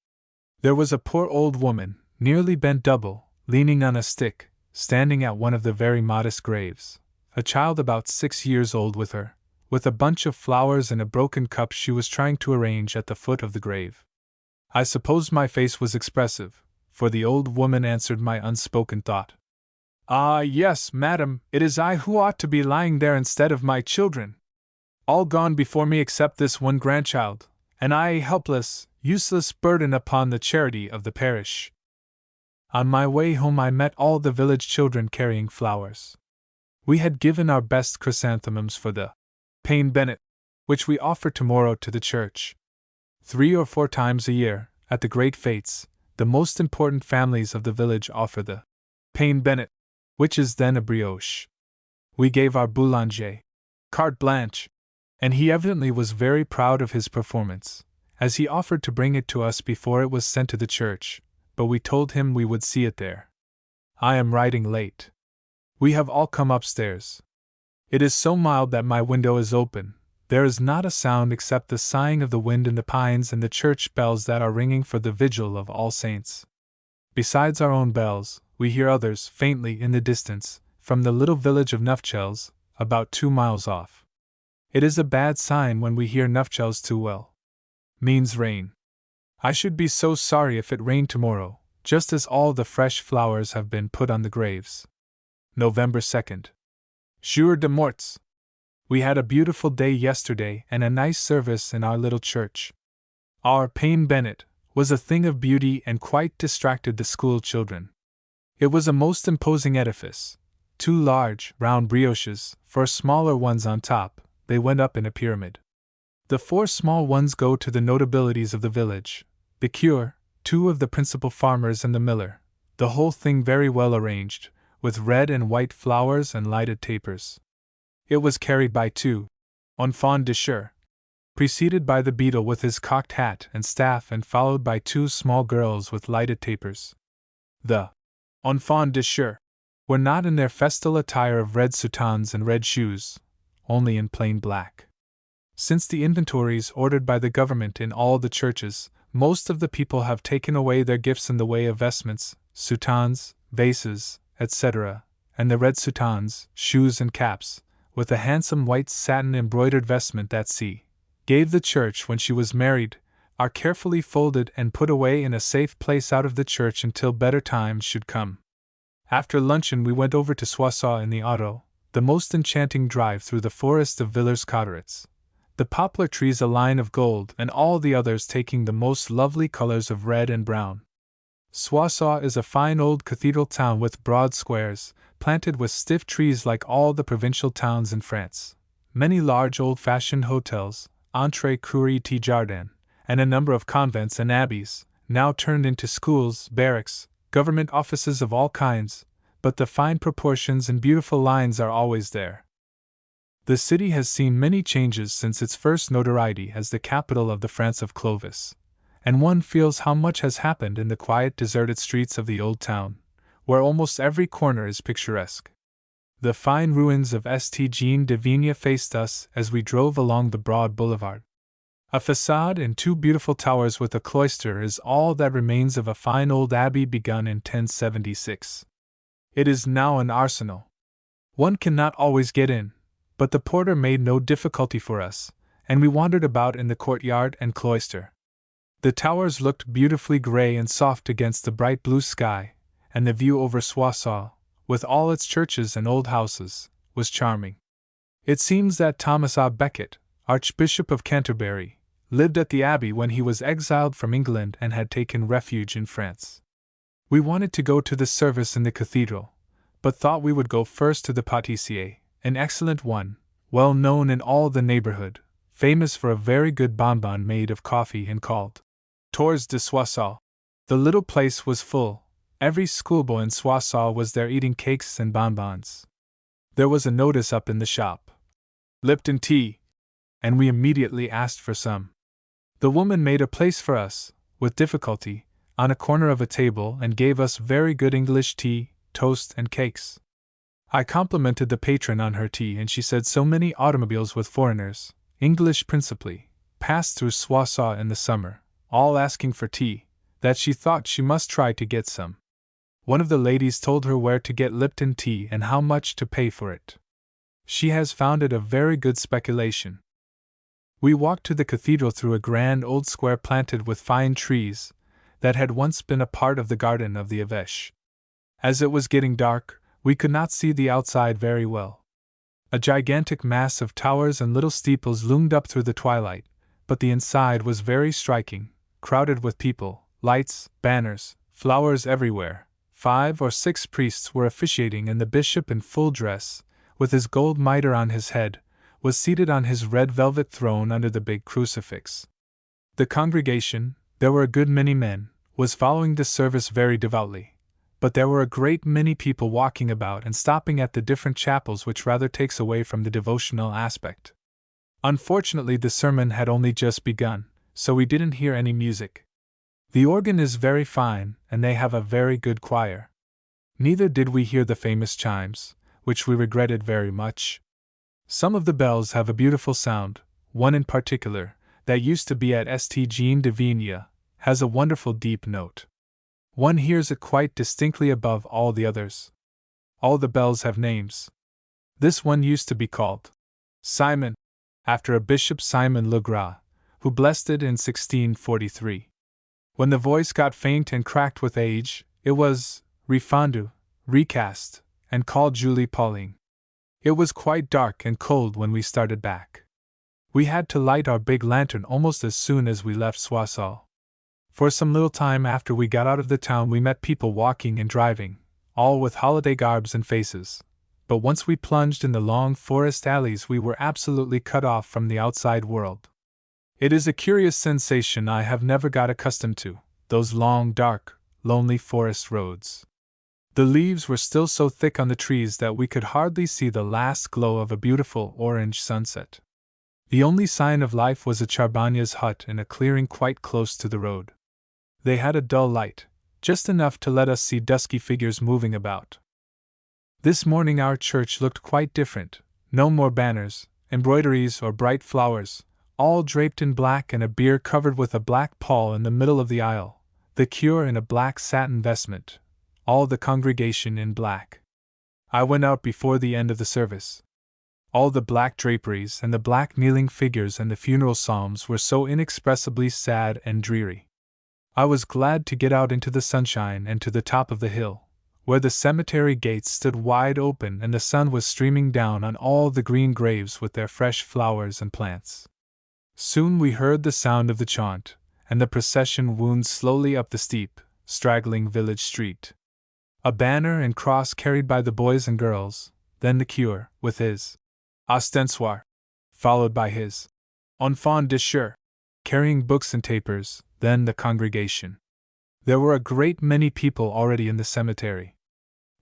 There was a poor old woman, nearly bent double, leaning on a stick, standing at one of the very modest graves, a child about 6 years old with her, with a bunch of flowers and a broken cup she was trying to arrange at the foot of the grave. I suppose my face was expressive, for the old woman answered my unspoken thought. "Ah, yes, madam, it is I who ought to be lying there instead of my children. All gone before me except this one grandchild, and I a helpless, useless burden upon the charity of the parish." On my way home I met all the village children carrying flowers. We had given our best chrysanthemums for the Payne Bennet, which we offer tomorrow to the church. 3 or 4 times a year, at the great fêtes, the most important families of the village offer the Payne Bennet, which is then a brioche. We gave our boulanger carte blanche, and he evidently was very proud of his performance, as he offered to bring it to us before it was sent to the church, but we told him we would see it there. I am writing late. We have all come upstairs. It is so mild that my window is open. There is not a sound except the sighing of the wind in the pines and the church bells that are ringing for the vigil of All Saints. Besides our own bells, we hear others faintly in the distance, from the little village of Nufchels, about 2 miles off. It is a bad sign when we hear Nufchels too well. Means rain. I should be so sorry if it rained tomorrow, just as all the fresh flowers have been put on the graves. November 2nd. Jour de Morts. We had a beautiful day yesterday and a nice service in our little church. Our Payne Bennet was a thing of beauty and quite distracted the school children. It was a most imposing edifice. 2 large, round brioches, 4 smaller ones on top, they went up in a pyramid. The 4 small ones go to the notabilities of the village, the cure, 2 of the principal farmers and the miller, the whole thing very well arranged, with red and white flowers and lighted tapers. It was carried by 2 enfants de chœur, preceded by the beadle with his cocked hat and staff and followed by 2 small girls with lighted tapers. The enfants de chœur were not in their festal attire of red soutanes and red shoes, only in plain black. Since the inventories ordered by the government in all the churches, most of the people have taken away their gifts in the way of vestments, soutanes, vases, etc., and the red soutanes, shoes and caps, with a handsome white satin embroidered vestment that C. gave the church when she was married, are carefully folded and put away in a safe place out of the church until better times should come. After luncheon we went over to Soissons in the auto, the most enchanting drive through the forest of Villers-Cotterets, the poplar trees a line of gold and all the others taking the most lovely colors of red and brown. Soissons is a fine old cathedral town with broad squares, planted with stiff trees like all the provincial towns in France, many large old-fashioned hotels, Entrée Curie T. Jardin, and a number of convents and abbeys, now turned into schools, barracks, government offices of all kinds, but the fine proportions and beautiful lines are always there. The city has seen many changes since its first notoriety as the capital of the France of Clovis, and one feels how much has happened in the quiet, deserted streets of the old town, where almost every corner is picturesque. The fine ruins of St. Jean de Vigne faced us as we drove along the broad boulevard. A facade and 2 beautiful towers with a cloister is all that remains of a fine old abbey begun in 1076. It is now an arsenal. One cannot always get in, but the porter made no difficulty for us, and we wandered about in the courtyard and cloister. The towers looked beautifully grey and soft against the bright blue sky, and the view over Soissons, with all its churches and old houses, was charming. It seems that Thomas à Becket, Archbishop of Canterbury, lived at the abbey when he was exiled from England and had taken refuge in France. We wanted to go to the service in the cathedral, but thought we would go first to the pâtissier, an excellent one, well known in all the neighborhood, famous for a very good bonbon made of coffee and called Tours de Soissons. The little place was full. Every schoolboy in Soissons was there eating cakes and bonbons. There was a notice up in the shop: Lipton tea, and we immediately asked for some. The woman made a place for us, with difficulty, on a corner of a table and gave us very good English tea, toast, and cakes. I complimented the patron on her tea, and she said so many automobiles with foreigners, English principally, passed through Soissons in the summer, all asking for tea, that she thought she must try to get some. One of the ladies told her where to get Lipton tea and how much to pay for it. She has found it a very good speculation. We walked to the cathedral through a grand old square planted with fine trees, that had once been a part of the garden of the Evêche. As it was getting dark, we could not see the outside very well. A gigantic mass of towers and little steeples loomed up through the twilight, but the inside was very striking, crowded with people, lights, banners, flowers everywhere. 5 or 6 priests were officiating, and the bishop in full dress, with his gold mitre on his head, was seated on his red velvet throne under the big crucifix. The congregation, there were a good many men, was following the service very devoutly, but there were a great many people walking about and stopping at the different chapels, which rather takes away from the devotional aspect. Unfortunately, the sermon had only just begun, so we didn't hear any music. The organ is very fine, and they have a very good choir. Neither did we hear the famous chimes, which we regretted very much. Some of the bells have a beautiful sound. One in particular, that used to be at St. Jean de Vigne, has a wonderful deep note. One hears it quite distinctly above all the others. All the bells have names. This one used to be called Simon, after a bishop, Simon le Gras, who blessed it in 1643. When the voice got faint and cracked with age, it was refondu, recast, and called Julie Pauline. It was quite dark and cold when we started back. We had to light our big lantern almost as soon as we left Soissons. For some little time after we got out of the town, we met people walking and driving, all with holiday garbs and faces. But once we plunged in the long forest alleys, we were absolutely cut off from the outside world. It is a curious sensation I have never got accustomed to, those long, dark, lonely forest roads. The leaves were still so thick on the trees that we could hardly see the last glow of a beautiful orange sunset. The only sign of life was a charbonniers hut in a clearing quite close to the road. They had a dull light, just enough to let us see dusky figures moving about. This morning our church looked quite different, no more banners, embroideries, or bright flowers, all draped in black, and a bier covered with a black pall in the middle of the aisle, the cure in a black satin vestment, all the congregation in black. I went out before the end of the service. All the black draperies and the black kneeling figures and the funeral psalms were so inexpressibly sad and dreary. I was glad to get out into the sunshine and to the top of the hill, where the cemetery gates stood wide open and the sun was streaming down on all the green graves with their fresh flowers and plants. Soon we heard the sound of the chaunt, and the procession wound slowly up the steep, straggling village street. A banner and cross carried by the boys and girls, then the cure, with his ostensoir, followed by his enfant de chœur, carrying books and tapers, then the congregation. There were a great many people already in the cemetery.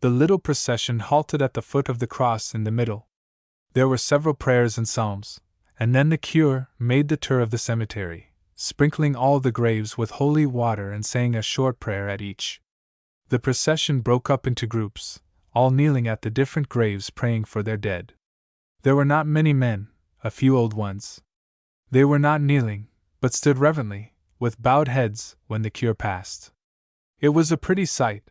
The little procession halted at the foot of the cross in the middle. There were several prayers and psalms, and then the cure made the tour of the cemetery, sprinkling all the graves with holy water and saying a short prayer at each. The procession broke up into groups, all kneeling at the different graves praying for their dead. There were not many men, a few old ones. They were not kneeling, but stood reverently, with bowed heads, when the cure passed. It was a pretty sight,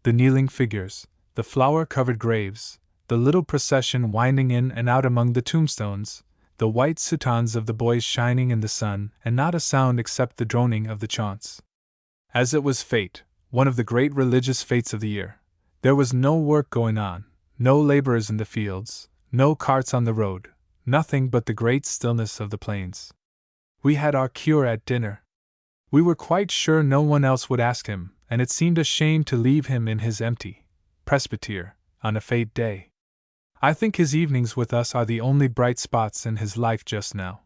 the kneeling figures, the flower-covered graves, the little procession winding in and out among the tombstones, the white soutanes of the boys shining in the sun, and not a sound except the droning of the chaunts. As it was fête, one of the great religious fêtes of the year, there was no work going on, no laborers in the fields, no carts on the road, nothing but the great stillness of the plains. We had our cure at dinner. We were quite sure no one else would ask him, and it seemed a shame to leave him in his empty presbytere on a fête day. I think his evenings with us are the only bright spots in his life just now.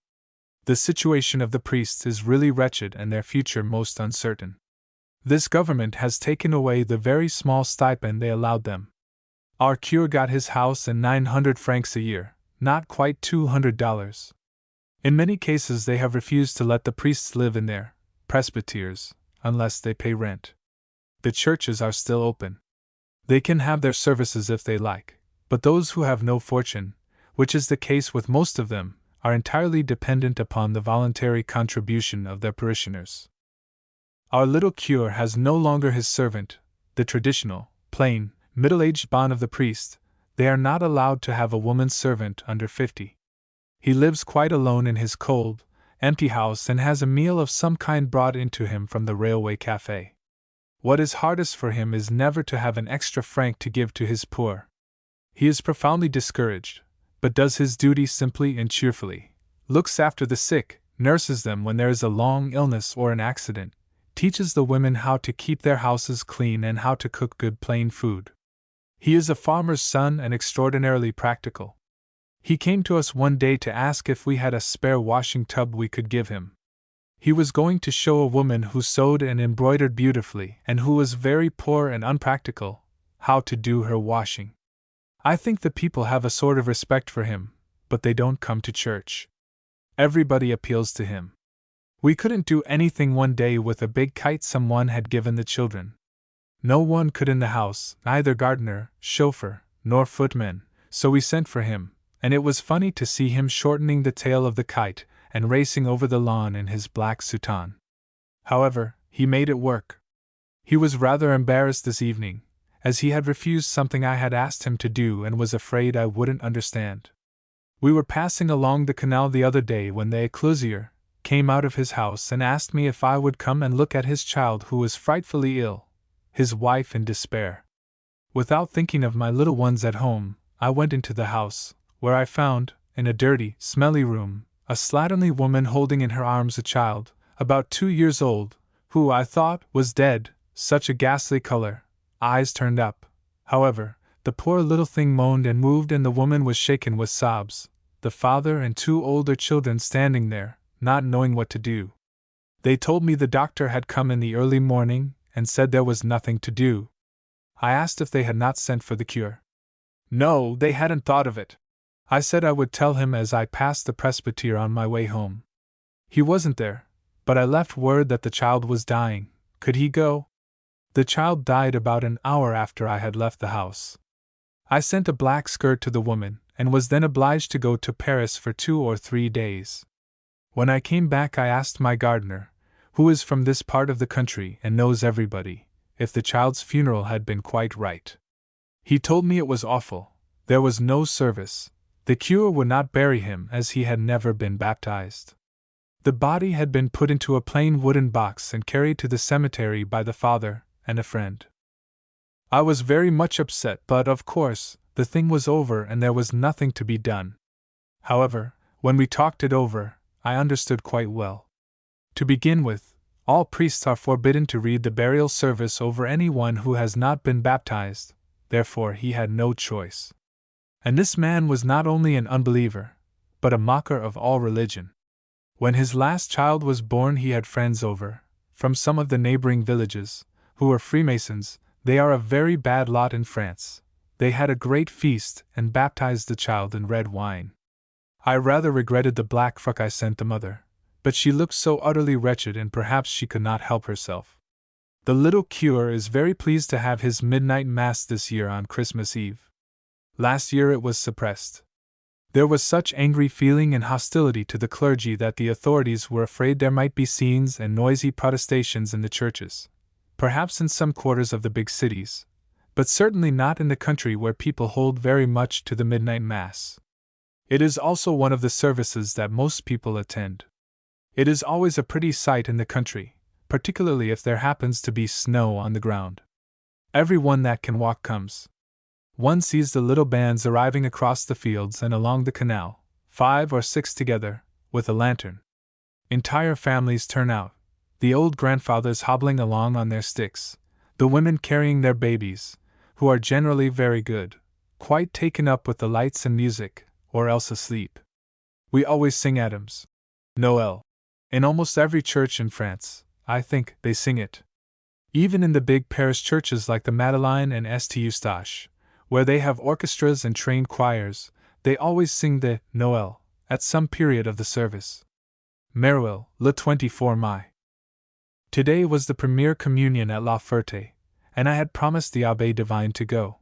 The situation of the priests is really wretched and their future most uncertain. This government has taken away the very small stipend they allowed them. Our cure got his house and 900 francs a year, not quite $200. In many cases they have refused to let the priests live in their presbyteries, unless they pay rent. The churches are still open. They can have their services if they like, but those who have no fortune, which is the case with most of them, are entirely dependent upon the voluntary contribution of their parishioners. Our little cure has no longer his servant, the traditional, plain, middle-aged bonne of the priest. They are not allowed to have a woman servant under 50. He lives quite alone in his cold, empty house and has a meal of some kind brought into him from the railway café. What is hardest for him is never to have an extra franc to give to his poor. He is profoundly discouraged, but does his duty simply and cheerfully, looks after the sick, nurses them when there is a long illness or an accident, teaches the women how to keep their houses clean and how to cook good plain food. He is a farmer's son and extraordinarily practical. He came to us one day to ask if we had a spare washing tub we could give him. He was going to show a woman who sewed and embroidered beautifully and who was very poor and unpractical how to do her washing. I think the people have a sort of respect for him, but they don't come to church. Everybody appeals to him. We couldn't do anything one day with a big kite someone had given the children. No one could in the house, neither gardener, chauffeur, nor footman, so we sent for him, and it was funny to see him shortening the tail of the kite and racing over the lawn in his black soutane. However, he made it work. He was rather embarrassed this evening, as he had refused something I had asked him to do and was afraid I wouldn't understand. We were passing along the canal the other day when the éclusier came out of his house and asked me if I would come and look at his child who was frightfully ill, his wife in despair. Without thinking of my little ones at home, I went into the house, where I found, in a dirty, smelly room, a slatternly woman holding in her arms a child, about 2 years old, who, I thought, was dead, such a ghastly color, eyes turned up. However, the poor little thing moaned and moved and the woman was shaken with sobs, the father and 2 older children standing there, not knowing what to do. They told me the doctor had come in the early morning and said there was nothing to do. I asked if they had not sent for the cure. No, they hadn't thought of it. I said I would tell him as I passed the presbytery on my way home. He wasn't there, but I left word that the child was dying. Could he go? The child died about an hour after I had left the house. I sent a black skirt to the woman, and was then obliged to go to Paris for 2 or 3 days. When I came back I asked my gardener, who is from this part of the country and knows everybody, if the child's funeral had been quite right. He told me it was awful. There was no service. The cure would not bury him as he had never been baptized. The body had been put into a plain wooden box and carried to the cemetery by the father and a friend. I was very much upset, but of course, the thing was over and there was nothing to be done. However, when we talked it over, I understood quite well. To begin with, all priests are forbidden to read the burial service over anyone who has not been baptized, therefore he had no choice. And this man was not only an unbeliever, but a mocker of all religion. When his last child was born he had friends over, from some of the neighboring villages, who were Freemasons. They are a very bad lot in France. They had a great feast and baptized the child in red wine. I rather regretted the black frock I sent the mother, but she looked so utterly wretched and perhaps she could not help herself. The little cure is very pleased to have his midnight mass this year on Christmas Eve. Last year it was suppressed. There was such angry feeling and hostility to the clergy that the authorities were afraid there might be scenes and noisy protestations in the churches. Perhaps in some quarters of the big cities, but certainly not in the country where people hold very much to the midnight mass. It is also one of the services that most people attend. It is always a pretty sight in the country, particularly if there happens to be snow on the ground. Everyone that can walk comes. One sees the little bands arriving across the fields and along the canal, 5 or 6 together, with a lantern. Entire families turn out. The old grandfathers hobbling along on their sticks, the women carrying their babies, who are generally very good, quite taken up with the lights and music, or else asleep. We always sing Adams. Noel. In almost every church in France, I think, they sing it. Even in the big parish churches like the Madeleine and St. Eustache, where they have orchestras and trained choirs, they always sing the Noel at some period of the service. Meruel, le 24 Mai. Today was the premier communion at La Ferté, and I had promised the Abbé Divine to go.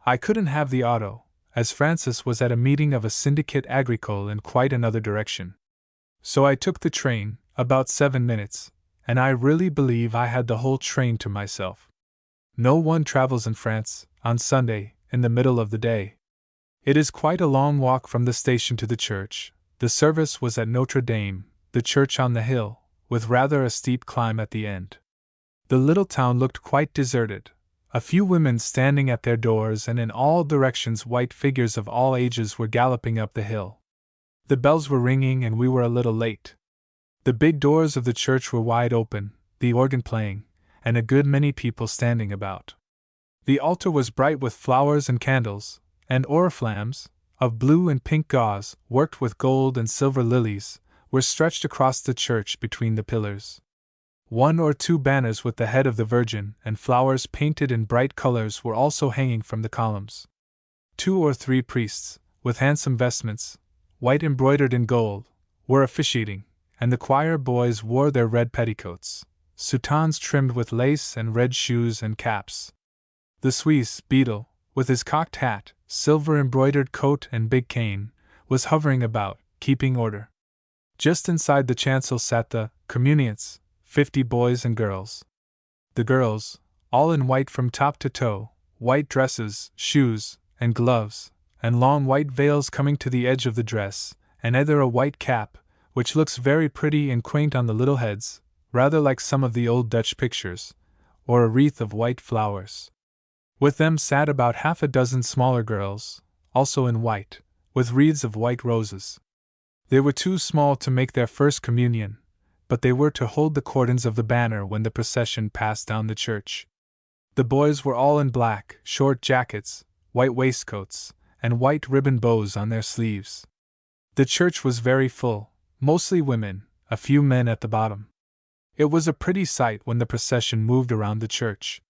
I couldn't have the auto, as Francis was at a meeting of a syndicate agricole in quite another direction. So I took the train, about 7 minutes, and I really believe I had the whole train to myself. No one travels in France, on Sunday, in the middle of the day. It is quite a long walk from the station to the church. The service was at Notre Dame, the church on the hill, with rather a steep climb at the end. The little town looked quite deserted, a few women standing at their doors, and in all directions white figures of all ages were galloping up the hill. The bells were ringing and we were a little late. The big doors of the church were wide open, the organ playing, and a good many people standing about. The altar was bright with flowers and candles, and oriflammes, of blue and pink gauze, worked with gold and silver lilies, were stretched across the church between the pillars. 1 or 2 banners with the head of the Virgin and flowers painted in bright colors were also hanging from the columns. 2 or 3 priests, with handsome vestments, white embroidered in gold, were officiating, and the choir boys wore their red petticoats, soutanes trimmed with lace and red shoes and caps. The Swiss beadle, with his cocked hat, silver embroidered coat and big cane, was hovering about, keeping order. Just inside the chancel sat the communiants, 50 boys and girls. The girls, all in white from top to toe, white dresses, shoes, and gloves, and long white veils coming to the edge of the dress, and either a white cap, which looks very pretty and quaint on the little heads, rather like some of the old Dutch pictures, or a wreath of white flowers. With them sat about half a dozen smaller girls, also in white, with wreaths of white roses. They were too small to make their first communion, but they were to hold the cordons of the banner when the procession passed down the church. The boys were all in black, short jackets, white waistcoats, and white ribbon bows on their sleeves. The church was very full, mostly women, a few men at the bottom. It was a pretty sight when the procession moved around the church.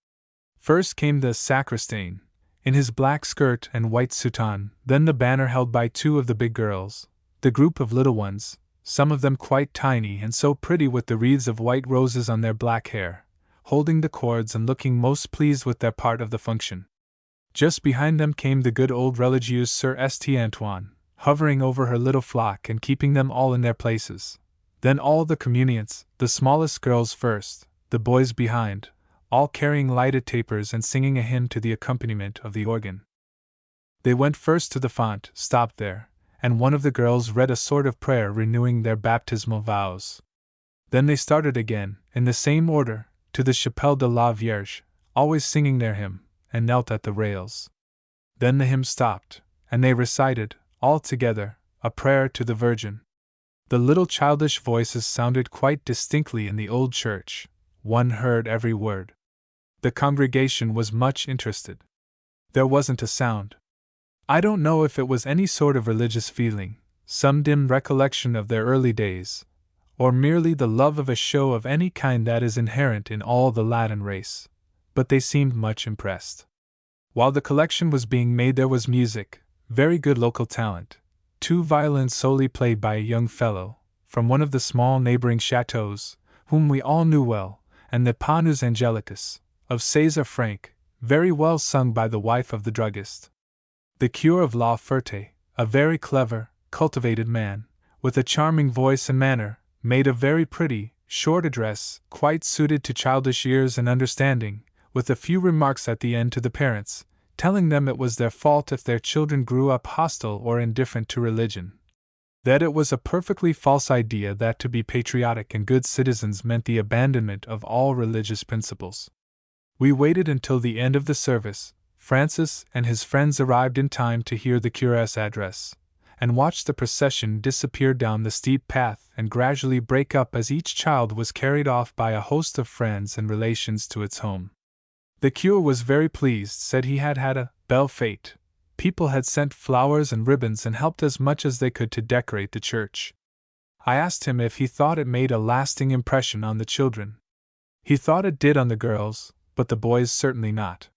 First came the sacristan, in his black skirt and white soutane, then the banner held by 2 of the big girls, the group of little ones, some of them quite tiny and so pretty with the wreaths of white roses on their black hair, holding the cords and looking most pleased with their part of the function. Just behind them came the good old religieuse Sir St. Antoine, hovering over her little flock and keeping them all in their places. Then all the communiants, the smallest girls first, the boys behind, all carrying lighted tapers and singing a hymn to the accompaniment of the organ. They went first to the font, stopped there, and one of the girls read a sort of prayer renewing their baptismal vows. Then they started again, in the same order, to the Chapelle de la Vierge, always singing their hymn, and knelt at the rails. Then the hymn stopped, and they recited, all together, a prayer to the Virgin. The little childish voices sounded quite distinctly in the old church. One heard every word. The congregation was much interested. There wasn't a sound. I don't know if it was any sort of religious feeling, some dim recollection of their early days, or merely the love of a show of any kind that is inherent in all the Latin race, but they seemed much impressed. While the collection was being made there was music, very good local talent, 2 violins solely played by a young fellow, from one of the small neighboring chateaux, whom we all knew well, and the Panus Angelicus, of César Franck, very well sung by the wife of the druggist. The cure of La Ferté, a very clever, cultivated man, with a charming voice and manner, made a very pretty, short address, quite suited to childish ears and understanding, with a few remarks at the end to the parents, telling them it was their fault if their children grew up hostile or indifferent to religion. That it was a perfectly false idea that to be patriotic and good citizens meant the abandonment of all religious principles. We waited until the end of the service. Francis and his friends arrived in time to hear the cure's address, and watched the procession disappear down the steep path and gradually break up as each child was carried off by a host of friends and relations to its home. The cure was very pleased, said he had had a belle fete. People had sent flowers and ribbons and helped as much as they could to decorate the church. I asked him if he thought it made a lasting impression on the children. He thought it did on the girls, but the boys certainly not.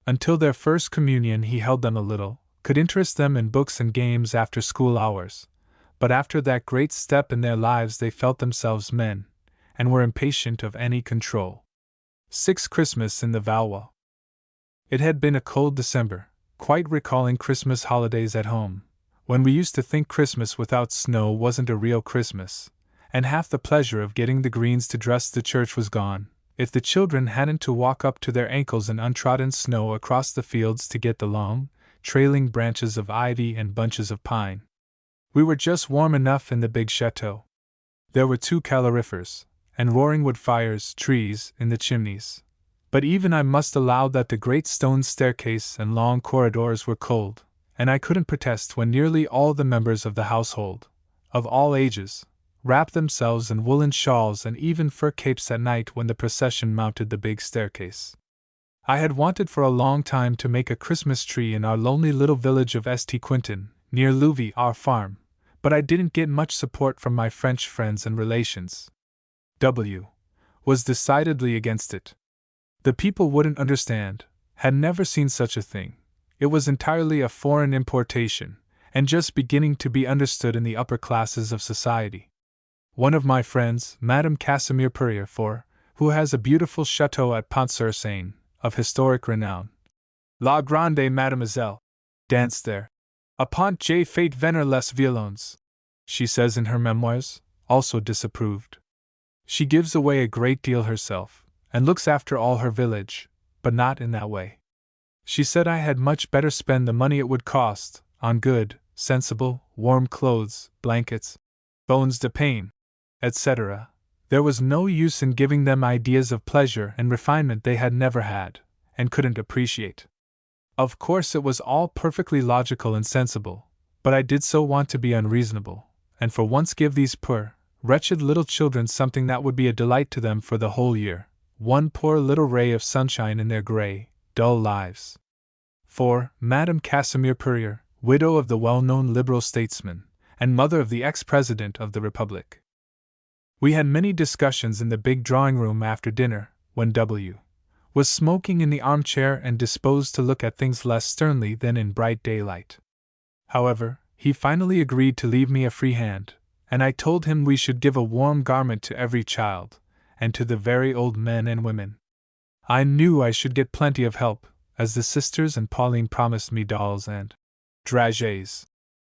Until their first communion he held them a little, could interest them in books and games after school hours, but after that great step in their lives they felt themselves men, and were impatient of any control. 6. Christmas in the Valois. It had been a cold December, quite recalling Christmas holidays at home, when we used to think Christmas without snow wasn't a real Christmas, and half the pleasure of getting the Greens to dress the church was gone, if the children hadn't to walk up to their ankles in untrodden snow across the fields to get the long, trailing branches of ivy and bunches of pine. We were just warm enough in the big chateau. There were 2 calorifers, and roaring wood fires, trees, in the chimneys. But even I must allow that the great stone staircase and long corridors were cold, and I couldn't protest when nearly all the members of the household, of all ages, wrapped themselves in woolen shawls and even fur capes at night when the procession mounted the big staircase. I had wanted for a long time to make a Christmas tree in our lonely little village of St. Quentin, near Louvy, our farm, but I didn't get much support from my French friends and relations. W. was decidedly against it. The people wouldn't understand, had never seen such a thing. It was entirely a foreign importation, and just beginning to be understood in the upper classes of society. One of my friends, Madame Casimir Purrier, who has a beautiful chateau at Pont-sur-Seine, of historic renown, La Grande Mademoiselle, danced there. Apont j'ai fait venir les violons, she says in her memoirs, also disapproved. She gives away a great deal herself, and looks after all her village, but not in that way. She said I had much better spend the money it would cost, on good, sensible, warm clothes, blankets, bones de pain, etc. There was no use in giving them ideas of pleasure and refinement they had never had, and couldn't appreciate. Of course it was all perfectly logical and sensible, but I did so want to be unreasonable, and for once give these poor, wretched little children something that would be a delight to them for the whole year, one poor little ray of sunshine in their grey, dull lives. 4. Madame Casimir Purrier, widow of the well-known liberal statesman, and mother of the ex-president of the Republic. We had many discussions in the big drawing-room after dinner, when W. was smoking in the armchair and disposed to look at things less sternly than in bright daylight. However, he finally agreed to leave me a free hand, and I told him we should give a warm garment to every child, and to the very old men and women. I knew I should get plenty of help, as the sisters and Pauline promised me dolls and dragées.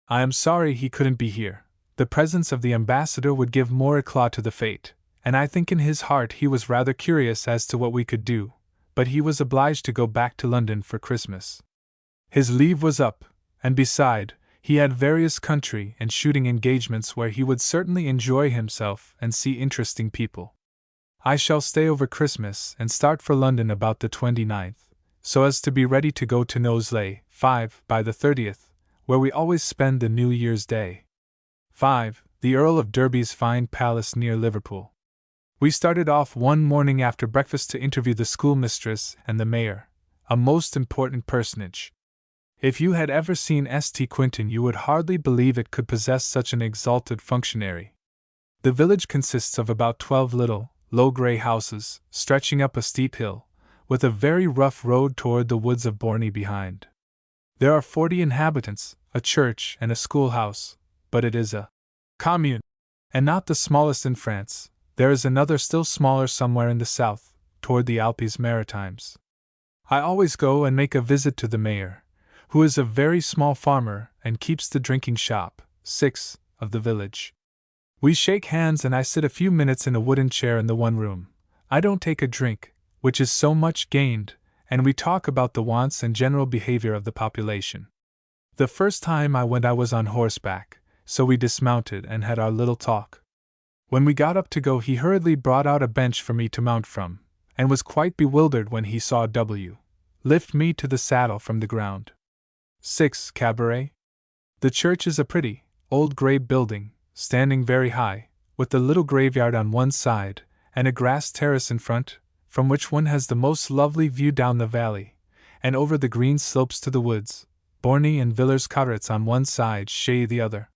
I am sorry he couldn't be here. The presence of the ambassador would give more éclat to the fete, and I think in his heart he was rather curious as to what we could do, but he was obliged to go back to London for Christmas. His leave was up, and beside, he had various country and shooting engagements where he would certainly enjoy himself and see interesting people. I shall stay over Christmas and start for London about the 29th, so as to be ready to go to Knowsley, 5, by the 30th, where we always spend the New Year's Day. 5. The Earl of Derby's fine palace near Liverpool. We started off one morning after breakfast to interview the schoolmistress and the mayor, a most important personage. If you had ever seen St. Quentin you would hardly believe it could possess such an exalted functionary. The village consists of about 12 little, low grey houses, stretching up a steep hill, with a very rough road toward the woods of Borney behind. There are 40 inhabitants, a church and a schoolhouse, but it is a commune, and not the smallest in France. There is another still smaller somewhere in the south, toward the Alpes Maritimes. I always go and make a visit to the mayor, who is a very small farmer and keeps the drinking shop, 6, of the village. We shake hands and I sit a few minutes in a wooden chair in the one room. I don't take a drink, which is so much gained, and we talk about the wants and general behavior of the population. The first time I went I was on horseback, so we dismounted and had our little talk. When we got up to go he hurriedly brought out a bench for me to mount from, and was quite bewildered when he saw W. lift me to the saddle from the ground. 6. Cabaret. The church is a pretty, old grey building, standing very high, with the little graveyard on one side, and a grass terrace in front, from which one has the most lovely view down the valley, and over the green slopes to the woods, Borney and Villers Cotterets on one side, Chez the other.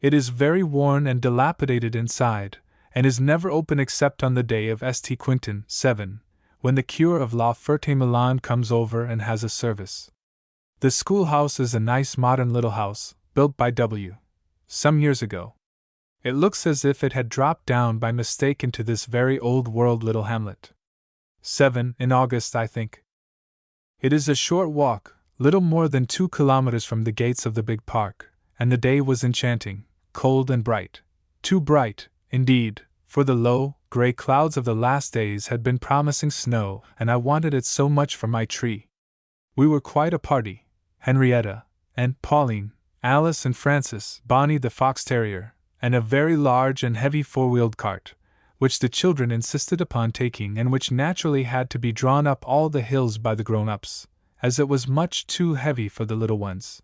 It is very worn and dilapidated inside, and is never open except on the day of St. Quintin, 7, when the cure of La Ferté Milan comes over and has a service. The schoolhouse is a nice modern little house, built by W. some years ago. It looks as if it had dropped down by mistake into this very old-world little hamlet. 7 in August, I think. It is a short walk, little more than 2 kilometers from the gates of the big park, and the day was enchanting, cold and bright. Too bright, indeed, for the low, gray clouds of the last days had been promising snow, and I wanted it so much for my tree. We were quite a party: Henrietta and Pauline, Alice and Francis, Bonnie the fox terrier, and a very large and heavy four-wheeled cart, which the children insisted upon taking and which naturally had to be drawn up all the hills by the grown-ups, as it was much too heavy for the little ones.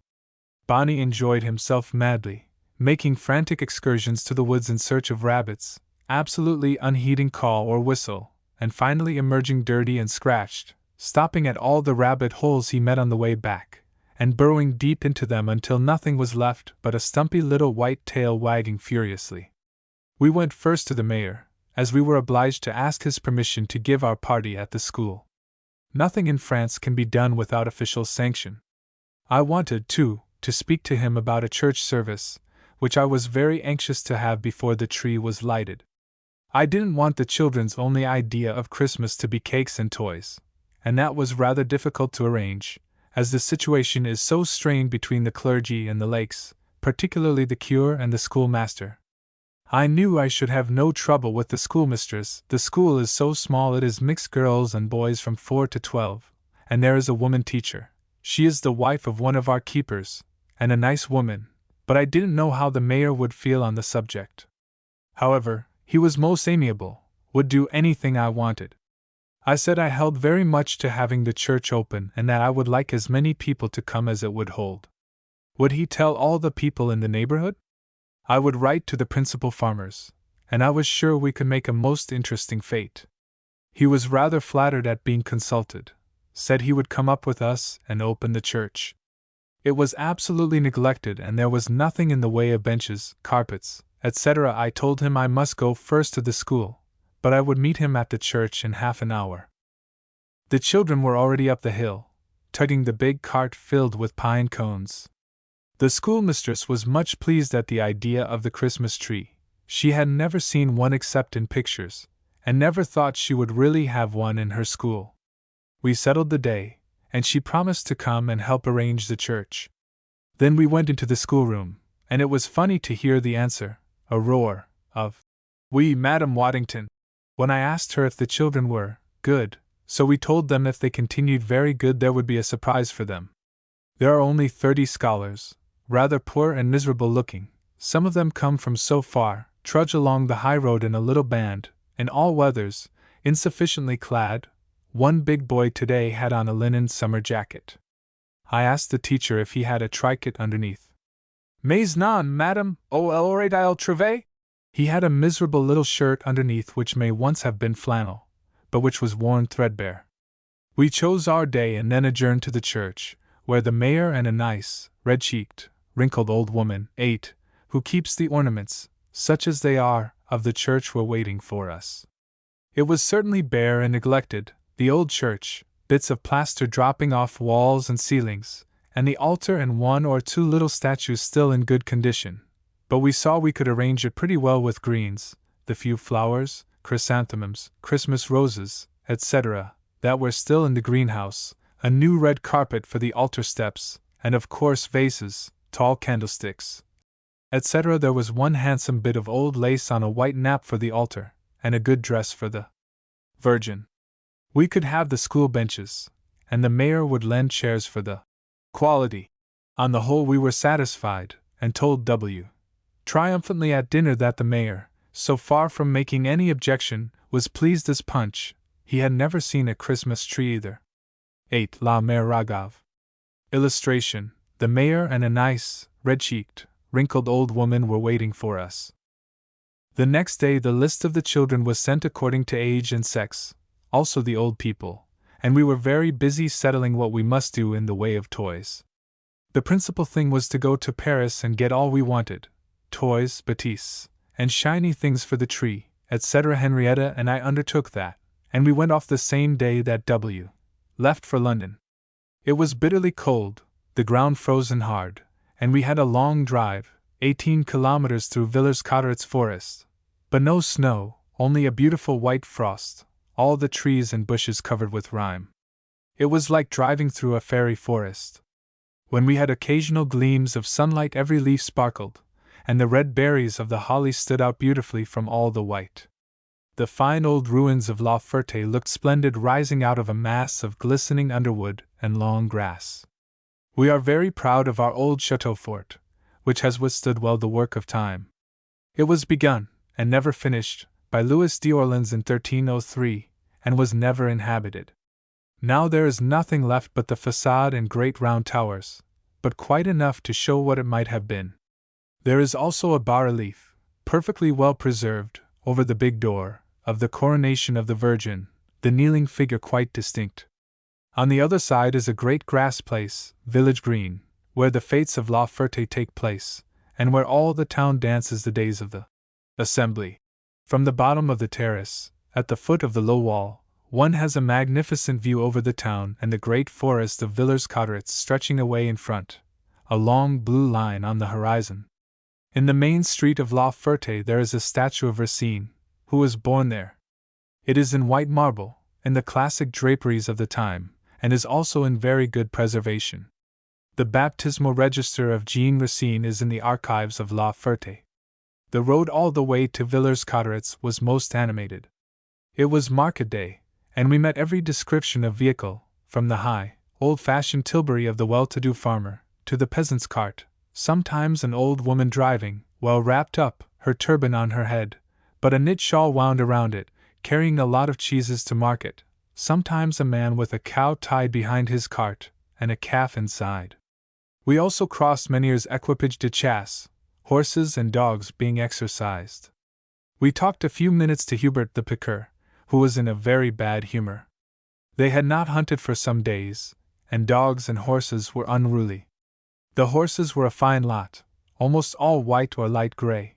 Bonnie enjoyed himself madly, making frantic excursions to the woods in search of rabbits, absolutely unheeding call or whistle, and finally emerging dirty and scratched, stopping at all the rabbit holes he met on the way back, and burrowing deep into them until nothing was left but a stumpy little white tail wagging furiously. We went first to the mayor, as we were obliged to ask his permission to give our party at the school. Nothing in France can be done without official sanction. I wanted, too, to speak to him about a church service, which I was very anxious to have before the tree was lighted. I didn't want the children's only idea of Christmas to be cakes and toys, and that was rather difficult to arrange, as the situation is so strained between the clergy and the Lakes, particularly the cure and the schoolmaster. I knew I should have no trouble with the schoolmistress. The school is so small it is mixed girls and boys from 4 to 12, and there is a woman teacher. She is the wife of one of our keepers, and a nice woman, but I didn't know how the mayor would feel on the subject. However, he was most amiable, would do anything I wanted. I said I held very much to having the church open and that I would like as many people to come as it would hold. Would he tell all the people in the neighborhood? I would write to the principal farmers, and I was sure we could make a most interesting fete. He was rather flattered at being consulted, said he would come up with us and open the church. It was absolutely neglected and there was nothing in the way of benches, carpets, etc. I told him I must go first to the school, but I would meet him at the church in half an hour. The children were already up the hill, tugging the big cart filled with pine cones. The schoolmistress was much pleased at the idea of the Christmas tree. She had never seen one except in pictures, and never thought she would really have one in her school. We settled the day, and she promised to come and help arrange the church. Then we went into the schoolroom, and it was funny to hear the answer, a roar of, "Oui, Madame Waddington," when I asked her if the children were good, so we told them if they continued very good there would be a surprise for them. There are only 30 scholars, rather poor and miserable looking. Some of them come from so far, trudge along the high road in a little band, in all weathers, insufficiently clad. One big boy today had on a linen summer jacket. I asked the teacher if he had a triquet underneath. "Mais non, madame, aurait il trouvé?" He had a miserable little shirt underneath which may once have been flannel, but which was worn threadbare. We chose our day and then adjourned to the church, where the mayor and a nice, red-cheeked, wrinkled old woman, 8, who keeps the ornaments, such as they are, of the church were waiting for us. It was certainly bare and neglected, the old church, bits of plaster dropping off walls and ceilings, and the altar and 1 or 2 little statues still in good condition, but we saw we could arrange it pretty well with greens, the few flowers, chrysanthemums, Christmas roses, etc., that were still in the greenhouse, a new red carpet for the altar steps, and of course vases, tall candlesticks, etc. There was one handsome bit of old lace on a white nap for the altar, and a good dress for the Virgin. We could have the school benches, and the mayor would lend chairs for the quality. On the whole we were satisfied, and told W. triumphantly at dinner that the mayor, so far from making any objection, was pleased as punch. He had never seen a Christmas tree either. 8. La Mère Ragave. Illustration: the mayor and a nice, red-cheeked, wrinkled old woman were waiting for us. The next day the list of the children was sent according to age and sex, also the old people, and we were very busy settling what we must do in the way of toys. The principal thing was to go to Paris and get all we wanted, toys, bâtisses, and shiny things for the tree, etc. Henrietta and I undertook that, and we went off the same day that W. left for London. It was bitterly cold, the ground frozen hard, and we had a long drive, 18 kilometers through Villers-Cotteret's forest. But no snow, only a beautiful white frost, all the trees and bushes covered with rime. It was like driving through a fairy forest. When we had occasional gleams of sunlight, every leaf sparkled, and the red berries of the holly stood out beautifully from all the white. The fine old ruins of La Ferté looked splendid, rising out of a mass of glistening underwood and long grass. We are very proud of our old Chateau fort, which has withstood well the work of time. It was begun, and never finished, by Louis d'Orleans in 1303, and was never inhabited. Now there is nothing left but the façade and great round towers, but quite enough to show what it might have been. There is also a bas-relief, perfectly well preserved, over the big door, of the coronation of the Virgin, the kneeling figure quite distinct. On the other side is a great grass place, village green, where the fêtes of La Ferté take place, and where all the town dances the days of the assembly. From the bottom of the terrace, at the foot of the low wall, one has a magnificent view over the town and the great forest of Villers-Cotteret stretching away in front, a long blue line on the horizon. In the main street of La Ferté there is a statue of Racine, who was born there. It is in white marble, in the classic draperies of the time, and is also in very good preservation. The baptismal register of Jean Racine is in the archives of La Ferté. The road all the way to Villers-Cotteret's was most animated. It was market day, and we met every description of vehicle, from the high, old-fashioned tilbury of the well-to-do farmer, to the peasant's cart, sometimes an old woman driving, well wrapped up, her turban on her head, but a knit shawl wound around it, carrying a lot of cheeses to market, sometimes a man with a cow tied behind his cart, and a calf inside. We also crossed Menhir's equipage de chasse, horses and dogs being exercised. We talked a few minutes to Hubert the picker, who was in a very bad humor. They had not hunted for some days, and dogs and horses were unruly. The horses were a fine lot, almost all white or light gray.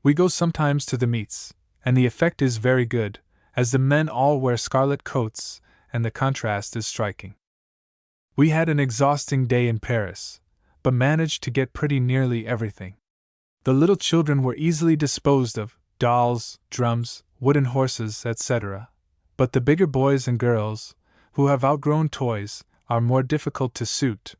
We go sometimes to the meets, and the effect is very good, as the men all wear scarlet coats, and the contrast is striking. We had an exhausting day in Paris, but managed to get pretty nearly everything. The little children were easily disposed of, dolls, drums, wooden horses, etc., but the bigger boys and girls, who have outgrown toys, are more difficult to suit.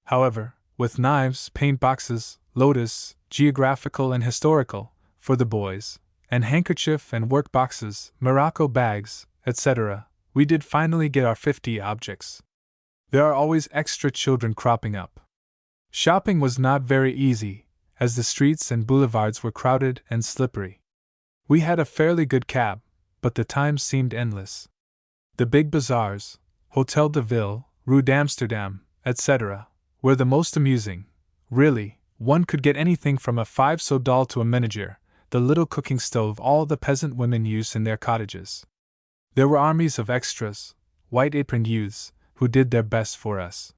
However, with knives, paint boxes, lotus, geographical and historical, for the boys, and handkerchief and work boxes, morocco bags, etc., we did finally get our 50 objects. There are always extra children cropping up. Shopping was not very easy, as the streets and boulevards were crowded and slippery. We had a fairly good cab, but the time seemed endless. The big bazaars, Hôtel de Ville, Rue d'Amsterdam, etc., were the most amusing. Really, one could get anything from a 5-sou doll to a menagerie, the little cooking stove all the peasant women use in their cottages. There were armies of extras, white-aproned youths, who did their best for us.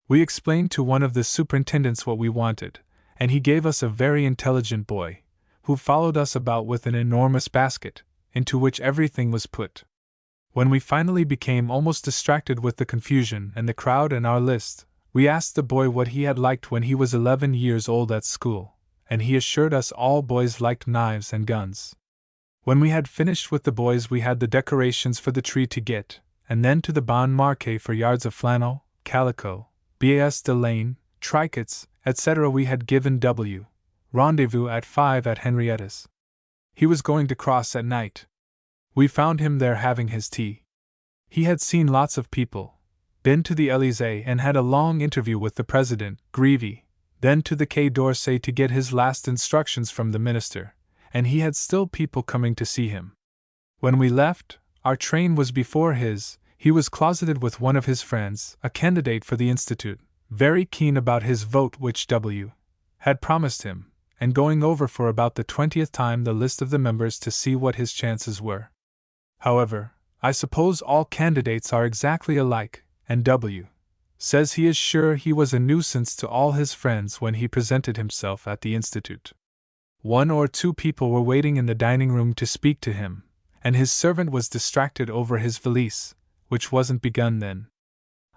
We explained to one of the superintendents what we wanted, and he gave us a very intelligent boy, who followed us about with an enormous basket, into which everything was put. When we finally became almost distracted with the confusion and the crowd and our list, we asked the boy what he had liked when he was 11 years old at school, and he assured us all boys liked knives and guns. When we had finished with the boys, we had the decorations for the tree to get, and then to the Bon Marché for yards of flannel, calico, bas de laine, tricots, etc. We had given W. rendezvous at 5 at Henrietta's. He was going to cross at night. We found him there having his tea. He had seen lots of people, been to the Élysée and had a long interview with the President, Grevy, then to the Quai d'Orsay to get his last instructions from the minister, and he had still people coming to see him. When we left, our train was before his. He was closeted with one of his friends, a candidate for the Institute, very keen about his vote which W. had promised him, and going over for about the 20th time the list of the members to see what his chances were. However, I suppose all candidates are exactly alike, and W. says he is sure he was a nuisance to all his friends when he presented himself at the Institute. 1 or 2 people were waiting in the dining room to speak to him, and his servant was distracted over his valise, which wasn't begun then.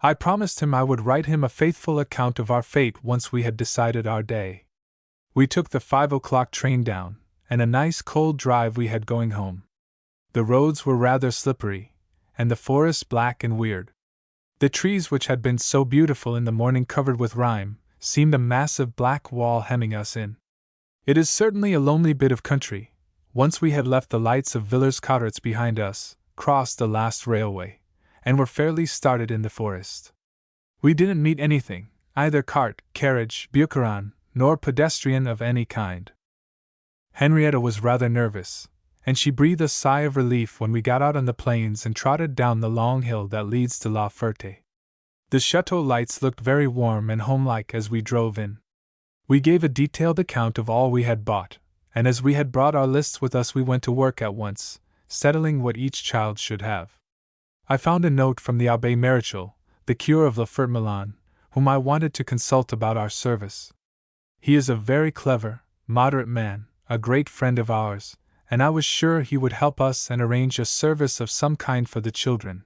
I promised him I would write him a faithful account of our fate once we had decided our day. We took the 5 o'clock train down, and a nice cold drive we had going home. The roads were rather slippery, and the forest black and weird. The trees which had been so beautiful in the morning covered with rime, seemed a massive black wall hemming us in. It is certainly a lonely bit of country. Once we had left the lights of Villers-Cotterets behind us, crossed the last railway, and were fairly started in the forest. We didn't meet anything, either cart, carriage, bucaran, nor pedestrian of any kind. Henrietta was rather nervous, and she breathed a sigh of relief when we got out on the plains and trotted down the long hill that leads to La Ferté. The chateau lights looked very warm and homelike as we drove in. We gave a detailed account of all we had bought, and as we had brought our lists with us we went to work at once, settling what each child should have. I found a note from the Abbé Marichal, the curé of La Ferté-Milon, whom I wanted to consult about our service. He is a very clever, moderate man, a great friend of ours, and I was sure he would help us and arrange a service of some kind for the children.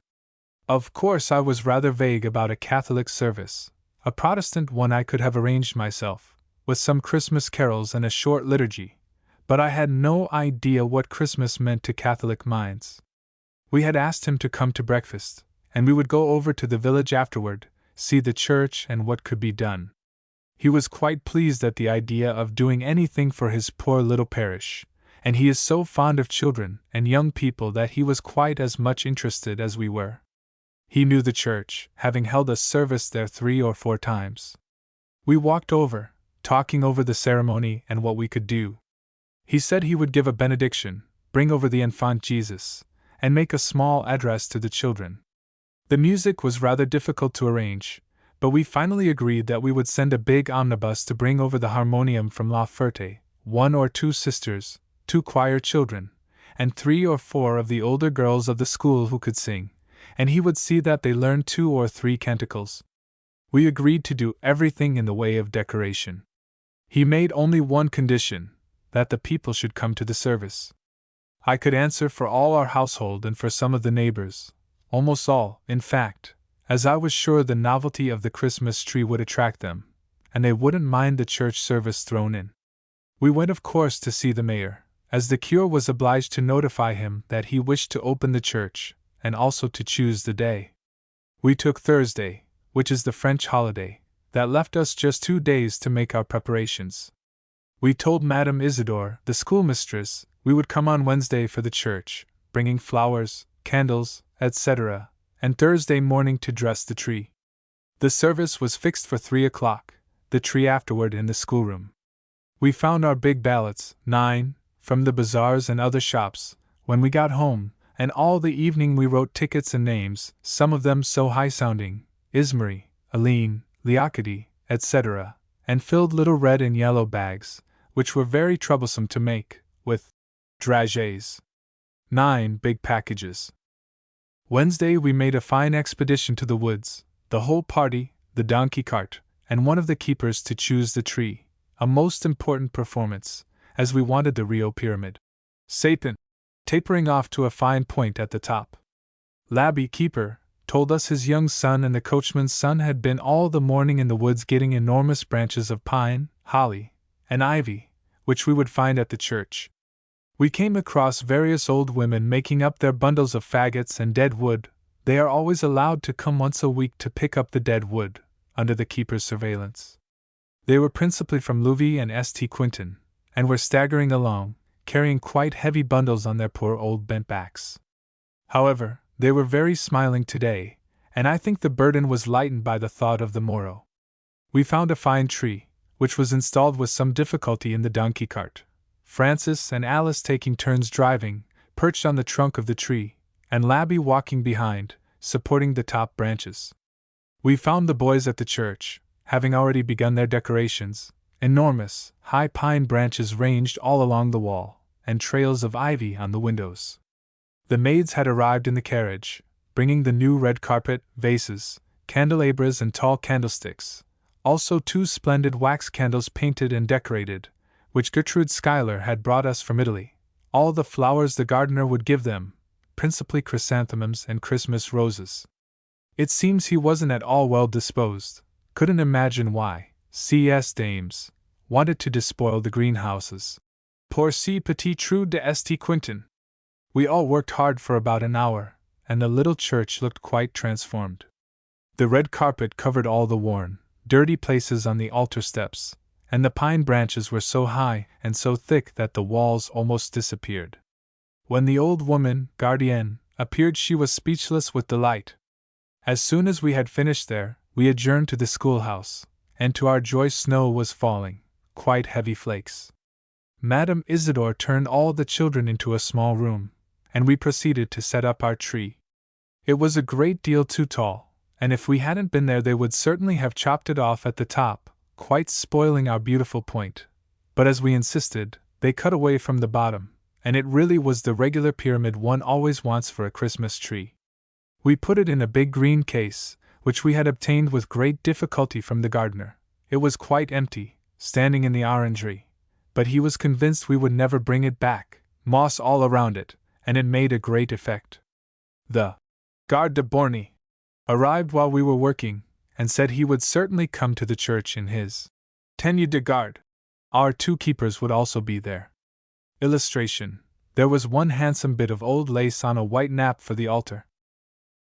Of course I was rather vague about a Catholic service. A Protestant one I could have arranged myself, with some Christmas carols and a short liturgy, but I had no idea what Christmas meant to Catholic minds. We had asked him to come to breakfast, and we would go over to the village afterward, see the church and what could be done. He was quite pleased at the idea of doing anything for his poor little parish, and he is so fond of children and young people that he was quite as much interested as we were. He knew the church, having held a service there 3 or 4 times. We walked over, talking over the ceremony and what we could do. He said he would give a benediction, bring over the Enfant Jesus, and make a small address to the children. The music was rather difficult to arrange, but we finally agreed that we would send a big omnibus to bring over the harmonium from La Ferté, 1 or 2 sisters, 2 choir children, and 3 or 4 of the older girls of the school who could sing, and he would see that they learned 2 or 3 canticles. We agreed to do everything in the way of decoration. He made only one condition, that the people should come to the service. I could answer for all our household and for some of the neighbors, almost all, in fact, as I was sure the novelty of the Christmas tree would attract them, and they wouldn't mind the church service thrown in. We went of course to see the mayor, as the curé was obliged to notify him that he wished to open the church, and also to choose the day. We took Thursday, which is the French holiday, that left us just 2 days to make our preparations. We told Madame Isidore, the schoolmistress, we would come on Wednesday for the church, bringing flowers, candles, etc., and Thursday morning to dress the tree. The service was fixed for 3 o'clock, the tree afterward in the schoolroom. We found our big ballots, 9, from the bazaars and other shops, when we got home, and all the evening we wrote tickets and names, some of them so high-sounding, Ismarie, Aline, Leocadie, etc., and filled little red and yellow bags, which were very troublesome to make, with dragées. 9 big packages. Wednesday we made a fine expedition to the woods, the whole party, the donkey cart, and one of the keepers to choose the tree, a most important performance, as we wanted the Rio Pyramid sapient, tapering off to a fine point at the top. L'Abbé keeper told us his young son and the coachman's son had been all the morning in the woods getting enormous branches of pine, holly, and ivy, which we would find at the church. We came across various old women making up their bundles of faggots and dead wood. They are always allowed to come once a week to pick up the dead wood, under the keeper's surveillance. They were principally from Louvie and St. Quentin, and were staggering along, carrying quite heavy bundles on their poor old bent backs. However, they were very smiling today, and I think the burden was lightened by the thought of the morrow. We found a fine tree, which was installed with some difficulty in the donkey cart, Francis and Alice taking turns driving, perched on the trunk of the tree, and L'Abbé walking behind, supporting the top branches. We found the boys at the church, having already begun their decorations, enormous, high pine branches ranged all along the wall, and trails of ivy on the windows. The maids had arrived in the carriage, bringing the new red carpet, vases, candelabras and tall candlesticks, also 2 splendid wax candles painted and decorated, which Gertrude Schuyler had brought us from Italy, all the flowers the gardener would give them, principally chrysanthemums and Christmas roses. It seems he wasn't at all well disposed, couldn't imagine why C.S. dames wanted to despoil the greenhouses. Pour si petit trou de st. Quentin. We all worked hard for about an hour, and the little church looked quite transformed. The red carpet covered all the worn, dirty places on the altar steps, and the pine branches were so high and so thick that the walls almost disappeared. When the old woman, gardienne, appeared, she was speechless with delight. As soon as we had finished there, we adjourned to the schoolhouse, and to our joy snow was falling, quite heavy flakes. Madame Isidore turned all the children into a small room, and we proceeded to set up our tree. It was a great deal too tall, and if we hadn't been there they would certainly have chopped it off at the top, quite spoiling our beautiful point. But as we insisted, they cut away from the bottom, and it really was the regular pyramid one always wants for a Christmas tree. We put it in a big green case, which we had obtained with great difficulty from the gardener. It was quite empty, standing in the orangery, but he was convinced we would never bring it back, moss all around it, and it made a great effect. The garde de Borny arrived while we were working, and said he would certainly come to the church in his tenue de garde. Our 2 keepers would also be there. Illustration: there was one handsome bit of old lace on a white nap for the altar.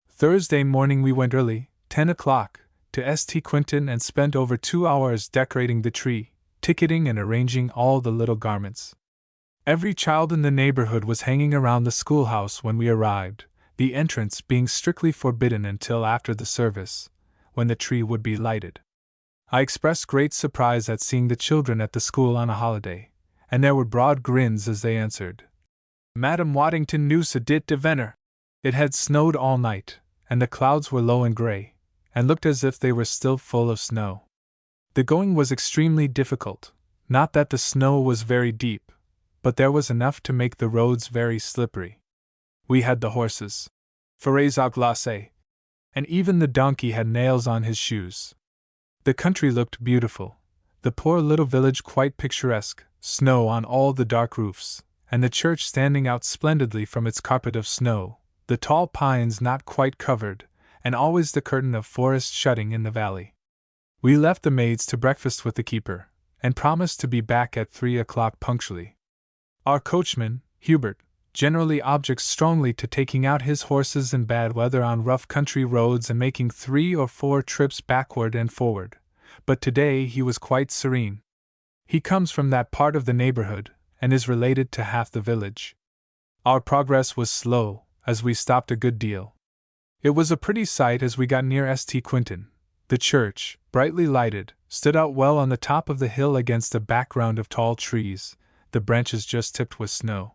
Thursday morning we went early, 10 o'clock, to St. Quentin and spent over 2 hours decorating the tree, ticketing and arranging all the little garments. Every child in the neighborhood was hanging around the schoolhouse when we arrived, the entrance being strictly forbidden until after the service, when the tree would be lighted. I expressed great surprise at seeing the children at the school on a holiday, and there were broad grins as they answered, "Madame Waddington nous a dit de venir." It had snowed all night, and the clouds were low and gray, and looked as if they were still full of snow. The going was extremely difficult, not that the snow was very deep, but there was enough to make the roads very slippery. We had the horses, ferrets à glace, and even the donkey had nails on his shoes. The country looked beautiful, the poor little village quite picturesque, snow on all the dark roofs, and the church standing out splendidly from its carpet of snow, the tall pines not quite covered, and always the curtain of forest shutting in the valley. We left the maids to breakfast with the keeper, and promised to be back at 3 o'clock punctually. Our coachman, Hubert, generally objects strongly to taking out his horses in bad weather on rough country roads and making 3 or 4 trips backward and forward, but today he was quite serene. He comes from that part of the neighborhood, and is related to half the village. Our progress was slow, as we stopped a good deal. It was a pretty sight as we got near St. Quentin. The church, brightly lighted, stood out well on the top of the hill against a background of tall trees, the branches just tipped with snow.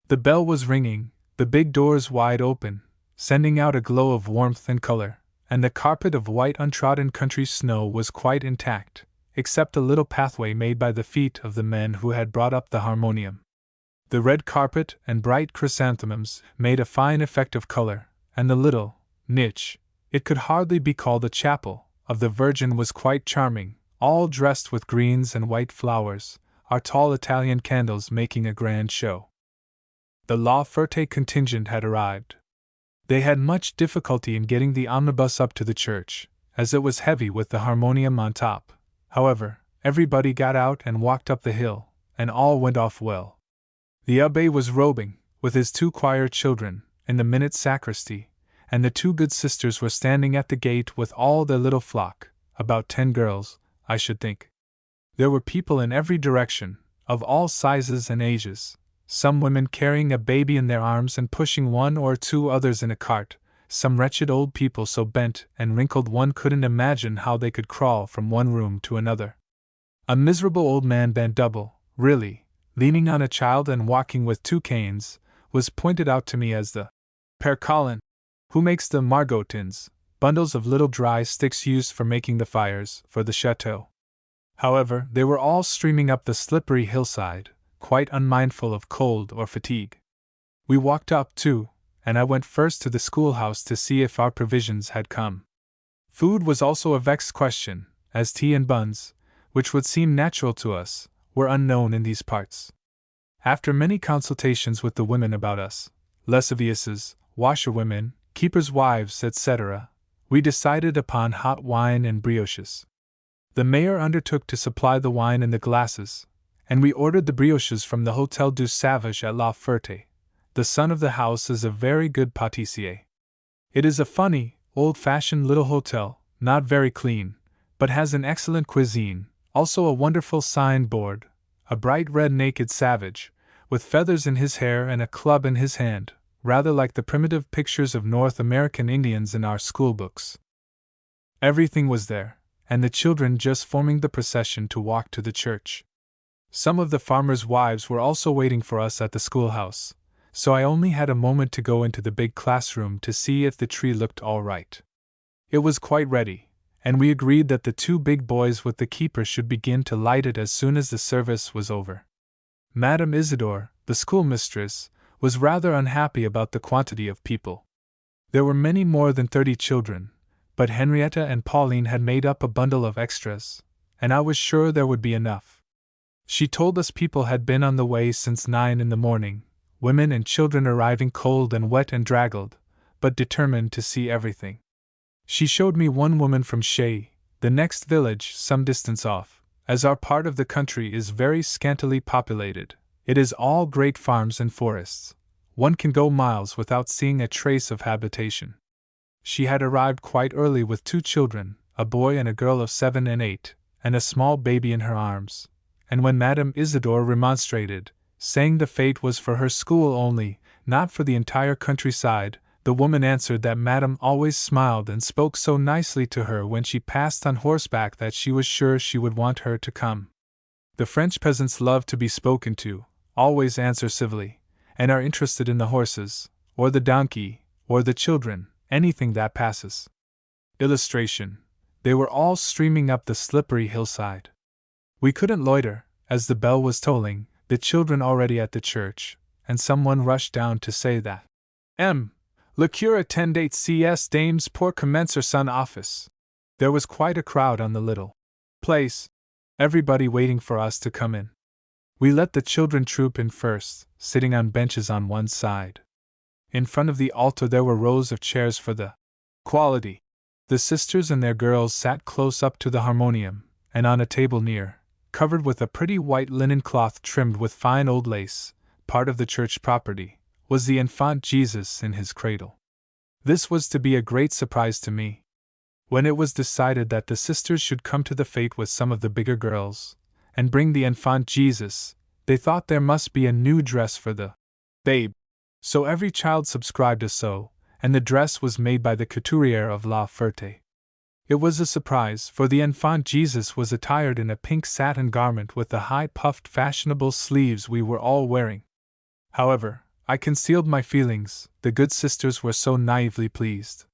The bell was ringing, the big doors wide open, sending out a glow of warmth and color, and the carpet of white untrodden country snow was quite intact, except a little pathway made by the feet of the men who had brought up the harmonium. The red carpet and bright chrysanthemums made a fine effect of color, and the little niche, it could hardly be called a chapel, of the Virgin was quite charming, all dressed with greens and white flowers, our tall Italian candles making a grand show. The La Ferté contingent had arrived. They had much difficulty in getting the omnibus up to the church, as it was heavy with the harmonium on top. However, everybody got out and walked up the hill, and all went off well. The abbé was robing, with his 2 choir children, in the minute sacristy, and the 2 good sisters were standing at the gate with all their little flock, about 10 girls, I should think. There were people in every direction, of all sizes and ages, some women carrying a baby in their arms and pushing 1 or 2 others in a cart, some wretched old people so bent and wrinkled one couldn't imagine how they could crawl from one room to another. A miserable old man bent double, really, leaning on a child and walking with 2 canes, was pointed out to me as the Père Colin, who makes the margotins, bundles of little dry sticks used for making the fires, for the chateau. However, they were all streaming up the slippery hillside, quite unmindful of cold or fatigue. We walked up, too, and I went first to the schoolhouse to see if our provisions had come. Food was also a vexed question, as tea and buns, which would seem natural to us, were unknown in these parts. After many consultations with the women about us, lasciviousnesses, washerwomen, keepers' wives, etc., we decided upon hot wine and brioches. The mayor undertook to supply the wine in the glasses, and we ordered the brioches from the Hotel du Savage at La Ferté. The son of the house is a very good pâtissier. It is a funny, old-fashioned little hotel, not very clean, but has an excellent cuisine, also a wonderful sign-board, a bright red naked savage, with feathers in his hair and a club in his hand, rather like the primitive pictures of North American Indians in our schoolbooks. Everything was there, and the children just forming the procession to walk to the church. Some of the farmers' wives were also waiting for us at the schoolhouse, so I only had a moment to go into the big classroom to see if the tree looked all right. It was quite ready, and we agreed that the two big boys with the keeper should begin to light it as soon as the service was over. Madame Isidore, the schoolmistress, was rather unhappy about the quantity of people. There were many more than 30 children, but Henrietta and Pauline had made up a bundle of extras, and I was sure there would be enough. She told us people had been on the way since 9 in the morning, women and children arriving cold and wet and draggled, but determined to see everything. She showed me one woman from Chateau, the next village some distance off. As our part of the country is very scantily populated, it is all great farms and forests. One can go miles without seeing a trace of habitation. She had arrived quite early with 2 children, a boy and a girl of 7 and 8, and a small baby in her arms, and when Madame Isidore remonstrated, saying the fete was for her school only, not for the entire countryside, the woman answered that Madame always smiled and spoke so nicely to her when she passed on horseback that she was sure she would want her to come. The French peasants love to be spoken to, always answer civilly, and are interested in the horses, or the donkey, or the children, anything that passes. Illustration: they were all streaming up the slippery hillside. We couldn't loiter, as the bell was tolling, the children already at the church, and someone rushed down to say that Le cure attendait CS dames pour commencer son office. There was quite a crowd on the little place, everybody waiting for us to come in. We let the children troop in first, sitting on benches on one side. In front of the altar there were rows of chairs for the quality. The sisters and their girls sat close up to the harmonium, and on a table near, covered with a pretty white linen cloth trimmed with fine old lace, part of the church property, was the infant Jesus in his cradle. This was to be a great surprise to me. When it was decided that the sisters should come to the fete with some of the bigger girls, and bring the infant Jesus, they thought there must be a new dress for the babe. So every child subscribed a sew, and the dress was made by the couturière of La Ferté. It was a surprise, for the infant Jesus was attired in a pink satin garment with the high puffed fashionable sleeves we were all wearing. However, I concealed my feelings, the good sisters were so naively pleased.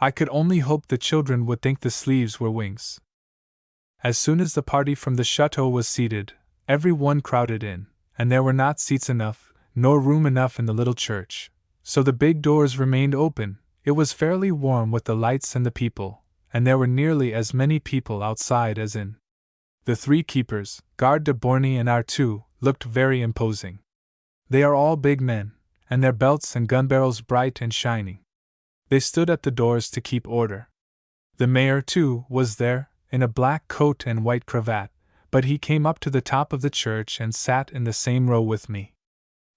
I could only hope the children would think the sleeves were wings. As soon as the party from the chateau was seated, every one crowded in, and there were not seats enough, nor room enough in the little church, so the big doors remained open. It was fairly warm with the lights and the people, and there were nearly as many people outside as in. The 3 keepers, Garde de Borny and our 2, looked very imposing. They are all big men, and their belts and gun barrels bright and shining. They stood at the doors to keep order. The mayor, too, was there, in a black coat and white cravat, but he came up to the top of the church and sat in the same row with me.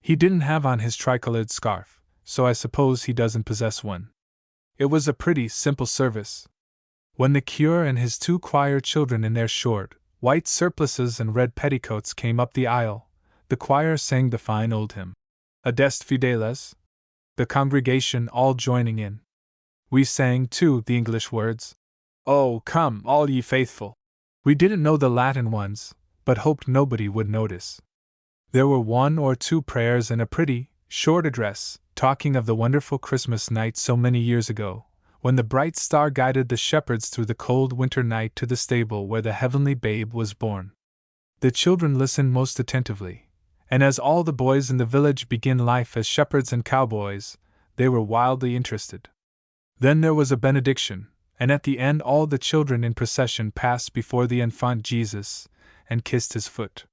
He didn't have on his tricolored scarf, so I suppose he doesn't possess one. It was a pretty, simple service. When the curé and his 2 choir children in their short, white surplices and red petticoats came up the aisle, the choir sang the fine old hymn, Adest Fideles, the congregation all joining in. We sang, too, the English words, Oh, come, all ye faithful. We didn't know the Latin ones, but hoped nobody would notice. There were 1 or 2 prayers and a pretty, short address, talking of the wonderful Christmas night so many years ago, when the bright star guided the shepherds through the cold winter night to the stable where the heavenly babe was born. The children listened most attentively, and as all the boys in the village begin life as shepherds and cowboys, they were wildly interested. Then there was a benediction, and at the end all the children in procession passed before the infant Jesus, and kissed his foot.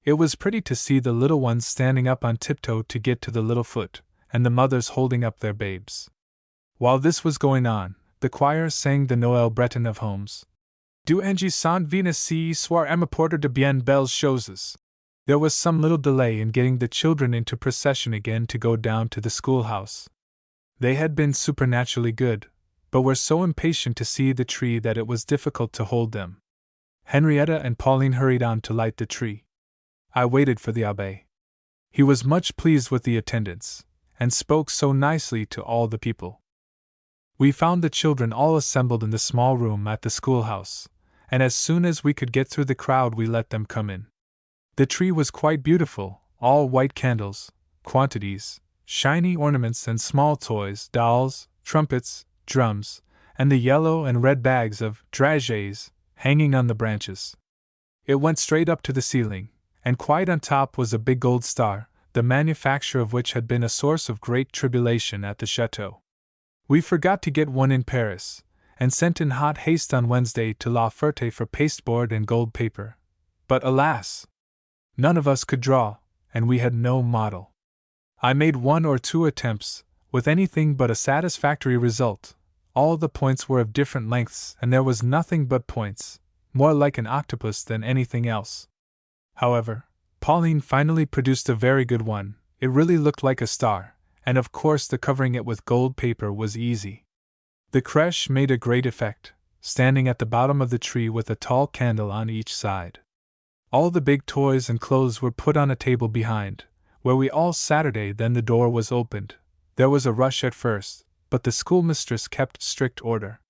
It was pretty to see the little ones standing up on tiptoe to get to the little foot, and the mothers holding up their babes. While this was going on, the choir sang the Noël Breton of Holmes. Du Angie Saint Venus ce soir à porter de bien belles choses. There was some little delay in getting the children into procession again to go down to the schoolhouse. They had been supernaturally good, but were so impatient to see the tree that it was difficult to hold them. Henrietta and Pauline hurried on to light the tree. I waited for the abbé. He was much pleased with the attendance, and spoke so nicely to all the people. We found the children all assembled in the small room at the schoolhouse, and as soon as we could get through the crowd we let them come in. The tree was quite beautiful, all white candles, quantities, shiny ornaments and small toys, dolls, trumpets, drums, and the yellow and red bags of dragées hanging on the branches. It went straight up to the ceiling, and quite on top was a big gold star, the manufacture of which had been a source of great tribulation at the chateau. We forgot to get one in Paris, and sent in hot haste on Wednesday to La Ferté for pasteboard and gold paper. But alas! None of us could draw, and we had no model. I made 1 or 2 attempts, with anything but a satisfactory result. All the points were of different lengths, and there was nothing but points, more like an octopus than anything else. However, Pauline finally produced a very good one. It really looked like a star, and of course the covering it with gold paper was easy. The crèche made a great effect, standing at the bottom of the tree with a tall candle on each side. All the big toys and clothes were put on a table behind, where we all Saturday. Then the door was opened. There was a rush at first, but the schoolmistress kept strict order.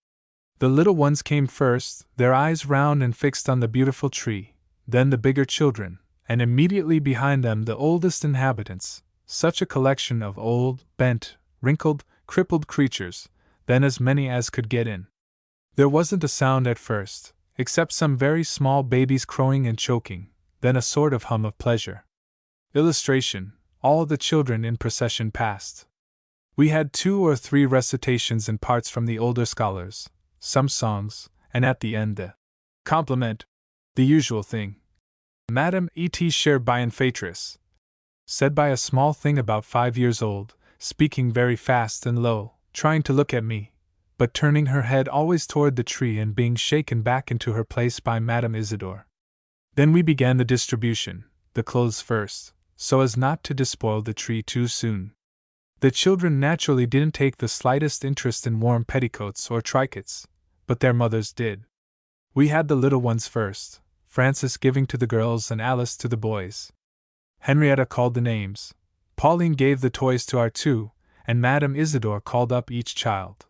The little ones came first, their eyes round and fixed on the beautiful tree, then the bigger children, and immediately behind them the oldest inhabitants, such a collection of old, bent, wrinkled, crippled creatures, then as many as could get in. There wasn't a sound at first, except some very small babies crowing and choking, then a sort of hum of pleasure. Illustration: all the children in procession passed. We had 2 or 3 recitations and parts from the older scholars, some songs, and at the end the compliment, the usual thing. Madame et chère bienfaitrice, said by a small thing about 5 years old, speaking very fast and low, trying to look at me, but turning her head always toward the tree and being shaken back into her place by Madame Isidore. Then we began the distribution, the clothes first, so as not to despoil the tree too soon. The children naturally didn't take the slightest interest in warm petticoats or tricots, but their mothers did. We had the little ones first, Frances giving to the girls and Alice to the boys. Henrietta called the names, Pauline gave the toys to our 2, and Madame Isidore called up each child.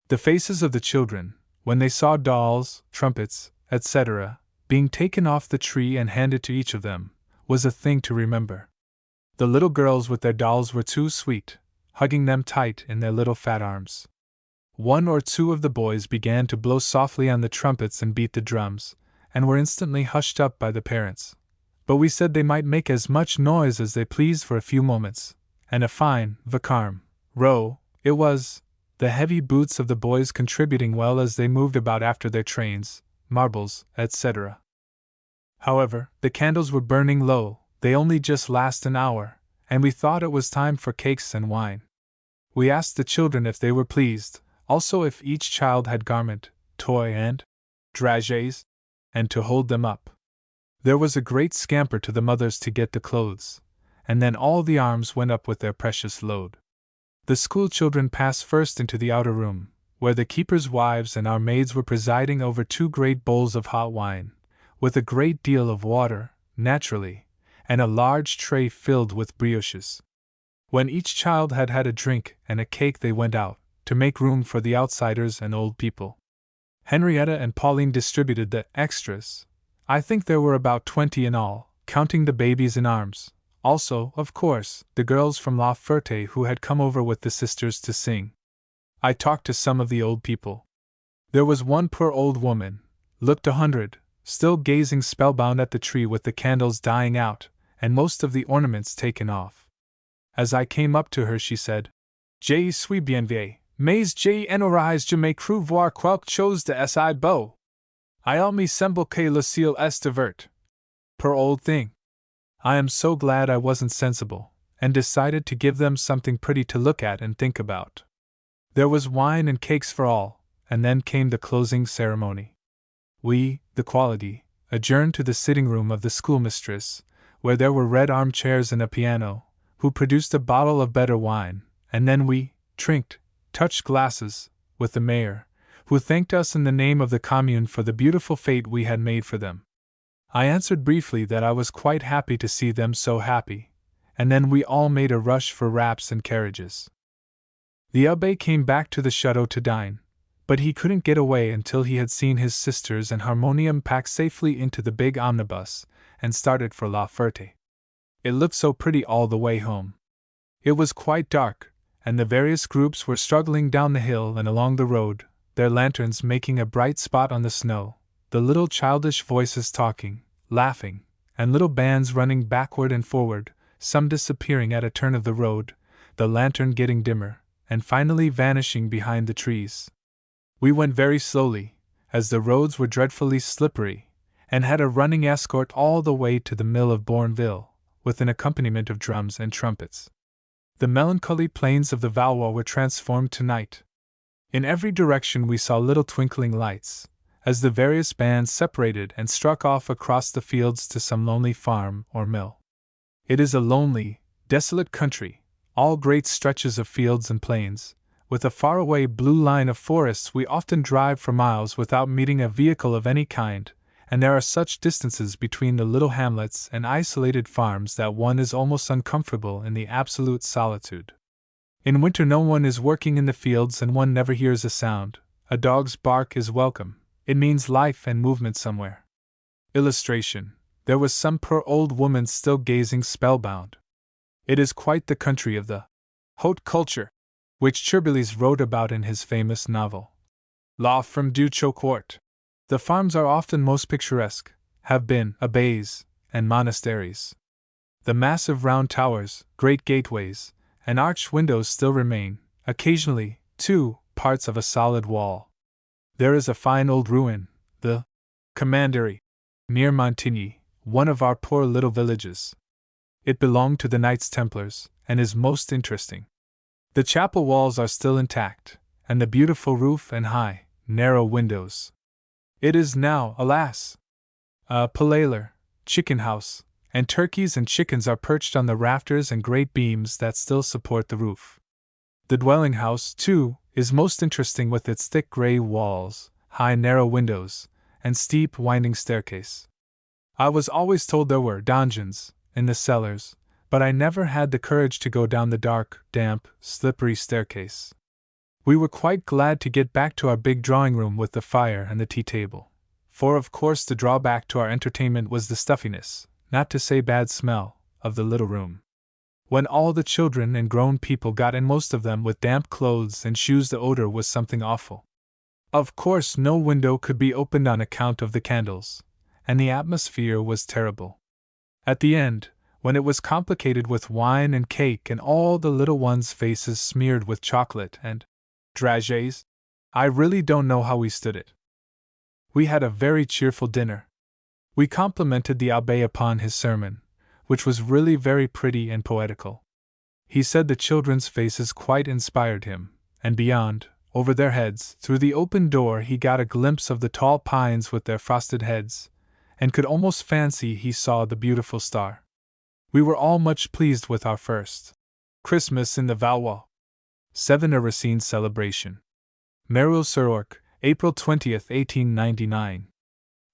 The faces of the children, when they saw dolls, trumpets, etc., being taken off the tree and handed to each of them, was a thing to remember. The little girls with their dolls were too sweet, hugging them tight in their little fat arms. 1 or 2 of the boys began to blow softly on the trumpets and beat the drums, and were instantly hushed up by the parents. But we said they might make as much noise as they pleased for a few moments, and a fine, vacarme, row, it was, the heavy boots of the boys contributing well as they moved about after their trains, marbles, etc. However, the candles were burning low, they only just last an hour, and we thought it was time for cakes and wine. We asked the children if they were pleased, also if each child had garment, toy and dragées, and to hold them up. There was a great scamper to the mothers to get the clothes, and then all the arms went up with their precious load. The school children passed first into the outer room, where the keepers' wives and our maids were presiding over 2 great bowls of hot wine, with a great deal of water, naturally, and a large tray filled with brioches. When each child had had a drink and a cake they went out, to make room for the outsiders and old people. Henrietta and Pauline distributed the extras. I think there were about 20 in all, counting the babies in arms, also, of course, the girls from La Ferté who had come over with the sisters to sing. I talked to some of the old people. There was one poor old woman, looked 100, still gazing spellbound at the tree with the candles dying out, and most of the ornaments taken off. As I came up to her she said, Je suis bien vieille, mais j'ai n'aurais jamais cru voir quelque chose de si beau. Il me semble que le ciel est vert. Poor old thing. I am so glad I wasn't sensible, and decided to give them something pretty to look at and think about. There was wine and cakes for all, and then came the closing ceremony. We, the quality, adjourned to the sitting room of the schoolmistress, where there were red armchairs and a piano, who produced a bottle of better wine, and then we trinked, touched glasses, with the mayor, who thanked us in the name of the commune for the beautiful fete we had made for them. I answered briefly that I was quite happy to see them so happy, and then we all made a rush for wraps and carriages. The abbé came back to the chateau to dine, but he couldn't get away until he had seen his sisters and harmonium packed safely into the big omnibus, and started for La Ferté. It looked so pretty all the way home. It was quite dark, and the various groups were struggling down the hill and along the road, their lanterns making a bright spot on the snow, the little childish voices talking, laughing, and little bands running backward and forward, some disappearing at a turn of the road, the lantern getting dimmer, and finally vanishing behind the trees. We went very slowly, as the roads were dreadfully slippery, and had a running escort all the way to the mill of Bourneville, with an accompaniment of drums and trumpets. The melancholy plains of the Valois were transformed to night. In every direction we saw little twinkling lights, as the various bands separated and struck off across the fields to some lonely farm or mill. It is a lonely, desolate country, all great stretches of fields and plains, with a faraway blue line of forests. We often drive for miles without meeting a vehicle of any kind, and there are such distances between the little hamlets and isolated farms that one is almost uncomfortable in the absolute solitude. In winter no one is working in the fields and one never hears a sound. A dog's bark is welcome, it means life and movement somewhere. Illustration: there was some poor old woman still gazing spellbound. It is quite the country of the haute culture, which Cherbuliez wrote about in his famous novel, La Ferme du Chocourt. The farms are often most picturesque, have been abbeys and monasteries. The massive round towers, great gateways, and arched windows still remain, occasionally, too, parts of a solid wall. There is a fine old ruin, the Commandery, near Montigny, one of our poor little villages. It belonged to the Knights Templars, and is most interesting. The chapel walls are still intact, and the beautiful roof and high, narrow windows. It is now, alas, a palayler, chicken house, and turkeys and chickens are perched on the rafters and great beams that still support the roof. The dwelling house, too, is most interesting with its thick grey walls, high narrow windows, and steep winding staircase. I was always told there were donjons in the cellars, but I never had the courage to go down the dark, damp, slippery staircase. We were quite glad to get back to our big drawing room with the fire and the tea table, for of course the drawback to our entertainment was the stuffiness, not to say bad smell, of the little room. When all the children and grown people got in, most of them with damp clothes and shoes, the odor was something awful. Of course no window could be opened on account of the candles, and the atmosphere was terrible. At the end, when it was complicated with wine and cake and all the little ones' faces smeared with chocolate and dragées, I really don't know how we stood it. We had a very cheerful dinner. We complimented the abbé upon his sermon, which was really very pretty and poetical. He said the children's faces quite inspired him, and beyond, over their heads, through the open door he got a glimpse of the tall pines with their frosted heads, and could almost fancy he saw the beautiful star. We were all much pleased with our first Christmas in the Valois. 7. A Racine celebration. Mareuil-sur-Orge, April 20th, 1899.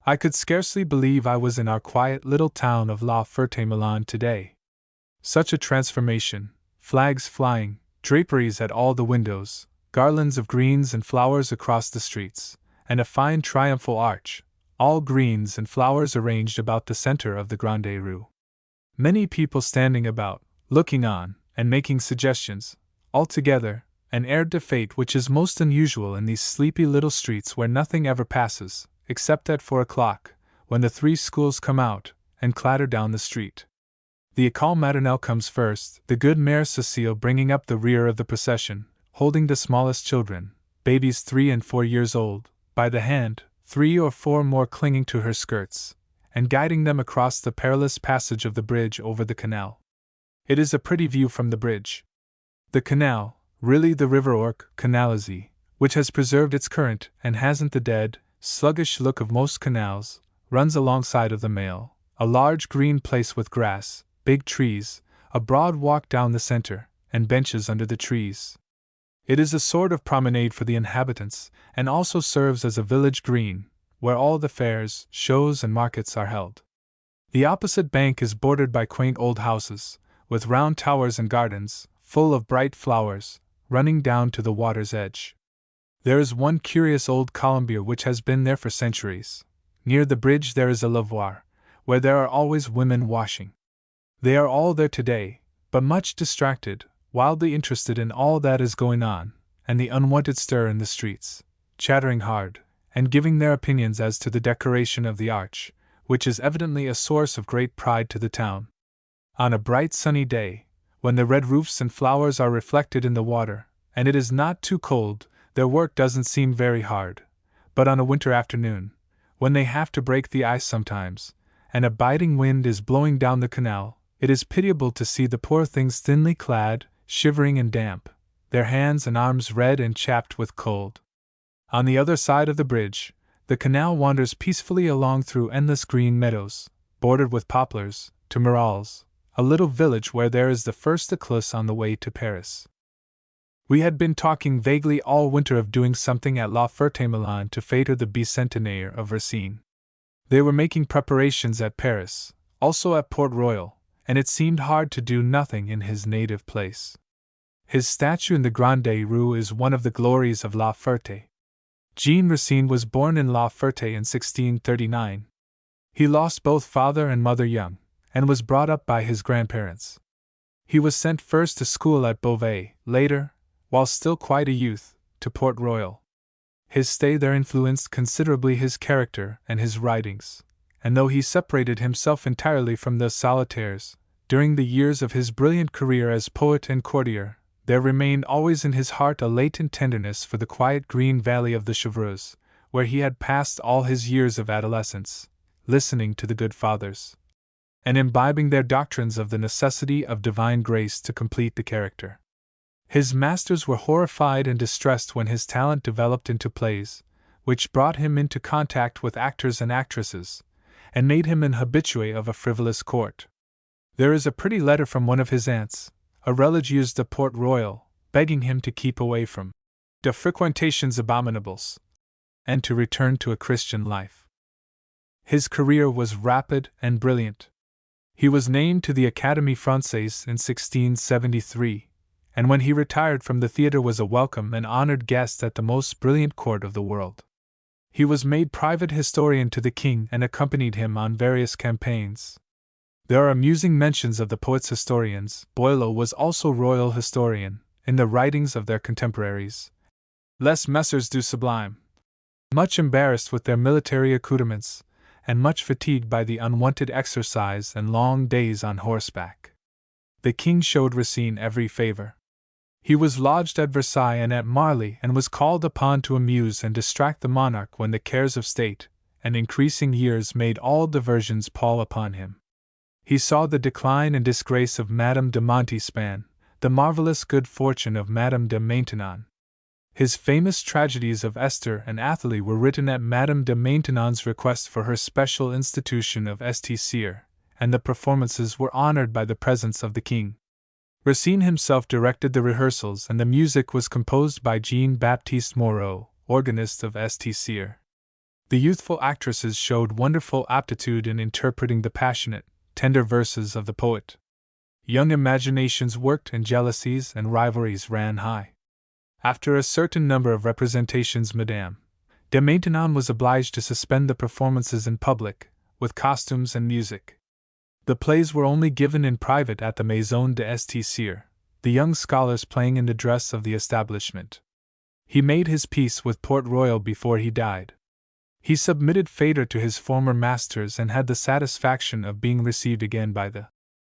I could scarcely believe I was in our quiet little town of La Ferté-Milon today. Such a transformation, flags flying, draperies at all the windows, garlands of greens and flowers across the streets, and a fine triumphal arch, all greens and flowers arranged about the center of the Grande Rue. Many people standing about, looking on, and making suggestions. Altogether, an air de fête which is most unusual in these sleepy little streets where nothing ever passes, except at 4 o'clock, when the 3 schools come out and clatter down the street. The École Maternelle comes first, the good Mère Cécile bringing up the rear of the procession, holding the smallest children, babies 3 and 4 years old, by the hand, 3 or 4 more clinging to her skirts, and guiding them across the perilous passage of the bridge over the canal. It is a pretty view from the bridge. The canal, really the River Ork, Canalizy, which has preserved its current and hasn't the dead, sluggish look of most canals, runs alongside of the Mail, a large green place with grass, big trees, a broad walk down the center, and benches under the trees. It is a sort of promenade for the inhabitants, and also serves as a village green, where all the fairs, shows, and markets are held. The opposite bank is bordered by quaint old houses, with round towers and gardens, full of bright flowers, running down to the water's edge. There is one curious old columbier which has been there for centuries. Near the bridge there is a lavoir, where there are always women washing. They are all there today, but much distracted, wildly interested in all that is going on, and the unwonted stir in the streets, chattering hard, and giving their opinions as to the decoration of the arch, which is evidently a source of great pride to the town. On a bright sunny day, when the red roofs and flowers are reflected in the water, and it is not too cold, their work doesn't seem very hard. But on a winter afternoon, when they have to break the ice sometimes, and a biting wind is blowing down the canal, it is pitiable to see the poor things thinly clad, shivering and damp, their hands and arms red and chapped with cold. On the other side of the bridge, the canal wanders peacefully along through endless green meadows, bordered with poplars, to Mirals, a little village where there is the first écluse on the way to Paris. We had been talking vaguely all winter of doing something at La Ferté-Milon to fêter the bicentenaire of Racine. They were making preparations at Paris, also at Port Royal, and it seemed hard to do nothing in his native place. His statue in the Grande Rue is one of the glories of La Ferté. Jean Racine was born in La Ferté in 1639. He lost both father and mother young, and was brought up by his grandparents. He was sent first to school at Beauvais, later, while still quite a youth, to Port Royal. His stay there influenced considerably his character and his writings, and though he separated himself entirely from the solitaires, during the years of his brilliant career as poet and courtier, there remained always in his heart a latent tenderness for the quiet green valley of the Chevreuse, where he had passed all his years of adolescence, listening to the good fathers, and imbibing their doctrines of the necessity of divine grace to complete the character. His masters were horrified and distressed when his talent developed into plays, which brought him into contact with actors and actresses, and made him an habitué of a frivolous court. There is a pretty letter from one of his aunts, a religieuse de Port Royal, begging him to keep away from de frequentations abominables, and to return to a Christian life. His career was rapid and brilliant. He was named to the Académie Française in 1673, and when he retired from the theatre was a welcome and honored guest at the most brilliant court of the world. He was made private historian to the king and accompanied him on various campaigns. There are amusing mentions of the poet's historians. Boileau was also royal historian, in the writings of their contemporaries, les Messrs du Sublime. Much embarrassed with their military accoutrements, and much fatigued by the unwonted exercise and long days on horseback, the king showed Racine every favor. He was lodged at Versailles and at Marly and was called upon to amuse and distract the monarch when the cares of state and increasing years made all diversions pall upon him. He saw the decline and disgrace of Madame de Montespan, the marvelous good fortune of Madame de Maintenon. His famous tragedies of Esther and Athalie were written at Madame de Maintenon's request for her special institution of St. Cyr, and the performances were honored by the presence of the king. Racine himself directed the rehearsals, and the music was composed by Jean-Baptiste Moreau, organist of St. Cyr. The youthful actresses showed wonderful aptitude in interpreting the passionate, tender verses of the poet. Young imaginations worked and jealousies and rivalries ran high. After a certain number of representations, Madame de Maintenon was obliged to suspend the performances in public, with costumes and music. The plays were only given in private at the Maison de St. Cyr, the young scholars playing in the dress of the establishment. He made his peace with Port Royal before he died. He submitted Phaedra to his former masters and had the satisfaction of being received again by the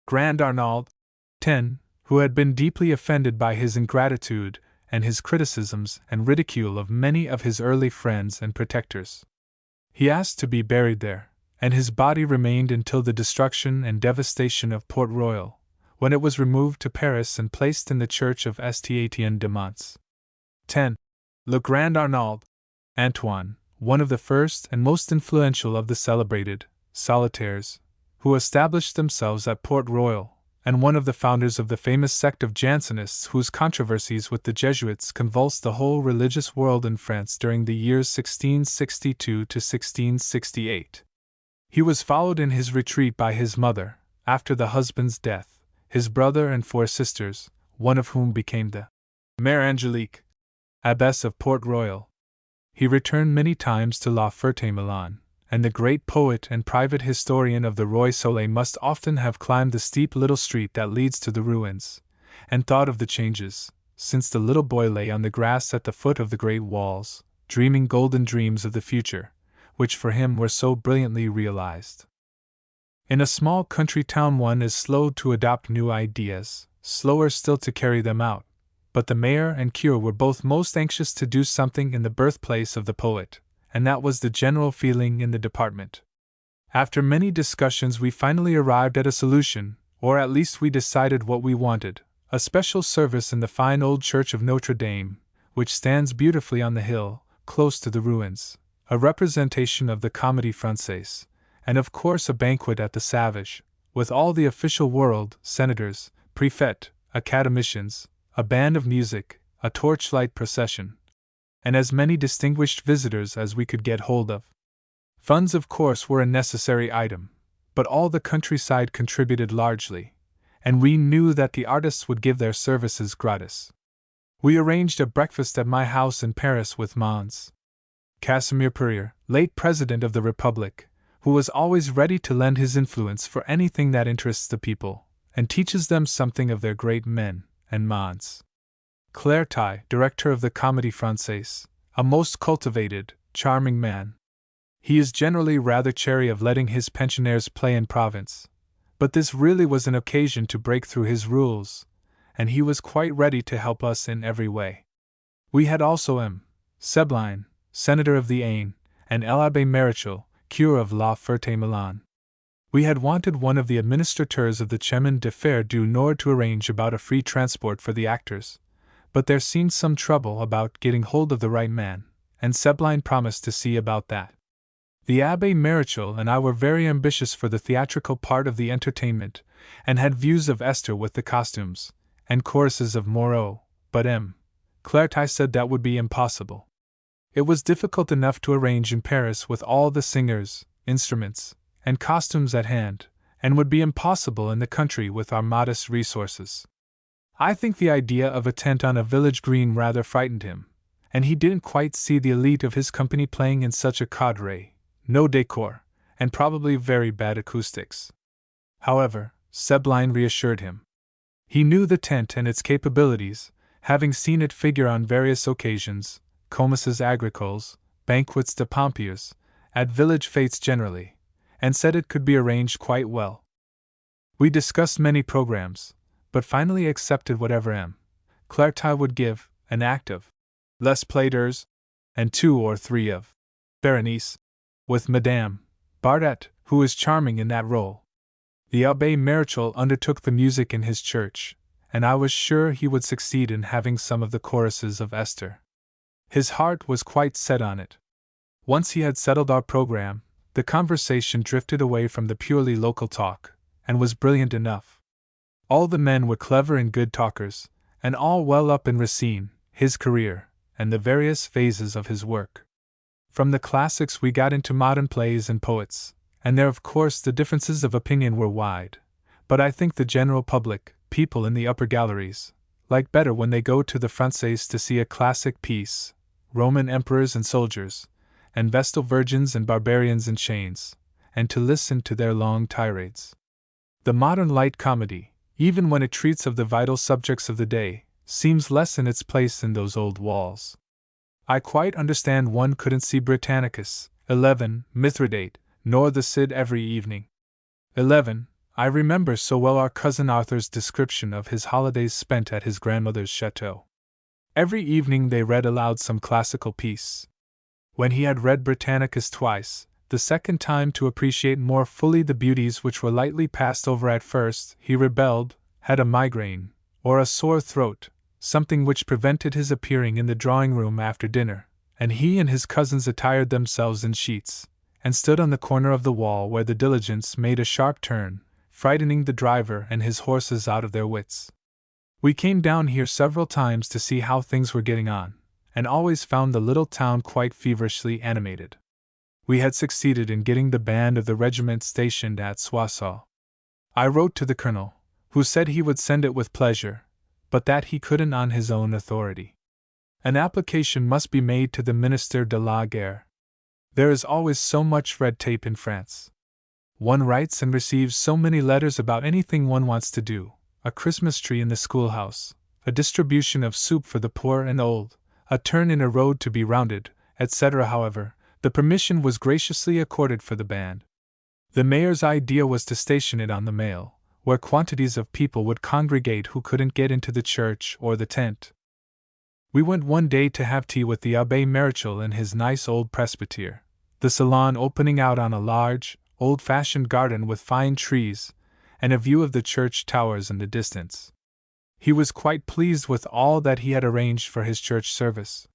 Grand Arnauld, who had been deeply offended by his ingratitude and his criticisms and ridicule of many of his early friends and protectors. He asked to be buried there, and his body remained until the destruction and devastation of Port Royal, when it was removed to Paris and placed in the church of St. Etienne de Mons. 10. Le Grand Arnauld, Antoine, one of the first and most influential of the celebrated solitaires, who established themselves at Port Royal, and one of the founders of the famous sect of Jansenists whose controversies with the Jesuits convulsed the whole religious world in France during the years 1662 to 1668. He was followed in his retreat by his mother, after the husband's death, his brother and 4 sisters, one of whom became the Mère Angélique, abbess of Port Royal. He returned many times to La Ferté-Milon, and the great poet and private historian of the Roi Soleil must often have climbed the steep little street that leads to the ruins, and thought of the changes, since the little boy lay on the grass at the foot of the great walls, dreaming golden dreams of the future, which for him were so brilliantly realized. In a small country town one is slow to adopt new ideas, slower still to carry them out, but the mayor and curé were both most anxious to do something in the birthplace of the poet, and that was the general feeling in the department. After many discussions we finally arrived at a solution, or at least we decided what we wanted: a special service in the fine old church of Notre Dame, which stands beautifully on the hill, close to the ruins, a representation of the Comédie Française, and of course a banquet at the Savage, with all the official world, senators, prefect, academicians, a band of music, a torchlight procession, and as many distinguished visitors as we could get hold of. Funds, of course, were a necessary item, but all the countryside contributed largely, and we knew that the artists would give their services gratis. We arranged a breakfast at my house in Paris with Mons. Casimir Perier, late President of the Republic, who was always ready to lend his influence for anything that interests the people, and teaches them something of their great men, and Mons. Claretie, director of the Comédie Française, a most cultivated, charming man. He is generally rather chary of letting his pensioners play in Provence, but this really was an occasion to break through his rules, and he was quite ready to help us in every way. We had also M. Sebline, senator of the Aisne, and l'Abbé Maréchal, curé of La Ferté-Milon. We had wanted one of the administrateurs of the Chemin de Fer du Nord to arrange about a free transport for the actors, but there seemed some trouble about getting hold of the right man, and Sebline promised to see about that. The Abbé Maréchal and I were very ambitious for the theatrical part of the entertainment, and had views of Esther with the costumes, and choruses of Moreau, but M. Claretie said that would be impossible. It was difficult enough to arrange in Paris with all the singers, instruments, and costumes at hand, and would be impossible in the country with our modest resources. I think the idea of a tent on a village green rather frightened him, and he didn't quite see the elite of his company playing in such a cadre, no décor, and probably very bad acoustics. However, Sebline reassured him. He knew the tent and its capabilities, having seen it figure on various occasions, comices agricoles, banquets de pompiers, at village fêtes generally, and said it could be arranged quite well. We discussed many programs, but finally accepted whatever M. Claretie would give, an act of Les Plaideurs, and 2 or 3 of Berenice, with Madame Bardet, who is charming in that role. The Abbé Maréchal undertook the music in his church, and I was sure he would succeed in having some of the choruses of Esther. His heart was quite set on it. Once he had settled our program, the conversation drifted away from the purely local talk, and was brilliant enough. All the men were clever and good talkers, and all well up in Racine, his career, and the various phases of his work. From the classics we got into modern plays and poets, and there of course the differences of opinion were wide, but I think the general public, people in the upper galleries, like better when they go to the Française to see a classic piece, Roman emperors and soldiers, and Vestal virgins and barbarians in chains, and to listen to their long tirades. The modern light comedy, even when it treats of the vital subjects of the day, seems less in its place in those old walls. I quite understand one couldn't see Britannicus, 11, Mithridate, nor the Cid every evening. 11. I remember so well our cousin Arthur's description of his holidays spent at his grandmother's chateau. Every evening they read aloud some classical piece. When he had read Britannicus twice, the second time to appreciate more fully the beauties which were lightly passed over at first, he rebelled, had a migraine, or a sore throat, something which prevented his appearing in the drawing-room after dinner, and he and his cousins attired themselves in sheets, and stood on the corner of the wall where the diligence made a sharp turn, frightening the driver and his horses out of their wits. We came down here several times to see how things were getting on, and always found the little town quite feverishly animated. We had succeeded in getting the band of the regiment stationed at Soissons. I wrote to the colonel, who said he would send it with pleasure, but that he couldn't on his own authority. An application must be made to the Minister de la Guerre. There is always so much red tape in France. One writes and receives so many letters about anything one wants to do, a Christmas tree in the schoolhouse, a distribution of soup for the poor and old, a turn in a road to be rounded, etc. However, the permission was graciously accorded for the band. The mayor's idea was to station it on the Mall, where quantities of people would congregate who couldn't get into the church or the tent. We went one day to have tea with the Abbé Marichal in his nice old presbytere, the salon opening out on a large, old-fashioned garden with fine trees, and a view of the church towers in the distance. He was quite pleased with all that he had arranged for his church service.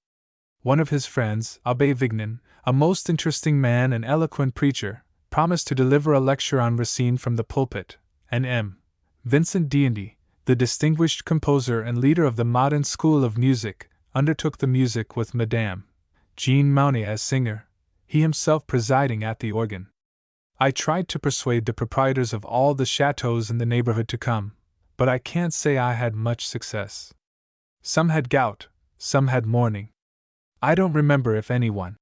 One of his friends, Abbé Vignan, a most interesting man and eloquent preacher, promised to deliver a lecture on Racine from the pulpit, and M. Vincent d'Indy, the distinguished composer and leader of the modern school of music, undertook the music with Madame Jean Mounier as singer, he himself presiding at the organ. I tried to persuade the proprietors of all the chateaux in the neighborhood to come, but I can't say I had much success. Some had gout, some had mourning. I don't remember if anyone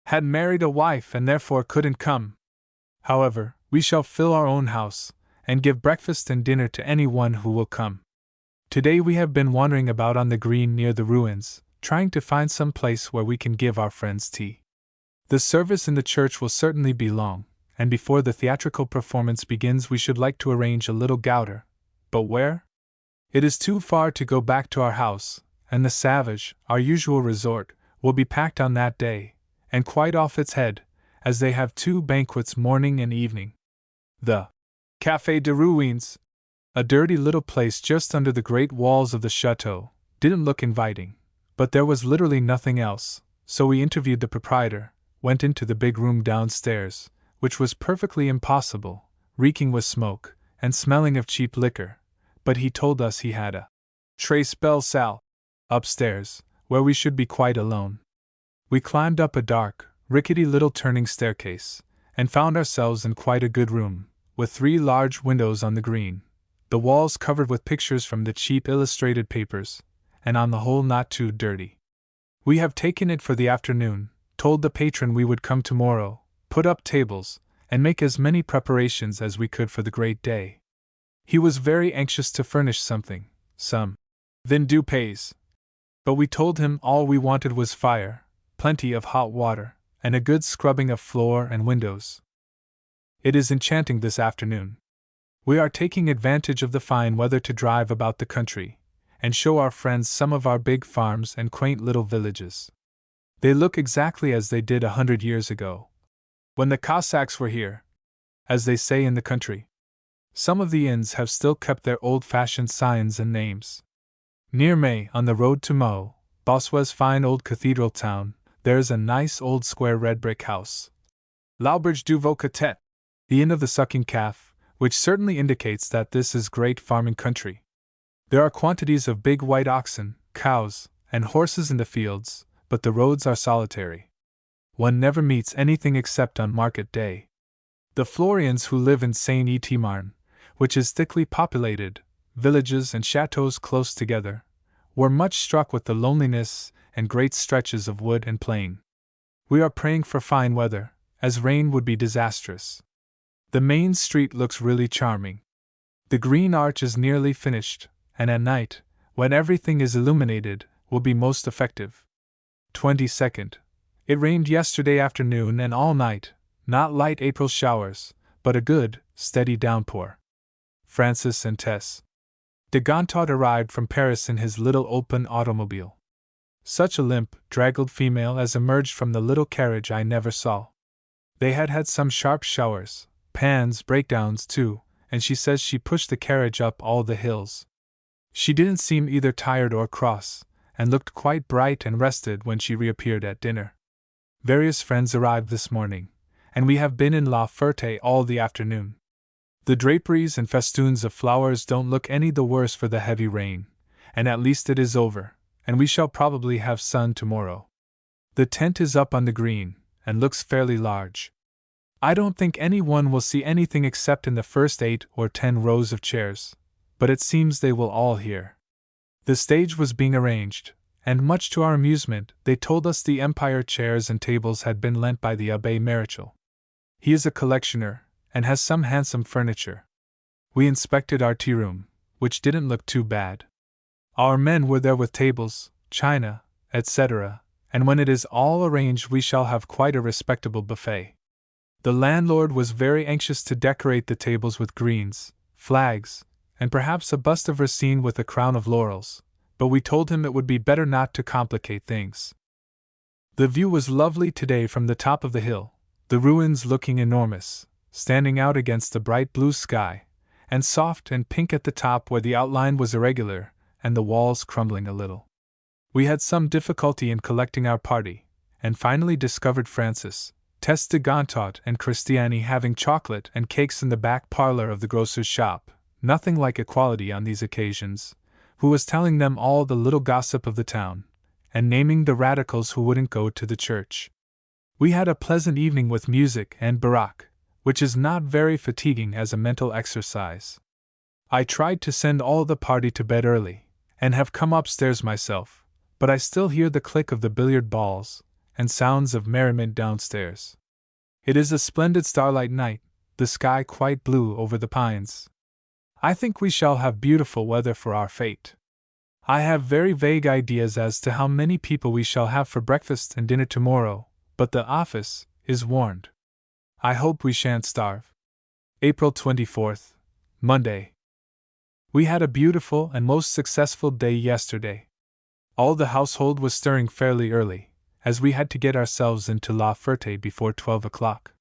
had married a wife and therefore couldn't come. However, we shall fill our own house, and give breakfast and dinner to anyone who will come. Today we have been wandering about on the green near the ruins, trying to find some place where we can give our friends tea. The service in the church will certainly be long, and before the theatrical performance begins we should like to arrange a little gouter. But where? It is too far to go back to our house, and the Savage, our usual resort, will be packed on that day, and quite off its head, as they have 2 banquets morning and evening. The Café de Ruines, a dirty little place just under the great walls of the chateau, didn't look inviting, but there was literally nothing else, so we interviewed the proprietor, went into the big room downstairs, which was perfectly impossible, reeking with smoke, and smelling of cheap liquor, but he told us he had a Trace Belle Salle upstairs, where we should be quite alone. We climbed up a dark, rickety little turning staircase, and found ourselves in quite a good room, with 3 large windows on the green, the walls covered with pictures from the cheap illustrated papers, and on the whole not too dirty. We have taken it for the afternoon, told the patron we would come tomorrow, put up tables, and make as many preparations as we could for the great day. He was very anxious to furnish some vin du pays. But we told him all we wanted was fire, plenty of hot water, and a good scrubbing of floor and windows. It is enchanting this afternoon. We are taking advantage of the fine weather to drive about the country, and show our friends some of our big farms and quaint little villages. They look exactly as they did 100 years ago, when the Cossacks were here, as they say in the country. Some of the inns have still kept their old-fashioned signs and names. Near May, on the road to Meaux, Bossuet's fine old cathedral town, there is a nice old square red brick house, L'Auberge du Veau-Catet, the inn of the sucking calf, which certainly indicates that this is great farming country. There are quantities of big white oxen, cows, and horses in the fields, but the roads are solitary. One never meets anything except on market day. The Florians who live in Saint-Etienne, which is thickly populated, villages and chateaux close together, were much struck with the loneliness and great stretches of wood and plain. We are praying for fine weather, as rain would be disastrous. The main street looks really charming. The green arch is nearly finished, and at night, when everything is illuminated, will be most effective. 22nd. It rained yesterday afternoon and all night, not light April showers, but a good, steady downpour. Francis and Tess. De Gontaut arrived from Paris in his little open automobile. Such a limp, draggled female as emerged from the little carriage I never saw. They had had some sharp showers, pans, breakdowns too, and she says she pushed the carriage up all the hills. She didn't seem either tired or cross, and looked quite bright and rested when she reappeared at dinner. Various friends arrived this morning, and we have been in La Ferté all the afternoon. The draperies and festoons of flowers don't look any the worse for the heavy rain, and at least it is over, and we shall probably have sun tomorrow. The tent is up on the green, and looks fairly large. I don't think anyone will see anything except in the first 8 or 10 rows of chairs, but it seems they will all hear. The stage was being arranged, and much to our amusement, they told us the Empire chairs and tables had been lent by the Abbé Marichal. He is a collectioner, and has some handsome furniture. We inspected our tea room, which didn't look too bad. Our men were there with tables, china, etc., and when it is all arranged we shall have quite a respectable buffet. The landlord was very anxious to decorate the tables with greens, flags, and perhaps a bust of Racine with a crown of laurels, but we told him it would be better not to complicate things. The view was lovely today from the top of the hill, the ruins looking enormous, standing out against the bright blue sky, and soft and pink at the top where the outline was irregular, and the walls crumbling a little. We had some difficulty in collecting our party, and finally discovered Francis, Teste de Gontot and Christiani having chocolate and cakes in the back parlor of the grocer's shop, nothing like equality on these occasions, who was telling them all the little gossip of the town, and naming the radicals who wouldn't go to the church. We had a pleasant evening with music and baraque, which is not very fatiguing as a mental exercise. I tried to send all the party to bed early, and have come upstairs myself, but I still hear the click of the billiard balls, and sounds of merriment downstairs. It is a splendid starlight night, the sky quite blue over the pines. I think we shall have beautiful weather for our fete. I have very vague ideas as to how many people we shall have for breakfast and dinner tomorrow, but the office is warned. I hope we shan't starve. April 24th, Monday. We had a beautiful and most successful day yesterday. All the household was stirring fairly early, as we had to get ourselves into La Ferté before 12 o'clock.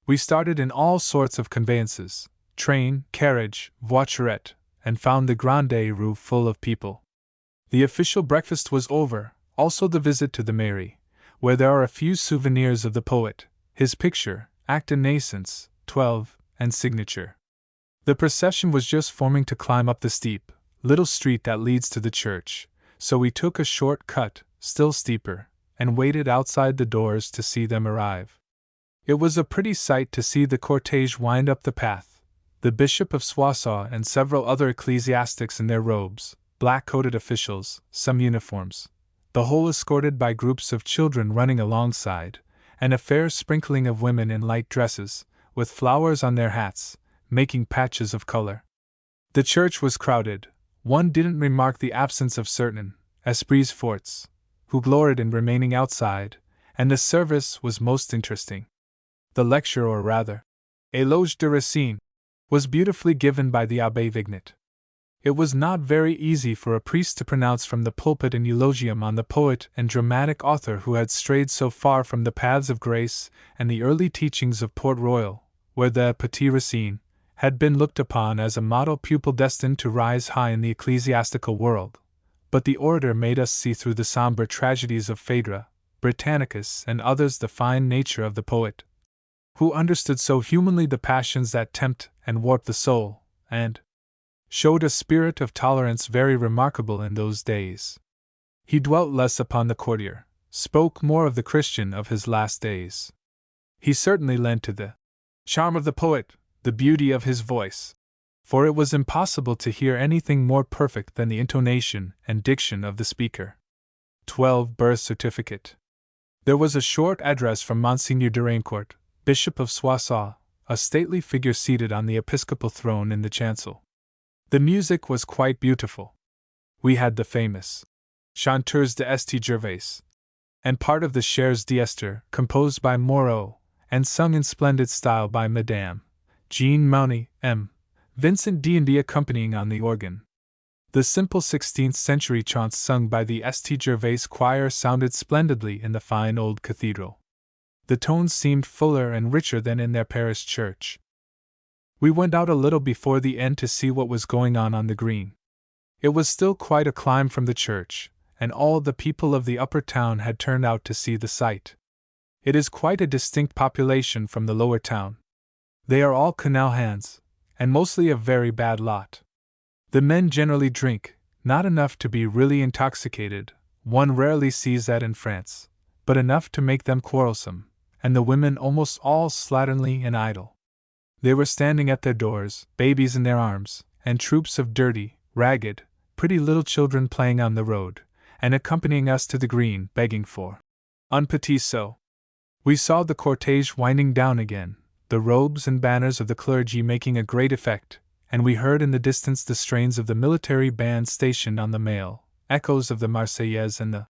We started in all sorts of conveyances, train, carriage, voiturette, and found the Grande Rue full of people. The official breakfast was over, also the visit to the mairie, where there are a few souvenirs of the poet, his picture, acte de naissance, 12, and signature. The procession was just forming to climb up the steep, little street that leads to the church, so we took a short cut, still steeper, and waited outside the doors to see them arrive. It was a pretty sight to see the cortege wind up the path, the Bishop of Soissons and several other ecclesiastics in their robes, black-coated officials, some uniforms, the whole escorted by groups of children running alongside, and a fair sprinkling of women in light dresses, with flowers on their hats, making patches of color. The church was crowded. One didn't remark the absence of certain esprits forts, who gloried in remaining outside, and the service was most interesting. The lecture, or rather, Éloge de Racine, was beautifully given by the Abbé Vignette. It was not very easy for a priest to pronounce from the pulpit an eulogium on the poet and dramatic author who had strayed so far from the paths of grace and the early teachings of Port Royal, where the Petit Racine had been looked upon as a model pupil destined to rise high in the ecclesiastical world. But the orator made us see through the sombre tragedies of Phaedra, Britannicus, and others the fine nature of the poet, who understood so humanly the passions that tempt and warp the soul, and showed a spirit of tolerance very remarkable in those days. He dwelt less upon the courtier, spoke more of the Christian of his last days. He certainly lent to the charm of the poet the beauty of his voice, for it was impossible to hear anything more perfect than the intonation and diction of the speaker. 12 Birth Certificate. There was a short address from Monseigneur de Raincourt, Bishop of Soissons, a stately figure seated on the episcopal throne in the chancel. The music was quite beautiful. We had the famous Chanteurs de St. Gervais, and part of the Chers d'Ester, composed by Moreau, and sung in splendid style by Madame Jean Mouney, M. Vincent D&D accompanying on the organ. The simple 16th-century chaunts sung by the St. Gervais choir sounded splendidly in the fine old cathedral. The tones seemed fuller and richer than in their parish church. We went out a little before the end to see what was going on the green. It was still quite a climb from the church, and all the people of the upper town had turned out to see the sight. It is quite a distinct population from the lower town. They are all canal hands, and mostly a very bad lot. The men generally drink, not enough to be really intoxicated, one rarely sees that in France, but enough to make them quarrelsome, and the women almost all slatternly and idle. They were standing at their doors, babies in their arms, and troops of dirty, ragged, pretty little children playing on the road, and accompanying us to the green, begging for un petit sou. We saw the cortege winding down again, the robes and banners of the clergy making a great effect, and we heard in the distance the strains of the military band stationed on the Mail, echoes of the Marseillaise and the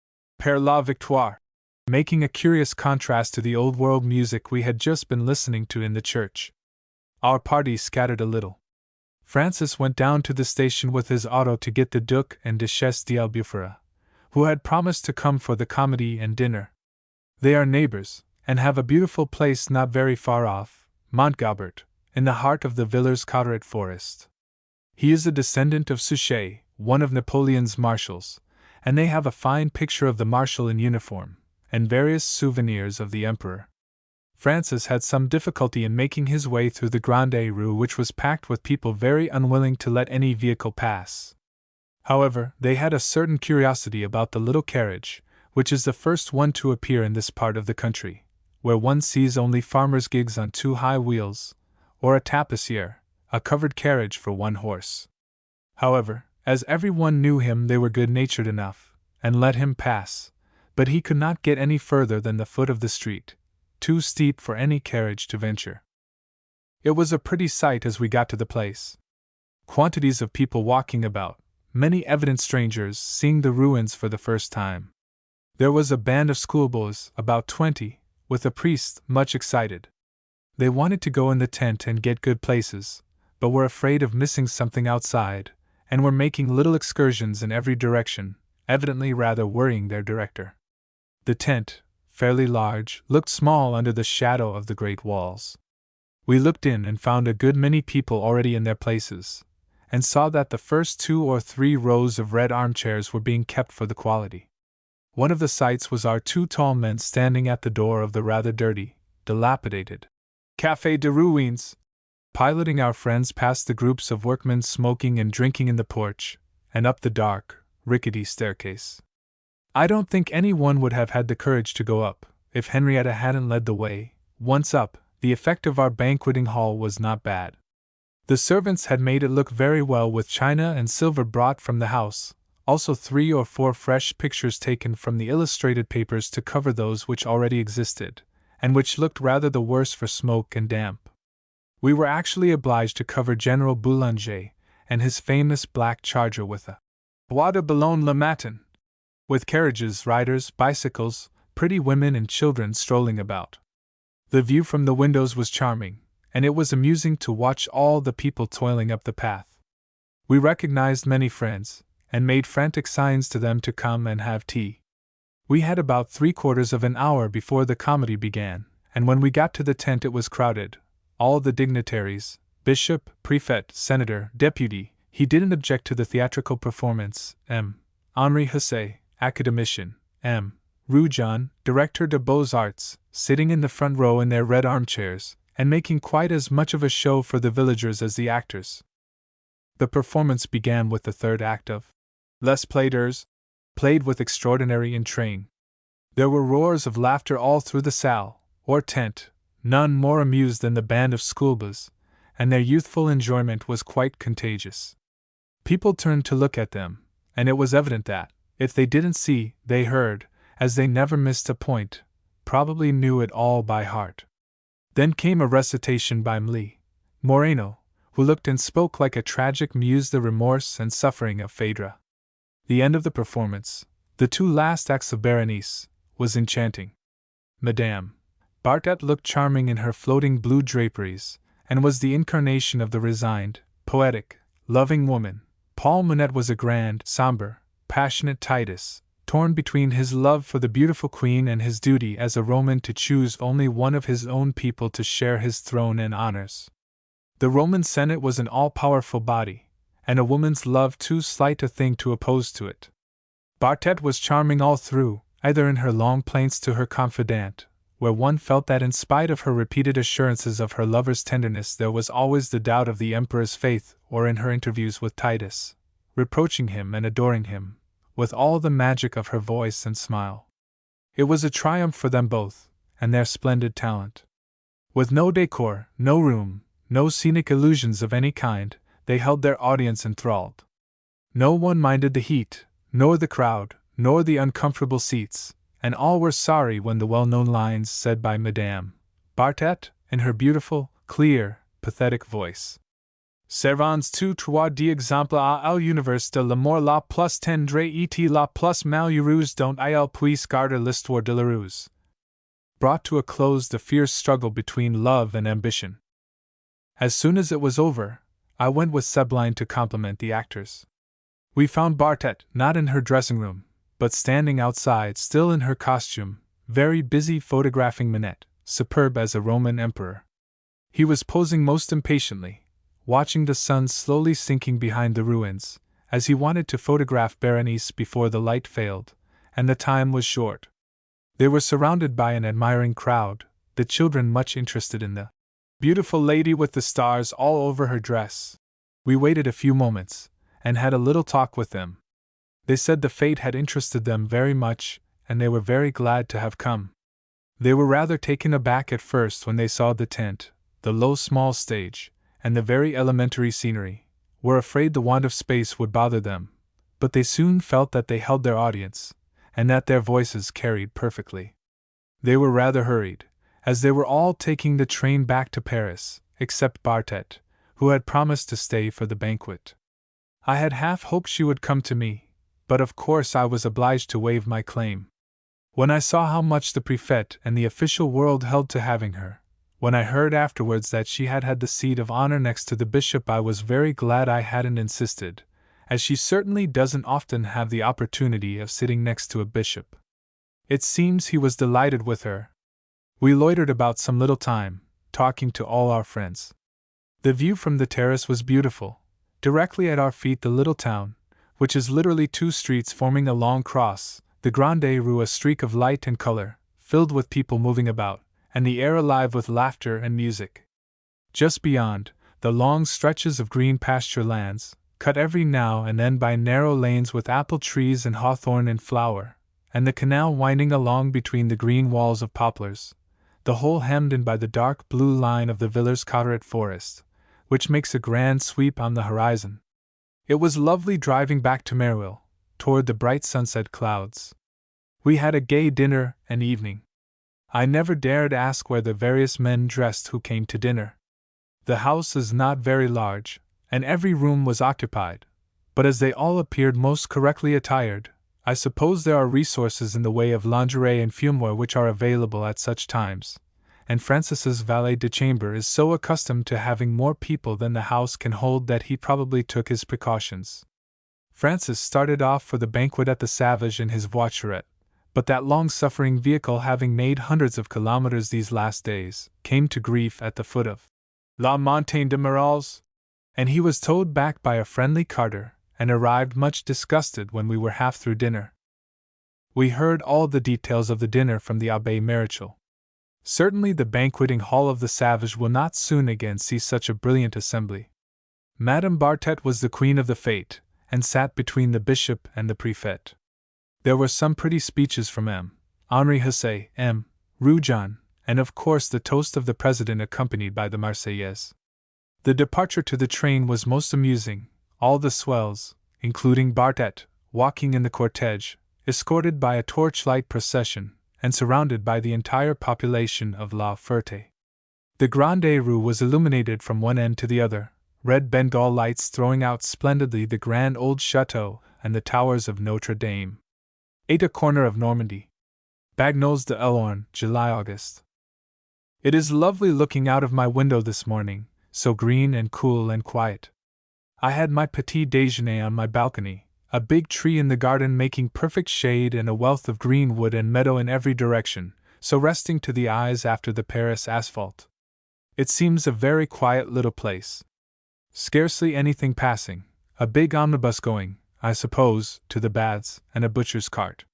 Père la Victoire, making a curious contrast to the old-world music we had just been listening to in the church. Our party scattered a little. Francis went down to the station with his auto to get the Duc and Duchesse d'Albufera, who had promised to come for the comedy and dinner. They are neighbors, and have a beautiful place not very far off, Montgobert, in the heart of the Villers-Cotterêts forest. He is a descendant of Suchet, one of Napoleon's marshals, and they have a fine picture of the marshal in uniform, and various souvenirs of the emperor. Francis had some difficulty in making his way through the Grande Rue, which was packed with people very unwilling to let any vehicle pass. However, they had a certain curiosity about the little carriage, which is the first one to appear in this part of the country, where one sees only farmers' gigs on 2 high wheels, or a tapissière, a covered carriage for 1 horse. However, as everyone knew him, they were good-natured enough, and let him pass, but he could not get any further than the foot of the street, too steep for any carriage to venture. It was a pretty sight as we got to the place. Quantities of people walking about, many evident strangers seeing the ruins for the first time. There was a band of schoolboys, about 20, with a priest, much excited. They wanted to go in the tent and get good places, but were afraid of missing something outside, and were making little excursions in every direction, evidently rather worrying their director. The tent, fairly large, looked small under the shadow of the great walls. We looked in and found a good many people already in their places, and saw that the first 2 or 3 rows of red armchairs were being kept for the quality. One of the sights was our 2 tall men standing at the door of the rather dirty, dilapidated Café de Ruines, piloting our friends past the groups of workmen smoking and drinking in the porch, and up the dark, rickety staircase. I don't think anyone would have had the courage to go up, if Henrietta hadn't led the way. Once up, the effect of our banqueting hall was not bad. The servants had made it look very well with china and silver brought from the house, also 3 or 4 fresh pictures taken from the illustrated papers to cover those which already existed, and which looked rather the worse for smoke and damp. We were actually obliged to cover General Boulanger and his famous black charger with a Bois de Boulogne le Matin, with carriages, riders, bicycles, pretty women and children strolling about. The view from the windows was charming, and it was amusing to watch all the people toiling up the path. We recognized many friends, and made frantic signs to them to come and have tea. We had about 3/4 of an hour before the comedy began, and when we got to the tent it was crowded. All the dignitaries, bishop, prefect, senator, deputy. He didn't object to the theatrical performance. M. Henri Husset, academician. M. Roujon, directeur de beaux-arts, sitting in the front row in their red armchairs, and making quite as much of a show for the villagers as the actors. The performance began with the 3rd act of Les Plaideurs, played with extraordinary entrain. There were roars of laughter all through the salle, or tent, none more amused than the band of schoolboys, and their youthful enjoyment was quite contagious. People turned to look at them, and it was evident that, if they didn't see, they heard, as they never missed a point, probably knew it all by heart. Then came a recitation by Mlle. Moreno, who looked and spoke like a tragic muse, the remorse and suffering of Phaedra. The end of the performance, the 2 last acts of Berenice, was enchanting. Madame Bartet looked charming in her floating blue draperies, and was the incarnation of the resigned, poetic, loving woman. Paul Manette was a grand, somber, passionate Titus, torn between his love for the beautiful queen and his duty as a Roman to choose only one of his own people to share his throne and honors. The Roman Senate was an all-powerful body, and a woman's love too slight a thing to oppose to it. Bartet was charming all through, either in her long plaints to her confidante, where one felt that in spite of her repeated assurances of her lover's tenderness there was always the doubt of the emperor's faith, or in her interviews with Titus, reproaching him and adoring him, with all the magic of her voice and smile. It was a triumph for them both, and their splendid talent. With no decor, no room, no scenic illusions of any kind, they held their audience enthralled. No one minded the heat, nor the crowd, nor the uncomfortable seats, and all were sorry when the well-known lines said by Madame Bartet, in her beautiful, clear, pathetic voice, Servans tu trois d'exemple à l'univers de l'amour la plus tendre et la plus malheureuse dont il puisse garder l'histoire de la ruse, brought to a close the fierce struggle between love and ambition. As soon as it was over, I went with Sabline to compliment the actors. We found Bartet not in her dressing room, but standing outside still in her costume, very busy photographing Minette, superb as a Roman emperor. He was posing most impatiently, watching the sun slowly sinking behind the ruins, as he wanted to photograph Berenice before the light failed, and the time was short. They were surrounded by an admiring crowd, the children much interested in the beautiful lady with the stars all over her dress. We waited a few moments, and had a little talk with them. They said the fete had interested them very much, and they were very glad to have come. They were rather taken aback at first when they saw the tent, the low small stage, and the very elementary scenery, were afraid the want of space would bother them, but they soon felt that they held their audience, and that their voices carried perfectly. They were rather hurried, as they were all taking the train back to Paris, except Bartet, who had promised to stay for the banquet. I had half hoped she would come to me, but of course I was obliged to waive my claim. When I saw how much the prefect and the official world held to having her, when I heard afterwards that she had had the seat of honor next to the bishop, I was very glad I hadn't insisted, as she certainly doesn't often have the opportunity of sitting next to a bishop. It seems he was delighted with her. We loitered about some little time, talking to all our friends. The view from the terrace was beautiful. Directly at our feet the little town, which is literally two streets forming a long cross, the Grande Rue, a streak of light and color, filled with people moving about, and the air alive with laughter and music. Just beyond, the long stretches of green pasture lands, cut every now and then by narrow lanes with apple trees and hawthorn in flower, and the canal winding along between the green walls of poplars, the whole hemmed in by the dark blue line of the Villers-Cotterêts forest, which makes a grand sweep on the horizon. It was lovely driving back to Merville, toward the bright sunset clouds. We had a gay dinner and evening. I never dared ask where the various men dressed who came to dinner. The house is not very large, and every room was occupied, but as they all appeared most correctly attired, I suppose there are resources in the way of lingerie and fumoir which are available at such times, and Francis's valet de chambre is so accustomed to having more people than the house can hold that he probably took his precautions. Francis started off for the banquet at the Savage in his voiturette, but that long-suffering vehicle, having made hundreds of kilometers these last days, came to grief at the foot of La Montagne de Marolles, and he was towed back by a friendly carter, and arrived much disgusted when we were half through dinner. We heard all the details of the dinner from the Abbé Marichal. Certainly the banqueting hall of the Savage will not soon again see such a brilliant assembly. Madame Bartet was the queen of the fete, and sat between the bishop and the prefect. There were some pretty speeches from M. Henri Hesse, M. Roujon, and of course the toast of the president accompanied by the Marseillaise. The departure to the train was most amusing, all the swells, including Bartet, walking in the cortege, escorted by a torchlight procession, and surrounded by the entire population of La Ferté. The Grande Rue was illuminated from one end to the other, red Bengal lights throwing out splendidly the grand old Chateau and the towers of Notre Dame. At a corner of Normandy. Bagnols de l'Orne, July-August. It is lovely looking out of my window this morning, so green and cool and quiet. I had my petit déjeuner on my balcony, a big tree in the garden making perfect shade and a wealth of green wood and meadow in every direction, so resting to the eyes after the Paris asphalt. It seems a very quiet little place. Scarcely anything passing, a big omnibus going, I suppose, to the baths, and a butcher's cart.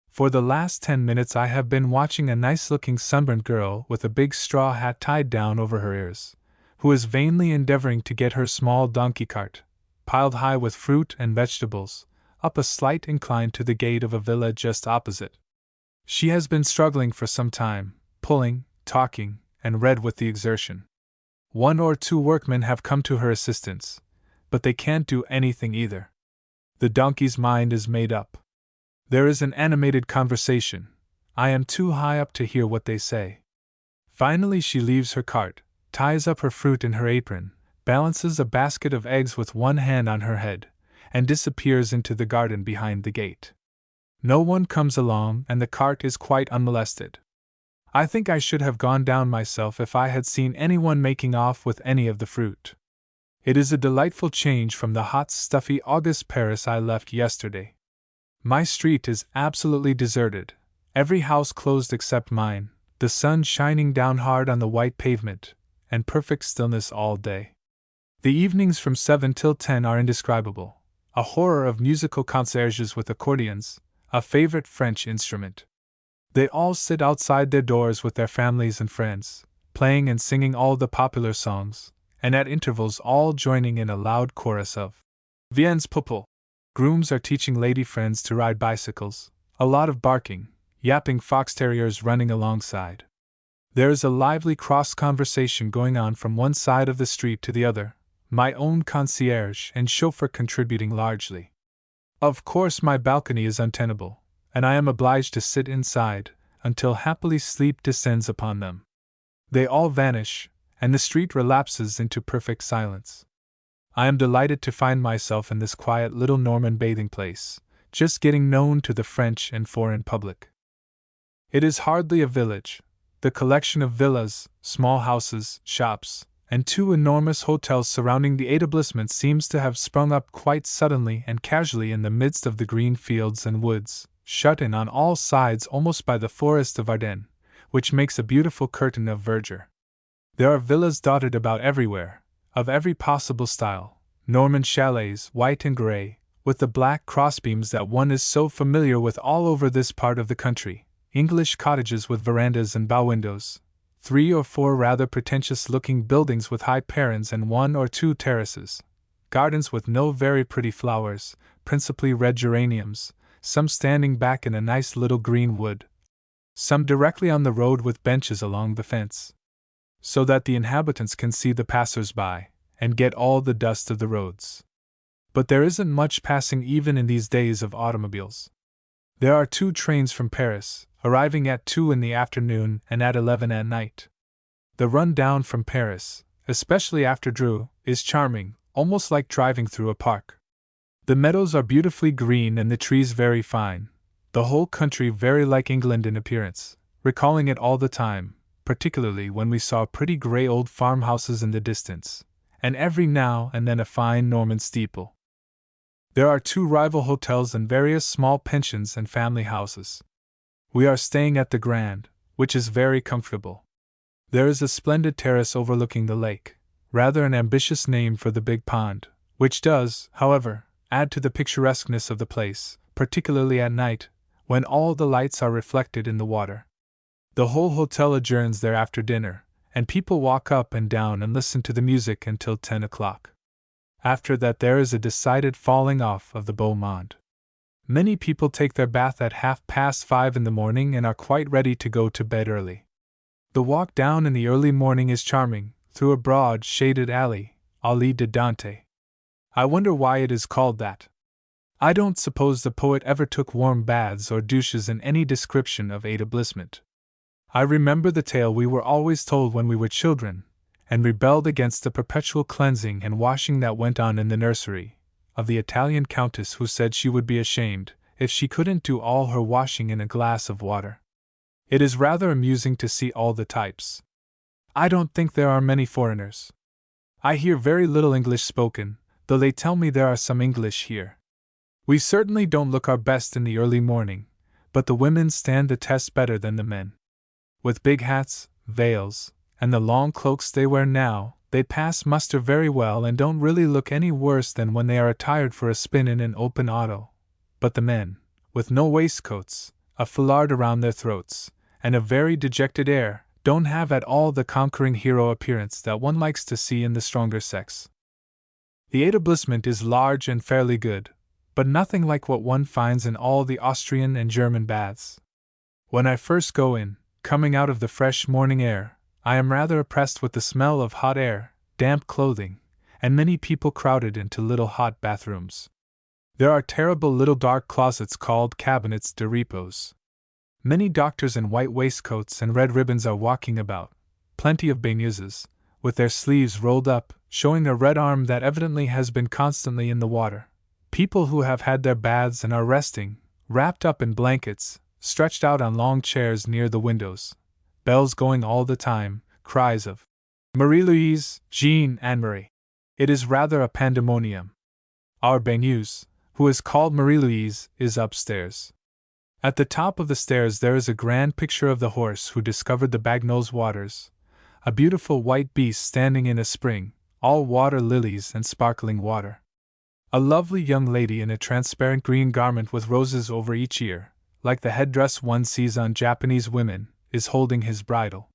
For the last 10 minutes I have been watching a nice-looking sunburned girl with a big straw hat tied down over her ears, who is vainly endeavoring to get her small donkey cart, piled high with fruit and vegetables, up a slight incline to the gate of a villa just opposite. She has been struggling for some time, pulling, talking, and red with the exertion. 1 or 2 workmen have come to her assistance, but they can't do anything either. The donkey's mind is made up. There is an animated conversation. I am too high up to hear what they say. Finally she leaves her cart, ties up her fruit in her apron, balances a basket of eggs with one hand on her head, and disappears into the garden behind the gate. No one comes along, and the cart is quite unmolested. I think I should have gone down myself if I had seen anyone making off with any of the fruit. It is a delightful change from the hot, stuffy August Paris I left yesterday. My street is absolutely deserted, every house closed except mine, the sun shining down hard on the white pavement, and perfect stillness all day. The evenings from 7 till 10 are indescribable, a horror of musical concierges with accordions, a favorite French instrument. They all sit outside their doors with their families and friends, playing and singing all the popular songs, and at intervals all joining in a loud chorus of Viens Popol. Grooms are teaching lady friends to ride bicycles, a lot of barking, yapping fox terriers running alongside. There is a lively cross-conversation going on from one side of the street to the other, my own concierge and chauffeur contributing largely. Of course my balcony is untenable, and I am obliged to sit inside, until happily sleep descends upon them. They all vanish, and the street relapses into perfect silence. I am delighted to find myself in this quiet little Norman bathing place, just getting known to the French and foreign public. It is hardly a village. The collection of villas, small houses, shops, and 2 enormous hotels surrounding the établissement seems to have sprung up quite suddenly and casually in the midst of the green fields and woods, shut in on all sides almost by the forest of Ardennes, which makes a beautiful curtain of verdure. There are villas dotted about everywhere, of every possible style, Norman chalets, white and grey, with the black crossbeams that one is so familiar with all over this part of the country, English cottages with verandas and bow windows, 3 or 4 rather pretentious-looking buildings with high perrons and 1 or 2 terraces, gardens with no very pretty flowers, principally red geraniums, some standing back in a nice little green wood, some directly on the road with benches along the fence, so that the inhabitants can see the passers-by, and get all the dust of the roads. But there isn't much passing even in these days of automobiles. There are 2 trains from Paris, arriving at 2 in the afternoon and at 11 at night. The run down from Paris, especially after Dreux, is charming, almost like driving through a park. The meadows are beautifully green and the trees very fine, the whole country very like England in appearance, recalling it all the time, particularly when we saw pretty grey old farmhouses in the distance, and every now and then a fine Norman steeple. There are 2 rival hotels and various small pensions and family houses. We are staying at the Grand, which is very comfortable. There is a splendid terrace overlooking the lake, rather an ambitious name for the big pond, which does, however, add to the picturesqueness of the place, particularly at night, when all the lights are reflected in the water. The whole hotel adjourns there after dinner, and people walk up and down and listen to the music until 10 o'clock. After that there is a decided falling off of the beau monde. Many people take their bath at 5:30 in the morning and are quite ready to go to bed early. The walk down in the early morning is charming, through a broad, shaded alley, Allée de Dante. I wonder why it is called that. I don't suppose the poet ever took warm baths or douches in any description of établissement. I remember the tale we were always told when we were children, and rebelled against the perpetual cleansing and washing that went on in the nursery, of the Italian countess who said she would be ashamed if she couldn't do all her washing in a glass of water. It is rather amusing to see all the types. I don't think there are many foreigners. I hear very little English spoken, though they tell me there are some English here. We certainly don't look our best in the early morning, but the women stand the test better than the men. With big hats, veils, and the long cloaks they wear now, they pass muster very well and don't really look any worse than when they are attired for a spin in an open auto. But the men, with no waistcoats, a foulard around their throats, and a very dejected air, don't have at all the conquering hero appearance that one likes to see in the stronger sex. The etablissement is large and fairly good, but nothing like what one finds in all the Austrian and German baths. When I first go in, coming out of the fresh morning air, I am rather oppressed with the smell of hot air, damp clothing, and many people crowded into little hot bathrooms. There are terrible little dark closets called cabinets de repos. Many doctors in white waistcoats and red ribbons are walking about, plenty of baigneuses, with their sleeves rolled up, showing a red arm that evidently has been constantly in the water. People who have had their baths and are resting, wrapped up in blankets, stretched out on long chairs near the windows. Bells going all the time, cries of Marie-Louise, Jean, Anne-Marie. It is rather a pandemonium. Our baigneuse, who is called Marie-Louise, is upstairs. At the top of the stairs there is a grand picture of the horse who discovered the Bagnol's waters, a beautiful white beast standing in a spring, all water lilies and sparkling water. A lovely young lady in a transparent green garment with roses over each ear, like the headdress one sees on Japanese women, is holding his bridle.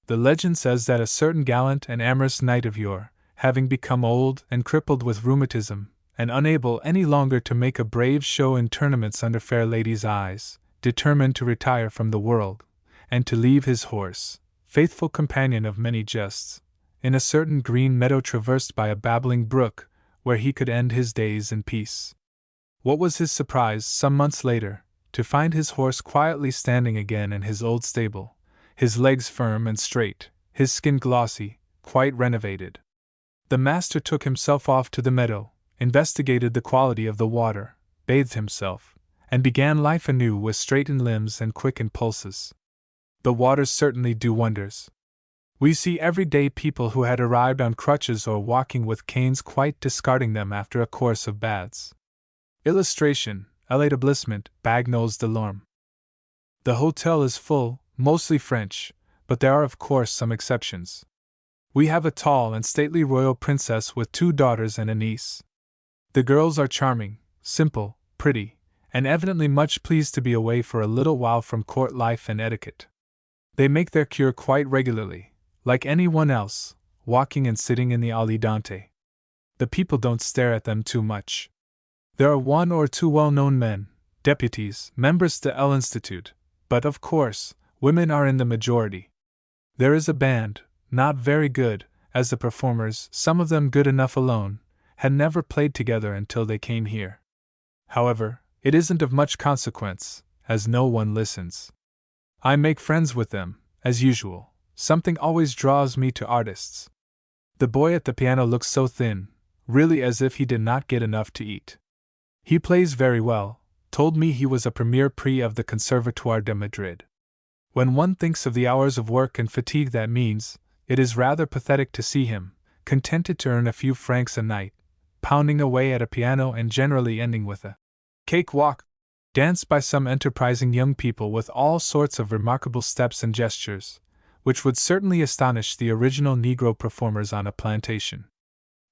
The legend says that a certain gallant and amorous knight of yore, having become old and crippled with rheumatism, and unable any longer to make a brave show in tournaments under fair ladies' eyes, determined to retire from the world, and to leave his horse, faithful companion of many jests, in a certain green meadow traversed by a babbling brook, where he could end his days in peace. What was his surprise, some months later, to find his horse quietly standing again in his old stable, his legs firm and straight, his skin glossy, quite renovated. The master took himself off to the meadow, investigated the quality of the water, bathed himself, and began life anew with straightened limbs and quickened pulses. The waters certainly do wonders. We see every day people who had arrived on crutches or walking with canes quite discarding them after a course of baths. Illustration: L'établissement Bagnol's de Lorme. The hotel is full, mostly French, but there are of course some exceptions. We have a tall and stately royal princess with 2 daughters and a niece. The girls are charming, simple, pretty, and evidently much pleased to be away for a little while from court life and etiquette. They make their cure quite regularly, like anyone else, walking and sitting in the Allée Dante. The people don't stare at them too much. There are 1 or 2 well-known men, deputies, members de l'Institut, but of course, women are in the majority. There is a band, not very good, as the performers, some of them good enough alone, had never played together until they came here. However, it isn't of much consequence, as no one listens. I make friends with them, as usual. Something always draws me to artists. The boy at the piano looks so thin, really as if he did not get enough to eat. He plays very well, told me he was a premier prix of the Conservatoire de Madrid. When one thinks of the hours of work and fatigue that means, it is rather pathetic to see him, contented to earn a few francs a night, pounding away at a piano and generally ending with a cake-walk, danced by some enterprising young people with all sorts of remarkable steps and gestures, which would certainly astonish the original Negro performers on a plantation.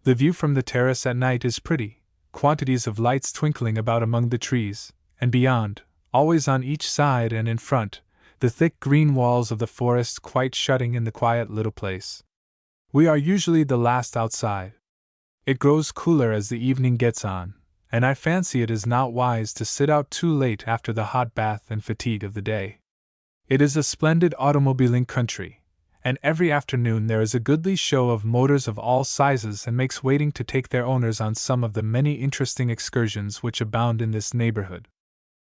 The view from the terrace at night is pretty, quantities of lights twinkling about among the trees, and beyond, always on each side and in front, the thick green walls of the forest quite shutting in the quiet little place. We are usually the last outside. It grows cooler as the evening gets on, and I fancy it is not wise to sit out too late after the hot bath and fatigue of the day. It is a splendid automobiling country, and every afternoon there is a goodly show of motors of all sizes and makes waiting to take their owners on some of the many interesting excursions which abound in this neighborhood.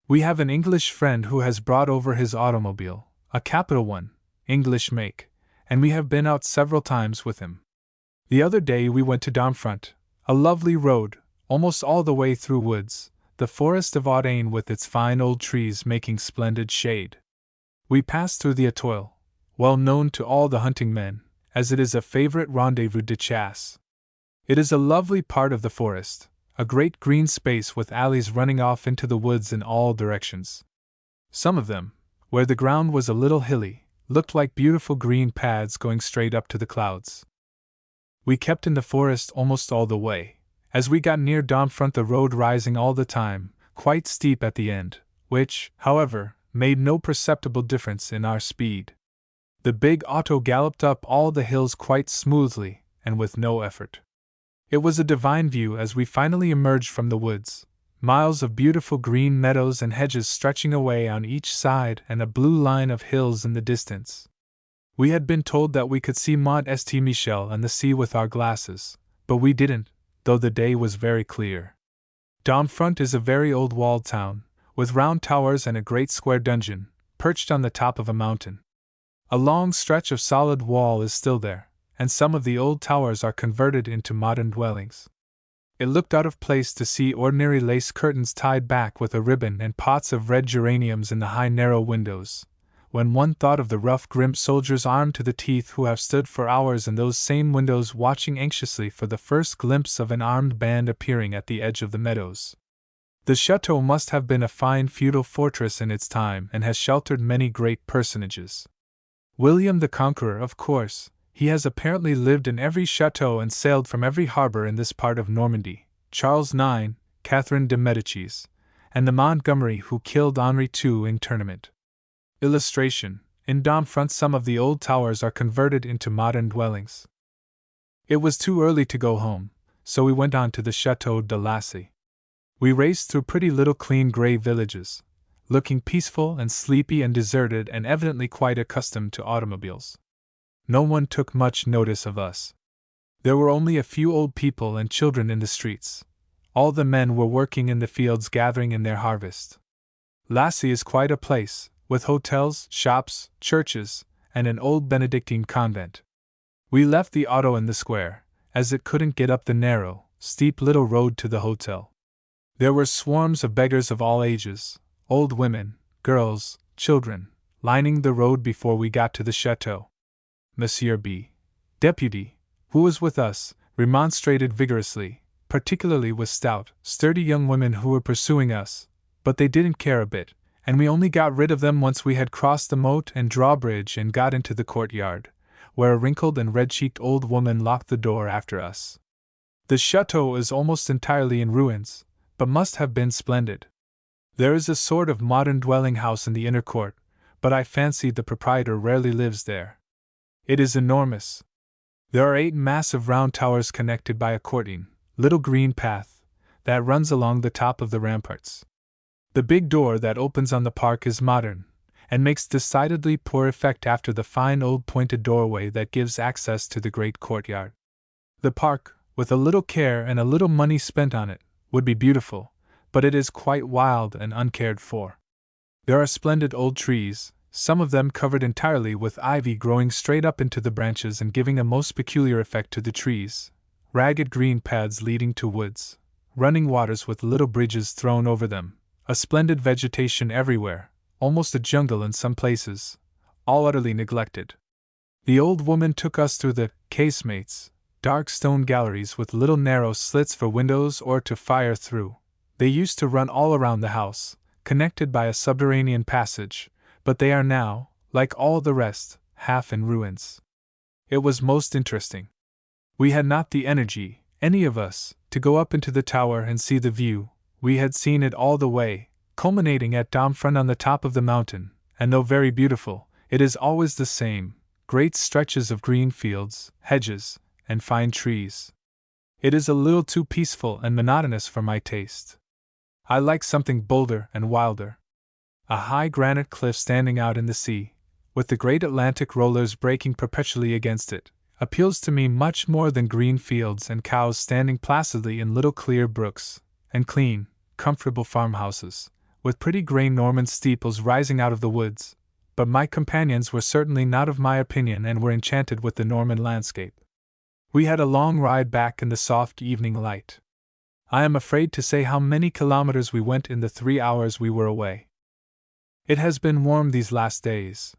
We have an English friend who has brought over his automobile, a capital one, English make, and we have been out several times with him. The other day we went to Domfront, a lovely road, almost all the way through woods, the forest of Waddington with its fine old trees making splendid shade. We passed through the Etoile, well known to all the hunting men, as it is a favorite rendezvous de chasse. It is a lovely part of the forest, a great green space with alleys running off into the woods in all directions. Some of them, where the ground was a little hilly, looked like beautiful green paths going straight up to the clouds. We kept in the forest almost all the way. As we got near Domfront, the road rising all the time, quite steep at the end, which, however, made no perceptible difference in our speed. The big auto galloped up all the hills quite smoothly, and with no effort. It was a divine view as we finally emerged from the woods. Miles of beautiful green meadows and hedges stretching away on each side, and a blue line of hills in the distance. We had been told that we could see Mont St. Michel and the sea with our glasses, but we didn't, though the day was very clear. Domfront is a very old walled town, with round towers and a great square dungeon, perched on the top of a mountain. A long stretch of solid wall is still there, and some of the old towers are converted into modern dwellings. It looked out of place to see ordinary lace curtains tied back with a ribbon and pots of red geraniums in the high narrow windows, when one thought of the rough grim soldiers armed to the teeth who have stood for hours in those same windows watching anxiously for the first glimpse of an armed band appearing at the edge of the meadows. The chateau must have been a fine feudal fortress in its time and has sheltered many great personages. William the Conqueror, of course. He has apparently lived in every chateau and sailed from every harbor in this part of Normandy. Charles IX, Catherine de Medicis, and the Montgomery who killed Henri II in tournament. Illustration: in Domfront some of the old towers are converted into modern dwellings. It was too early to go home, so we went on to the Chateau de Lacy. We raced through pretty little clean grey villages, looking peaceful and sleepy and deserted and evidently quite accustomed to automobiles. No one took much notice of us. There were only a few old people and children in the streets. All the men were working in the fields gathering in their harvest. Lacy is quite a place, with hotels, shops, churches, and an old Benedictine convent. We left the auto in the square, as it couldn't get up the narrow, steep little road to the hotel. There were swarms of beggars of all ages, old women, girls, children, lining the road before we got to the chateau. Monsieur B., deputy, who was with us, remonstrated vigorously, particularly with stout, sturdy young women who were pursuing us, but they didn't care a bit, and we only got rid of them once we had crossed the moat and drawbridge and got into the courtyard, where a wrinkled and red-cheeked old woman locked the door after us. The chateau is almost entirely in ruins, but must have been splendid. There is a sort of modern dwelling house in the inner court, but I fancy the proprietor rarely lives there. It is enormous. There are 8 massive round towers connected by a courtyard, little green path, that runs along the top of the ramparts. The big door that opens on the park is modern, and makes decidedly poor effect after the fine old pointed doorway that gives access to the great courtyard. The park, with a little care and a little money spent on it, would be beautiful, but it is quite wild and uncared for. There are splendid old trees, some of them covered entirely with ivy growing straight up into the branches and giving a most peculiar effect to the trees, ragged green paths leading to woods, running waters with little bridges thrown over them, a splendid vegetation everywhere, almost a jungle in some places, all utterly neglected. The old woman took us through the casemates, dark stone galleries with little narrow slits for windows or to fire through. They used to run all around the house, connected by a subterranean passage, but they are now, like all the rest, half in ruins. It was most interesting. We had not the energy, any of us, to go up into the tower and see the view. We had seen it all the way, culminating at Domfront on the top of the mountain, and though very beautiful, it is always the same, great stretches of green fields, hedges, and fine trees. It is a little too peaceful and monotonous for my taste. I like something bolder and wilder. A high granite cliff standing out in the sea, with the great Atlantic rollers breaking perpetually against it, appeals to me much more than green fields and cows standing placidly in little clear brooks, and clean, comfortable farmhouses, with pretty grey Norman steeples rising out of the woods. But my companions were certainly not of my opinion and were enchanted with the Norman landscape. We had a long ride back in the soft evening light. I am afraid to say how many kilometers we went in the 3 hours we were away. It has been warm these last days.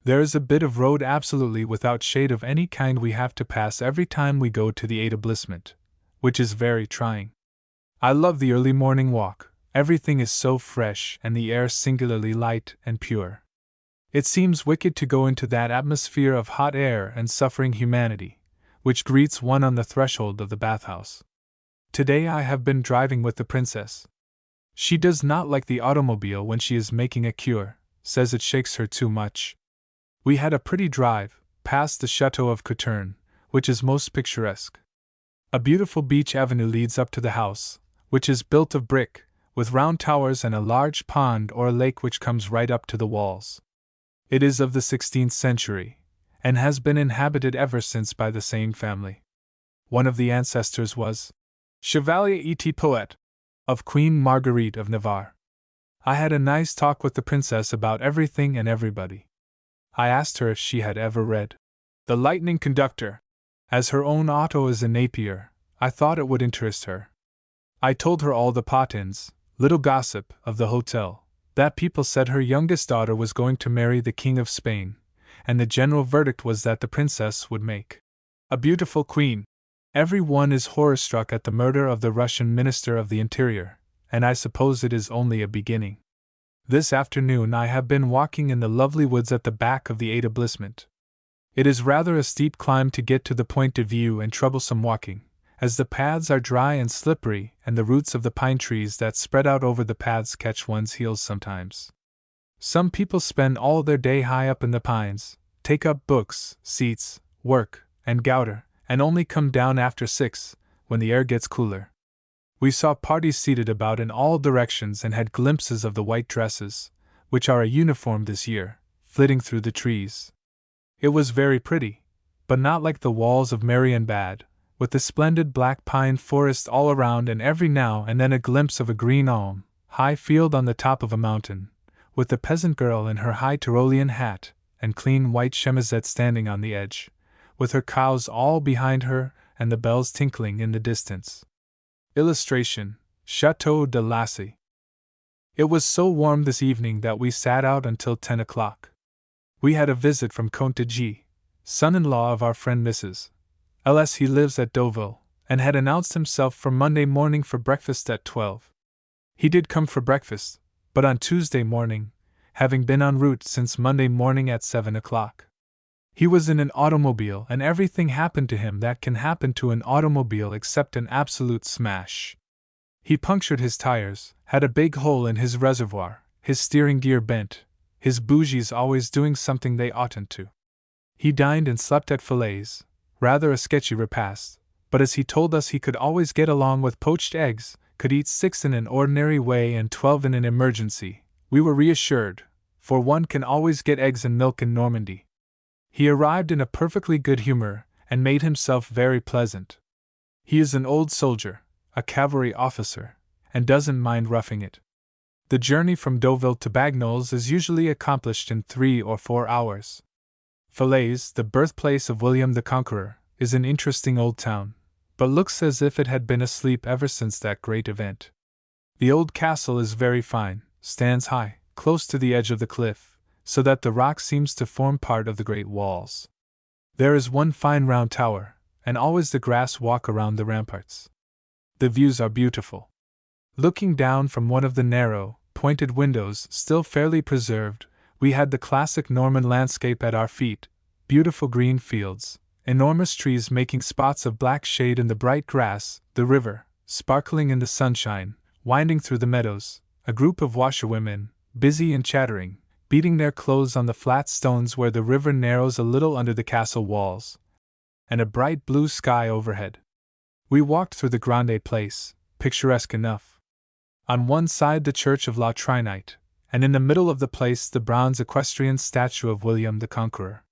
There is a bit of road absolutely without shade of any kind we have to pass every time we go to the établissement, which is very trying. I love the early morning walk. Everything is so fresh and the air singularly light and pure. It seems wicked to go into that atmosphere of hot air and suffering humanity, which greets one on the threshold of the bathhouse. Today I have been driving with the princess. She does not like the automobile when she is making a cure, says it shakes her too much. We had a pretty drive, past the Chateau of Chateau, which is most picturesque. A beautiful beach avenue leads up to the house, which is built of brick, with round towers and a large pond or lake which comes right up to the walls. It is of the 16th century, and has been inhabited ever since by the same family. One of the ancestors was Chevalier et Poet of Queen Marguerite of Navarre. I had a nice talk with the princess about everything and everybody. I asked her if she had ever read The Lightning Conductor. As her own Otto is a Napier, I thought it would interest her. I told her all the potins, little gossip, of the hotel, that people said her youngest daughter was going to marry the King of Spain, and the general verdict was that the princess would make a beautiful queen. Every one is horror-struck at the murder of the Russian Minister of the Interior, and I suppose it is only a beginning. This afternoon I have been walking in the lovely woods at the back of the établissement. It is rather a steep climb to get to the point de vue and troublesome walking, as the paths are dry and slippery and the roots of the pine trees that spread out over the paths catch one's heels sometimes. Some people spend all their day high up in the pines, take up books, seats, work, and gouter, and only come down after 6, when the air gets cooler. We saw parties seated about in all directions and had glimpses of the white dresses, which are a uniform this year, flitting through the trees. It was very pretty, but not like the walls of Marienbad, with the splendid black pine forest all around and every now and then a glimpse of a green elm, high field on the top of a mountain, with the peasant girl in her high Tyrolean hat and clean white chemisette standing on the edge, with her cows all behind her and the bells tinkling in the distance. Illustration: Chateau de Lacy. It was so warm this evening that we sat out until 10 o'clock. We had a visit from Comte G., son-in-law of our friend Mrs. L.S. He lives at Deauville, and had announced himself for Monday morning for breakfast at 12. He did come for breakfast, but on Tuesday morning, having been en route since Monday morning at 7 o'clock. He was in an automobile, and everything happened to him that can happen to an automobile except an absolute smash. He punctured his tires, had a big hole in his reservoir, his steering gear bent, his bougies always doing something they oughtn't to. He dined and slept at Falaise, rather a sketchy repast, but as he told us he could always get along with poached eggs, could eat 6 in an ordinary way and 12 in an emergency, we were reassured, for one can always get eggs and milk in Normandy. He arrived in a perfectly good humor, and made himself very pleasant. He is an old soldier, a cavalry officer, and doesn't mind roughing it. The journey from Deauville to Bagnols is usually accomplished in 3 or 4 hours. Falaise, the birthplace of William the Conqueror, is an interesting old town, but looks as if it had been asleep ever since that great event. The old castle is very fine, stands high, close to the edge of the cliff, so that the rock seems to form part of the great walls. There is one fine round tower, and always the grass walk around the ramparts. The views are beautiful. Looking down from one of the narrow, pointed windows still fairly preserved, we had the classic Norman landscape at our feet, beautiful green fields, enormous trees making spots of black shade in the bright grass, the river, sparkling in the sunshine, winding through the meadows, a group of washerwomen, busy and chattering, beating their clothes on the flat stones where the river narrows a little under the castle walls, and a bright blue sky overhead. We walked through the Grande Place, picturesque enough. On one side the church of La Trinite, and in the middle of the place the bronze equestrian statue of William the Conqueror.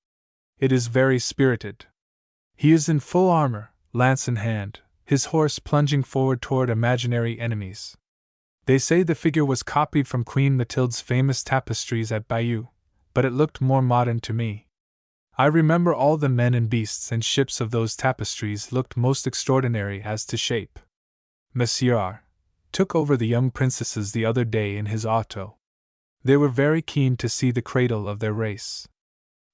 It is very spirited. He is in full armor, lance in hand, his horse plunging forward toward imaginary enemies. They say the figure was copied from Queen Mathilde's famous tapestries at Bayeux, but it looked more modern to me. I remember all the men and beasts and ships of those tapestries looked most extraordinary as to shape. Monsieur R. took over the young princesses the other day in his auto. They were very keen to see the cradle of their race.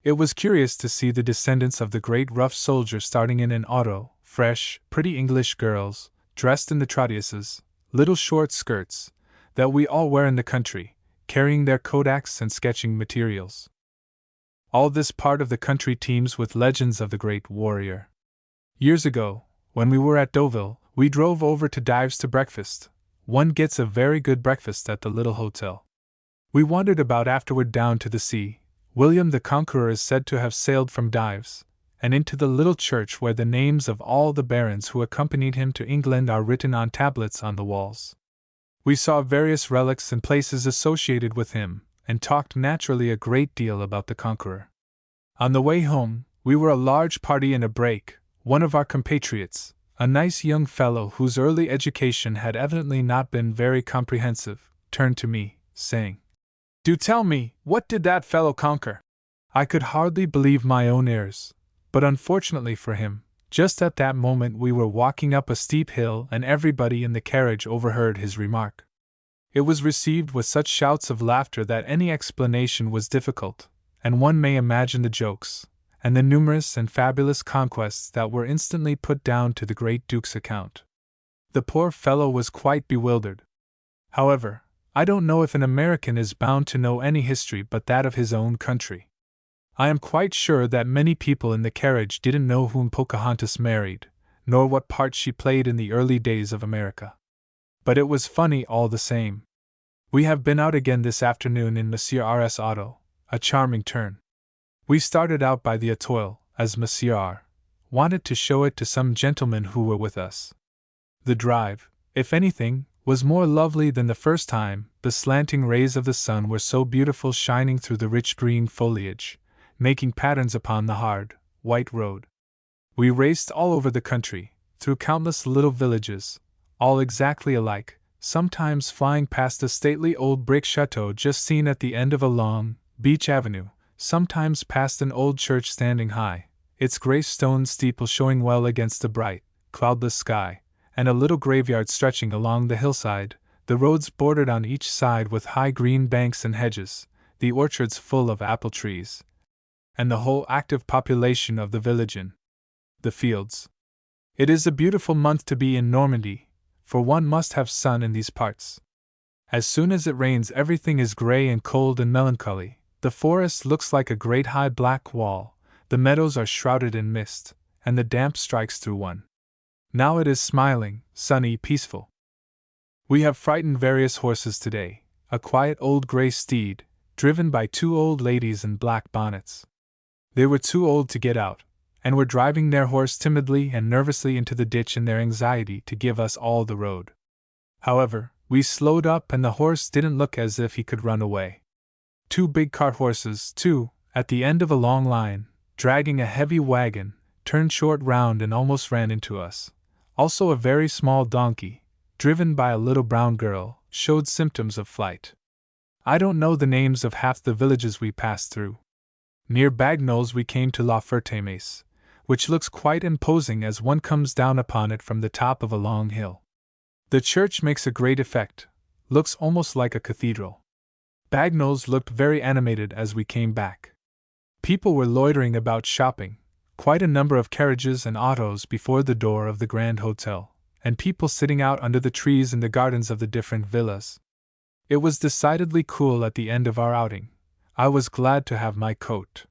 It was curious to see the descendants of the great rough soldier starting in an auto, fresh, pretty English girls, dressed in the trottières, little short skirts, that we all wear in the country, carrying their kodaks and sketching materials. All this part of the country teems with legends of the great warrior. Years ago, when we were at Deauville, we drove over to Dives to breakfast. One gets a very good breakfast at the little hotel. We wandered about afterward down to the sea. William the Conqueror is said to have sailed from Dives, and into the little church where the names of all the barons who accompanied him to England are written on tablets on the walls. We saw various relics and places associated with him, and talked naturally a great deal about the Conqueror. On the way home, we were a large party in a brake. One of our compatriots, a nice young fellow whose early education had evidently not been very comprehensive, turned to me, saying, "Do tell me, what did that fellow conquer?" I could hardly believe my own ears, but unfortunately for him, just at that moment we were walking up a steep hill and everybody in the carriage overheard his remark. It was received with such shouts of laughter that any explanation was difficult, and one may imagine the jokes, and the numerous and fabulous conquests that were instantly put down to the great Duke's account. The poor fellow was quite bewildered. However, I don't know if an American is bound to know any history but that of his own country. I am quite sure that many people in the carriage didn't know whom Pocahontas married, nor what part she played in the early days of America. But it was funny all the same. We have been out again this afternoon in Monsieur R.'s auto, a charming turn. We started out by the Etoile, as Monsieur R. wanted to show it to some gentlemen who were with us. The drive, if anything, was more lovely than the first time. The slanting rays of the sun were so beautiful, shining through the rich green foliage, making patterns upon the hard, white road. We raced all over the country, through countless little villages, all exactly alike, sometimes flying past a stately old brick chateau just seen at the end of a long, beech avenue, sometimes past an old church standing high, its grey stone steeple showing well against the bright, cloudless sky, and a little graveyard stretching along the hillside, the roads bordered on each side with high green banks and hedges, the orchards full of apple trees, and the whole active population of the village in the fields. It is a beautiful month to be in Normandy, for one must have sun in these parts. As soon as it rains, everything is grey and cold and melancholy. The forest looks like a great high black wall, the meadows are shrouded in mist, and the damp strikes through one. Now it is smiling, sunny, peaceful. We have frightened various horses today, a quiet old grey steed, driven by two old ladies in black bonnets. They were too old to get out, and were driving their horse timidly and nervously into the ditch in their anxiety to give us all the road. However, we slowed up and the horse didn't look as if he could run away. Two big cart horses, too, at the end of a long line, dragging a heavy wagon, turned short round and almost ran into us. Also a very small donkey, driven by a little brown girl, showed symptoms of flight. I don't know the names of half the villages we passed through. Near Bagnols we came to La Ferté-Mace, which looks quite imposing as one comes down upon it from the top of a long hill. The church makes a great effect, looks almost like a cathedral. Bagnols looked very animated as we came back. People were loitering about shopping, quite a number of carriages and autos before the door of the Grand Hotel, and people sitting out under the trees in the gardens of the different villas. It was decidedly cool at the end of our outing. I was glad to have my coat.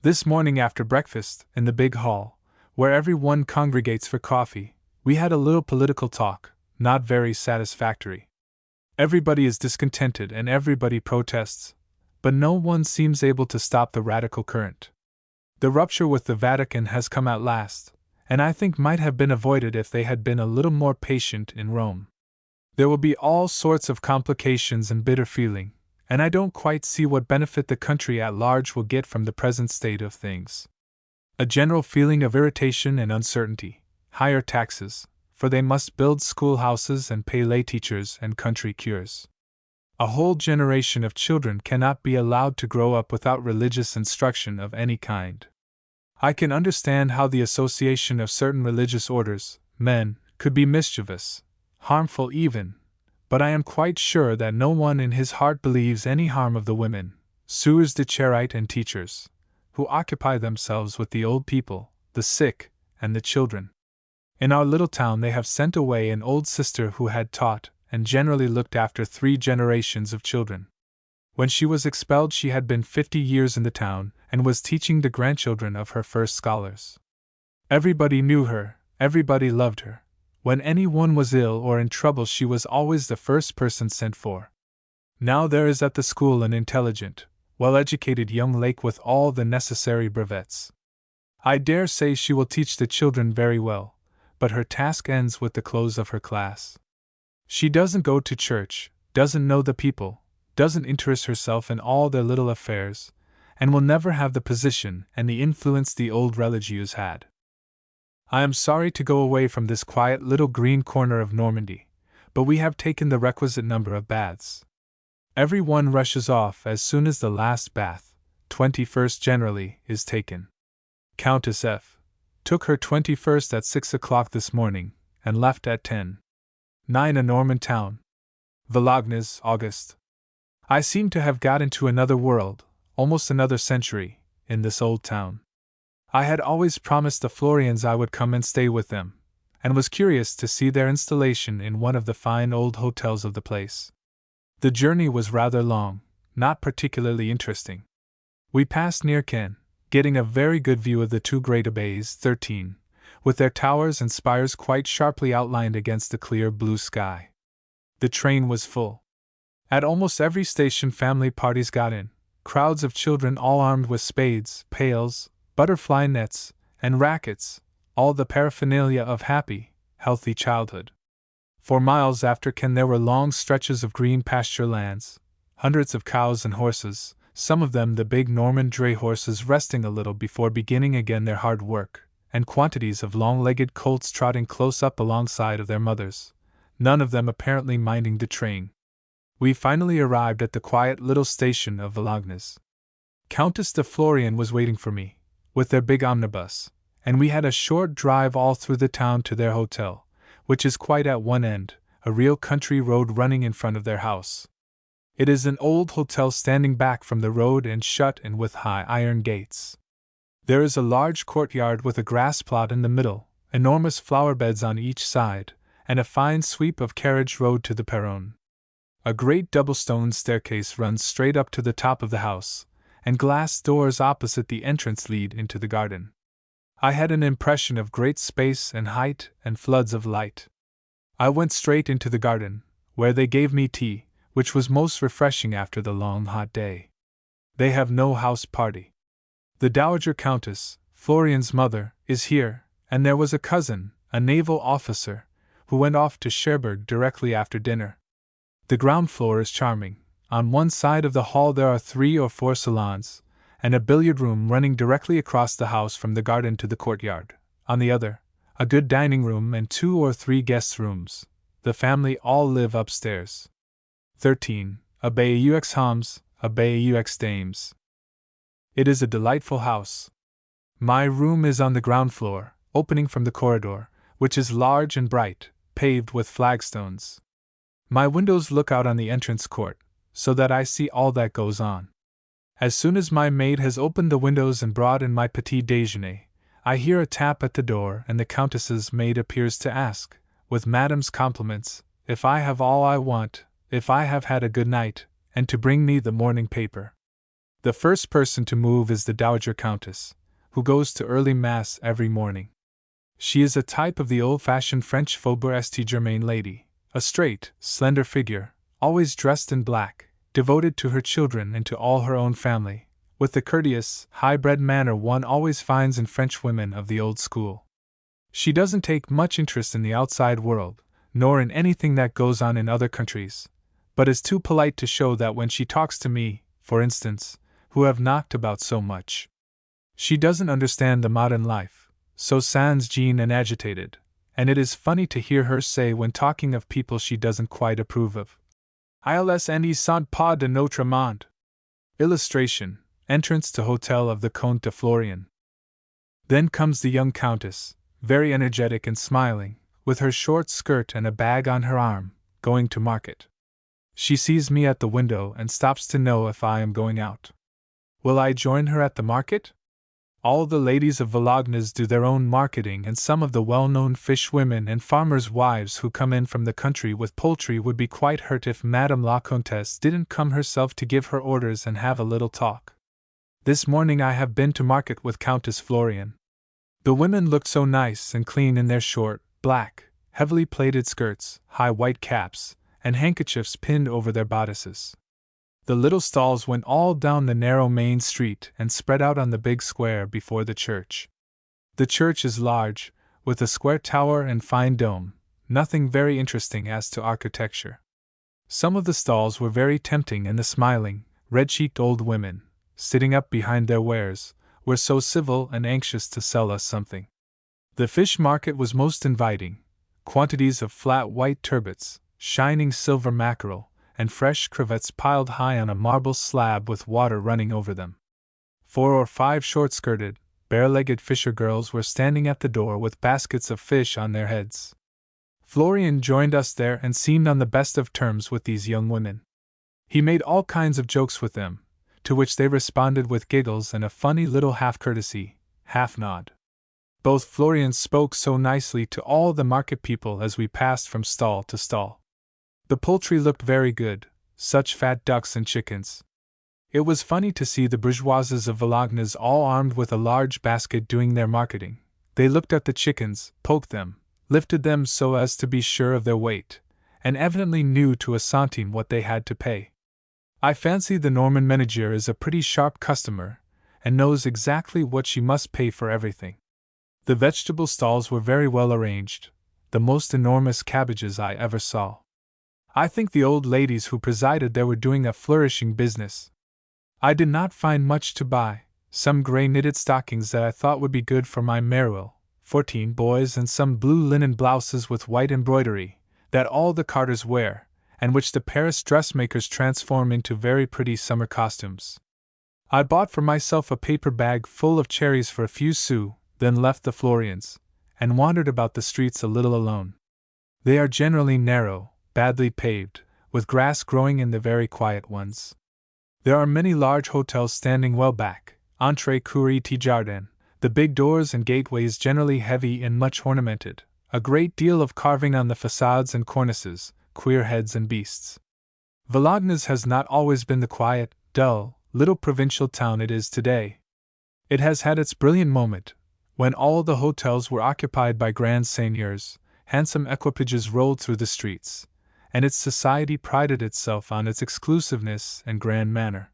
This morning after breakfast, in the big hall, where every one congregates for coffee, we had a little political talk, not very satisfactory. Everybody is discontented and everybody protests, but no one seems able to stop the radical current. The rupture with the Vatican has come at last, and I think might have been avoided if they had been a little more patient in Rome. There will be all sorts of complications and bitter feeling, and I don't quite see what benefit the country at large will get from the present state of things. A general feeling of irritation and uncertainty, higher taxes, for they must build schoolhouses and pay lay teachers and country cures. A whole generation of children cannot be allowed to grow up without religious instruction of any kind. I can understand how the association of certain religious orders, men, could be mischievous, harmful even, but I am quite sure that no one in his heart believes any harm of the women, sœurs de charite and teachers, who occupy themselves with the old people, the sick, and the children. In our little town they have sent away an old sister who had taught and generally looked after 3 generations of children. When she was expelled, she had been 50 years in the town and was teaching the grandchildren of her first scholars. Everybody knew her, everybody loved her. When any one was ill or in trouble, she was always the first person sent for. Now there is at the school an intelligent, well-educated young lake with all the necessary brevets. I dare say she will teach the children very well, but her task ends with the close of her class. She doesn't go to church, doesn't know the people, doesn't interest herself in all their little affairs, and will never have the position and the influence the old religieux had. I am sorry to go away from this quiet little green corner of Normandy, but we have taken the requisite number of baths. Every one rushes off as soon as the last bath, 21st generally, is taken. Countess F. took her 21st at 6 o'clock this morning, and left at 10:09 a Norman town. Valognes, August. I seem to have got into another world, almost another century, in this old town. I had always promised the Florians I would come and stay with them, and was curious to see their installation in one of the fine old hotels of the place. The journey was rather long, not particularly interesting. We passed near Caen, getting a very good view of the 2 great abbeys, 13, with their towers and spires quite sharply outlined against the clear blue sky. The train was full. At almost every station family parties got in, crowds of children all armed with spades, pails, butterfly nets, and rackets, all the paraphernalia of happy, healthy childhood. For miles after Caen there were long stretches of green pasture lands, hundreds of cows and horses, some of them the big Norman dray horses resting a little before beginning again their hard work, and quantities of long-legged colts trotting close up alongside of their mothers, none of them apparently minding the train. We finally arrived at the quiet little station of Valognes. Countess de Florian was waiting for me, with their big omnibus, and we had a short drive all through the town to their hotel, which is quite at one end, a real country road running in front of their house. It is an old hotel standing back from the road and shut in with high iron gates. There is a large courtyard with a grass plot in the middle, enormous flower beds on each side, and a fine sweep of carriage road to the perron. A great double-stone staircase runs straight up to the top of the house, and glass doors opposite the entrance lead into the garden. I had an impression of great space and height and floods of light. I went straight into the garden, where they gave me tea, which was most refreshing after the long hot day. They have no house party. The Dowager Countess, Florian's mother, is here, and there was a cousin, a naval officer, who went off to Cherbourg directly after dinner. The ground floor is charming. On one side of the hall there are 3 or 4 salons, and a billiard room running directly across the house from the garden to the courtyard. On the other, a good dining room and 2 or 3 guest rooms. The family all live upstairs. 13. Abbaye aux Hommes, Abbaye aux Dames. It is a delightful house. My room is on the ground floor, opening from the corridor, which is large and bright, paved with flagstones. My windows look out on the entrance court, so that I see all that goes on. As soon as my maid has opened the windows and brought in my petit déjeuner, I hear a tap at the door, and the Countess's maid appears to ask, with Madame's compliments, if I have all I want, if I have had a good night, and to bring me the morning paper. The first person to move is the Dowager Countess, who goes to early Mass every morning. She is a type of the old-fashioned French Faubourg Saint-Germain lady, a straight, slender figure, always dressed in black, devoted to her children and to all her own family, with the courteous, high-bred manner one always finds in French women of the old school. She doesn't take much interest in the outside world, nor in anything that goes on in other countries, but is too polite to show that when she talks to me, for instance, who have knocked about so much. She doesn't understand the modern life, so sans gêne and agitated, and it is funny to hear her say when talking of people she doesn't quite approve of, "Ils ne sont pas de notre monde." Illustration: entrance to hotel of the Comte de Florian. Then comes the young Countess, very energetic and smiling, with her short skirt and a bag on her arm, going to market. She sees me at the window and stops to know if I am going out. Will I join her at the market? All the ladies of Volognes do their own marketing, and some of the well-known fish women and farmers' wives who come in from the country with poultry would be quite hurt if Madame la Comtesse didn't come herself to give her orders and have a little talk. This morning I have been to market with Countess Florian. The women looked so nice and clean in their short, black, heavily plaited skirts, high white caps, and handkerchiefs pinned over their bodices. The little stalls went all down the narrow main street and spread out on the big square before the church. The church is large, with a square tower and fine dome, nothing very interesting as to architecture. Some of the stalls were very tempting, and the smiling, red-cheeked old women, sitting up behind their wares, were so civil and anxious to sell us something. The fish market was most inviting. Quantities of flat white turbots, shining silver mackerel, and fresh crevettes piled high on a marble slab with water running over them. 4 or 5 short-skirted, bare-legged fisher girls were standing at the door with baskets of fish on their heads. Florian joined us there and seemed on the best of terms with these young women. He made all kinds of jokes with them, to which they responded with giggles and a funny little half-courtesy, half-nod. Both Florian spoke so nicely to all the market people as we passed from stall to stall. The poultry looked very good, such fat ducks and chickens. It was funny to see the bourgeoises of Volognes all armed with a large basket doing their marketing. They looked at the chickens, poked them, lifted them so as to be sure of their weight, and evidently knew to a centime what they had to pay. I fancy the Norman manager is a pretty sharp customer, and knows exactly what she must pay for everything. The vegetable stalls were very well arranged, the most enormous cabbages I ever saw. I think the old ladies who presided there were doing a flourishing business. I did not find much to buy, some grey knitted stockings that I thought would be good for my Meruel, 14 boys, and some blue linen blouses with white embroidery, that all the carters wear, and which the Paris dressmakers transform into very pretty summer costumes. I bought for myself a paper bag full of cherries for a few sous, then left the Florians, and wandered about the streets a little alone. They are generally narrow, badly paved, with grass growing in the very quiet ones. There are many large hotels standing well back, Entrée Curie Jardin, the big doors and gateways generally heavy and much ornamented, a great deal of carving on the facades and cornices, queer heads and beasts. Volognes has not always been the quiet, dull, little provincial town it is today. It has had its brilliant moment, when all the hotels were occupied by grand seigneurs, handsome equipages rolled through the streets, and its society prided itself on its exclusiveness and grand manner.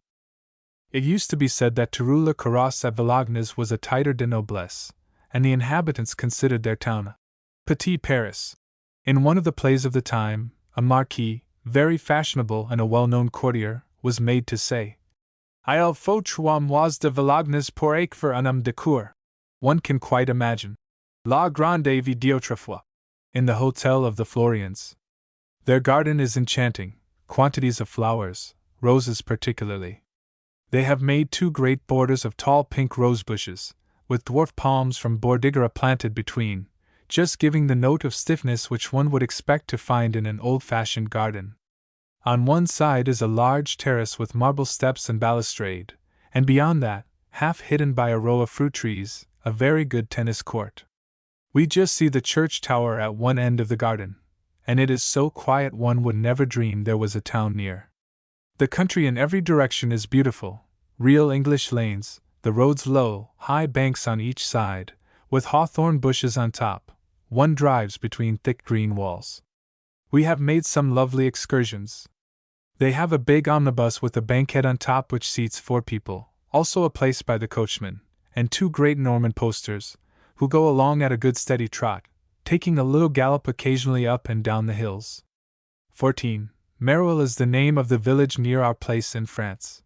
It used to be said that to rule a carrosse at Volognes was a titre de noblesse, and the inhabitants considered their town a petit Paris. In one of the plays of the time, a marquis, very fashionable and a well-known courtier, was made to say, "Il faut 3 mois de Volognes pour écrire un homme de cour." One can quite imagine la grande vie d'autrefois in the hotel of the Florians. Their garden is enchanting, quantities of flowers, roses particularly. They have made 2 great borders of tall pink rose bushes, with dwarf palms from Bordighera planted between, just giving the note of stiffness which one would expect to find in an old-fashioned garden. On one side is a large terrace with marble steps and balustrade, and beyond that, half hidden by a row of fruit trees, a very good tennis court. We just see the church tower at one end of the garden, and it is so quiet one would never dream there was a town near. The country in every direction is beautiful, real English lanes, the roads low, high banks on each side, with hawthorn bushes on top. One drives between thick green walls. We have made some lovely excursions. They have a big omnibus with a banquette on top which seats 4 people, also a place by the coachman, and 2 great Norman posters, who go along at a good steady trot, taking a little gallop occasionally up and down the hills. 14. Meruel is the name of the village near our place in France.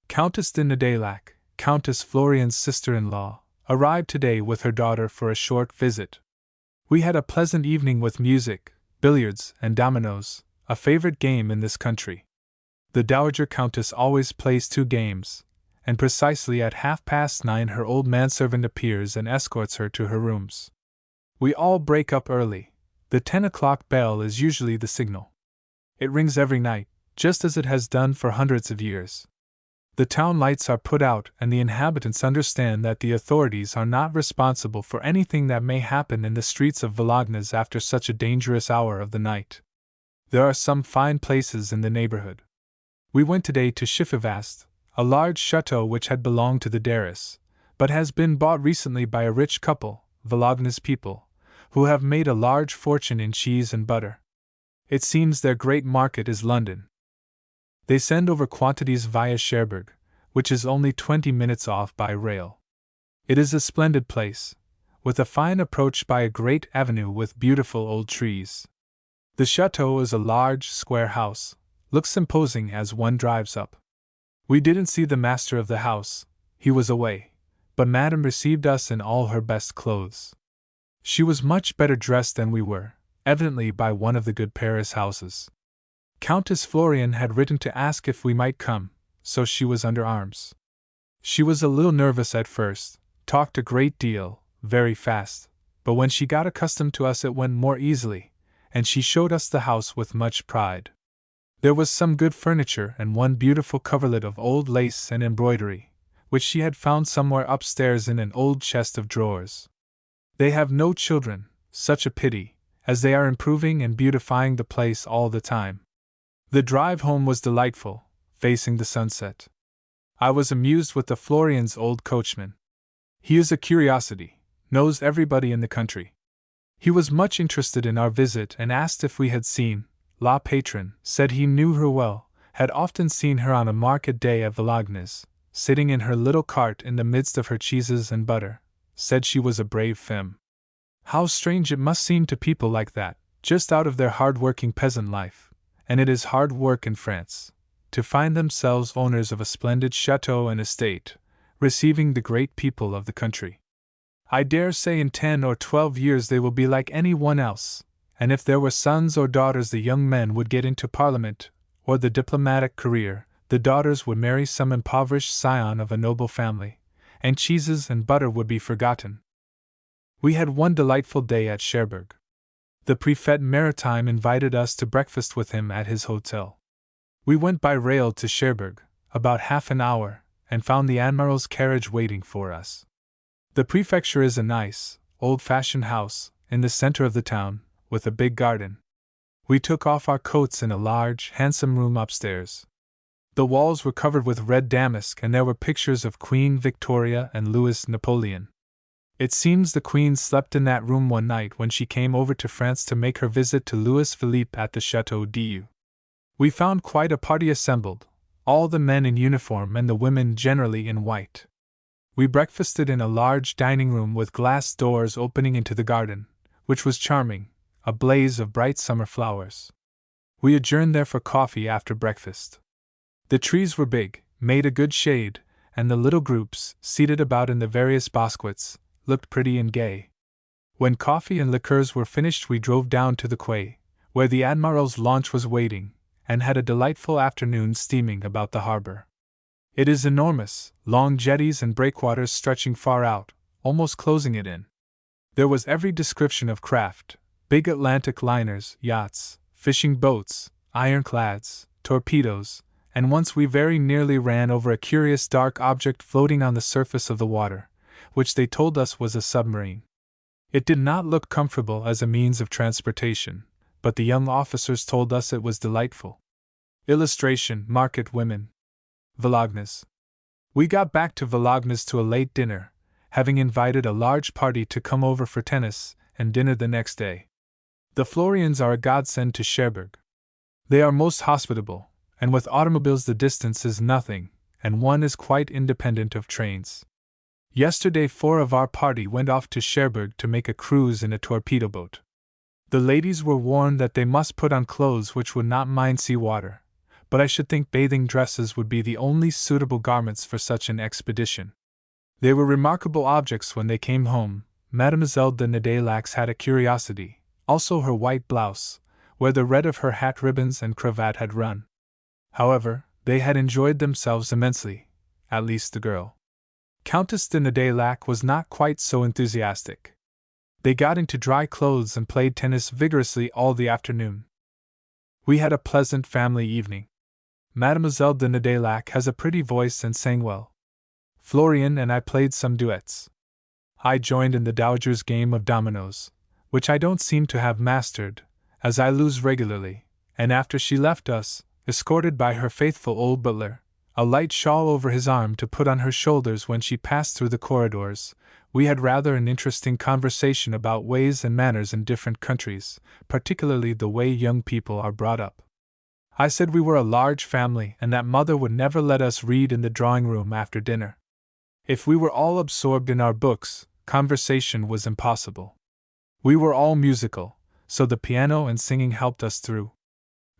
Countess de Nadeillac, Countess Florian's sister-in-law, arrived today with her daughter for a short visit. We had a pleasant evening with music, billiards, and dominoes, a favorite game in this country. The Dowager Countess always plays 2 games, and precisely at 9:30 her old manservant appears and escorts her to her rooms. We all break up early. The 10 o'clock bell is usually the signal. It rings every night, just as it has done for hundreds of years. The town lights are put out, and the inhabitants understand that the authorities are not responsible for anything that may happen in the streets of Valognes after such a dangerous hour of the night. There are some fine places in the neighborhood. We went today to Schiffervast, a large chateau which had belonged to the Darras, but has been bought recently by a rich couple, Valognes people, who have made a large fortune in cheese and butter. It seems their great market is London. They send over quantities via Cherbourg, which is only 20 minutes off by rail. It is a splendid place, with a fine approach by a great avenue with beautiful old trees. The chateau is a large, square house, looks imposing as one drives up. We didn't see the master of the house, he was away, but Madame received us in all her best clothes. She was much better dressed than we were, evidently by one of the good Paris houses. Countess Florian had written to ask if we might come, so she was under arms. She was a little nervous at first, talked a great deal, very fast, but when she got accustomed to us it went more easily, and she showed us the house with much pride. There was some good furniture and one beautiful coverlet of old lace and embroidery, which she had found somewhere upstairs in an old chest of drawers. They have no children, such a pity, as they are improving and beautifying the place all the time. The drive home was delightful, facing the sunset. I was amused with the Florians' old coachman. He is a curiosity, knows everybody in the country. He was much interested in our visit and asked if we had seen La Patronne, said he knew her well, had often seen her on a market day at Valognes, sitting in her little cart in the midst of her cheeses and butter, said she was a brave femme. How strange it must seem to people like that, just out of their hard-working peasant life, and it is hard work in France, to find themselves owners of a splendid chateau and estate, receiving the great people of the country. I dare say in 10 or 12 years they will be like any one else, and if there were sons or daughters the young men would get into Parliament, or the diplomatic career, the daughters would marry some impoverished scion of a noble family, and cheeses and butter would be forgotten. We had one delightful day at Cherbourg. The Prefect Maritime invited us to breakfast with him at his hotel. We went by rail to Cherbourg, about half an hour, and found the Admiral's carriage waiting for us. The prefecture is a nice, old-fashioned house, in the center of the town, with a big garden. We took off our coats in a large, handsome room upstairs. The walls were covered with red damask and there were pictures of Queen Victoria and Louis Napoleon. It seems the Queen slept in that room one night when she came over to France to make her visit to Louis Philippe at the Chateau d'Eu. We found quite a party assembled, all the men in uniform and the women generally in white. We breakfasted in a large dining room with glass doors opening into the garden, which was charming, a blaze of bright summer flowers. We adjourned there for coffee after breakfast. The trees were big, made a good shade, and the little groups, seated about in the various bosquets, looked pretty and gay. When coffee and liqueurs were finished we drove down to the quay, where the Admiral's launch was waiting, and had a delightful afternoon steaming about the harbor. It is enormous, long jetties and breakwaters stretching far out, almost closing it in. There was every description of craft, big Atlantic liners, yachts, fishing boats, ironclads, torpedoes, and once we very nearly ran over a curious dark object floating on the surface of the water, which they told us was a submarine. It did not look comfortable as a means of transportation, but the young officers told us it was delightful. Illustration: Market Women. Valognes. We got back to Valognes to a late dinner, having invited a large party to come over for tennis and dinner the next day. The Florians are a godsend to Cherbourg. They are most hospitable, and with automobiles the distance is nothing, and one is quite independent of trains. Yesterday 4 of our party went off to Cherbourg to make a cruise in a torpedo boat. The ladies were warned that they must put on clothes which would not mind sea water, but I should think bathing dresses would be the only suitable garments for such an expedition. They were remarkable objects when they came home. Mademoiselle de Nedillac had a curiosity, also her white blouse, where the red of her hat ribbons and cravat had run. However, they had enjoyed themselves immensely, at least the girl. Countess de Nedillac was not quite so enthusiastic. They got into dry clothes and played tennis vigorously all the afternoon. We had a pleasant family evening. Mademoiselle de Nadillac has a pretty voice and sang well. Florian and I played some duets. I joined in the dowager's game of dominoes, which I don't seem to have mastered, as I lose regularly, and after she left us, escorted by her faithful old butler, a light shawl over his arm to put on her shoulders when she passed through the corridors, we had rather an interesting conversation about ways and manners in different countries, particularly the way young people are brought up. I said we were a large family and that Mother would never let us read in the drawing-room after dinner. If we were all absorbed in our books, conversation was impossible. We were all musical, so the piano and singing helped us through.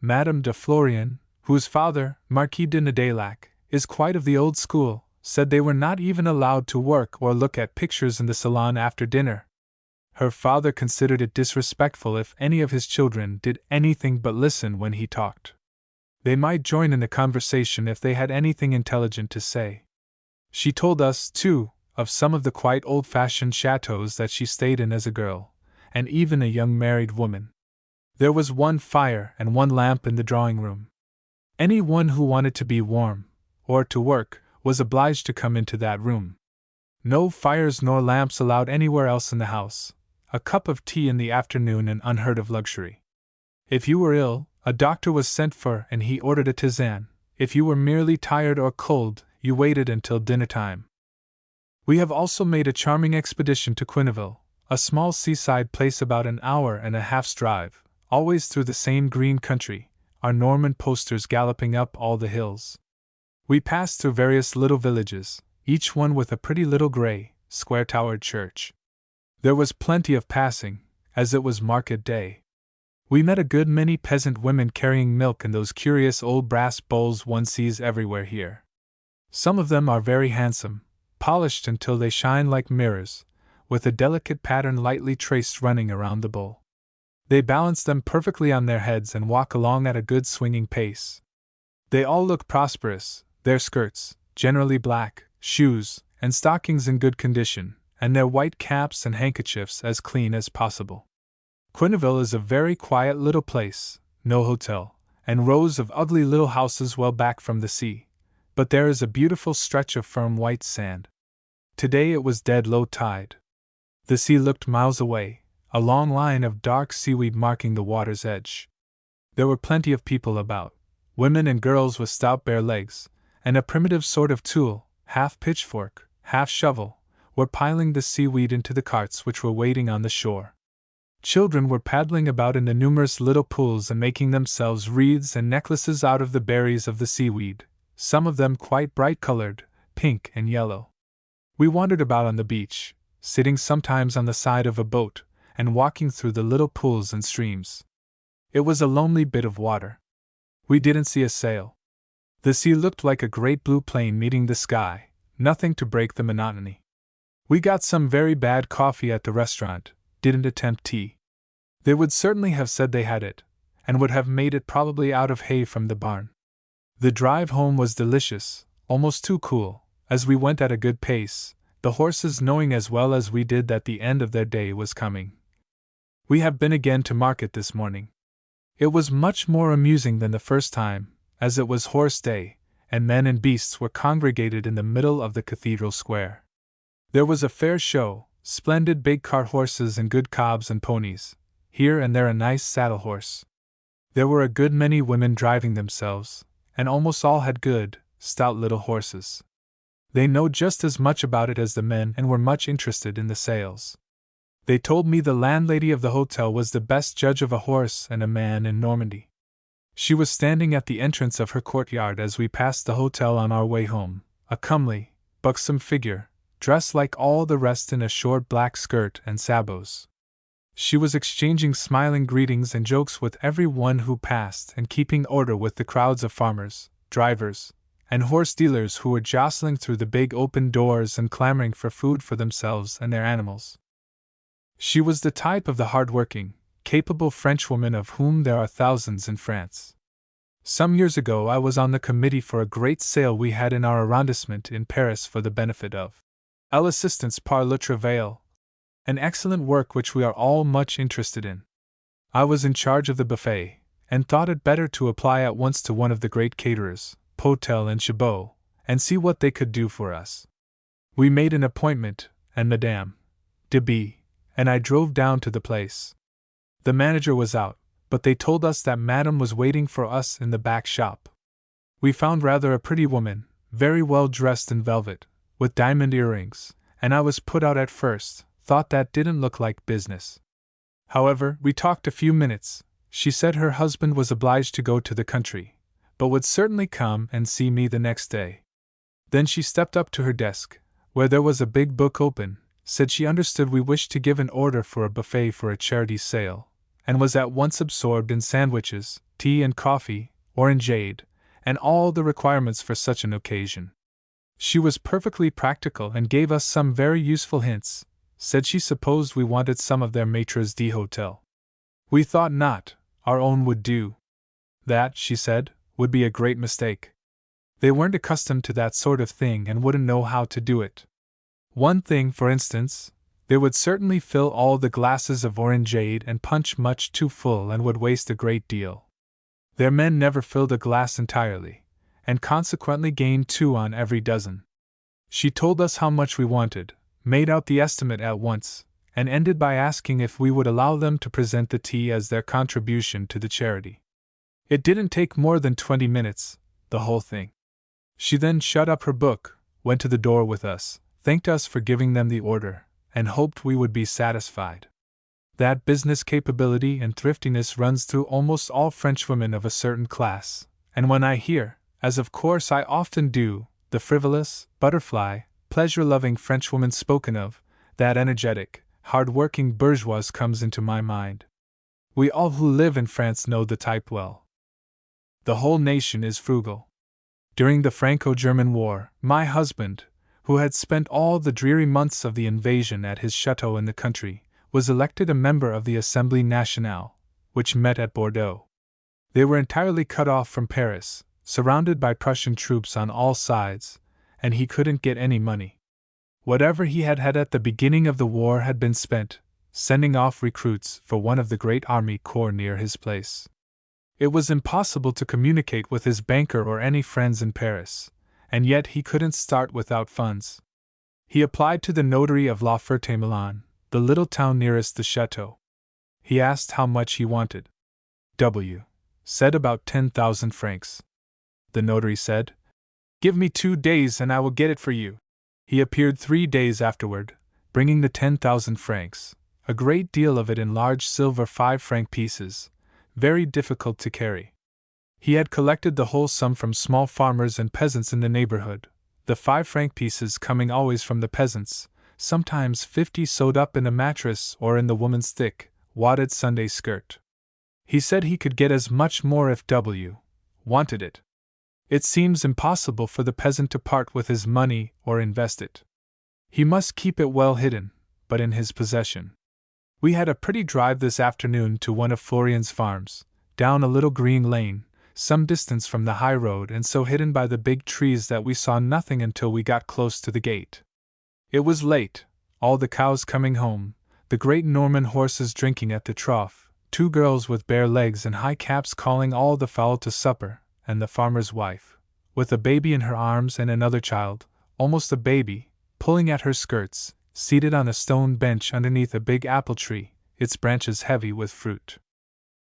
Madame de Florian, whose father, Marquis de Nadillac, is quite of the old school, said they were not even allowed to work or look at pictures in the salon after dinner. Her father considered it disrespectful if any of his children did anything but listen when he talked. They might join in the conversation if they had anything intelligent to say. She told us, too, of some of the quite old-fashioned chateaux that she stayed in as a girl, and even a young married woman. There was one fire and one lamp in the drawing-room. Any one who wanted to be warm, or to work, was obliged to come into that room. No fires nor lamps allowed anywhere else in the house. A cup of tea in the afternoon an unheard of luxury. If you were ill, a doctor was sent for and he ordered a tisane. If you were merely tired or cold, you waited until dinner time. We have also made a charming expedition to Quenneville, a small seaside place about an hour and a half's drive, always through the same green country, our Norman posters galloping up all the hills. We passed through various little villages, each one with a pretty little grey, square-towered church. There was plenty of passing, as it was market day. We met a good many peasant women carrying milk in those curious old brass bowls one sees everywhere here. Some of them are very handsome, polished until they shine like mirrors, with a delicate pattern lightly traced running around the bowl. They balance them perfectly on their heads and walk along at a good swinging pace. They all look prosperous, their skirts, generally black, shoes, and stockings in good condition, and their white caps and handkerchiefs as clean as possible. Quenneville is a very quiet little place, no hotel, and rows of ugly little houses well back from the sea, but there is a beautiful stretch of firm white sand. Today it was dead low tide. The sea looked miles away, a long line of dark seaweed marking the water's edge. There were plenty of people about, women and girls with stout bare legs, and a primitive sort of tool, half pitchfork, half shovel, were piling the seaweed into the carts which were waiting on the shore. Children were paddling about in the numerous little pools and making themselves wreaths and necklaces out of the berries of the seaweed, some of them quite bright-colored, pink and yellow. We wandered about on the beach, sitting sometimes on the side of a boat, and walking through the little pools and streams. It was a lonely bit of water. We didn't see a sail. The sea looked like a great blue plain meeting the sky, nothing to break the monotony. We got some very bad coffee at the restaurant, didn't attempt tea. They would certainly have said they had it, and would have made it probably out of hay from the barn. The drive home was delicious, almost too cool, as we went at a good pace, the horses knowing as well as we did that the end of their day was coming. We have been again to market this morning. It was much more amusing than the first time, as it was horse day, and men and beasts were congregated in the middle of the cathedral square. There was a fair show, splendid big cart horses and good cobs and ponies, here and there a nice saddle horse. There were a good many women driving themselves, and almost all had good, stout little horses. They know just as much about it as the men and were much interested in the sales. They told me the landlady of the hotel was the best judge of a horse and a man in Normandy. She was standing at the entrance of her courtyard as we passed the hotel on our way home, a comely, buxom figure, dressed like all the rest in a short black skirt and sabots. She was exchanging smiling greetings and jokes with every one who passed and keeping order with the crowds of farmers, drivers, and horse dealers who were jostling through the big open doors and clamoring for food for themselves and their animals. She was the type of the hard-working, capable Frenchwoman of whom there are thousands in France. Some years ago I was on the committee for a great sale we had in our arrondissement in Paris for the benefit of L'assistance par le travail, an excellent work which we are all much interested in. I was in charge of the buffet, and thought it better to apply at once to one of the great caterers, Potel and Chateau, and see what they could do for us. We made an appointment, and Madame de B. and I drove down to the place. The manager was out, but they told us that Madame was waiting for us in the back shop. We found rather a pretty woman, very well dressed in velvet, with diamond earrings, and I was put out at first, thought that didn't look like business. However, we talked a few minutes. She said her husband was obliged to go to the country, but would certainly come and see me the next day. Then she stepped up to her desk, where there was a big book open, said she understood we wished to give an order for a buffet for a charity sale, and was at once absorbed in sandwiches, tea and coffee, orangeade, and all the requirements for such an occasion. She was perfectly practical and gave us some very useful hints, said she supposed we wanted some of their maitres d'hotel. We thought not, our own would do. That, she said, would be a great mistake. They weren't accustomed to that sort of thing and wouldn't know how to do it. One thing, for instance, they would certainly fill all the glasses of orangeade and punch much too full and would waste a great deal. Their men never filled a glass entirely, and consequently gained 2 on every dozen. She told us how much we wanted, made out the estimate at once, and ended by asking if we would allow them to present the tea as their contribution to the charity. It didn't take more than 20 minutes, the whole thing. She then shut up her book, went to the door with us, thanked us for giving them the order, and hoped we would be satisfied. That business capability and thriftiness runs through almost all Frenchwomen of a certain class, and when I hear, as of course I often do, the frivolous, butterfly, pleasure-loving Frenchwoman spoken of, that energetic, hard-working bourgeoise comes into my mind. We all who live in France know the type well. The whole nation is frugal. During the Franco-German War, my husband, who had spent all the dreary months of the invasion at his chateau in the country, was elected a member of the Assemblée Nationale, which met at Bordeaux. They were entirely cut off from Paris, surrounded by Prussian troops on all sides, and he couldn't get any money. Whatever he had had at the beginning of the war had been spent, sending off recruits for one of the great army corps near his place. It was impossible to communicate with his banker or any friends in Paris, and yet he couldn't start without funds. He applied to the notary of La Ferté-Milon, the little town nearest the chateau. He asked how much he wanted. W. said about 10,000 francs. The notary said, "Give me 2 days and I will get it for you." He appeared 3 days afterward, bringing the 10,000 francs, a great deal of it in large silver 5-franc pieces, very difficult to carry. He had collected the whole sum from small farmers and peasants in the neighborhood, the 5-franc pieces coming always from the peasants, sometimes 50 sewed up in a mattress or in the woman's thick, wadded Sunday skirt. He said he could get as much more if W. wanted it. It seems impossible for the peasant to part with his money or invest it. He must keep it well hidden, but in his possession. We had a pretty drive this afternoon to one of Florian's farms, down a little green lane, some distance from the high road and so hidden by the big trees that we saw nothing until we got close to the gate. It was late, all the cows coming home, the great Norman horses drinking at the trough, 2 girls with bare legs and high caps calling all the fowl to supper, and the farmer's wife, with a baby in her arms and another child, almost a baby, pulling at her skirts, seated on a stone bench underneath a big apple tree, its branches heavy with fruit.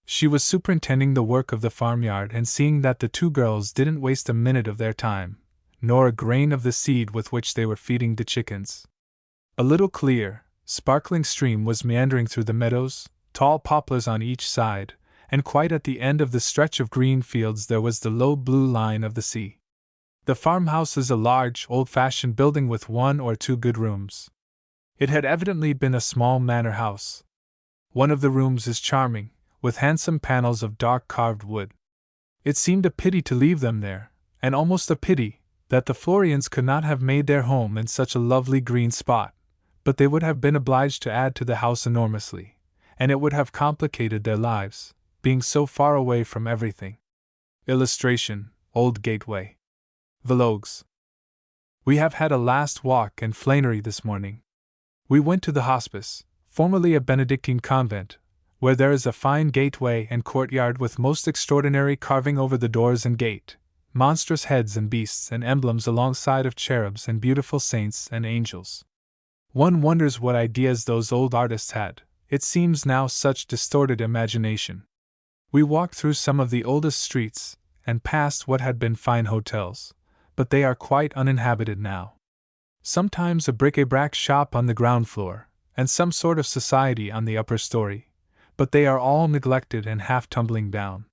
She was superintending the work of the farmyard and seeing that the 2 girls didn't waste a minute of their time, nor a grain of the seed with which they were feeding the chickens. A little clear, sparkling stream was meandering through the meadows, tall poplars on each side, and quite at the end of the stretch of green fields there was the low blue line of the sea. The farmhouse is a large, old-fashioned building with 1 or 2 good rooms. It had evidently been a small manor house. One of the rooms is charming, with handsome panels of dark carved wood. It seemed a pity to leave them there, and almost a pity that the Florians could not have made their home in such a lovely green spot, but they would have been obliged to add to the house enormously, and it would have complicated their lives, being so far away from everything. Illustration: Old Gateway. Vlogs. We have had a last walk and flânery this morning. We went to the hospice, formerly a Benedictine convent, where there is a fine gateway and courtyard with most extraordinary carving over the doors and gate, monstrous heads and beasts and emblems alongside of cherubs and beautiful saints and angels. One wonders what ideas those old artists had. It seems now such distorted imagination. We walked through some of the oldest streets, and past what had been fine hotels, but they are quite uninhabited now. Sometimes a bric-a-brac shop on the ground floor, and some sort of society on the upper story, but they are all neglected and half tumbling down.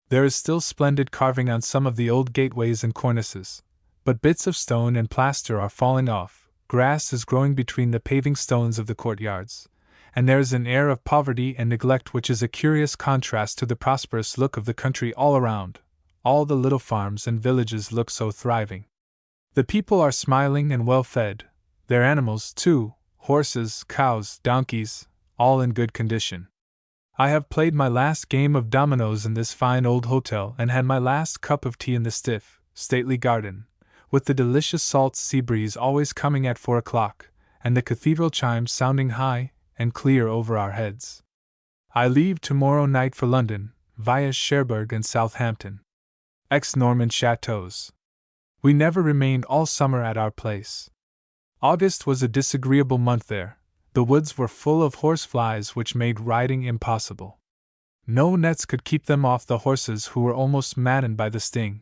There is still splendid carving on some of the old gateways and cornices, but bits of stone and plaster are falling off, grass is growing between the paving stones of the courtyards, and there is an air of poverty and neglect which is a curious contrast to the prosperous look of the country all around. All the little farms and villages look so thriving. The people are smiling and well fed, their animals, too, horses, cows, donkeys, all in good condition. I have played my last game of dominoes in this fine old hotel and had my last cup of tea in the stiff, stately garden, with the delicious salt sea breeze always coming at 4 o'clock, and the cathedral chimes sounding high and clear over our heads. I leave tomorrow night for London, via Cherbourg and Southampton. Ex-Norman chateaux. We never remained all summer at our place. August was a disagreeable month there. The woods were full of horseflies which made riding impossible. No nets could keep them off the horses who were almost maddened by the sting.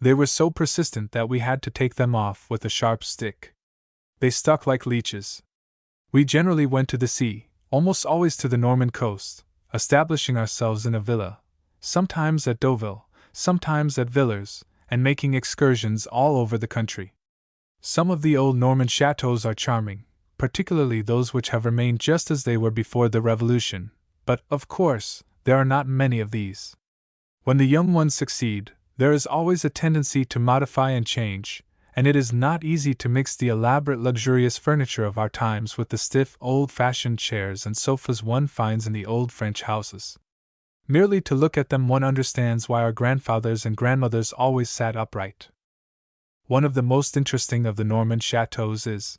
They were so persistent that we had to take them off with a sharp stick. They stuck like leeches. We generally went to the sea, almost always to the Norman coast, establishing ourselves in a villa, sometimes at Deauville, sometimes at Villers, and making excursions all over the country. Some of the old Norman chateaux are charming, particularly those which have remained just as they were before the Revolution, but, of course, there are not many of these. When the young ones succeed, there is always a tendency to modify and change, and it is not easy to mix the elaborate luxurious furniture of our times with the stiff, old-fashioned chairs and sofas one finds in the old French houses. Merely to look at them one understands why our grandfathers and grandmothers always sat upright. One of the most interesting of the Norman chateaux is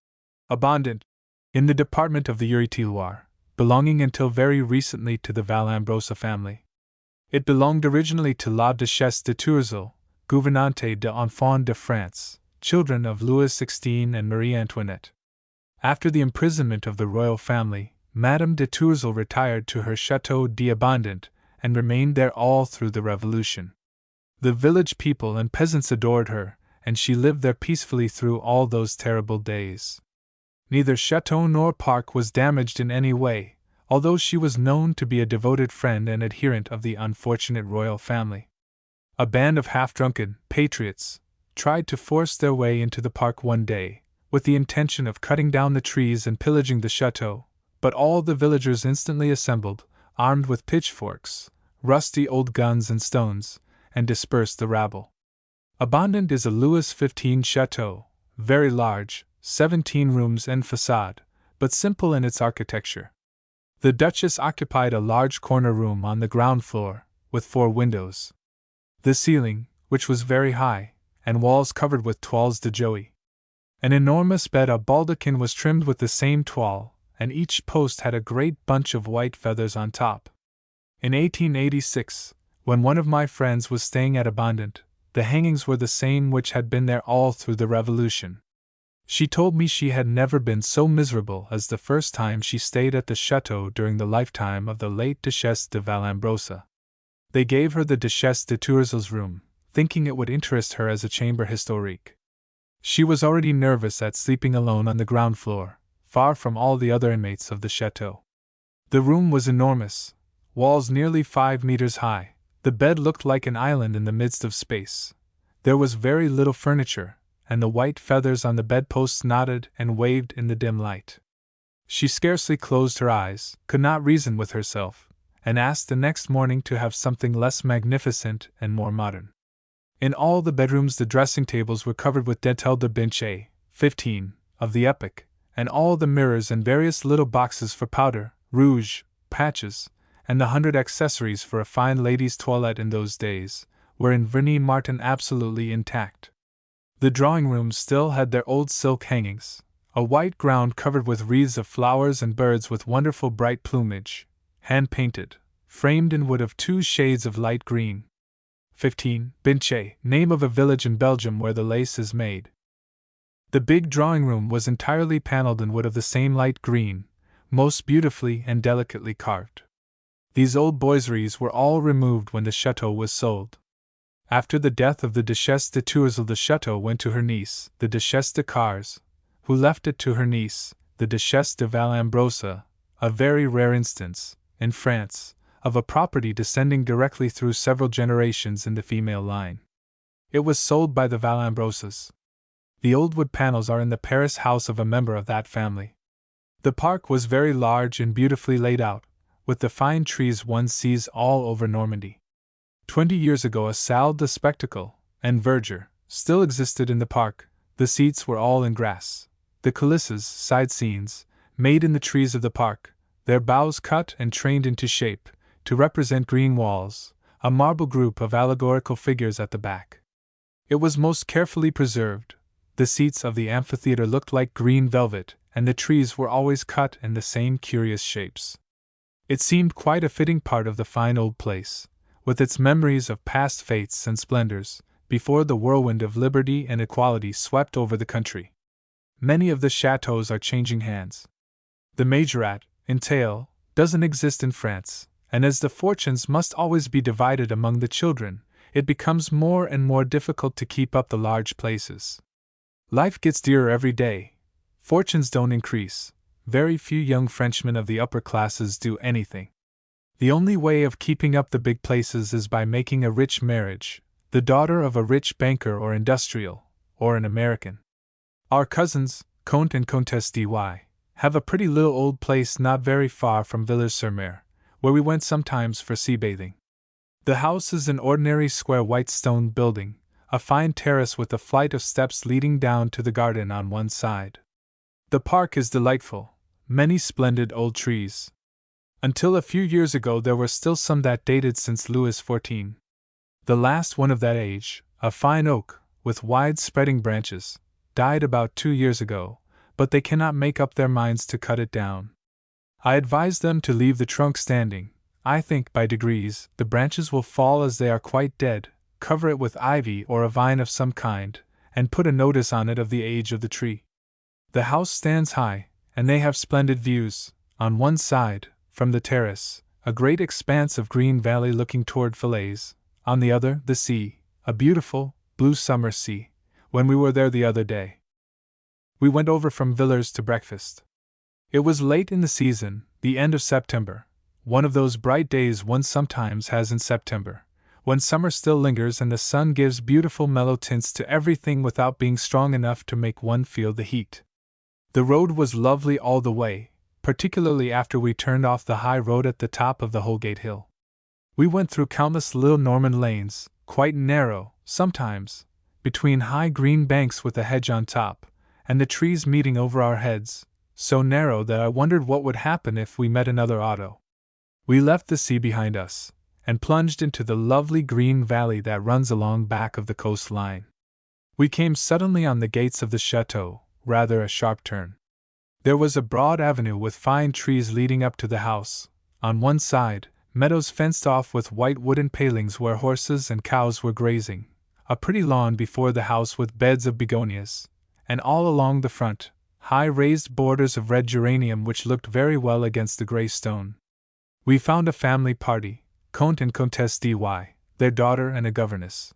Abondant, in the department of the Eure-et-Loir, belonging until very recently to the Valambrosa family. It belonged originally to La Duchesse de Tourzel, gouvernante d'enfants de France, children of Louis XVI and Marie Antoinette. After the imprisonment of the royal family, Madame de Tourzel retired to her Chateau d'Abondant, and remained there all through the Revolution. The village people and peasants adored her, and she lived there peacefully through all those terrible days. Neither chateau nor park was damaged in any way, although she was known to be a devoted friend and adherent of the unfortunate royal family. A band of half-drunken patriots tried to force their way into the park one day, with the intention of cutting down the trees and pillaging the chateau, but all the villagers instantly assembled, armed with pitchforks, rusty old guns and stones, and dispersed the rabble. Abondant is a Louis XV chateau, very large, 17 rooms and façade, but simple in its architecture. The Duchess occupied a large corner room on the ground floor, with 4 windows. The ceiling, which was very high, and walls covered with toiles de Jouy. An enormous bed of baldaquin was trimmed with the same toile, and each post had a great bunch of white feathers on top. In 1886, when one of my friends was staying at Abondant, the hangings were the same which had been there all through the Revolution. She told me she had never been so miserable as the first time she stayed at the chateau during the lifetime of the late Duchesse de Valambrosa. They gave her the Duchesse de Tourzel's room, thinking it would interest her as a chambre historique. She was already nervous at sleeping alone on the ground floor, far from all the other inmates of the chateau. The room was enormous, walls nearly 5 meters high. The bed looked like an island in the midst of space. There was very little furniture, and the white feathers on the bedposts nodded and waved in the dim light. She scarcely closed her eyes, could not reason with herself, and asked the next morning to have something less magnificent and more modern. In all the bedrooms the dressing tables were covered with dentelle de Binche, 15, of the epoch, and all the mirrors and various little boxes for powder, rouge, patches, and the 100 accessories for a fine lady's toilette in those days, were in Vernis Martin absolutely intact. The drawing-rooms still had their old silk hangings, a white ground covered with wreaths of flowers and birds with wonderful bright plumage, hand-painted, framed in wood of 2 shades of light green. 15. Binche, name of a village in Belgium where the lace is made. The big drawing room was entirely paneled in wood of the same light green, most beautifully and delicately carved. These old boiseries were all removed when the chateau was sold. After the death of the Duchesse de Tourzel, the chateau went to her niece, the Duchesse de Cars, who left it to her niece, the Duchesse de Valambrosa, a very rare instance, in France, of a property descending directly through several generations in the female line. It was sold by the Valambrosas. The old wood panels are in the Paris house of a member of that family. The park was very large and beautifully laid out, with the fine trees one sees all over Normandy. 20 years ago a salle de spectacle and verdure still existed in the park. The seats were all in grass, the coulisses, side scenes, made in the trees of the park, their boughs cut and trained into shape, to represent green walls, a marble group of allegorical figures at the back. It was most carefully preserved. The seats of the amphitheater looked like green velvet, and the trees were always cut in the same curious shapes. It seemed quite a fitting part of the fine old place, with its memories of past fates and splendors, before the whirlwind of liberty and equality swept over the country. Many of the chateaux are changing hands. The majorat, entail, doesn't exist in France, and as the fortunes must always be divided among the children, it becomes more and more difficult to keep up the large places. Life gets dearer every day. Fortunes don't increase. Very few young Frenchmen of the upper classes do anything. The only way of keeping up the big places is by making a rich marriage, the daughter of a rich banker or industrial, or an American. Our cousins, Comte and Comtesse d'Y, have a pretty little old place not very far from Villers-sur-Mer, where we went sometimes for sea bathing. The house is an ordinary square white stone building, a fine terrace with a flight of steps leading down to the garden on one side. The park is delightful, many splendid old trees. Until a few years ago there were still some that dated since Louis XIV. The last one of that age, a fine oak, with wide spreading branches, died about 2 years ago, but they cannot make up their minds to cut it down. I advise them to leave the trunk standing. I think by degrees the branches will fall as they are quite dead, cover it with ivy or a vine of some kind, and put a notice on it of the age of the tree. The house stands high, and they have splendid views. On one side, from the terrace, a great expanse of green valley looking toward Falaise, on the other, the sea, a beautiful, blue summer sea, when we were there the other day. We went over from Villers to breakfast. It was late in the season, the end of September, one of those bright days one sometimes has in September, when summer still lingers and the sun gives beautiful mellow tints to everything without being strong enough to make one feel the heat. The road was lovely all the way, particularly after we turned off the high road at the top of the Holgate Hill. We went through countless little Norman lanes, quite narrow, sometimes, between high green banks with a hedge on top, and the trees meeting over our heads, so narrow that I wondered what would happen if we met another auto. We left the sea behind us, and plunged into the lovely green valley that runs along back of the coastline. We came suddenly on the gates of the chateau, rather a sharp turn. There was a broad avenue with fine trees leading up to the house, on one side, meadows fenced off with white wooden palings where horses and cows were grazing, a pretty lawn before the house with beds of begonias, and all along the front, high raised borders of red geranium which looked very well against the grey stone. We found a family party, Comte and Comtesse d'Y, their daughter and a governess.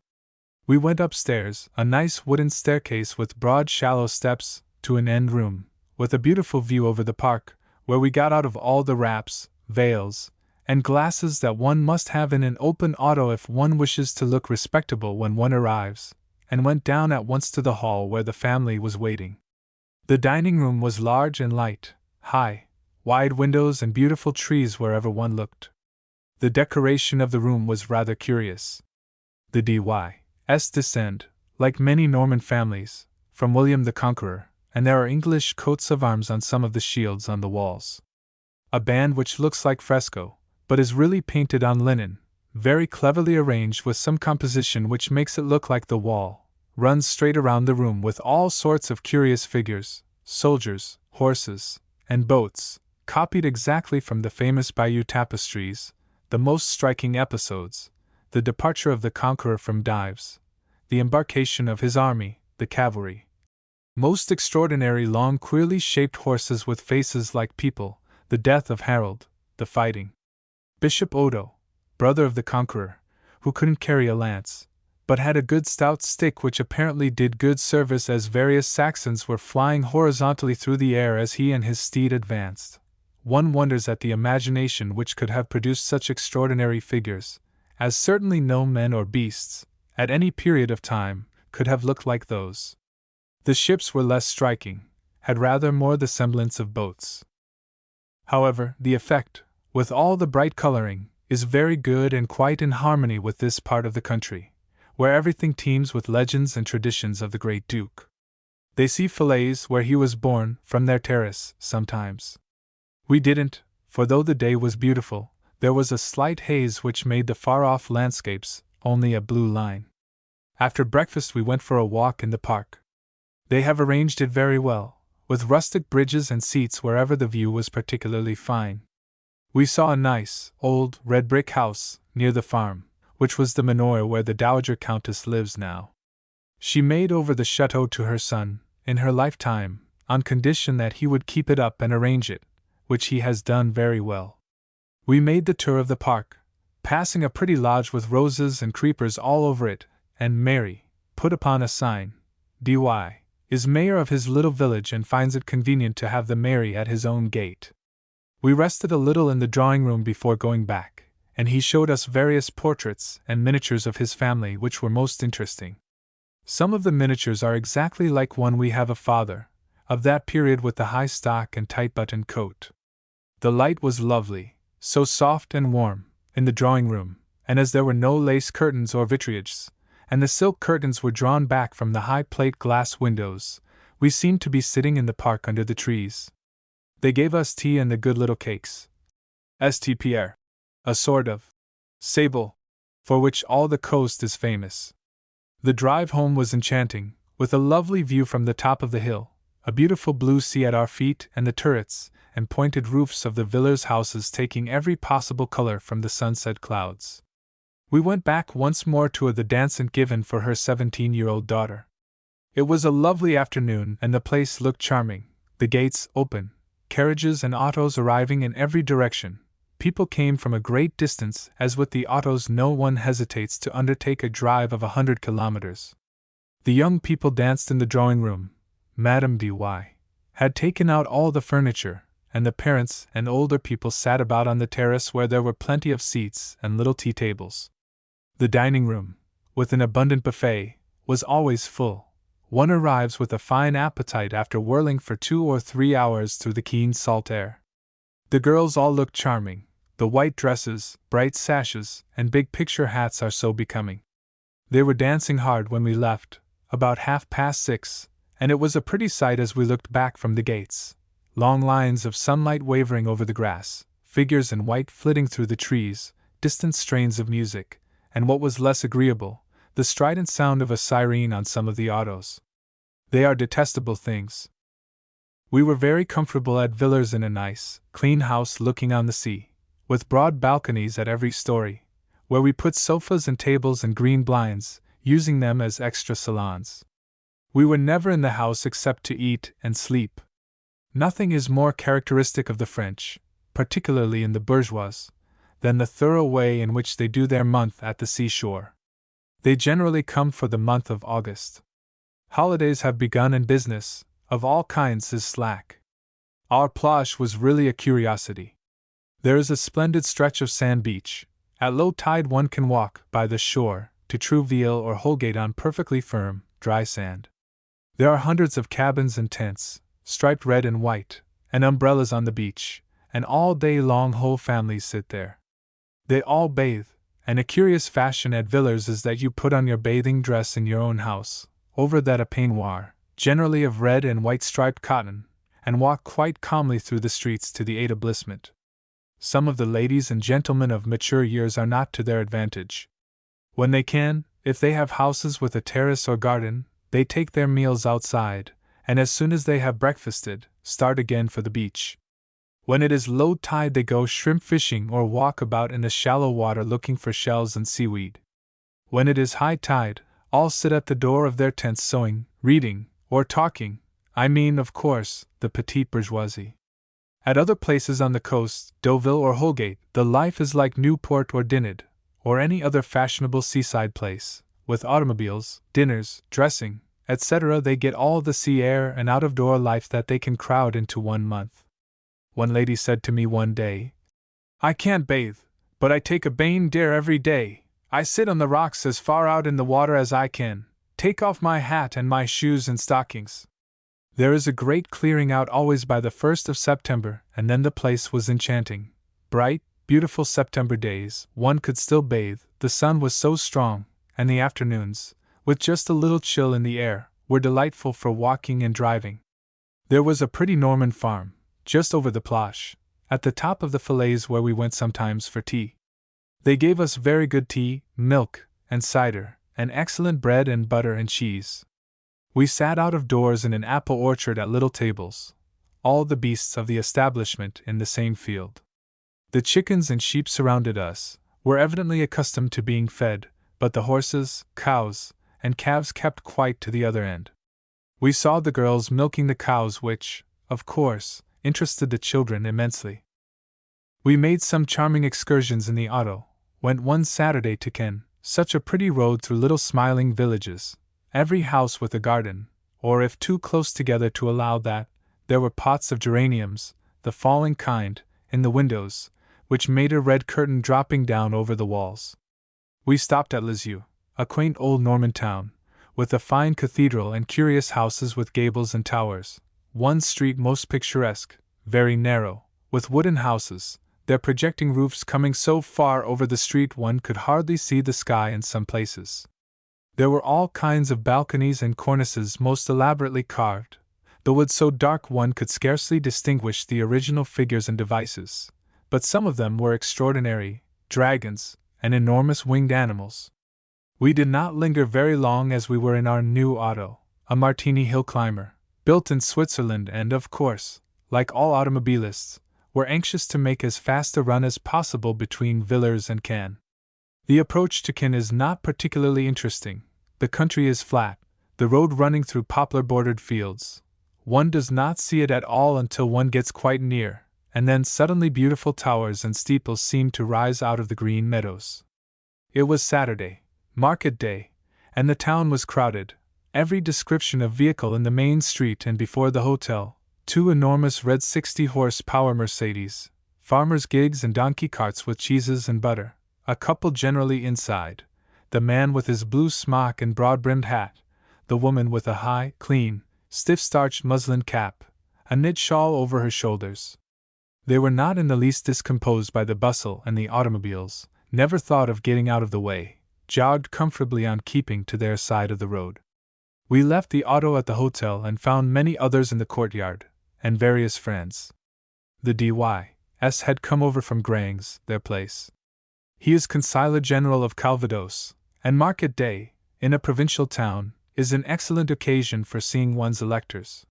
We went upstairs, a nice wooden staircase with broad shallow steps, to an end room, with a beautiful view over the park, where we got out of all the wraps, veils, and glasses that one must have in an open auto if one wishes to look respectable when one arrives, and went down at once to the hall where the family was waiting. The dining room was large and light, high, wide windows and beautiful trees wherever one looked. The decoration of the room was rather curious. The D.Y.'s descend, like many Norman families, from William the Conqueror, and there are English coats of arms on some of the shields on the walls. A band which looks like fresco, but is really painted on linen, very cleverly arranged with some composition which makes it look like the wall, runs straight around the room with all sorts of curious figures, soldiers, horses, and boats, copied exactly from the famous Bayeux tapestries, the most striking episodes: the departure of the conqueror from Dives, the embarkation of his army, the cavalry. Most extraordinary long queerly shaped horses with faces like people, the death of Harold, the fighting. Bishop Odo, brother of the conqueror, who couldn't carry a lance, but had a good stout stick which apparently did good service, as various Saxons were flying horizontally through the air as he and his steed advanced. One wonders at the imagination which could have produced such extraordinary figures, as certainly no men or beasts, at any period of time, could have looked like those. The ships were less striking, had rather more the semblance of boats. However, the effect, with all the bright coloring, is very good and quite in harmony with this part of the country, where everything teems with legends and traditions of the great Duke. They see Falaise, where he was born, from their terrace, sometimes. We didn't, for though the day was beautiful, there was a slight haze which made the far-off landscapes only a blue line. After breakfast we went for a walk in the park. They have arranged it very well, with rustic bridges and seats wherever the view was particularly fine. We saw a nice, old, red brick house, near the farm, which was the manor where the Dowager Countess lives now. She made over the chateau to her son, in her lifetime, on condition that he would keep it up and arrange it, which he has done very well. We made the tour of the park, passing a pretty lodge with roses and creepers all over it, and Mary put upon a sign, D.Y. is mayor of his little village and finds it convenient to have the Mary at his own gate. We rested a little in the drawing-room before going back, and he showed us various portraits and miniatures of his family which were most interesting. Some of the miniatures are exactly like one we have of father, of that period with the high stock and tight-buttoned coat. The light was lovely, so soft and warm, in the drawing-room, and as there were no lace curtains or vitriages, and the silk curtains were drawn back from the high plate-glass windows, we seemed to be sitting in the park under the trees. They gave us tea and the good little cakes. St. Pierre, a sort of sable, for which all the coast is famous. The drive home was enchanting, with a lovely view from the top of the hill, a beautiful blue sea at our feet, and the turrets and pointed roofs of the Villers houses taking every possible color from the sunset clouds. We went back once more to the dance given for her 17-year-old daughter. It was a lovely afternoon and the place looked charming, the gates open, carriages and autos arriving in every direction. People came from a great distance, as with the autos no one hesitates to undertake a drive of 100 kilometers. The young people danced in the drawing-room. Madame D.Y. had taken out all the furniture, and the parents and older people sat about on the terrace where there were plenty of seats and little tea tables. The dining-room, with an abundant buffet, was always full. One arrives with a fine appetite after whirling for 2 or 3 hours through the keen salt air. The girls all look charming. The white dresses, bright sashes, and big picture hats are so becoming. They were dancing hard when we left, about 6:30, and it was a pretty sight as we looked back from the gates. Long lines of sunlight wavering over the grass, figures in white flitting through the trees, distant strains of music, and what was less agreeable, the strident sound of a siren on some of the autos. They are detestable things. We were very comfortable at Villers in a nice, clean house looking on the sea, with broad balconies at every story, where we put sofas and tables and green blinds, using them as extra salons. We were never in the house except to eat and sleep. Nothing is more characteristic of the French, particularly in the bourgeois, than the thorough way in which they do their month at the seashore. They generally come for the month of August. Holidays have begun and business, of all kinds, is slack. Our plage was really a curiosity. There is a splendid stretch of sand beach. At low tide one can walk by the shore to Trouville or Holgate on perfectly firm, dry sand. There are hundreds of cabins and tents, striped red and white, and umbrellas on the beach, and all day long whole families sit there. They all bathe, and a curious fashion at Villers is that you put on your bathing dress in your own house, over that a peignoir, generally of red and white striped cotton, and walk quite calmly through the streets to the établissement. Some of the ladies and gentlemen of mature years are not to their advantage. When they can, if they have houses with a terrace or garden, they take their meals outside, and as soon as they have breakfasted, start again for the beach. When it is low tide, they go shrimp fishing or walk about in the shallow water looking for shells and seaweed. When it is high tide, all sit at the door of their tents sewing, reading, or talking. I mean, of course, the petite bourgeoisie. At other places on the coast, Deauville or Holgate, the life is like Newport or Dinard, or any other fashionable seaside place, with automobiles, dinners, dressing, etc. They get all the sea air and out-of-door life that they can crowd into 1 month. One lady said to me one day, "I can't bathe, but I take a bain d'eau every day. I sit on the rocks as far out in the water as I can, take off my hat and my shoes and stockings." There is a great clearing out always by the 1st of September, and then the place was enchanting. Bright, beautiful September days, one could still bathe, the sun was so strong, and the afternoons, with just a little chill in the air, were delightful for walking and driving. There was a pretty Norman farm, just over the Plage, at the top of the Falaise where we went sometimes for tea. They gave us very good tea, milk, and cider, and excellent bread and butter and cheese. We sat out of doors in an apple orchard at little tables, all the beasts of the establishment in the same field. The chickens and sheep surrounded us, were evidently accustomed to being fed, but the horses, cows, and calves kept quite to the other end. We saw the girls milking the cows, which, of course, interested the children immensely. We made some charming excursions in the auto, went one Saturday to Caen, such a pretty road through little smiling villages, every house with a garden, or if too close together to allow that, there were pots of geraniums, the falling kind, in the windows, which made a red curtain dropping down over the walls. We stopped at Lisieux, a quaint old Norman town, with a fine cathedral and curious houses with gables and towers, one street most picturesque, very narrow, with wooden houses, their projecting roofs coming so far over the street one could hardly see the sky in some places. There were all kinds of balconies and cornices most elaborately carved, the wood so dark one could scarcely distinguish the original figures and devices, but some of them were extraordinary, dragons, and enormous winged animals. We did not linger very long as we were in our new auto, a Martigny hill climber, built in Switzerland and, of course, like all automobilists, were anxious to make as fast a run as possible between Villers and Caen. The approach to Caen is not particularly interesting. The country is flat, the road running through poplar-bordered fields. One does not see it at all until one gets quite near, and then suddenly beautiful towers and steeples seem to rise out of the green meadows. It was Saturday, market day, and the town was crowded, every description of vehicle in the main street and before the hotel, 2 enormous red 60-horse-power Mercedes, farmers' gigs and donkey carts with cheeses and butter, a couple generally inside, the man with his blue smock and broad-brimmed hat, the woman with a high, clean, stiff-starched muslin cap, a knit shawl over her shoulders. They were not in the least discomposed by the bustle, and the automobiles, never thought of getting out of the way, jogged comfortably on keeping to their side of the road. We left the auto at the hotel and found many others in the courtyard, and various friends. The D.Y.S. had come over from Granges, their place. He is Consigliere General of Calvados, and market day, in a provincial town, is an excellent occasion for seeing one's electors.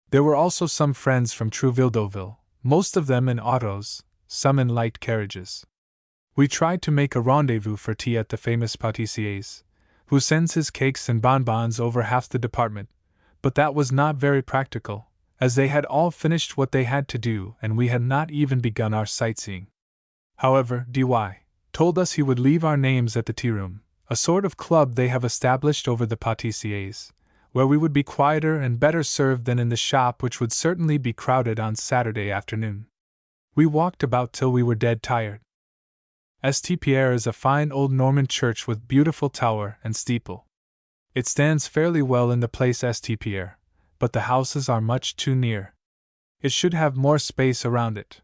There were also some friends from Trouville-Deauville, most of them in autos, some in light carriages. We tried to make a rendezvous for tea at the famous pâtissier's, who sends his cakes and bonbons over half the department, but that was not very practical, as they had all finished what they had to do and we had not even begun our sightseeing. However, D.Y. told us he would leave our names at the tea-room, a sort of club they have established over the pâtissier's, where we would be quieter and better served than in the shop, which would certainly be crowded on Saturday afternoon. We walked about till we were dead tired. St. Pierre is a fine old Norman church with beautiful tower and steeple. It stands fairly well in the place St. Pierre, but the houses are much too near. It should have more space around it.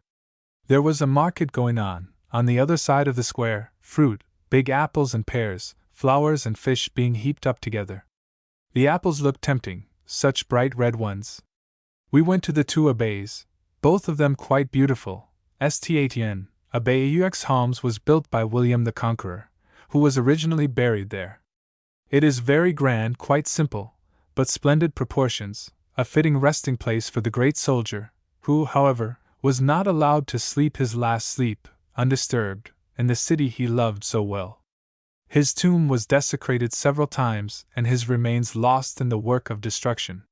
There was a market going on the other side of the square, fruit, big apples and pears, flowers and fish being heaped up together. The apples looked tempting, such bright red ones. We went to the 2 abbeys, both of them quite beautiful. St. Etienne, Abbey aux Halmes, was built by William the Conqueror, who was originally buried there. It is very grand, quite simple, but splendid proportions, a fitting resting place for the great soldier, who, however, was not allowed to sleep his last sleep, undisturbed, in the city he loved so well. His tomb was desecrated several times and his remains lost in the work of destruction.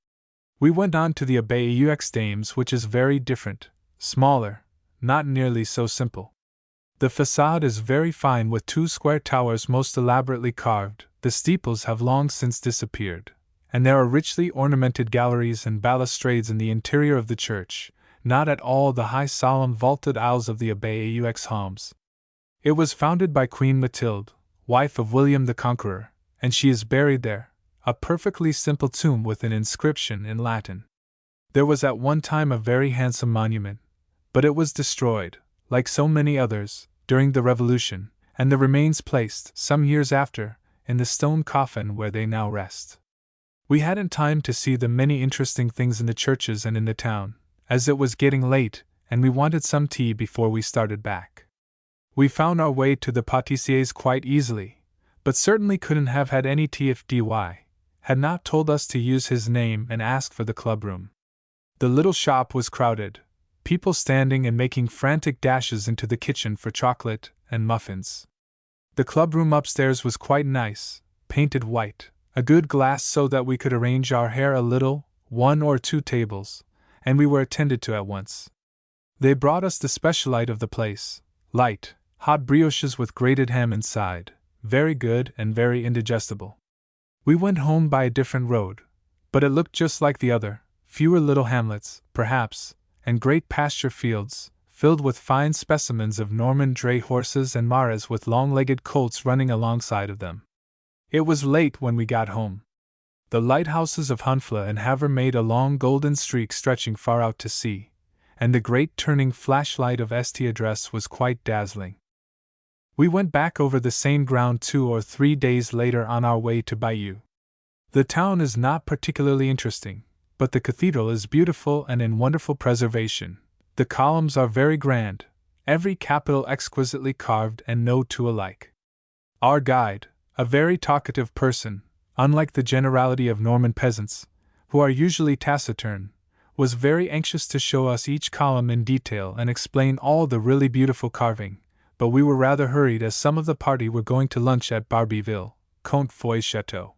We went on to the Abbaye aux Dames, which is very different, smaller, not nearly so simple. The facade is very fine with 2 square towers most elaborately carved. The steeples have long since disappeared, and there are richly ornamented galleries and balustrades in the interior of the church, not at all the high solemn vaulted aisles of the Abbaye aux Dames. It was founded by Queen Mathilde, wife of William the Conqueror, and she is buried there, a perfectly simple tomb with an inscription in Latin. There was at one time a very handsome monument, but it was destroyed, like so many others, during the Revolution, and the remains placed, some years after, in the stone coffin where they now rest. We hadn't time to see the many interesting things in the churches and in the town, as it was getting late, and we wanted some tea before we started back. We found our way to the pâtissier's quite easily, but certainly couldn't have had any tea if D.Y. had not told us to use his name and ask for the clubroom. The little shop was crowded, people standing and making frantic dashes into the kitchen for chocolate and muffins. The clubroom upstairs was quite nice, painted white, a good glass so that we could arrange our hair a little, 1 or 2 tables, and we were attended to at once. They brought us the specialite of the place, light, hot brioches with grated ham inside, very good and very indigestible. We went home by a different road, but it looked just like the other, fewer little hamlets, perhaps, and great pasture fields, filled with fine specimens of Norman dray horses and mares with long-legged colts running alongside of them. It was late when we got home. The lighthouses of Hunfla and Havre made a long golden streak stretching far out to sea, and the great turning flashlight of Estiadresse was quite dazzling. We went back over the same ground 2 or 3 days later on our way to Bayeux. The town is not particularly interesting, but the cathedral is beautiful and in wonderful preservation. The columns are very grand, every capital exquisitely carved and no 2 alike. Our guide, a very talkative person, unlike the generality of Norman peasants, who are usually taciturn, was very anxious to show us each column in detail and explain all the really beautiful carving, but we were rather hurried as some of the party were going to lunch at Barbyville, Comte Foy's Chateau.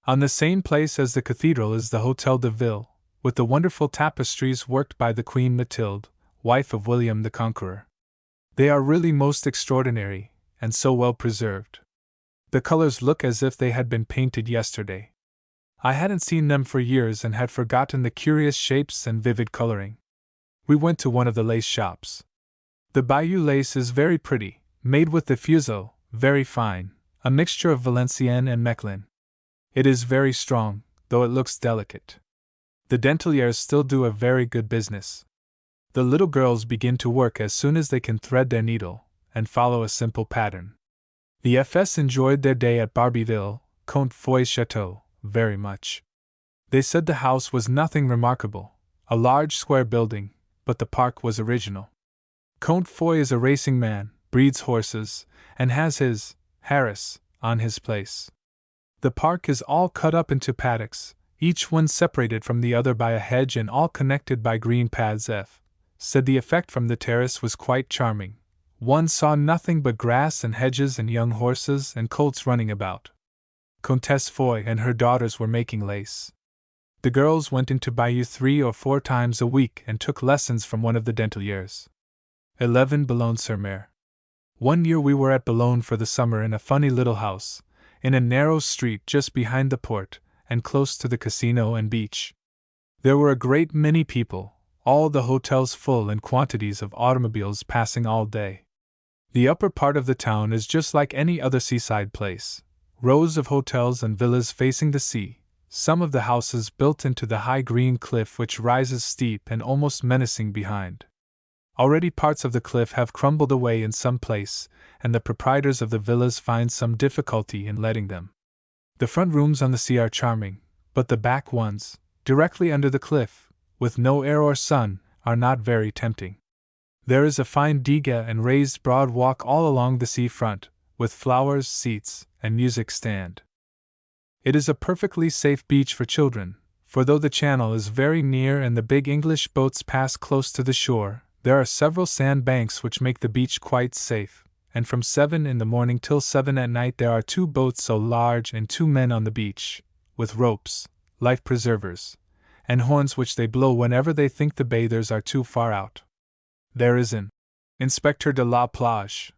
On the same place as the cathedral is the Hôtel de Ville, with the wonderful tapestries worked by the Queen Mathilde, wife of William the Conqueror. They are really most extraordinary, and so well preserved. The colors look as if they had been painted yesterday. I hadn't seen them for years and had forgotten the curious shapes and vivid coloring. We went to one of the lace shops. The Bayeux lace is very pretty, made with the fuseau, very fine, a mixture of Valenciennes and Mechlin. It is very strong, though it looks delicate. The denteliers still do a very good business. The little girls begin to work as soon as they can thread their needle, and follow a simple pattern. The FS enjoyed their day at Barbyville, Comte Foy's Chateau, very much. They said the house was nothing remarkable, a large square building, but the park was original. Comte Foy is a racing man, breeds horses, and has his Harris on his place. The park is all cut up into paddocks, each one separated from the other by a hedge and all connected by green paths. Said the effect from the terrace was quite charming. One saw nothing but grass and hedges and young horses and colts running about. Comtesse Foy and her daughters were making lace. The girls went into Bayeux 3 or 4 times a week and took lessons from one of the denteliers. 11 Boulogne-sur-Mer. One year we were at Boulogne for the summer in a funny little house, in a narrow street just behind the port, and close to the casino and beach. There were a great many people, all the hotels full and quantities of automobiles passing all day. The upper part of the town is just like any other seaside place, rows of hotels and villas facing the sea, some of the houses built into the high green cliff which rises steep and almost menacing behind. Already parts of the cliff have crumbled away in some place, and the proprietors of the villas find some difficulty in letting them. The front rooms on the sea are charming, but the back ones, directly under the cliff, with no air or sun, are not very tempting. There is a fine digue and raised broad walk all along the sea front, with flowers, seats, and music stand. It is a perfectly safe beach for children, for though the channel is very near and the big English boats pass close to the shore, There are several sand banks which make the beach quite safe, and from 7 in the morning till 7 at night there are 2 boats so large and 2 men on the beach, with ropes, life preservers, and horns which they blow whenever they think the bathers are too far out. There is an Inspector de la Plage,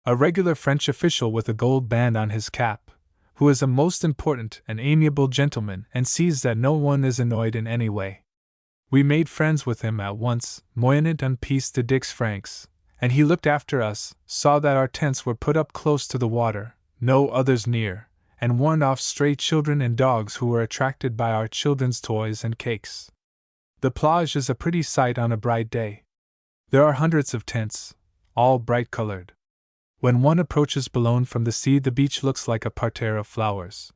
a regular French official with a gold band on his cap, who is a most important and amiable gentleman and sees that no one is annoyed in any way. We made friends with him at once, moyennant un piece de dix francs, and he looked after us, saw that our tents were put up close to the water, no others near, and warned off stray children and dogs who were attracted by our children's toys and cakes. The plage is a pretty sight on a bright day. There are hundreds of tents, all bright-colored. When one approaches Boulogne from the sea, the beach looks like a parterre of flowers.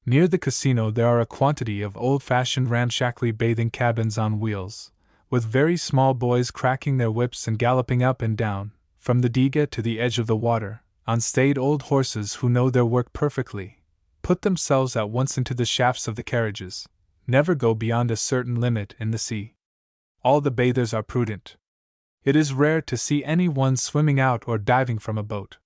Near the casino there are a quantity of old-fashioned ramshackly bathing cabins on wheels, with very small boys cracking their whips and galloping up and down, from the digue to the edge of the water, on staid old horses who know their work perfectly, put themselves at once into the shafts of the carriages, never go beyond a certain limit in the sea. All the bathers are prudent. It is rare to see any one swimming out or diving from a boat.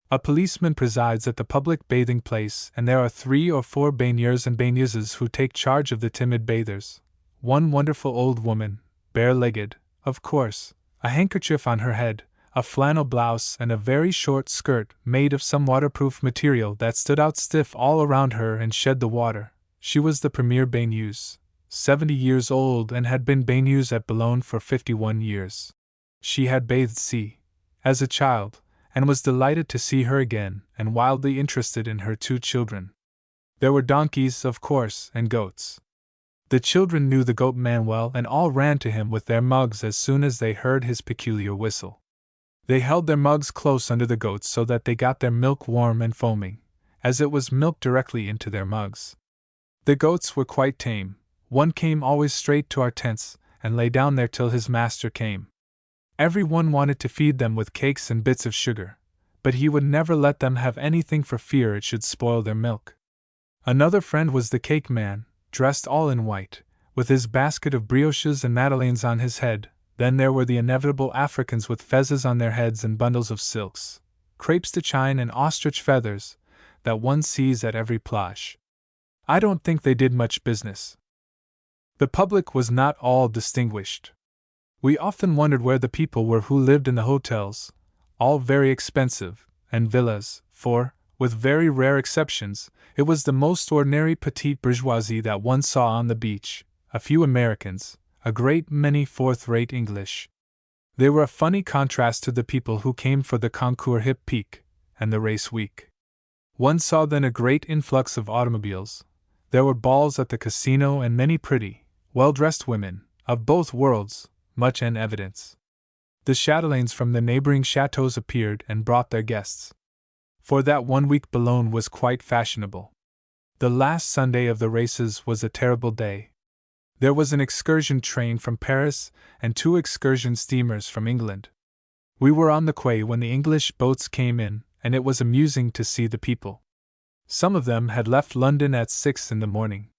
A policeman presides at the public bathing place, and there are 3 or 4 baigneurs and baigneuses who take charge of the timid bathers. One wonderful old woman, bare-legged, of course, a handkerchief on her head, a flannel blouse and a very short skirt made of some waterproof material that stood out stiff all around her and shed the water. She was the premier baigneuse, 70 years old, and had been baigneuse at Boulogne for 51 years. She had bathed as a child, and was delighted to see her again, and wildly interested in her 2 children. There were donkeys, of course, and goats. The children knew the goat man well, and all ran to him with their mugs as soon as they heard his peculiar whistle. They held their mugs close under the goats so that they got their milk warm and foaming, as it was milked directly into their mugs. The goats were quite tame. One came always straight to our tents, and lay down there till his master came. Every one wanted to feed them with cakes and bits of sugar, but he would never let them have anything for fear it should spoil their milk. Another friend was the cake man, dressed all in white, with his basket of brioches and madeleines on his head. Then there were the inevitable Africans with fezzes on their heads and bundles of silks, crepes de chine and ostrich feathers, that one sees at every plage. I don't think they did much business. The public was not all distinguished. We often wondered where the people were who lived in the hotels, all very expensive, and villas, for, with very rare exceptions, it was the most ordinary petite bourgeoisie that one saw on the beach, a few Americans, a great many fourth-rate English. They were a funny contrast to the people who came for the Concours Hippique and the Race Week. One saw then a great influx of automobiles. There were balls at the casino and many pretty, well-dressed women, of both worlds, much in evidence. The chatelaines from the neighboring chateaux appeared and brought their guests. For that one week Boulogne was quite fashionable. The last Sunday of the races was a terrible day. There was an excursion train from Paris and 2 excursion steamers from England. We were on the quay when the English boats came in, and it was amusing to see the people. Some of them had left London at 6 in the morning.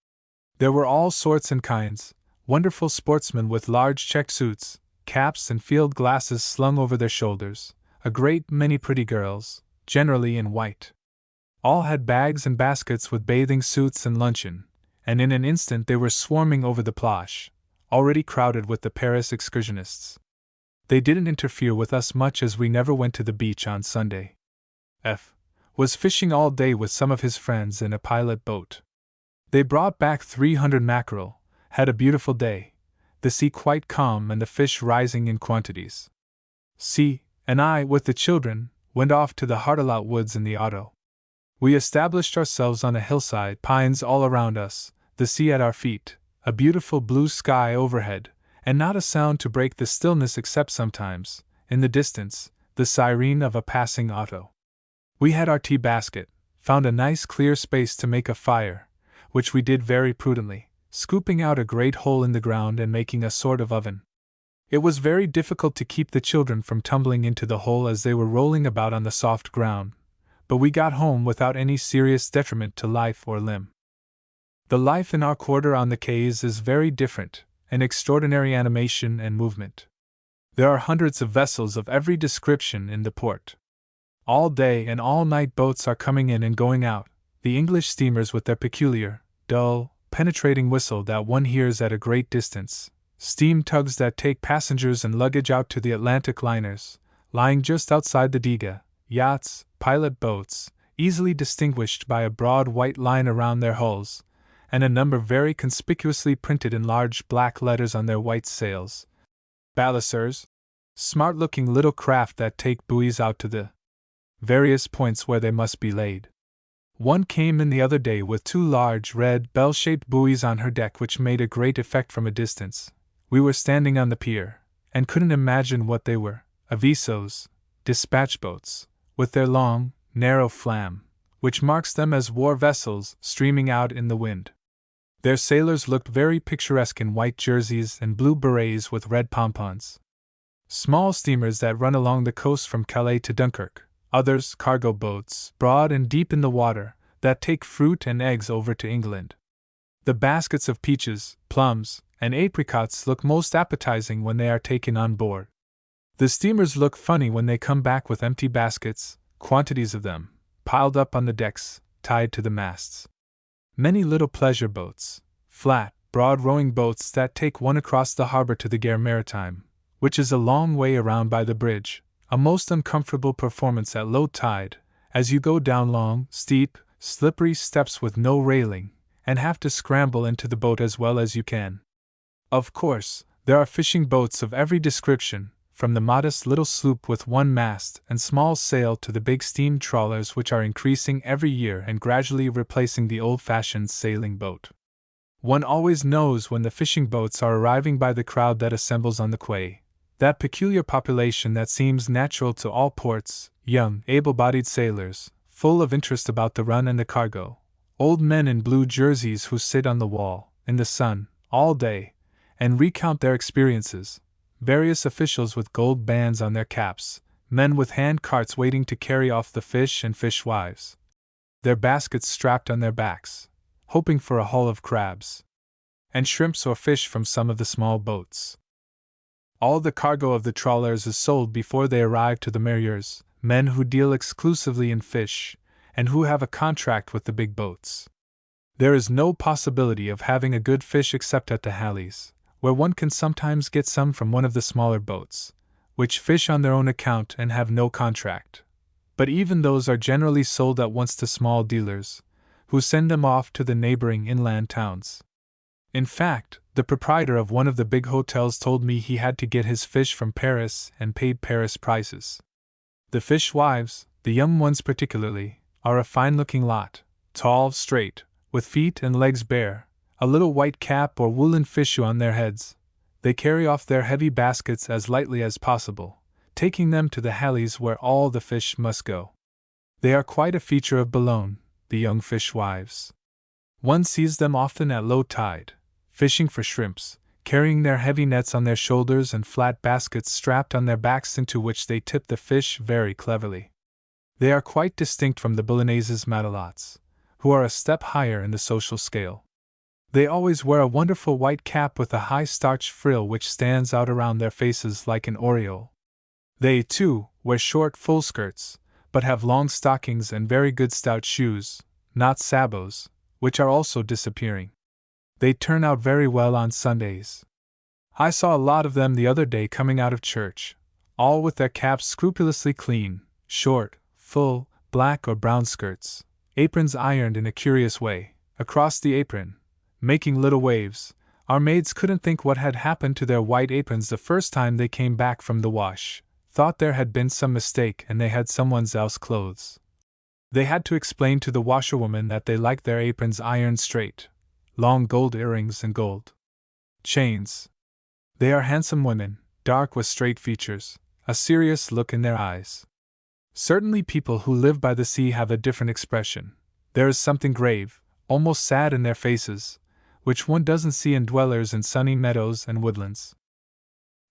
There were all sorts and kinds, wonderful sportsmen with large check suits, caps and field glasses slung over their shoulders, a great many pretty girls, generally in white. All had bags and baskets with bathing suits and luncheon, and in an instant they were swarming over the plage, already crowded with the Paris excursionists. They didn't interfere with us much as we never went to the beach on Sunday. F. was fishing all day with some of his friends in a pilot boat. They brought back 300 mackerel, had a beautiful day, the sea quite calm and the fish rising in quantities. C. and I, with the children, went off to the Hartelout woods in the auto. We established ourselves on a hillside, pines all around us, the sea at our feet, a beautiful blue sky overhead, and not a sound to break the stillness except sometimes, in the distance, the siren of a passing auto. We had our tea basket, found a nice clear space to make a fire, which we did very prudently, scooping out a great hole in the ground and making a sort of oven. It was very difficult to keep the children from tumbling into the hole as they were rolling about on the soft ground, but we got home without any serious detriment to life or limb. The life in our quarter on the quays is very different, an extraordinary animation and movement. There are hundreds of vessels of every description in the port. All day and all night boats are coming in and going out, the English steamers with their peculiar, dull, penetrating whistle that one hears at a great distance, steam tugs that take passengers and luggage out to the Atlantic liners, lying just outside the diga, yachts, pilot boats, easily distinguished by a broad white line around their hulls, and a number very conspicuously printed in large black letters on their white sails. Balancers, smart-looking little craft that take buoys out to the various points where they must be laid. One came in the other day with two large red bell-shaped buoys on her deck which made a great effect from a distance. We were standing on the pier, and couldn't imagine what they were, avisos, dispatch boats, with their long, narrow flam, which marks them as war vessels, streaming out in the wind. Their sailors looked very picturesque in white jerseys and blue berets with red pompons. Small steamers that run along the coast from Calais to Dunkirk, others cargo boats, broad and deep in the water, that take fruit and eggs over to England. The baskets of peaches, plums, and apricots look most appetizing when they are taken on board. The steamers look funny when they come back with empty baskets, quantities of them, piled up on the decks, tied to the masts. Many little pleasure boats, flat, broad rowing boats that take one across the harbor to the Gare Maritime, which is a long way around by the bridge, a most uncomfortable performance at low tide, as you go down long, steep, slippery steps with no railing, and have to scramble into the boat as well as you can. Of course, there are fishing boats of every description, from the modest little sloop with one mast and small sail to the big steam trawlers which are increasing every year and gradually replacing the old-fashioned sailing boat. One always knows when the fishing boats are arriving by the crowd that assembles on the quay, that peculiar population that seems natural to all ports, young, able-bodied sailors, full of interest about the run and the cargo, old men in blue jerseys who sit on the wall, in the sun, all day, and recount their experiences, various officials with gold bands on their caps, men with hand carts waiting to carry off the fish and fishwives, their baskets strapped on their backs, hoping for a haul of crabs and shrimps or fish from some of the small boats. All the cargo of the trawlers is sold before they arrive to the mariers, men who deal exclusively in fish, and who have a contract with the big boats. There is no possibility of having a good fish except at the Halleys, where one can sometimes get some from one of the smaller boats, which fish on their own account and have no contract. But even those are generally sold at once to small dealers, who send them off to the neighboring inland towns. In fact, the proprietor of one of the big hotels told me he had to get his fish from Paris and paid Paris prices. The fishwives, the young ones particularly, are a fine-looking lot, tall, straight, with feet and legs bare, a little white cap or woolen fichu on their heads. They carry off their heavy baskets as lightly as possible, taking them to the Halleys where all the fish must go. They are quite a feature of Boulogne, the young fishwives. One sees them often at low tide, fishing for shrimps, carrying their heavy nets on their shoulders and flat baskets strapped on their backs into which they tip the fish very cleverly. They are quite distinct from the Boulonnaises matelots, who are a step higher in the social scale. They always wear a wonderful white cap with a high starched frill which stands out around their faces like an aureole. They, too, wear short full skirts, but have long stockings and very good stout shoes, not sabots, which are also disappearing. They turn out very well on Sundays. I saw a lot of them the other day coming out of church, all with their caps scrupulously clean, short, full, black or brown skirts, aprons ironed in a curious way, across the apron, making little waves. Our maids couldn't think what had happened to their white aprons the first time they came back from the wash, thought there had been some mistake and they had someone else's clothes. They had to explain to the washerwoman that they liked their aprons ironed straight, long gold earrings and gold chains. They are handsome women, dark with straight features, a serious look in their eyes. Certainly people who live by the sea have a different expression. There is something grave, almost sad in their faces, which one doesn't see in dwellers in sunny meadows and woodlands.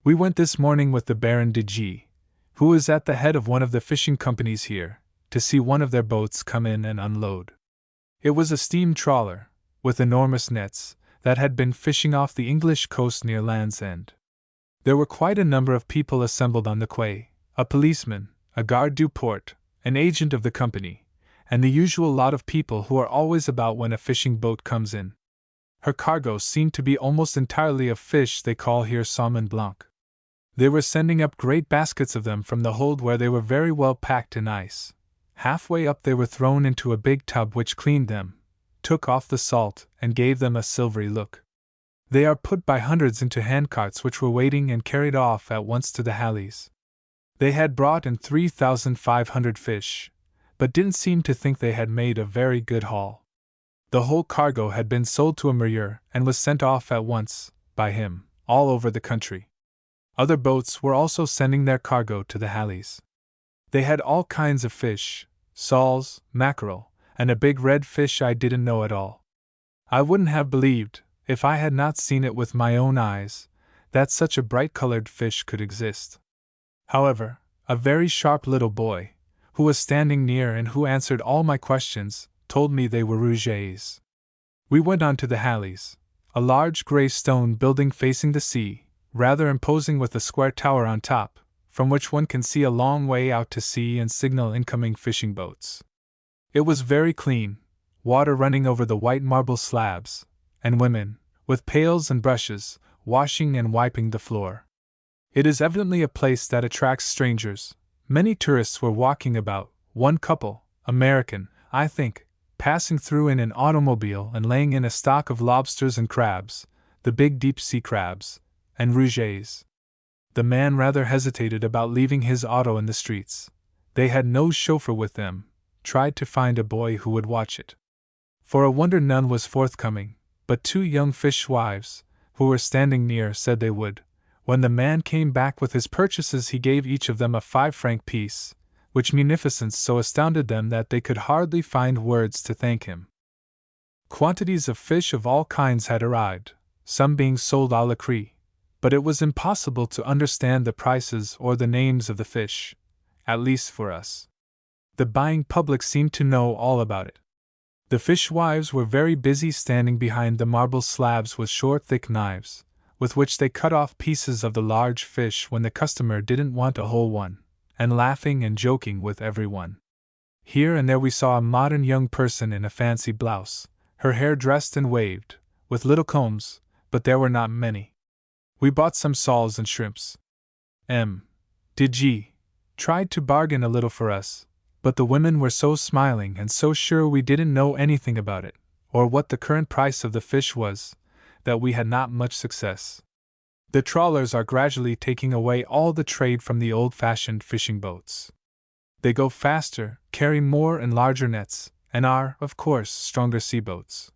We went this morning with the Baron de G., who is at the head of one of the fishing companies here, to see one of their boats come in and unload. It was a steam trawler, with enormous nets, that had been fishing off the English coast near Land's End. There were quite a number of people assembled on the quay, a policeman, a garde du port, an agent of the company, and the usual lot of people who are always about when a fishing boat comes in. Her cargo seemed to be almost entirely of fish they call here salmon blanc. They were sending up great baskets of them from the hold where they were very well packed in ice. Halfway up they were thrown into a big tub which cleaned them, took off the salt, and gave them a silvery look. They are put by hundreds into handcarts which were waiting and carried off at once to the hallies. They had brought in 3,500 fish, but didn't seem to think they had made a very good haul. The whole cargo had been sold to a murrier and was sent off at once, by him, all over the country. Other boats were also sending their cargo to the hallies. They had all kinds of fish, soles, mackerel, and a big red fish I didn't know at all. I wouldn't have believed, if I had not seen it with my own eyes, that such a bright-colored fish could exist. However, a very sharp little boy, who was standing near and who answered all my questions, told me they were rouges. We went on to the hallies, a large grey stone building facing the sea, rather imposing with a square tower on top, from which one can see a long way out to sea and signal incoming fishing boats. It was very clean, water running over the white marble slabs, and women, with pails and brushes, washing and wiping the floor. It is evidently a place that attracts strangers. Many tourists were walking about, one couple, American, I think, passing through in an automobile and laying in a stock of lobsters and crabs, the big deep-sea crabs, and rouges. The man rather hesitated about leaving his auto in the streets. They had no chauffeur with them, tried to find a boy who would watch it. For a wonder none was forthcoming, but two young fishwives, who were standing near, said they would. When the man came back with his purchases he gave each of them a 5-franc piece, which munificence so astounded them that they could hardly find words to thank him. Quantities of fish of all kinds had arrived, some being sold à la carte, but it was impossible to understand the prices or the names of the fish, at least for us. The buying public seemed to know all about it. The fishwives were very busy standing behind the marble slabs with short, thick knives, with which they cut off pieces of the large fish when the customer didn't want a whole one, and laughing and joking with everyone. Here and there we saw a modern young person in a fancy blouse, her hair dressed and waved, with little combs, but there were not many. We bought some soles and shrimps. D.G. tried to bargain a little for us, but the women were so smiling and so sure we didn't know anything about it, or what the current price of the fish was, that we had not much success. The trawlers are gradually taking away all the trade from the old-fashioned fishing boats. They go faster, carry more and larger nets, and are, of course, stronger sea-boats.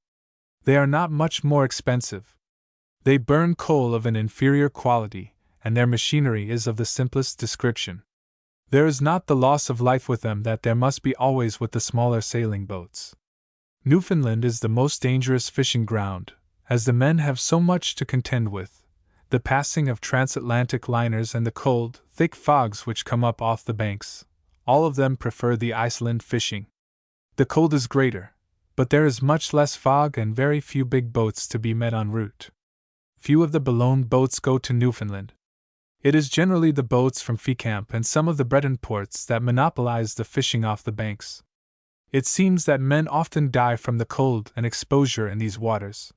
They are not much more expensive. They burn coal of an inferior quality, and their machinery is of the simplest description. There is not the loss of life with them that there must be always with the smaller sailing boats. Newfoundland is the most dangerous fishing ground, as the men have so much to contend with, the passing of transatlantic liners and the cold, thick fogs which come up off the banks. All of them prefer the Iceland fishing. The cold is greater, but there is much less fog and very few big boats to be met en route. Few of the Boulogne boats go to Newfoundland. It is generally the boats from Fécamp and some of the Breton ports that monopolize the fishing off the banks. It seems that men often die from the cold and exposure in these waters.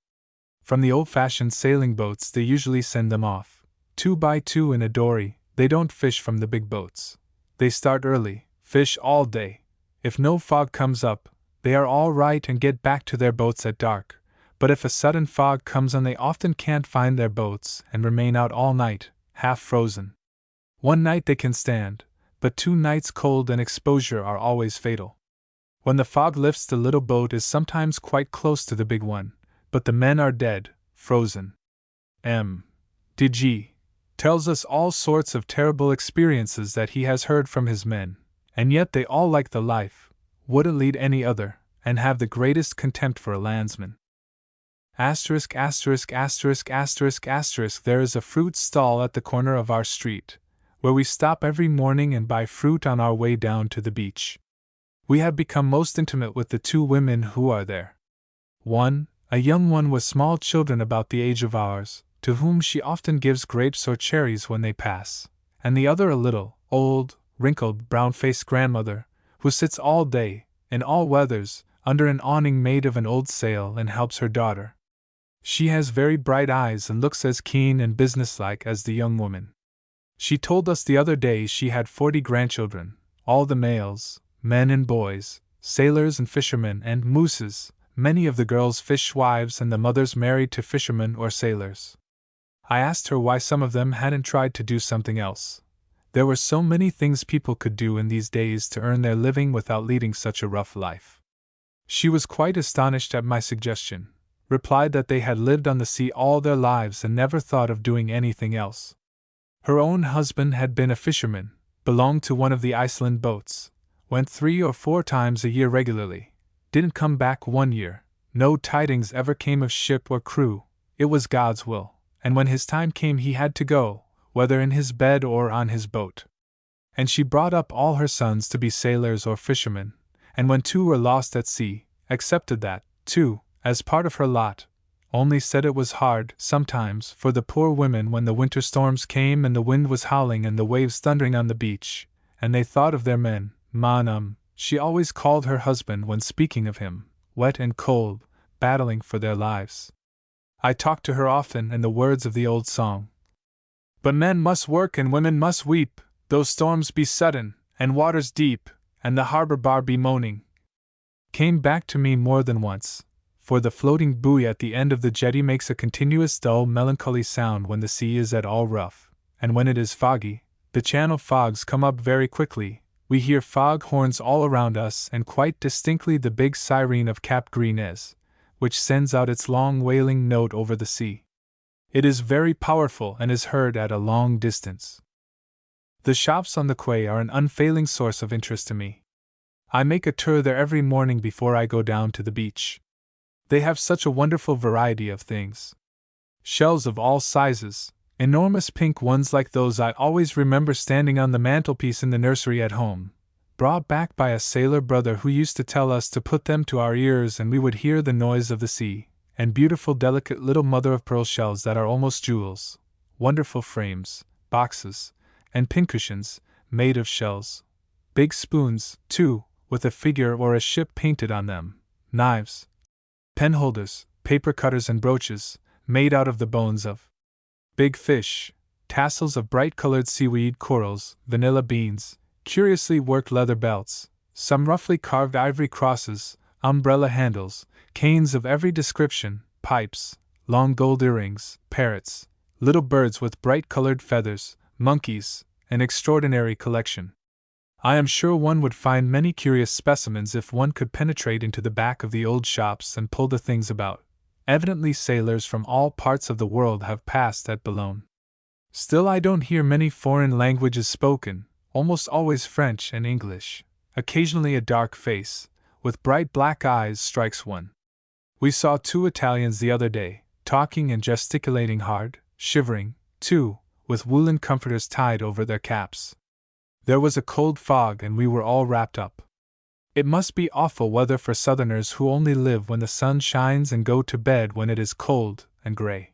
From the old-fashioned sailing boats they usually send them off, 2 by 2 in a dory. They don't fish from the big boats. They start early, fish all day. If no fog comes up, they are all right and get back to their boats at dark, but if a sudden fog comes on they often can't find their boats and remain out all night, half frozen. One night they can stand, but 2 nights cold and exposure are always fatal. When the fog lifts the little boat is sometimes quite close to the big one, but the men are dead, frozen. D.G. tells us all sorts of terrible experiences that he has heard from his men, and yet they all like the life, wouldn't lead any other, and have the greatest contempt for a landsman. There is a fruit stall at the corner of our street, where we stop every morning and buy fruit on our way down to the beach. We have become most intimate with the 2 women who are there. One, a young one with small children about the age of ours, to whom she often gives grapes or cherries when they pass, and the other a little, old, wrinkled, brown-faced grandmother, who sits all day, in all weathers, under an awning made of an old sail and helps her daughter. She has very bright eyes and looks as keen and businesslike as the young woman. She told us the other day she had 40 grandchildren, all the males, men and boys, sailors and fishermen and mooses, many of the girls fishwives and the mothers married to fishermen or sailors. I asked her why some of them hadn't tried to do something else. There were so many things people could do in these days to earn their living without leading such a rough life. She was quite astonished at my suggestion, replied that they had lived on the sea all their lives and never thought of doing anything else. Her own husband had been a fisherman, belonged to one of the Iceland boats, went 3 or 4 times a year regularly, didn't come back 1 year, no tidings ever came of ship or crew, it was God's will, and when his time came he had to go, whether in his bed or on his boat. And she brought up all her sons to be sailors or fishermen, and when 2 were lost at sea, accepted that, too, as part of her lot, only said it was hard, sometimes, for the poor women when the winter storms came and the wind was howling and the waves thundering on the beach, and they thought of their men, she always called her husband when speaking of him, wet and cold, battling for their lives. I talked to her often in the words of the old song. But men must work and women must weep, though storms be sudden, and waters deep, and the harbor bar be moaning, came back to me more than once, for the floating buoy at the end of the jetty makes a continuous dull melancholy sound when the sea is at all rough, and when it is foggy, the channel fogs come up very quickly, we hear fog horns all around us and quite distinctly the big siren of Cap Gris, which sends out its long wailing note over the sea. It is very powerful and is heard at a long distance. The shops on the quay are an unfailing source of interest to me. I make a tour there every morning before I go down to the beach. They have such a wonderful variety of things. Shells of all sizes, enormous pink ones like those I always remember standing on the mantelpiece in the nursery at home, brought back by a sailor brother who used to tell us to put them to our ears and we would hear the noise of the sea, and beautiful delicate little mother-of-pearl shells that are almost jewels, wonderful frames, boxes, and pincushions, made of shells. Big spoons, too, with a figure or a ship painted on them, knives, penholders, paper cutters and brooches, made out of the bones of big fish, tassels of bright-colored seaweed corals, vanilla beans, curiously worked leather belts, some roughly carved ivory crosses, umbrella handles, canes of every description, pipes, long gold earrings, parrots, little birds with bright-colored feathers, monkeys, an extraordinary collection. I am sure one would find many curious specimens if one could penetrate into the back of the old shops and pull the things about. Evidently sailors from all parts of the world have passed at Boulogne. Still I don't hear many foreign languages spoken, almost always French and English. Occasionally a dark face, with bright black eyes strikes one. We saw 2 Italians the other day, talking and gesticulating hard, shivering, too, with woolen comforters tied over their caps. There was a cold fog and we were all wrapped up. It must be awful weather for southerners who only live when the sun shines and go to bed when it is cold and gray.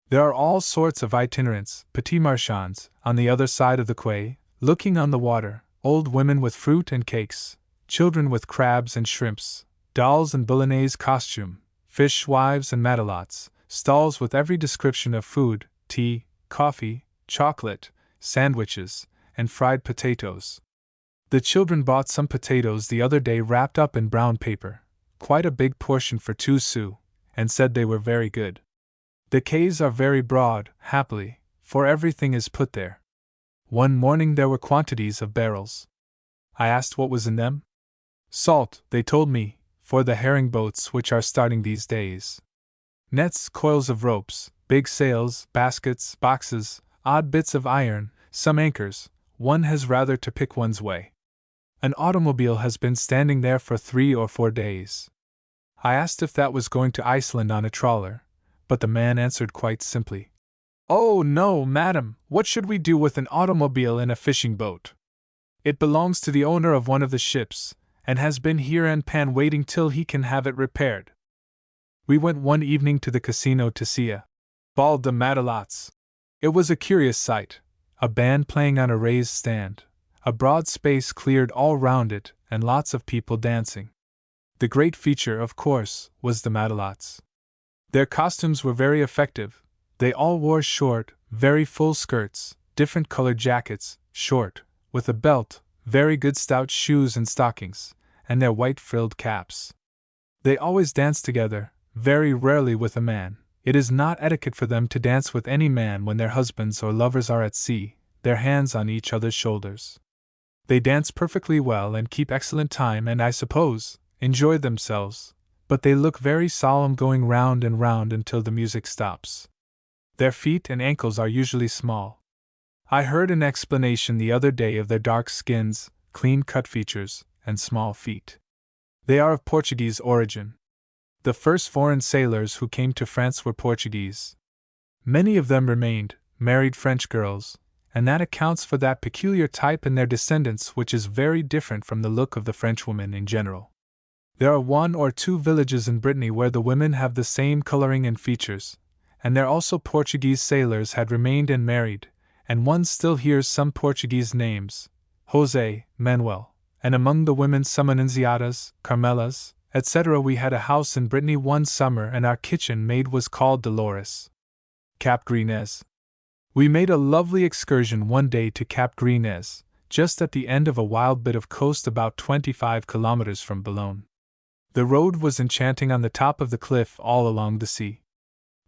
There are all sorts of itinerants, petits marchands, on the other side of the quay, looking on the water, old women with fruit and cakes, children with crabs and shrimps, dolls in Bolognese costume, fish wives and matelots, stalls with every description of food, tea, coffee, chocolate, sandwiches, and fried potatoes. The children bought some potatoes the other day wrapped up in brown paper, quite a big portion for 2 sous, and said they were very good. The quays are very broad, happily, for everything is put there. One morning there were quantities of barrels. I asked what was in them. Salt, they told me, for the herring boats which are starting these days. Nets, coils of ropes, big sails, baskets, boxes, odd bits of iron, some anchors. One has rather to pick one's way. An automobile has been standing there for 3 or 4 days. I asked if that was going to Iceland on a trawler, but the man answered quite simply, "Oh no, madam, what should we do with an automobile in a fishing boat? It belongs to the owner of one of the ships, and has been here and pan waiting till he can have it repaired." We went one evening to the casino to see a bawled the Matelots. It was a curious sight, a band playing on a raised stand, a broad space cleared all round it, and lots of people dancing. The great feature, of course, was the Matelots. Their costumes were very effective. They all wore short, very full skirts, different colored jackets, short, with a belt, very good stout shoes and stockings, and their white frilled caps. They always danced together, very rarely with a man. It is not etiquette for them to dance with any man when their husbands or lovers are at sea, their hands on each other's shoulders. They dance perfectly well and keep excellent time and, I suppose, enjoy themselves, but they look very solemn going round and round until the music stops. Their feet and ankles are usually small. I heard an explanation the other day of their dark skins, clean-cut features, and small feet. They are of Portuguese origin. The first foreign sailors who came to France were Portuguese. Many of them remained, married French girls, and that accounts for that peculiar type in their descendants which is very different from the look of the Frenchwoman in general. There are 1 or 2 villages in Brittany where the women have the same coloring and features, and there also Portuguese sailors had remained and married, and one still hears some Portuguese names, José, Manuel, and among the women some Annunciatas, Carmelas, etc. We had a house in Brittany one summer and our kitchen maid was called Dolores. Cap Gris-Nez. We made a lovely excursion one day to Cap Gris-Nez, just at the end of a wild bit of coast about 25 kilometers from Boulogne. The road was enchanting on the top of the cliff all along the sea.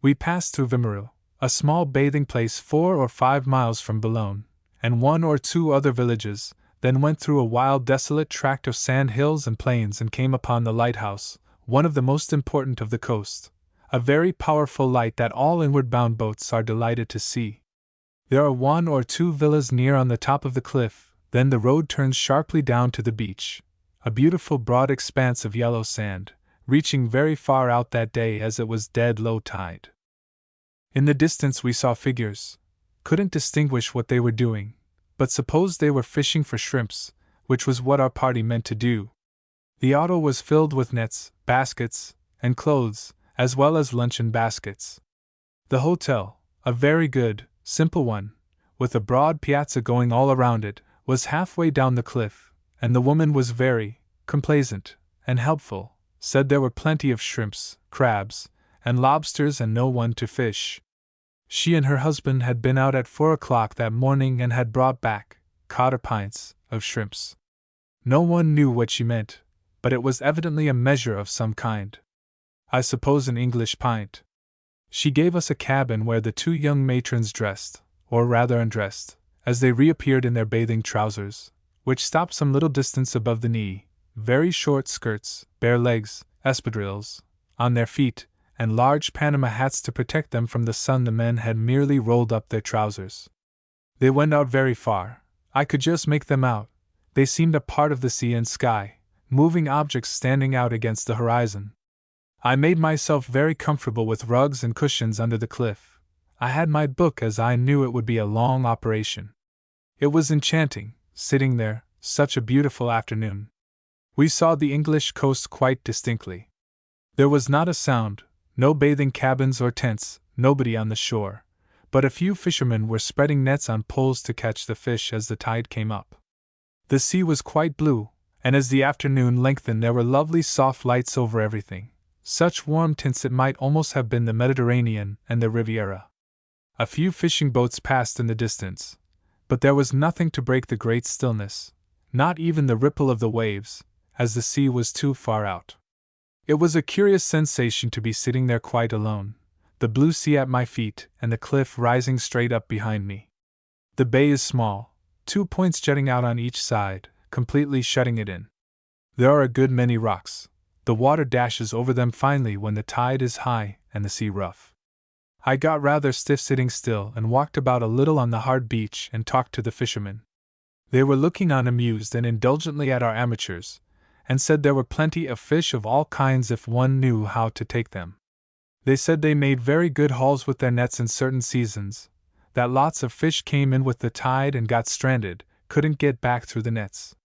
We passed through Wimereux, a small bathing place 4 or 5 miles from Boulogne, and 1 or 2 other villages, then went through a wild desolate tract of sand hills and plains and came upon the lighthouse, one of the most important of the coast, a very powerful light that all inward-bound boats are delighted to see. There are 1 or 2 villas near on the top of the cliff, then the road turns sharply down to the beach, a beautiful broad expanse of yellow sand, reaching very far out that day as it was dead low tide. In the distance we saw figures, couldn't distinguish what they were doing, but supposed they were fishing for shrimps, which was what our party meant to do. The auto was filled with nets, baskets, and clothes, as well as luncheon baskets. The hotel, a very good, simple one, with a broad piazza going all around it, was halfway down the cliff, and the woman was very complaisant and helpful, said there were plenty of shrimps, crabs, and lobsters and no one to fish. She and her husband had been out at 4 o'clock that morning and had brought back 1/4 pints of shrimps. No one knew what she meant, but it was evidently a measure of some kind. I suppose an English pint. She gave us a cabin where the 2 young matrons dressed, or rather undressed, as they reappeared in their bathing trousers, which stopped some little distance above the knee, very short skirts, bare legs, espadrilles on their feet, and large Panama hats to protect them from the sun. The men had merely rolled up their trousers. They went out very far. I could just make them out. They seemed a part of the sea and sky, moving objects standing out against the horizon. I made myself very comfortable with rugs and cushions under the cliff. I had my book as I knew it would be a long operation. It was enchanting, sitting there, such a beautiful afternoon. We saw the English coast quite distinctly. There was not a sound, no bathing cabins or tents, nobody on the shore, but a few fishermen were spreading nets on poles to catch the fish as the tide came up. The sea was quite blue, and as the afternoon lengthened there were lovely soft lights over everything, such warm tints it might almost have been the Mediterranean and the Riviera. A few fishing boats passed in the distance, but there was nothing to break the great stillness, not even the ripple of the waves, as the sea was too far out. It was a curious sensation to be sitting there quite alone, the blue sea at my feet and the cliff rising straight up behind me. The bay is small, 2 points jutting out on each side, completely shutting it in. There are a good many rocks. The water dashes over them finely when the tide is high and the sea rough. I got rather stiff sitting still and walked about a little on the hard beach and talked to the fishermen. They were looking on amused and indulgently at our amateurs, and said there were plenty of fish of all kinds if one knew how to take them. They said they made very good hauls with their nets in certain seasons, that lots of fish came in with the tide and got stranded, couldn't get back through the nets.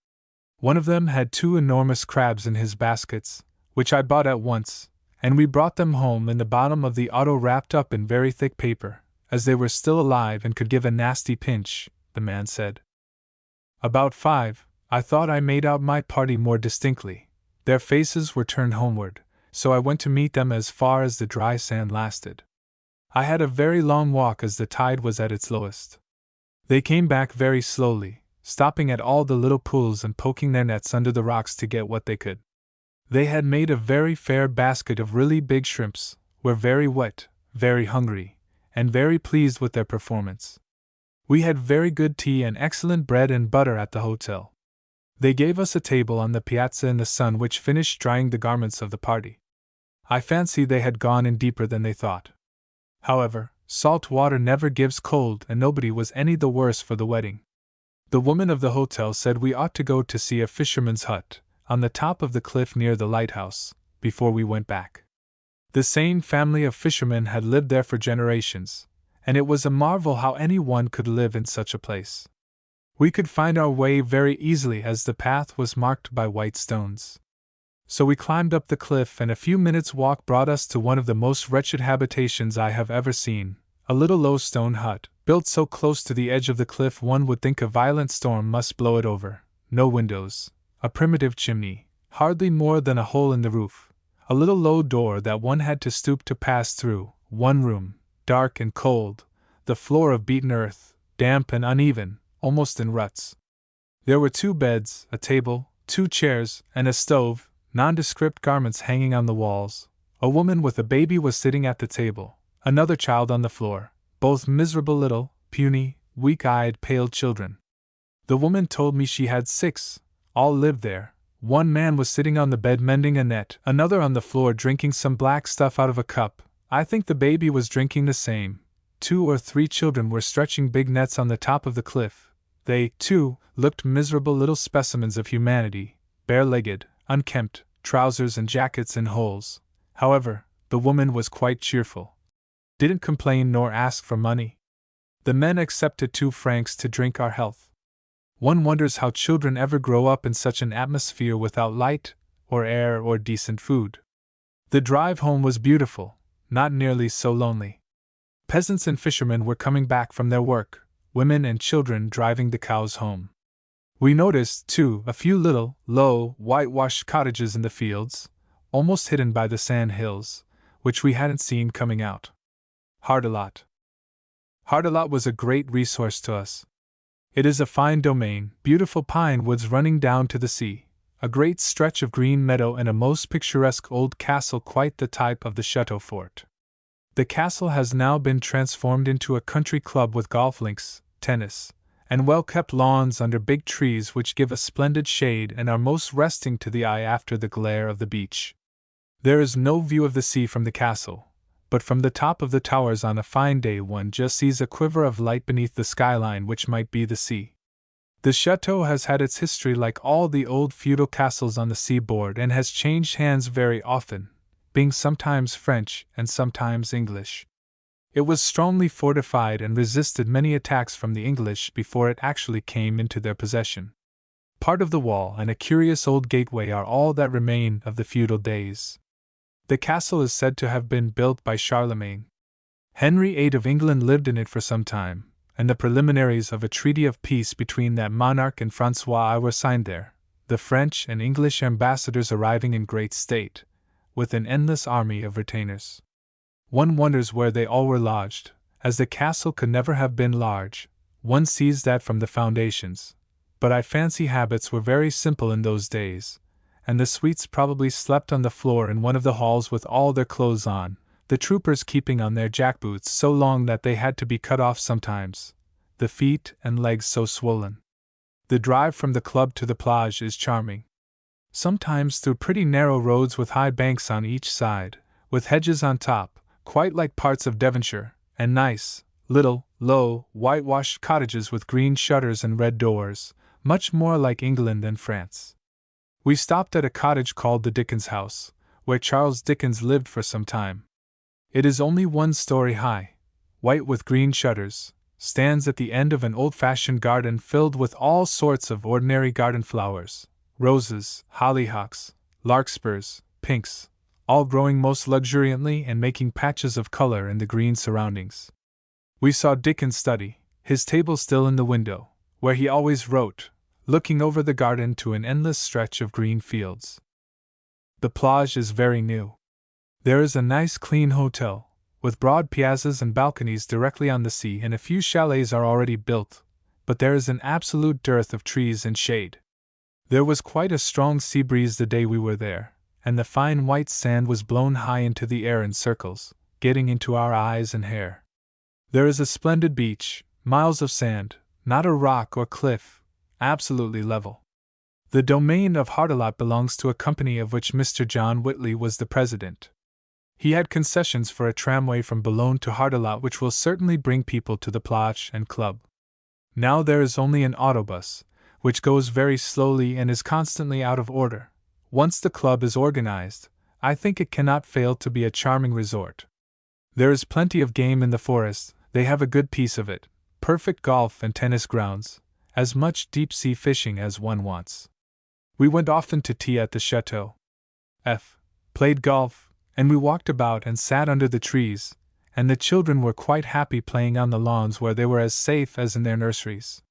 One of them had 2 enormous crabs in his baskets, which I bought at once, and we brought them home in the bottom of the auto wrapped up in very thick paper, as they were still alive and could give a nasty pinch, the man said. About 5, I thought I made out my party more distinctly. Their faces were turned homeward, so I went to meet them as far as the dry sand lasted. I had a very long walk as the tide was at its lowest. They came back very slowly, stopping at all the little pools and poking their nets under the rocks to get what they could. They had made a very fair basket of really big shrimps, were very wet, very hungry, and very pleased with their performance. We had very good tea and excellent bread and butter at the hotel. They gave us a table on the piazza in the sun which finished drying the garments of the party. I fancy they had gone in deeper than they thought. However, salt water never gives cold and nobody was any the worse for the wetting. The woman of the hotel said we ought to go to see a fisherman's hut, on the top of the cliff near the lighthouse, before we went back. The same family of fishermen had lived there for generations, and it was a marvel how any one could live in such a place. We could find our way very easily as the path was marked by white stones. So we climbed up the cliff and a few minutes' walk brought us to one of the most wretched habitations I have ever seen, a little low stone hut, built so close to the edge of the cliff one would think a violent storm must blow it over, no windows, a primitive chimney, hardly more than a hole in the roof, a little low door that one had to stoop to pass through, one room, dark and cold, the floor of beaten earth, damp and uneven, almost in ruts. There were 2 beds, a table, 2 chairs, and a stove, nondescript garments hanging on the walls. A woman with a baby was sitting at the table, another child on the floor, both miserable little, puny, weak-eyed, pale children. The woman told me she had 6, all lived there. One man was sitting on the bed mending a net, another on the floor drinking some black stuff out of a cup. I think the baby was drinking the same. 2 or 3 children were stretching big nets on the top of the cliff. They, too, looked miserable little specimens of humanity, bare-legged, unkempt, trousers and jackets in holes. However, the woman was quite cheerful. Didn't complain nor ask for money. The men accepted 2 francs to drink our health. One wonders how children ever grow up in such an atmosphere without light, or air, or decent food. The drive home was beautiful, not nearly so lonely. Peasants and fishermen were coming back from their work, women and children driving the cows home. We noticed, too, a few little, low, whitewashed cottages in the fields, almost hidden by the sand hills, which we hadn't seen coming out. Hardelot was a great resource to us. It is a fine domain, beautiful pine woods running down to the sea, a great stretch of green meadow and a most picturesque old castle quite the type of the Chateau fort. The castle has now been transformed into a country club with golf links, tennis, and well-kept lawns under big trees which give a splendid shade and are most resting to the eye after the glare of the beach. There is no view of the sea from the castle, but from the top of the towers on a fine day one just sees a quiver of light beneath the skyline which might be the sea. The chateau has had its history like all the old feudal castles on the seaboard and has changed hands very often, being sometimes French and sometimes English. It was strongly fortified and resisted many attacks from the English before it actually came into their possession. Part of the wall and a curious old gateway are all that remain of the feudal days. The castle is said to have been built by Charlemagne. Henry VIII of England lived in it for some time, and the preliminaries of a treaty of peace between that monarch and Francois I were signed there, the French and English ambassadors arriving in great state, with an endless army of retainers. One wonders where they all were lodged, as the castle could never have been large, one sees that from the foundations, but I fancy habits were very simple in those days, and the suites probably slept on the floor in one of the halls with all their clothes on, the troopers keeping on their jackboots so long that they had to be cut off sometimes, the feet and legs so swollen. The drive from the club to the plage is charming. Sometimes through pretty narrow roads with high banks on each side, with hedges on top, quite like parts of Devonshire, and nice, little, low, whitewashed cottages with green shutters and red doors, much more like England than France. We stopped at a cottage called the Dickens House, where Charles Dickens lived for some time. It is only 1 story high, white with green shutters, stands at the end of an old-fashioned garden filled with all sorts of ordinary garden flowers, roses, hollyhocks, larkspurs, pinks, all growing most luxuriantly and making patches of color in the green surroundings. We saw Dickens' study, his table still in the window, where he always wrote, looking over the garden to an endless stretch of green fields. The plage is very new. There is a nice clean hotel, with broad piazzas and balconies directly on the sea, and a few chalets are already built, but there is an absolute dearth of trees and shade. There was quite a strong sea breeze the day we were there, and the fine white sand was blown high into the air in circles, getting into our eyes and hair. There is a splendid beach, miles of sand, not a rock or cliff, absolutely level. The domain of Hardelot belongs to a company of which Mr. John Whitley was the president. He had concessions for a tramway from Boulogne to Hardelot which will certainly bring people to the plage and club. Now there is only an autobus, which goes very slowly and is constantly out of order. Once the club is organized, I think it cannot fail to be a charming resort. There is plenty of game in the forest, they have a good piece of it, perfect golf and tennis grounds, as much deep-sea fishing as one wants. We went often to tea at the Chateau. Played golf, and we walked about and sat under the trees, and the children were quite happy playing on the lawns where they were as safe as in their nurseries.